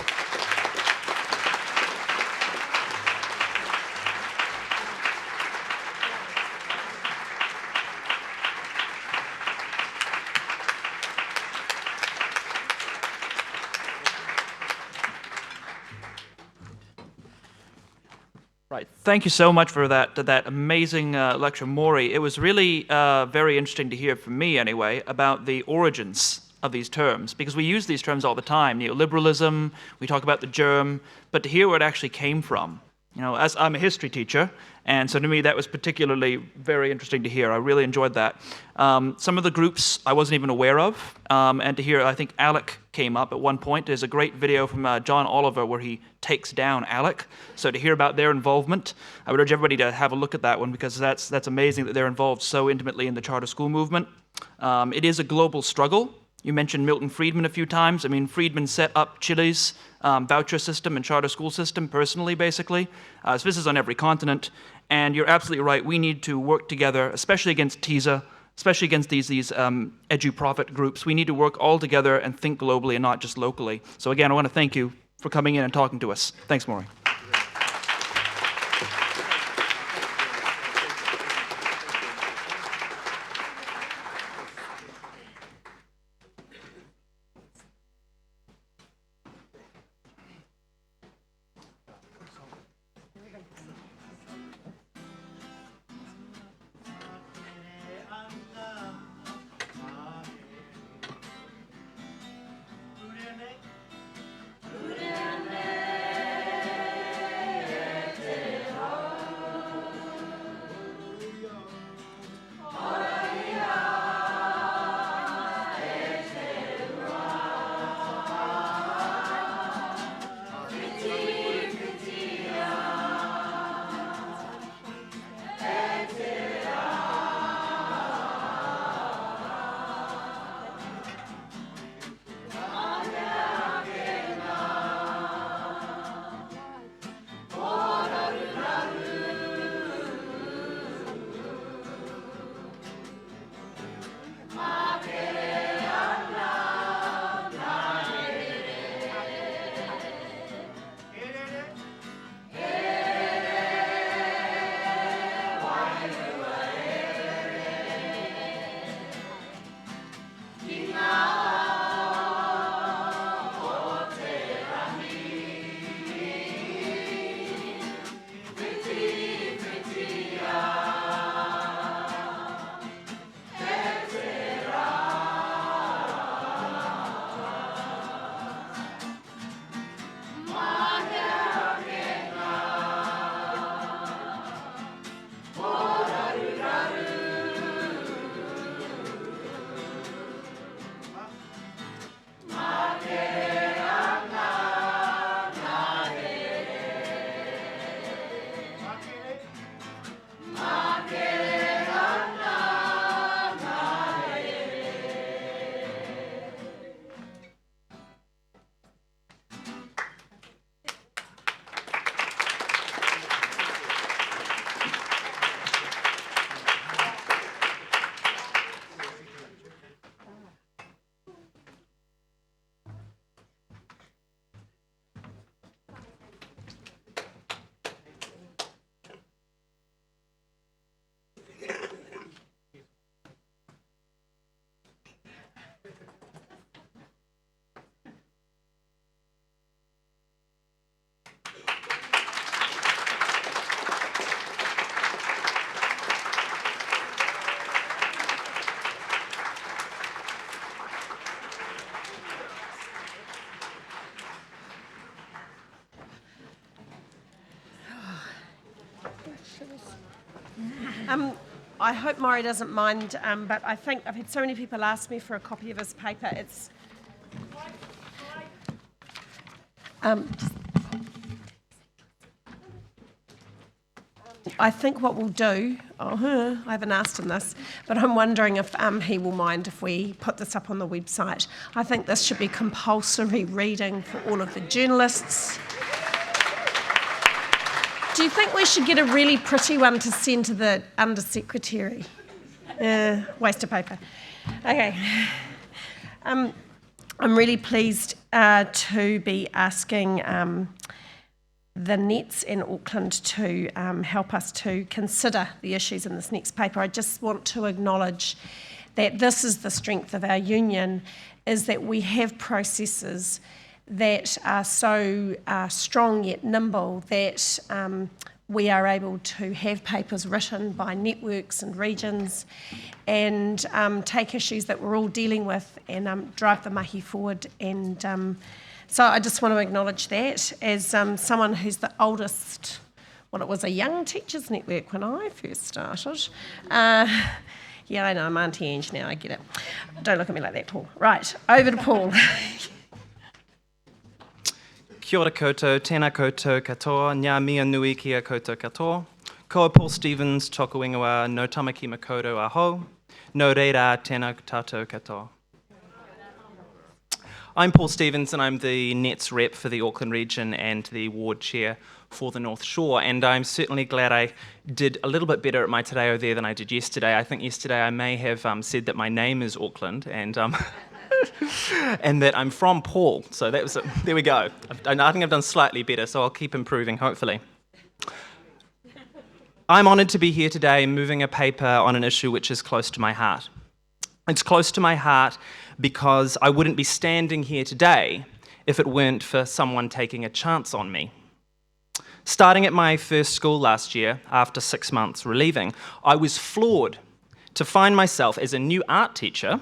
Right. Thank you so much for that amazing lecture, Maury. It was really very interesting to hear, from me anyway, about the origins of these terms, because we use these terms all the time. Neoliberalism, we talk about the germ, but to hear where it actually came from. You know, as I'm a history teacher, and so to me that was particularly very interesting to hear. I really enjoyed that. Some of the groups I wasn't even aware of, and to hear, I think ALEC came up at one point. There's a great video from John Oliver where he takes down ALEC. So to hear about their involvement, I would urge everybody to have a look at that one, because that's amazing that they're involved so intimately in the charter school movement. It is a global struggle. You mentioned Milton Friedman a few times. I mean, Friedman set up Chile's voucher system and charter school system personally, basically. So this is on every continent. And you're absolutely right. We need to work together, especially against TISA, especially against these edu-profit groups. We need to work all together and think globally and not just locally. So again, I want to thank you for coming in and talking to us. Thanks, Maury. I hope Maury doesn't mind, but I think I've had so many people ask me for a copy of his paper. It's I think what we'll do, I haven't asked him this, but I'm wondering if he will mind if we put this up on the website. I think this should be compulsory reading for all of the journalists. Do you think we should get a really pretty one to send to the Undersecretary? Waste of paper. Okay. I'm really pleased to be asking the Nets in Auckland to help us to consider the issues in this next paper. I just want to acknowledge that this is the strength of our union, is that we have processes that are so strong yet nimble that we are able to have papers written by networks and regions and take issues that we're all dealing with and drive the mahi forward. And so I just want to acknowledge that as someone who's the oldest, well, it was a young teachers network when I first started. Yeah, I know, I'm Auntie Ange now, I get it. Don't look at me like that, Paul. Right, over to Paul. Kia ora koutou, tēnā koutou katoa, ngā mea nui kia koutou katoa. Ko Paul Stevens, tōku ingoa, no tamaki makoto aho, no reira tēnā tātou katoa. I'm Paul Stevens and I'm the Nets rep for the Auckland region and the ward chair for the North Shore, and I'm certainly glad I did a little bit better at my te reo there than I did yesterday. I think yesterday I may have said that my name is Auckland and and that I'm from Paul, so that was it. There we go. I think I've done slightly better, so I'll keep improving, hopefully. I'm honoured to be here today moving a paper on an issue which is close to my heart. It's close to my heart because I wouldn't be standing here today if it weren't for someone taking a chance on me. Starting at my first school last year, after 6 months relieving, I was floored to find myself as a new art teacher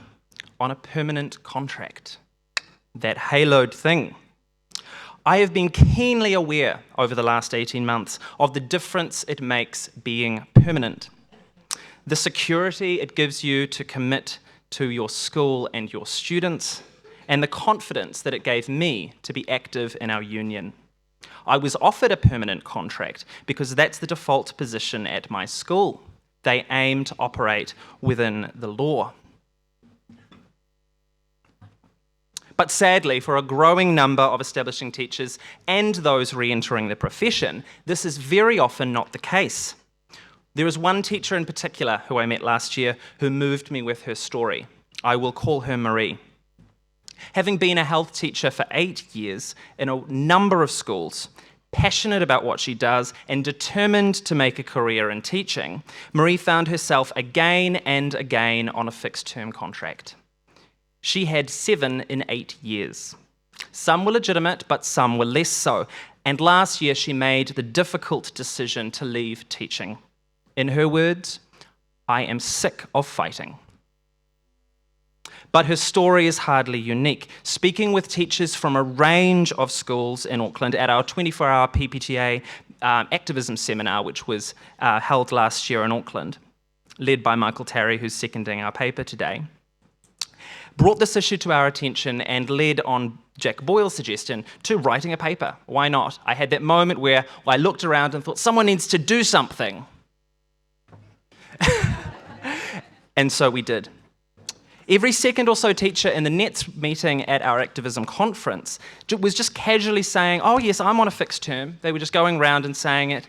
on a permanent contract. That haloed thing. I have been keenly aware over the last 18 months of the difference it makes being permanent. The security it gives you to commit to your school and your students, and the confidence that it gave me to be active in our union. I was offered a permanent contract because that's the default position at my school. They aim to operate within the law. But sadly, for a growing number of establishing teachers and those re-entering the profession, this is very often not the case. There is one teacher in particular who I met last year who moved me with her story. I will call her Marie. Having been a health teacher for 8 years in a number of schools, passionate about what she does and determined to make a career in teaching, Marie found herself again and again on a fixed-term contract. She had 7 in 8 years. Some were legitimate, but some were less so. And last year she made the difficult decision to leave teaching. In her words, I am sick of fighting. But her story is hardly unique. Speaking with teachers from a range of schools in Auckland at our 24-hour PPTA activism seminar, which was held last year in Auckland, led by Michael Tarry, who's seconding our paper today, brought this issue to our attention and led on Jack Boyle's suggestion to writing a paper. Why not? I had that moment where I looked around and thought, someone needs to do something. And so we did. Every second or so teacher in the Nets meeting at our activism conference was just casually saying, oh yes, I'm on a fixed term. They were just going around and saying it,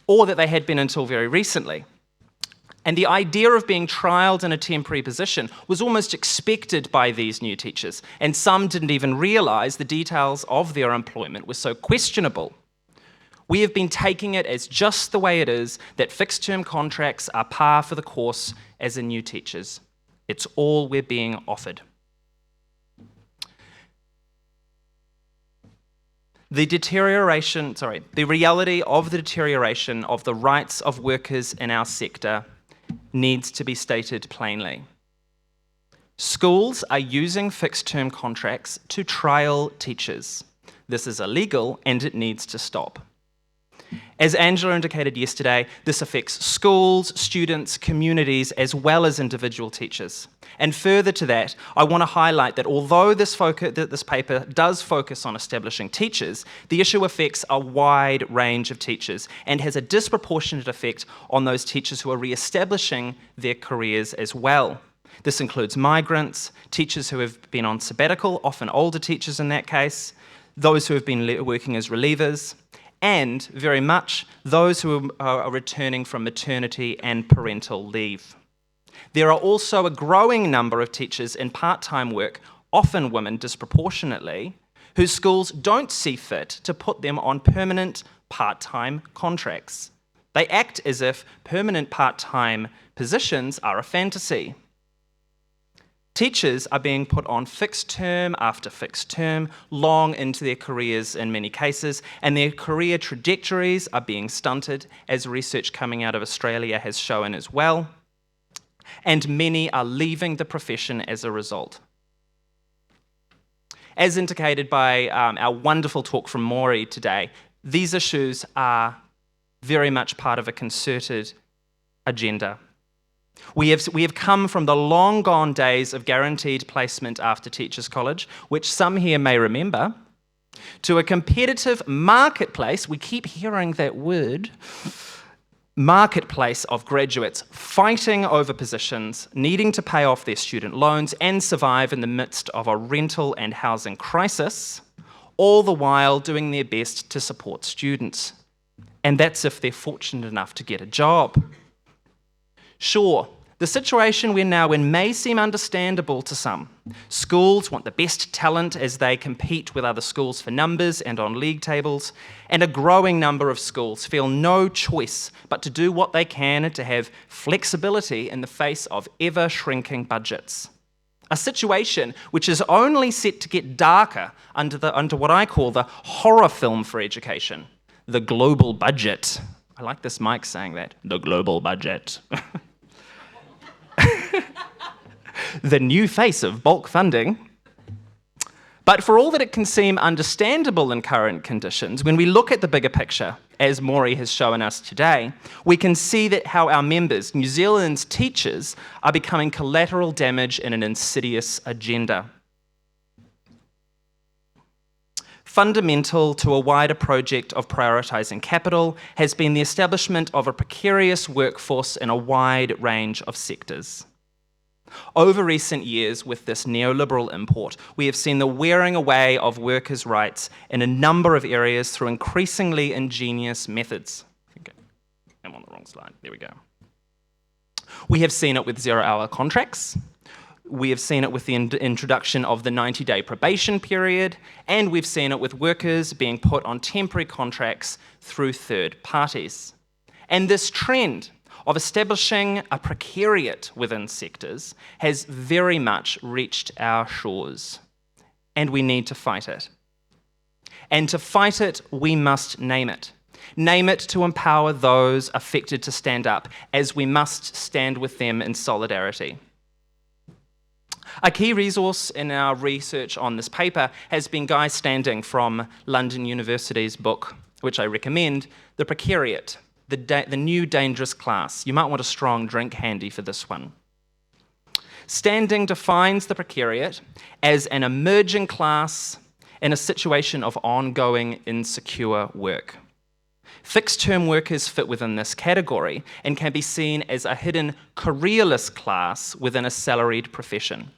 or that they had been until very recently. And the idea of being trialled in a temporary position was almost expected by these new teachers, and some didn't even realise the details of their employment were so questionable. We have been taking it as just the way it is, that fixed-term contracts are par for the course as a new teachers. It's all we're being offered. The reality of the deterioration of the rights of workers in our sector needs to be stated plainly. Schools are using fixed-term contracts to trial teachers. This is illegal and it needs to stop. As Angela indicated yesterday, this affects schools, students, communities, as well as individual teachers. And further to that, I want to highlight that although this paper does focus on establishing teachers, the issue affects a wide range of teachers and has a disproportionate effect on those teachers who are re-establishing their careers as well. This includes migrants, teachers who have been on sabbatical, often older teachers in that case, those who have been working as relievers, and very much those who are returning from maternity and parental leave. There are also a growing number of teachers in part-time work, often women disproportionately, whose schools don't see fit to put them on permanent part-time contracts. They act as if permanent part-time positions are a fantasy. Teachers are being put on fixed term after fixed term, long into their careers in many cases, and their career trajectories are being stunted, as research coming out of Australia has shown as well. And many are leaving the profession as a result. As indicated by our wonderful talk from Maury today, these issues are very much part of a concerted agenda. We have come from the long gone days of guaranteed placement after Teachers College, which some here may remember, to a competitive marketplace, we keep hearing that word, marketplace of graduates fighting over positions, needing to pay off their student loans and survive in the midst of a rental and housing crisis, all the while doing their best to support students. And that's if they're fortunate enough to get a job. Sure, the situation we're now in may seem understandable to some. Schools want the best talent as they compete with other schools for numbers and on league tables, and a growing number of schools feel no choice but to do what they can to have flexibility in the face of ever-shrinking budgets. A situation which is only set to get darker under what I call the horror film for education, the global budget. I like this Mike saying that, the global budget. The new face of bulk funding. But for all that it can seem understandable in current conditions, when we look at the bigger picture, as Maury has shown us today, we can see that how our members, New Zealand's teachers, are becoming collateral damage in an insidious agenda. Fundamental to a wider project of prioritising capital has been the establishment of a precarious workforce in a wide range of sectors. Over recent years, with this neoliberal import, we have seen the wearing away of workers' rights in a number of areas through increasingly ingenious methods. Okay. I'm on the wrong slide. There we go. We have seen it with zero-hour contracts. We have seen it with the introduction of the 90-day probation period, and we've seen it with workers being put on temporary contracts through third parties. And this trend of establishing a precariat within sectors has very much reached our shores, and we need to fight it. And to fight it, we must name it. Name it to empower those affected to stand up, as we must stand with them in solidarity. A key resource in our research on this paper has been Guy Standing from London University's book, which I recommend, The Precariat, the New Dangerous Class. You might want a strong drink handy for this one. Standing defines the precariat as an emerging class in a situation of ongoing insecure work. Fixed-term workers fit within this category and can be seen as a hidden careerless class within a salaried profession.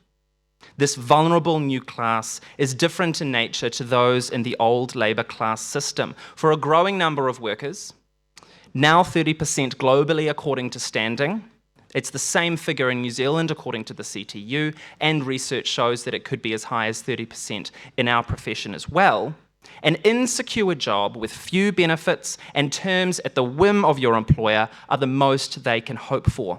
This vulnerable new class is different in nature to those in the old labour class system. For a growing number of workers, now 30% globally according to Standing, it's the same figure in New Zealand according to the CTU, and research shows that it could be as high as 30% in our profession as well. An insecure job with few benefits and terms at the whim of your employer are the most they can hope for.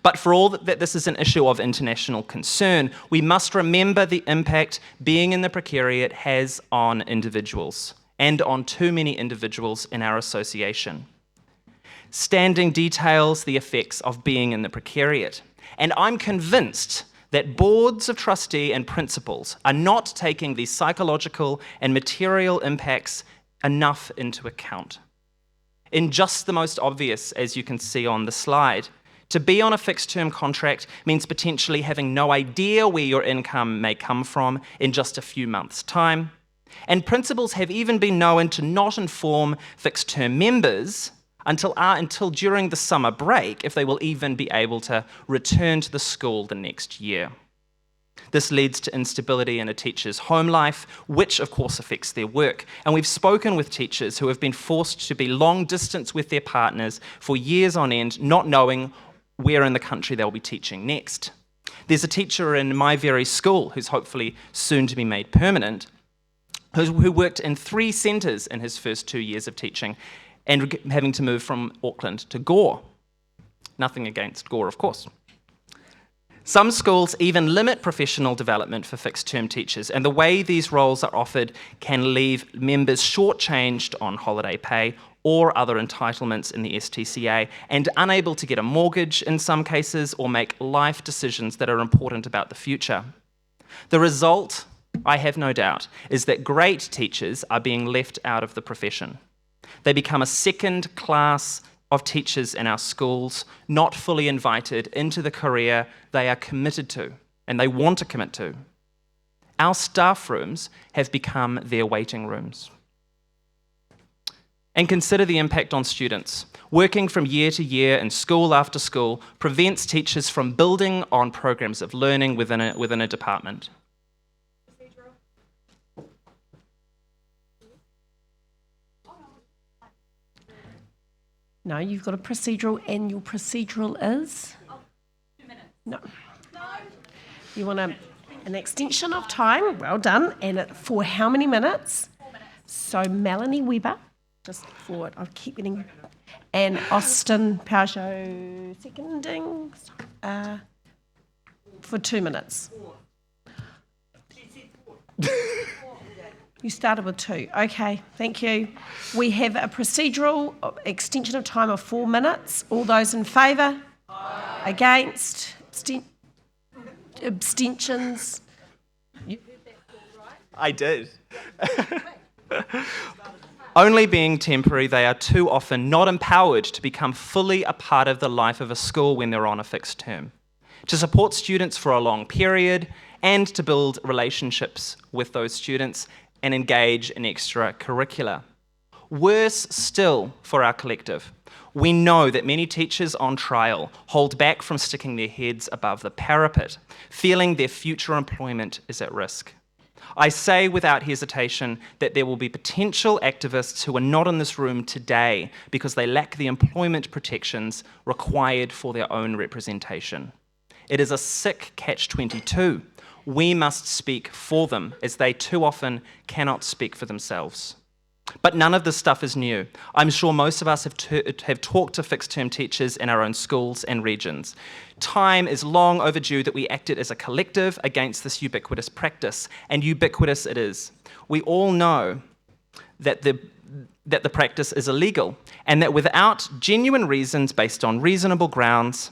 But for all that this is an issue of international concern, we must remember the impact being in the precariat has on individuals, and on too many individuals in our association. Standing details the effects of being in the precariat, and I'm convinced that boards of trustee and principals are not taking the psychological and material impacts enough into account. In just the most obvious, as you can see on the slide, to be on a fixed-term contract means potentially having no idea where your income may come from in just a few months' time. And principals have even been known to not inform fixed-term members until during the summer break if they will even be able to return to the school the next year. This leads to instability in a teacher's home life, which of course affects their work. And we've spoken with teachers who have been forced to be long distance with their partners for years on end, not knowing where in the country they'll be teaching next. There's a teacher in my very school who's hopefully soon to be made permanent, who worked in 3 centres in his first 2 years of teaching and having to move from Auckland to Gore. Nothing against Gore, of course. Some schools even limit professional development for fixed-term teachers, and the way these roles are offered can leave members shortchanged on holiday pay or other entitlements in the STCA, and unable to get a mortgage in some cases or make life decisions that are important about the future. The result, I have no doubt, is that great teachers are being left out of the profession. They become a second class of teachers in our schools, not fully invited into the career they are committed to and they want to commit to. Our staff rooms have become their waiting rooms. And consider the impact on students. Working from year to year and school after school prevents teachers from building on programs of learning within a department. No, you've got a procedural, and your procedural is? 2 minutes. No. You want an extension of time? Well done. And for how many minutes? 4 minutes. So Melanie Weber, just forward. I'll keep getting. And Austin Peugeot seconding for 2 minutes. You started with 2. Okay, thank you. We have a procedural extension of time of 4 minutes. All those in favour? Aye. Against? Abstentions? You heard that call, right? I did. Only being temporary, they are too often not empowered to become fully a part of the life of a school when they're on a fixed term, to support students for a long period, and to build relationships with those students and engage in extracurricular. Worse still for our collective, we know that many teachers on trial hold back from sticking their heads above the parapet, feeling their future employment is at risk. I say without hesitation that there will be potential activists who are not in this room today because they lack the employment protections required for their own representation. It is a sick catch-22. We must speak for them, as they too often cannot speak for themselves. But none of this stuff is new. I'm sure most of us have talked to fixed-term teachers in our own schools and regions. Time is long overdue that we acted as a collective against this ubiquitous practice, and ubiquitous it is. We all know that the practice is illegal, and that without genuine reasons based on reasonable grounds,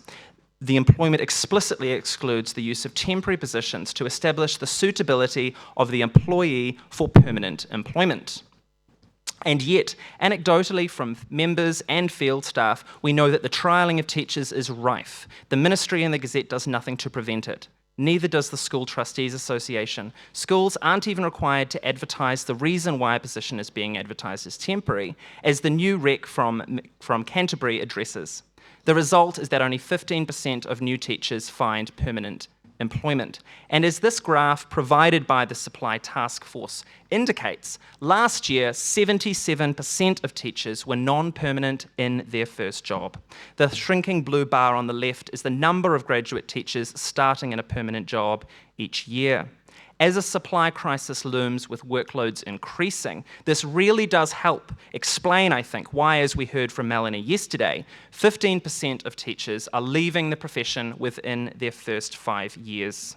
the employment explicitly excludes the use of temporary positions to establish the suitability of the employee for permanent employment. And yet, anecdotally from members and field staff, we know that the trialling of teachers is rife. The Ministry and the Gazette does nothing to prevent it. Neither does the School Trustees Association. Schools aren't even required to advertise the reason why a position is being advertised as temporary, as the new rec from Canterbury addresses. The result is that only 15% of new teachers find permanent employment. And as this graph provided by the Supply Task Force indicates, last year 77% of teachers were non-permanent in their first job. The shrinking blue bar on the left is the number of graduate teachers starting in a permanent job each year. As a supply crisis looms with workloads increasing, this really does help explain, I think, why, as we heard from Melanie yesterday, 15% of teachers are leaving the profession within their first 5 years.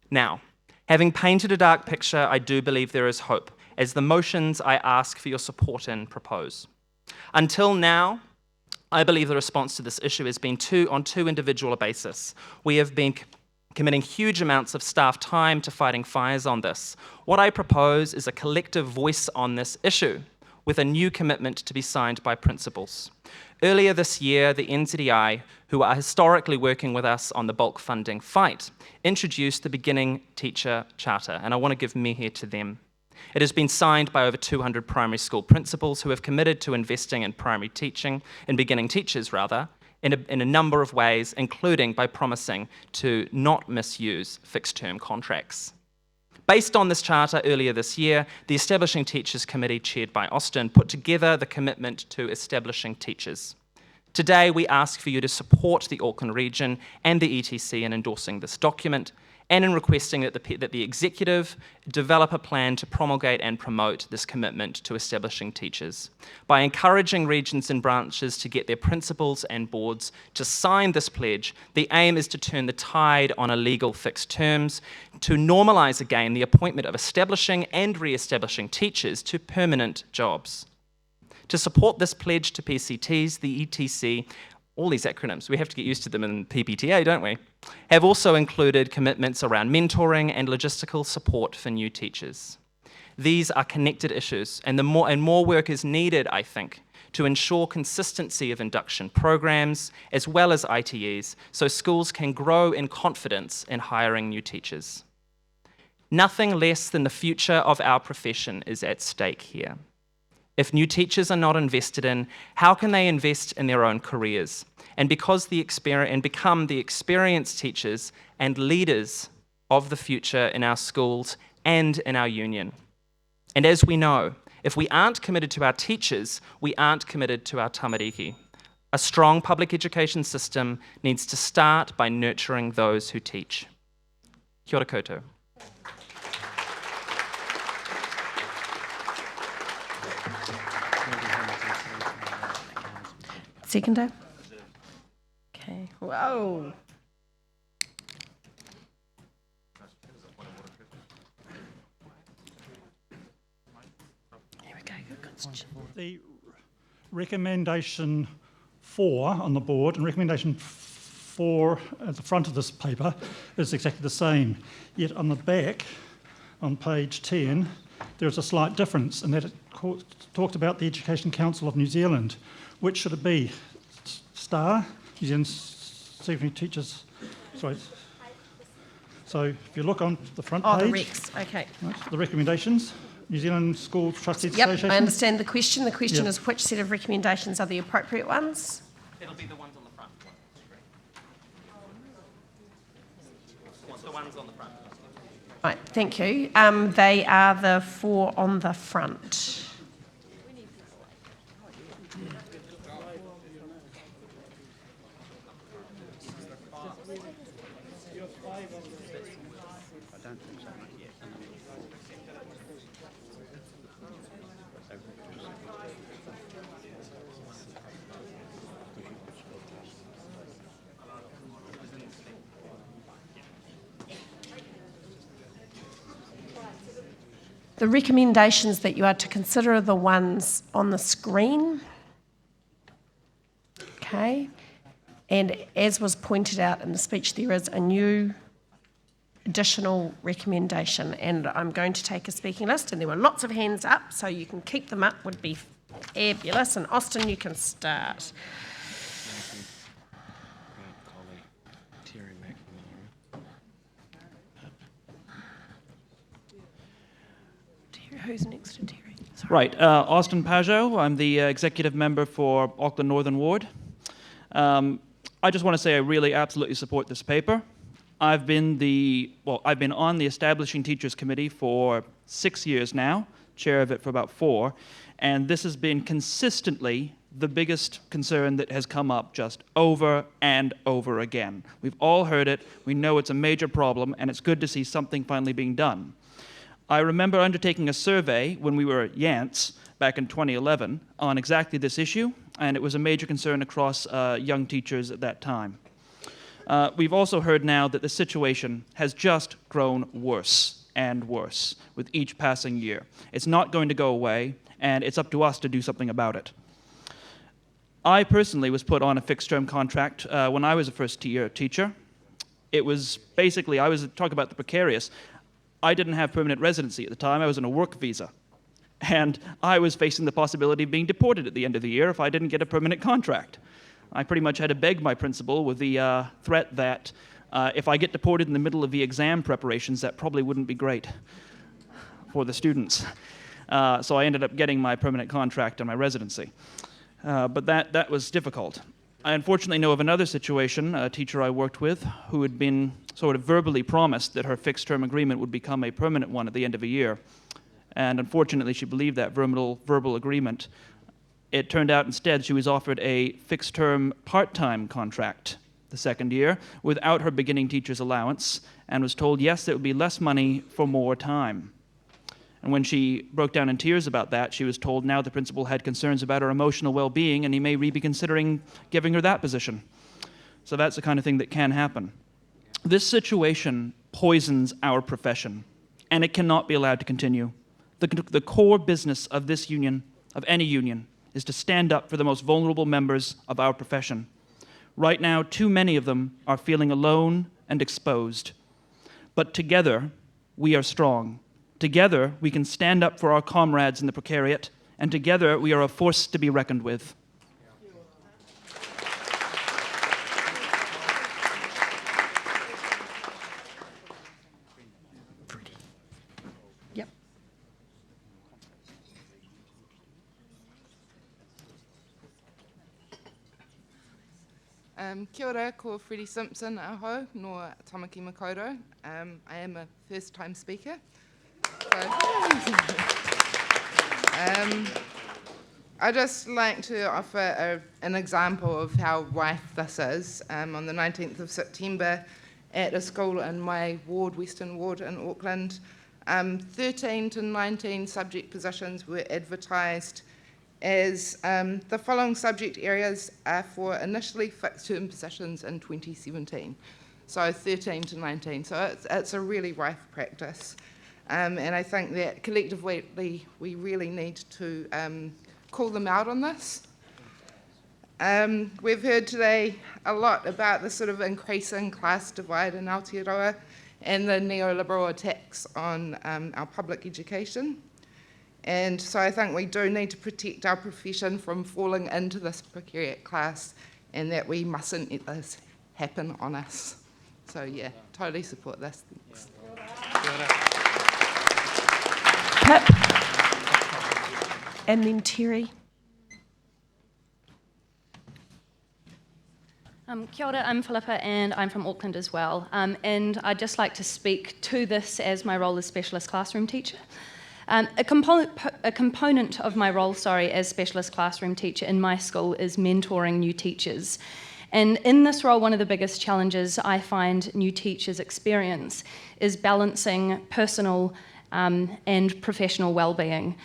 Now, having painted a dark picture, I do believe there is hope, as the motions I ask for your support in propose. Until now, I believe the response to this issue has been on two individual bases. We have been committing huge amounts of staff time to fighting fires on this. What I propose is a collective voice on this issue, with a new commitment to be signed by principals. Earlier this year, the NZDI, who are historically working with us on the bulk funding fight, introduced the Beginning Teacher Charter, and I want to give mihi to them. It has been signed by over 200 primary school principals who have committed to investing in primary teaching, in beginning teachers rather, in a number of ways, including by promising to not misuse fixed-term contracts. Based on this charter earlier this year, the Establishing Teachers Committee, chaired by Austin, put together the commitment to establishing teachers. Today, we ask for you to support the Auckland region and the ETC in endorsing this document, and in requesting that the executive develop a plan to promulgate and promote this commitment to establishing teachers. By encouraging regions and branches to get their principals and boards to sign this pledge, the aim is to turn the tide on illegal fixed terms, to normalise again the appointment of establishing and re-establishing teachers to permanent jobs. To support this pledge to PCTs, the ETC, all these acronyms, we have to get used to them in PPTA, don't we, have also included commitments around mentoring and logistical support for new teachers. These are connected issues, and more work is needed, I think, to ensure consistency of induction programs as well as ITEs, so schools can grow in confidence in hiring new teachers. Nothing less than the future of our profession is at stake here. If new teachers are not invested in, how can they invest in their own careers and become the experienced teachers and leaders of the future in our schools and in our union? And as we know, if we aren't committed to our teachers, we aren't committed to our tamariki. A strong public education system needs to start by nurturing those who teach. Kia ora koutou. Seconder? Okay. Whoa. Here we go. Good question. The recommendation 4 on the board and recommendation 4 at the front of this paper is exactly the same. Yet on the back, on page 10, there's a slight difference in that it talked about the Education Council of New Zealand. Which should it be? STAR, New Zealand Secondary Teachers, sorry. So if you look on the front page. Oh, the recs, okay. Right, the recommendations, New Zealand School Trustees Yep, Association. I understand the question. The question is which set of recommendations are the appropriate ones? It'll be the ones on the front. The ones on the front. Right, thank you. They are the 4 on the front. The recommendations that you are to consider are the ones on the screen. Okay. And as was pointed out in the speech, there is a new additional recommendation, and I'm going to take a speaking list, and there were lots of hands up, so you can keep them up, would be fabulous. And Austin, you can start. Who's next to Terry? Sorry. Right, Austin Pajot. I'm the executive member for Auckland Northern Ward. I just want to say I really absolutely support this paper. I've been on the Establishing Teachers Committee for 6 years now, chair of it for about 4, and this has been consistently the biggest concern that has come up just over and over again. We've all heard it, we know it's a major problem, and it's good to see something finally being done. I remember undertaking a survey when we were at Yance back in 2011 on exactly this issue, and it was a major concern across young teachers at that time. We've also heard now that the situation has just grown worse and worse with each passing year. It's not going to go away, and it's up to us to do something about it. I personally was put on a fixed-term contract when I was a first-year teacher. It was basically, I was talking about the precarious. I didn't have permanent residency at the time. I was on a work visa. And I was facing the possibility of being deported at the end of the year if I didn't get a permanent contract. I pretty much had to beg my principal with the threat that if I get deported in the middle of the exam preparations, that probably wouldn't be great for the students. So I ended up getting my permanent contract and my residency. But that was difficult. I unfortunately know of another situation, a teacher I worked with, who had been sort of verbally promised that her fixed-term agreement would become a permanent one at the end of a year. And unfortunately, she believed that verbal agreement. It turned out instead she was offered a fixed-term part-time contract the second year without her beginning teacher's allowance, and was told, yes, there would be less money for more time. And when she broke down in tears about that, she was told now the principal had concerns about her emotional well-being and he may be considering giving her that position. So that's the kind of thing that can happen. This situation poisons our profession, and it cannot be allowed to continue. The core business of this union, of any union, is to stand up for the most vulnerable members of our profession. Right now, too many of them are feeling alone and exposed. But together, we are strong. Together, we can stand up for our comrades in the precariat, and together, we are a force to be reckoned with. Yep. Kia ora, ko Freddie Simpson aho, no Tamaki Makaurau. I am a first-time speaker. I'd just like to offer an example of how rife this is. On the 19th of September, at a school in my ward, Western Ward in Auckland, 13 to 19 subject positions were advertised as the following subject areas are for initially fixed-term positions in 2017. So 13 to 19. So it's a really rife practice. And I think that collectively we really need to call them out on this. We've heard today a lot about the sort of increasing class divide in Aotearoa and the neoliberal attacks on our public education. And so I think we do need to protect our profession from falling into this precariat class, and that we mustn't let this happen on us. So yeah, totally support this. Thanks. Pip. And then Terry. Kia ora, I'm Philippa and I'm from Auckland as well. And I'd just like to speak to this as my role as specialist classroom teacher. A component of my role, as specialist classroom teacher in my school is mentoring new teachers. And in this role, one of the biggest challenges I find new teachers experience is balancing personal and professional well-being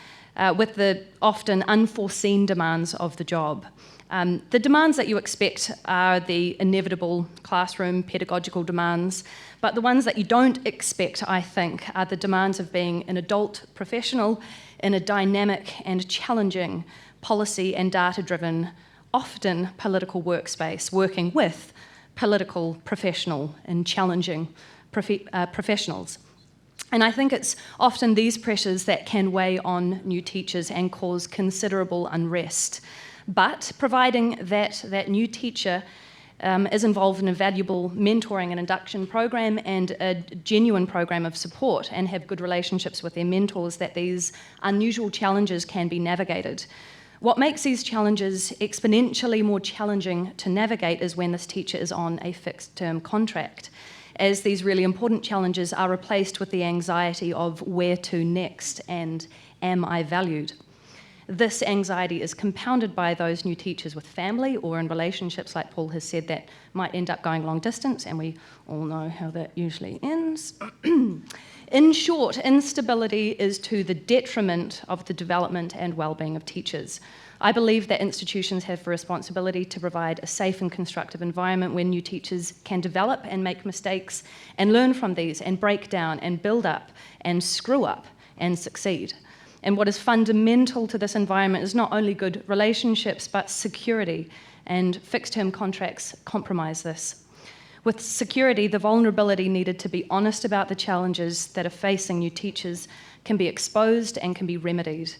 with the often unforeseen demands of the job. The demands that you expect are the inevitable classroom pedagogical demands, but the ones that you don't expect, I think, are the demands of being an adult professional in a dynamic and challenging policy and data-driven, often political workspace, working with political professional and challenging professionals. And I think it's often these pressures that can weigh on new teachers and cause considerable unrest. But providing that new teacher is involved in a valuable mentoring and induction program and a genuine program of support and have good relationships with their mentors, that these unusual challenges can be navigated. What makes these challenges exponentially more challenging to navigate is when this teacher is on a fixed-term contract, as these really important challenges are replaced with the anxiety of where to next and am I valued? This anxiety is compounded by those new teachers with family or in relationships, like Paul has said, that might end up going long distance, and we all know how that usually ends. In short, instability is to the detriment of the development and well-being of teachers. I believe that institutions have a responsibility to provide a safe and constructive environment where new teachers can develop and make mistakes and learn from these and break down and build up and screw up and succeed. And what is fundamental to this environment is not only good relationships, but security, and fixed-term contracts compromise this. With security, the vulnerability needed to be honest about the challenges that are facing new teachers can be exposed and can be remedied.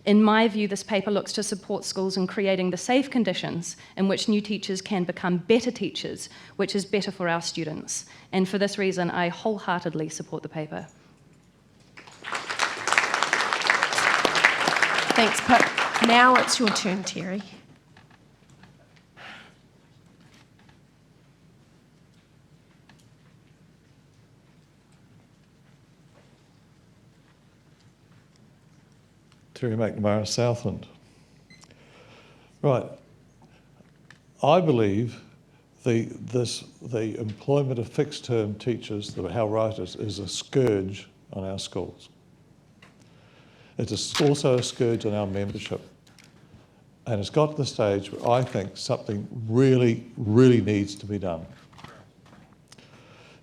In my view, this paper looks to support schools in creating the safe conditions in which new teachers can become better teachers, which is better for our students. And for this reason, I wholeheartedly support the paper. Thanks, Pip. Now it's your turn, Terry. Terry McNamara, Southland. Right. I believe the employment of fixed-term teachers, the how writers, is a scourge on our schools. It's also a scourge on our membership. And it's got to the stage where I think something really, really needs to be done.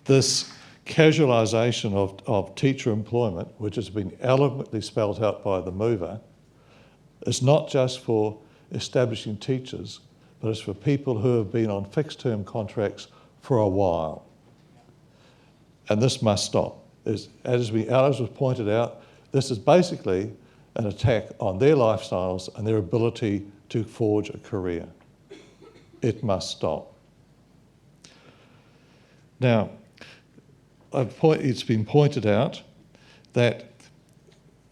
This casualisation of teacher employment, which has been eloquently spelled out by the mover, is not just for establishing teachers, but it's for people who have been on fixed-term contracts for a while. And this must stop. As was pointed out, this is basically an attack on their lifestyles and their ability to forge a career. It must stop. Now, it's been pointed out that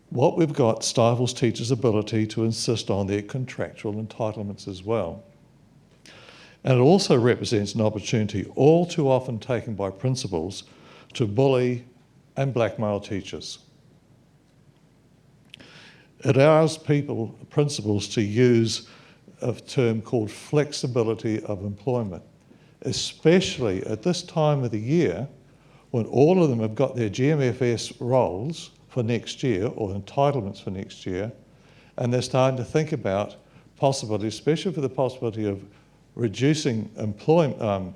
what we've got stifles teachers' ability to insist on their contractual entitlements as well. And it also represents an opportunity all too often taken by principals to bully and blackmail teachers. It allows principals to use a term called flexibility of employment, especially at this time of the year when all of them have got their GMFS roles for next year or entitlements for next year, and they're starting to think about possibilities, especially for the possibility of reducing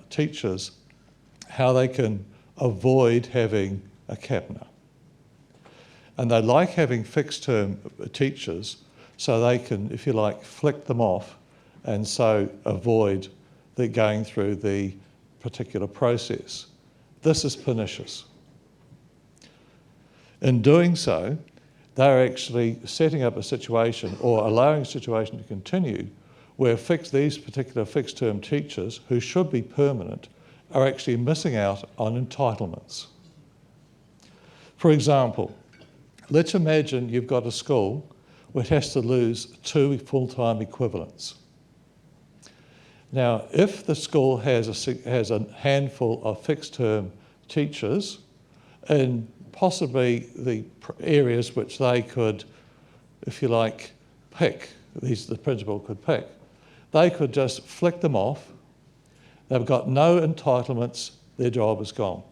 teachers, how they can avoid having a capner. And they like having fixed-term teachers so they can, if you like, flick them off and so avoid going through the particular process. This is pernicious. In doing so, they're actually setting up a situation or allowing a situation to continue where these particular fixed-term teachers, who should be permanent, are actually missing out on entitlements. For example, let's imagine you've got a school which has to lose 2 full-time equivalents. Now, if the school has a handful of fixed-term teachers in possibly the areas which they could, if you like, pick, the principal could pick, they could just flick them off. They've got no entitlements, their job is gone.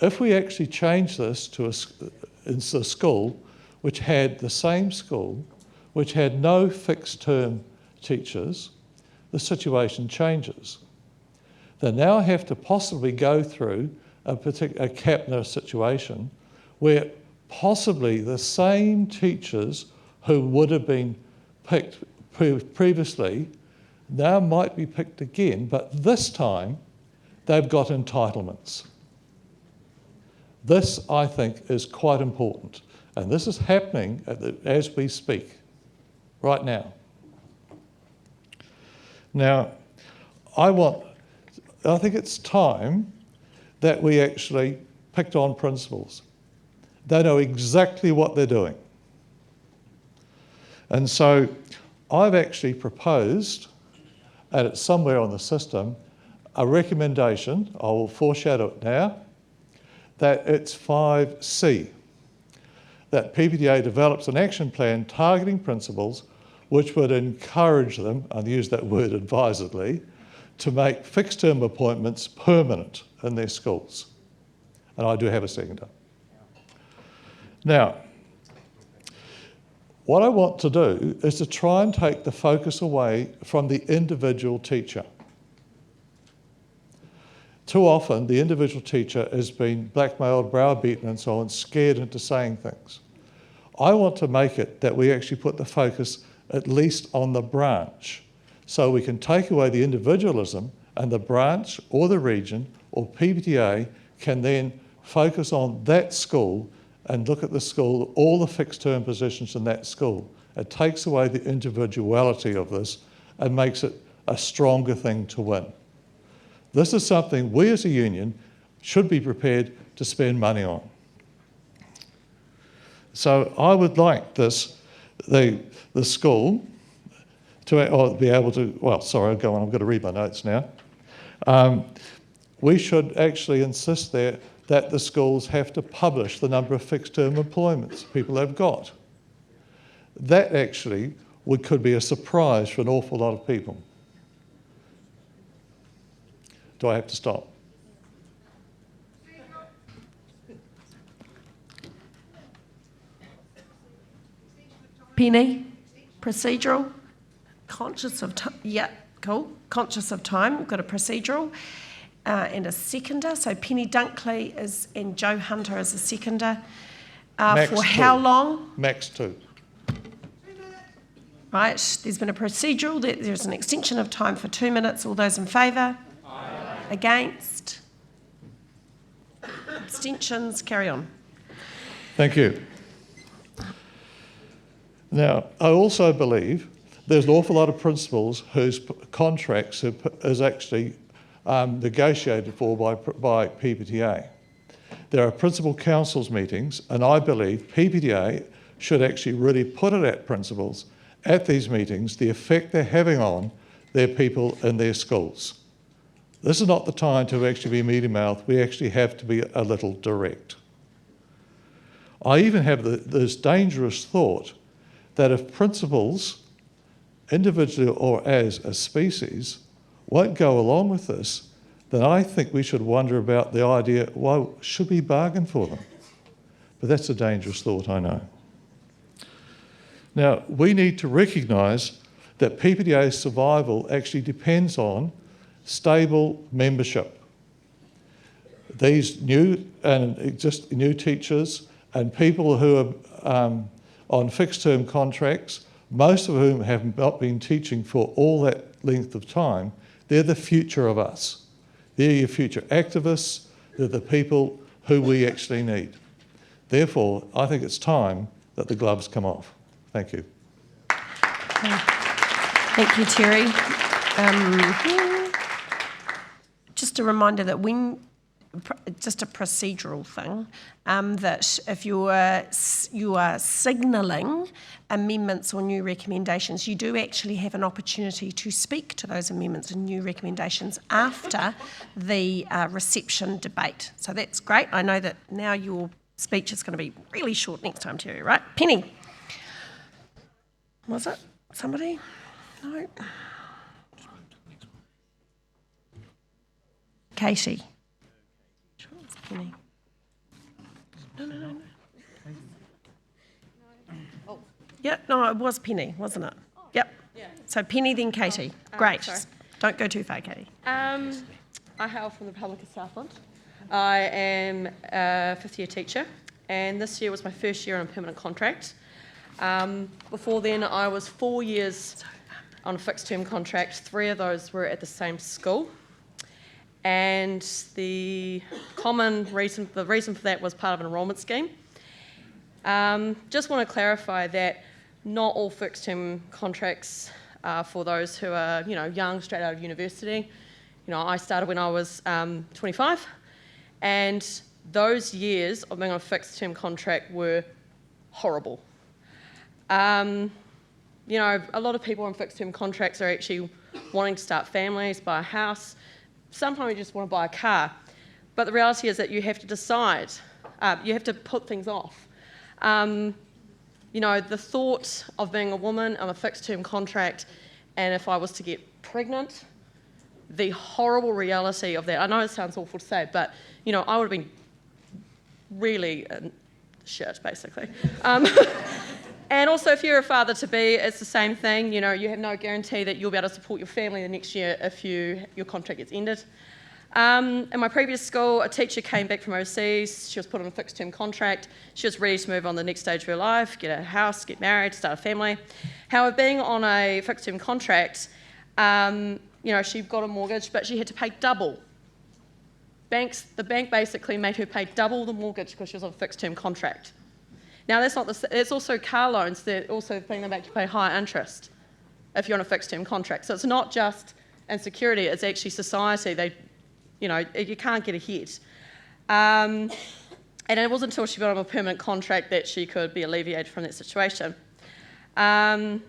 If we actually change this to a school which had the same school, which had no fixed-term teachers, the situation changes. They now have to possibly go through a capner situation where possibly the same teachers who would have been picked previously now might be picked again, but this time they've got entitlements. This, I think, is quite important, and this is happening as we speak, right now. Now, I think it's time that we actually picked on principals. They know exactly what they're doing. And so I've actually proposed, and it's somewhere on the system, a recommendation, I will foreshadow it now, that it's 5C, that PPTA develops an action plan targeting principals which would encourage them, and use that word advisedly, to make fixed-term appointments permanent in their schools. And I do have a seconder. Now, what I want to do is to try and take the focus away from the individual teacher. Too often, the individual teacher has been blackmailed, browbeaten and so on, scared into saying things. I want to make it that we actually put the focus at least on the branch, so we can take away the individualism And the branch or the region or PPTA can then focus on that school and look at the school, all the fixed term positions in that school. It takes away the individuality of this and makes it a stronger thing to win. This is something we as a union should be prepared to spend money on. So I would like the school to be able to, well, sorry, I'll go on, I've got to read my notes now. We should actually insist there that the schools have to publish the number of fixed-term employments people have got. That actually could be a surprise for an awful lot of people. Do I have to stop? Penny, procedural, conscious of time. Yeah, cool. Conscious of time. We've got a procedural and a seconder. So Penny Dunkley and Joe Hunter as a seconder. For how long? Max 2. Right. There's been a procedural. There's an extension of time for 2 minutes. All those in favour? Aye. Against? Abstentions? Carry on. Thank you. Now, I also believe there's an awful lot of principals whose contracts is actually negotiated for by PPTA. There are principal councils meetings, and I believe PPTA should actually really put it at principals at these meetings, the effect they're having on their people in their schools. This is not the time to actually be meaty mouthed. We actually have to be a little direct. I even have this dangerous thought that if principals, individually or as a species, won't go along with this, then I think we should wonder about the idea, well, should we bargain for them? But that's a dangerous thought, I know. Now, we need to recognise that PPTA's survival actually depends on stable membership. These new teachers and people who are on fixed-term contracts, most of whom have not been teaching for all that length of time, they're the future of us. They're your future activists. They're the people who we actually need. Therefore, I think it's time that the gloves come off. Thank you. Thank you, Terry. Just a reminder that just a procedural thing, that if you are signalling amendments or new recommendations, you do actually have an opportunity to speak to those amendments and new recommendations after the reception debate. So that's great. I know that now your speech is going to be really short next time, Terry, right? Penny. Was it? Somebody? No. Katie. Penny. No. Oh. Yeah, no, it was Penny, wasn't it? Yep. Yeah. So Penny, then Katie. Great. Sorry. Don't go too far, Katie. I hail from the Republic of Southland. I am a fifth-year teacher, and this year was my first year on a permanent contract. Before then, I was 4 years on a fixed-term contract. 3 of those were at the same school. And the reason for that was part of an enrolment scheme. Just want to clarify that not all fixed-term contracts are for those who are, young, straight out of university. I started when I was 25, and those years of being on a fixed-term contract were horrible. A lot of people on fixed-term contracts are actually wanting to start families, buy a house. Sometimes you just want to buy a car. But the reality is that you have to decide. You have to put things off. The thought of being a woman on a fixed-term contract, and if I was to get pregnant, the horrible reality of that. I know it sounds awful to say, but, I would have been really shit, basically. And also, if you're a father-to-be, it's the same thing. You have no guarantee that you'll be able to support your family the next year if your contract gets ended. In my previous school, a teacher came back from overseas. She was put on a fixed-term contract. She was ready to move on to the next stage of her life, get a house, get married, start a family. However, being on a fixed-term contract, she got a mortgage, but she had to pay double. The bank basically made her pay double the mortgage because she was on a fixed term contract. Now that's not it's also car loans, they're also the thing they make you pay higher interest if you're on a fixed term contract. So it's not just insecurity, it's actually society. You can't get ahead. And it wasn't until she got on a permanent contract that she could be alleviated from that situation. Sorry,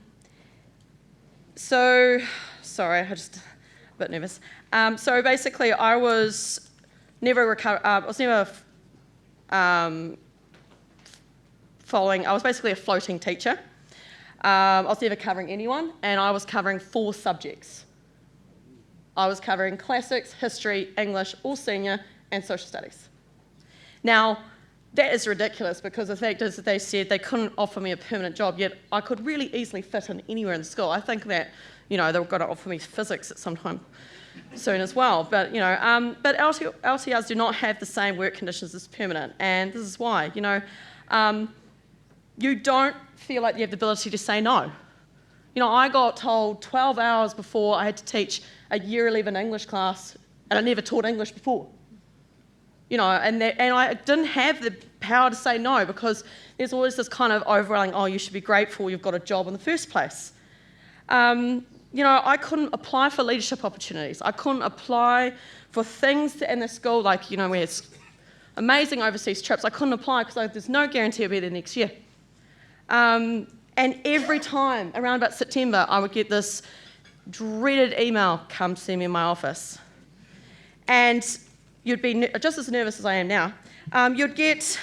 I'm just a bit nervous. So basically, I was never following. I was basically a floating teacher. I was never covering anyone, and I was covering 4 subjects. I was covering classics, history, English, all senior, and social studies. Now, that is ridiculous because the fact is that they said they couldn't offer me a permanent job, yet I could really easily fit in anywhere in the school. I think that, they were going to offer me physics at some time soon as well. But, but LTRs do not have the same work conditions as permanent, and this is why. You don't feel like you have the ability to say no. I got told 12 hours before I had to teach a year 11 English class, and I never taught English before. And I didn't have the power to say no because there's always this kind of overwhelming, oh, you should be grateful you've got a job in the first place. I couldn't apply for leadership opportunities. I couldn't apply for things in the school, like, we had amazing overseas trips. I couldn't apply because there's no guarantee I'll be there next year. And every time, around about September, I would get this dreaded email, come see me in my office. And you'd be just as nervous as I am now. You'd get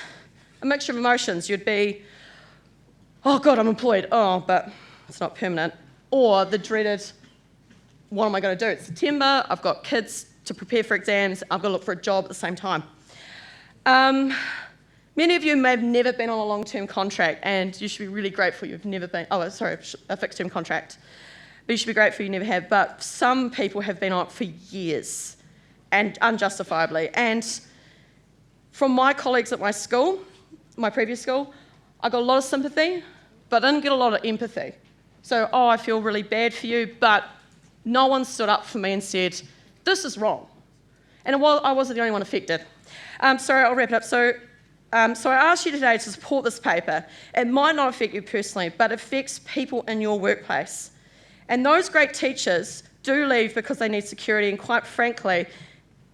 a mixture of emotions. You'd be, oh God, I'm employed. Oh, but it's not permanent. Or the dreaded, what am I going to do? It's September, I've got kids to prepare for exams, I've got to look for a job at the same time. Many of you may have never been on a long-term contract, and you should be really grateful you've never been, a fixed-term contract. But you should be grateful you never have. But some people have been on it for years, and unjustifiably. And from my colleagues at my school, my previous school, I got a lot of sympathy, but I didn't get a lot of empathy. So, I feel really bad for you, but no one stood up for me and said, this is wrong. And I wasn't the only one affected. Sorry, I'll wrap it up. So I asked you today to support this paper. It might not affect you personally, but it affects people in your workplace. And those great teachers do leave because they need security, and quite frankly,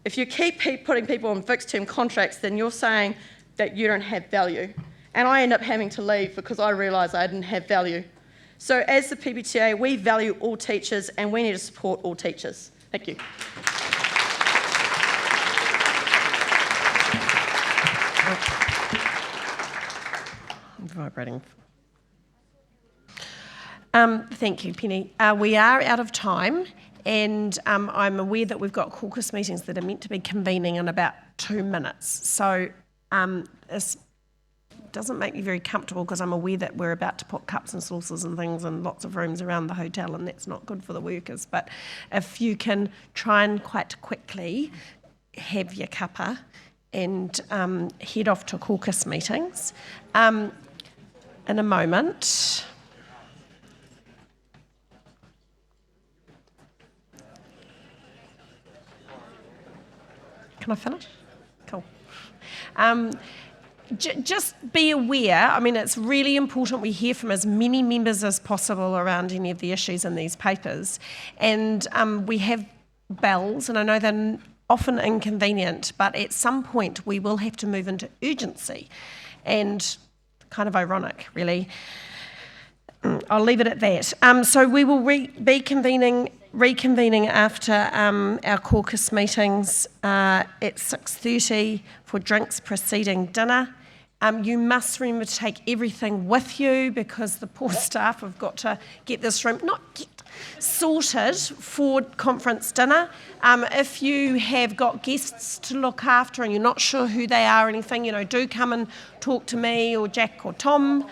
if you keep putting people on fixed-term contracts, then you're saying that you don't have value. And I end up having to leave because I realised I didn't have value. So as the PPTA, we value all teachers and we need to support all teachers. Thank you. Vibrating. Thank you, Penny. We are out of time, and I'm aware that we've got caucus meetings that are meant to be convening in about 2 minutes. So this doesn't make me very comfortable because I'm aware that we're about to put cups and saucers and things in lots of rooms around the hotel, and that's not good for the workers. But if you can try and quite quickly have your cuppa and head off to caucus meetings. In a moment. Can I finish? Cool. Just be aware, it's really important we hear from as many members as possible around any of the issues in these papers. And we have bells, and I know they're often inconvenient, but at some point we will have to move into urgency. And kind of ironic, really. I'll leave it at that. So we will reconvening after our caucus meetings at 6:30 for drinks preceding dinner. You must remember to take everything with you because the poor staff have got to get this room sorted for conference dinner. If you have got guests to look after and you're not sure who they are or anything, do come and talk to me or Jack or Tom.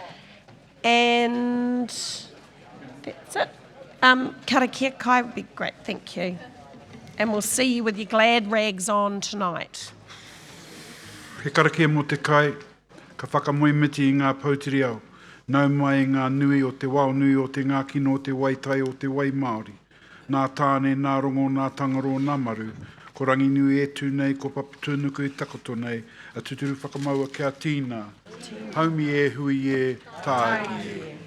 And that's it. Karakia kai would be great, thank you. And we'll see you with your glad rags on tonight. He karakia mo te kai, ka whakamoemiti i ngā pautiri au. Nau mai ngā nui o te wao nui o te ngā kino o te waitai o te wai Māori. nā tāne, nā rongo, nā tangaro, nā maru, ko rangi nui e tū nei, ko papa tūnuku i takoto nei, a tuturu whakamaua kia tīna. Haumi e hui e, tāki e.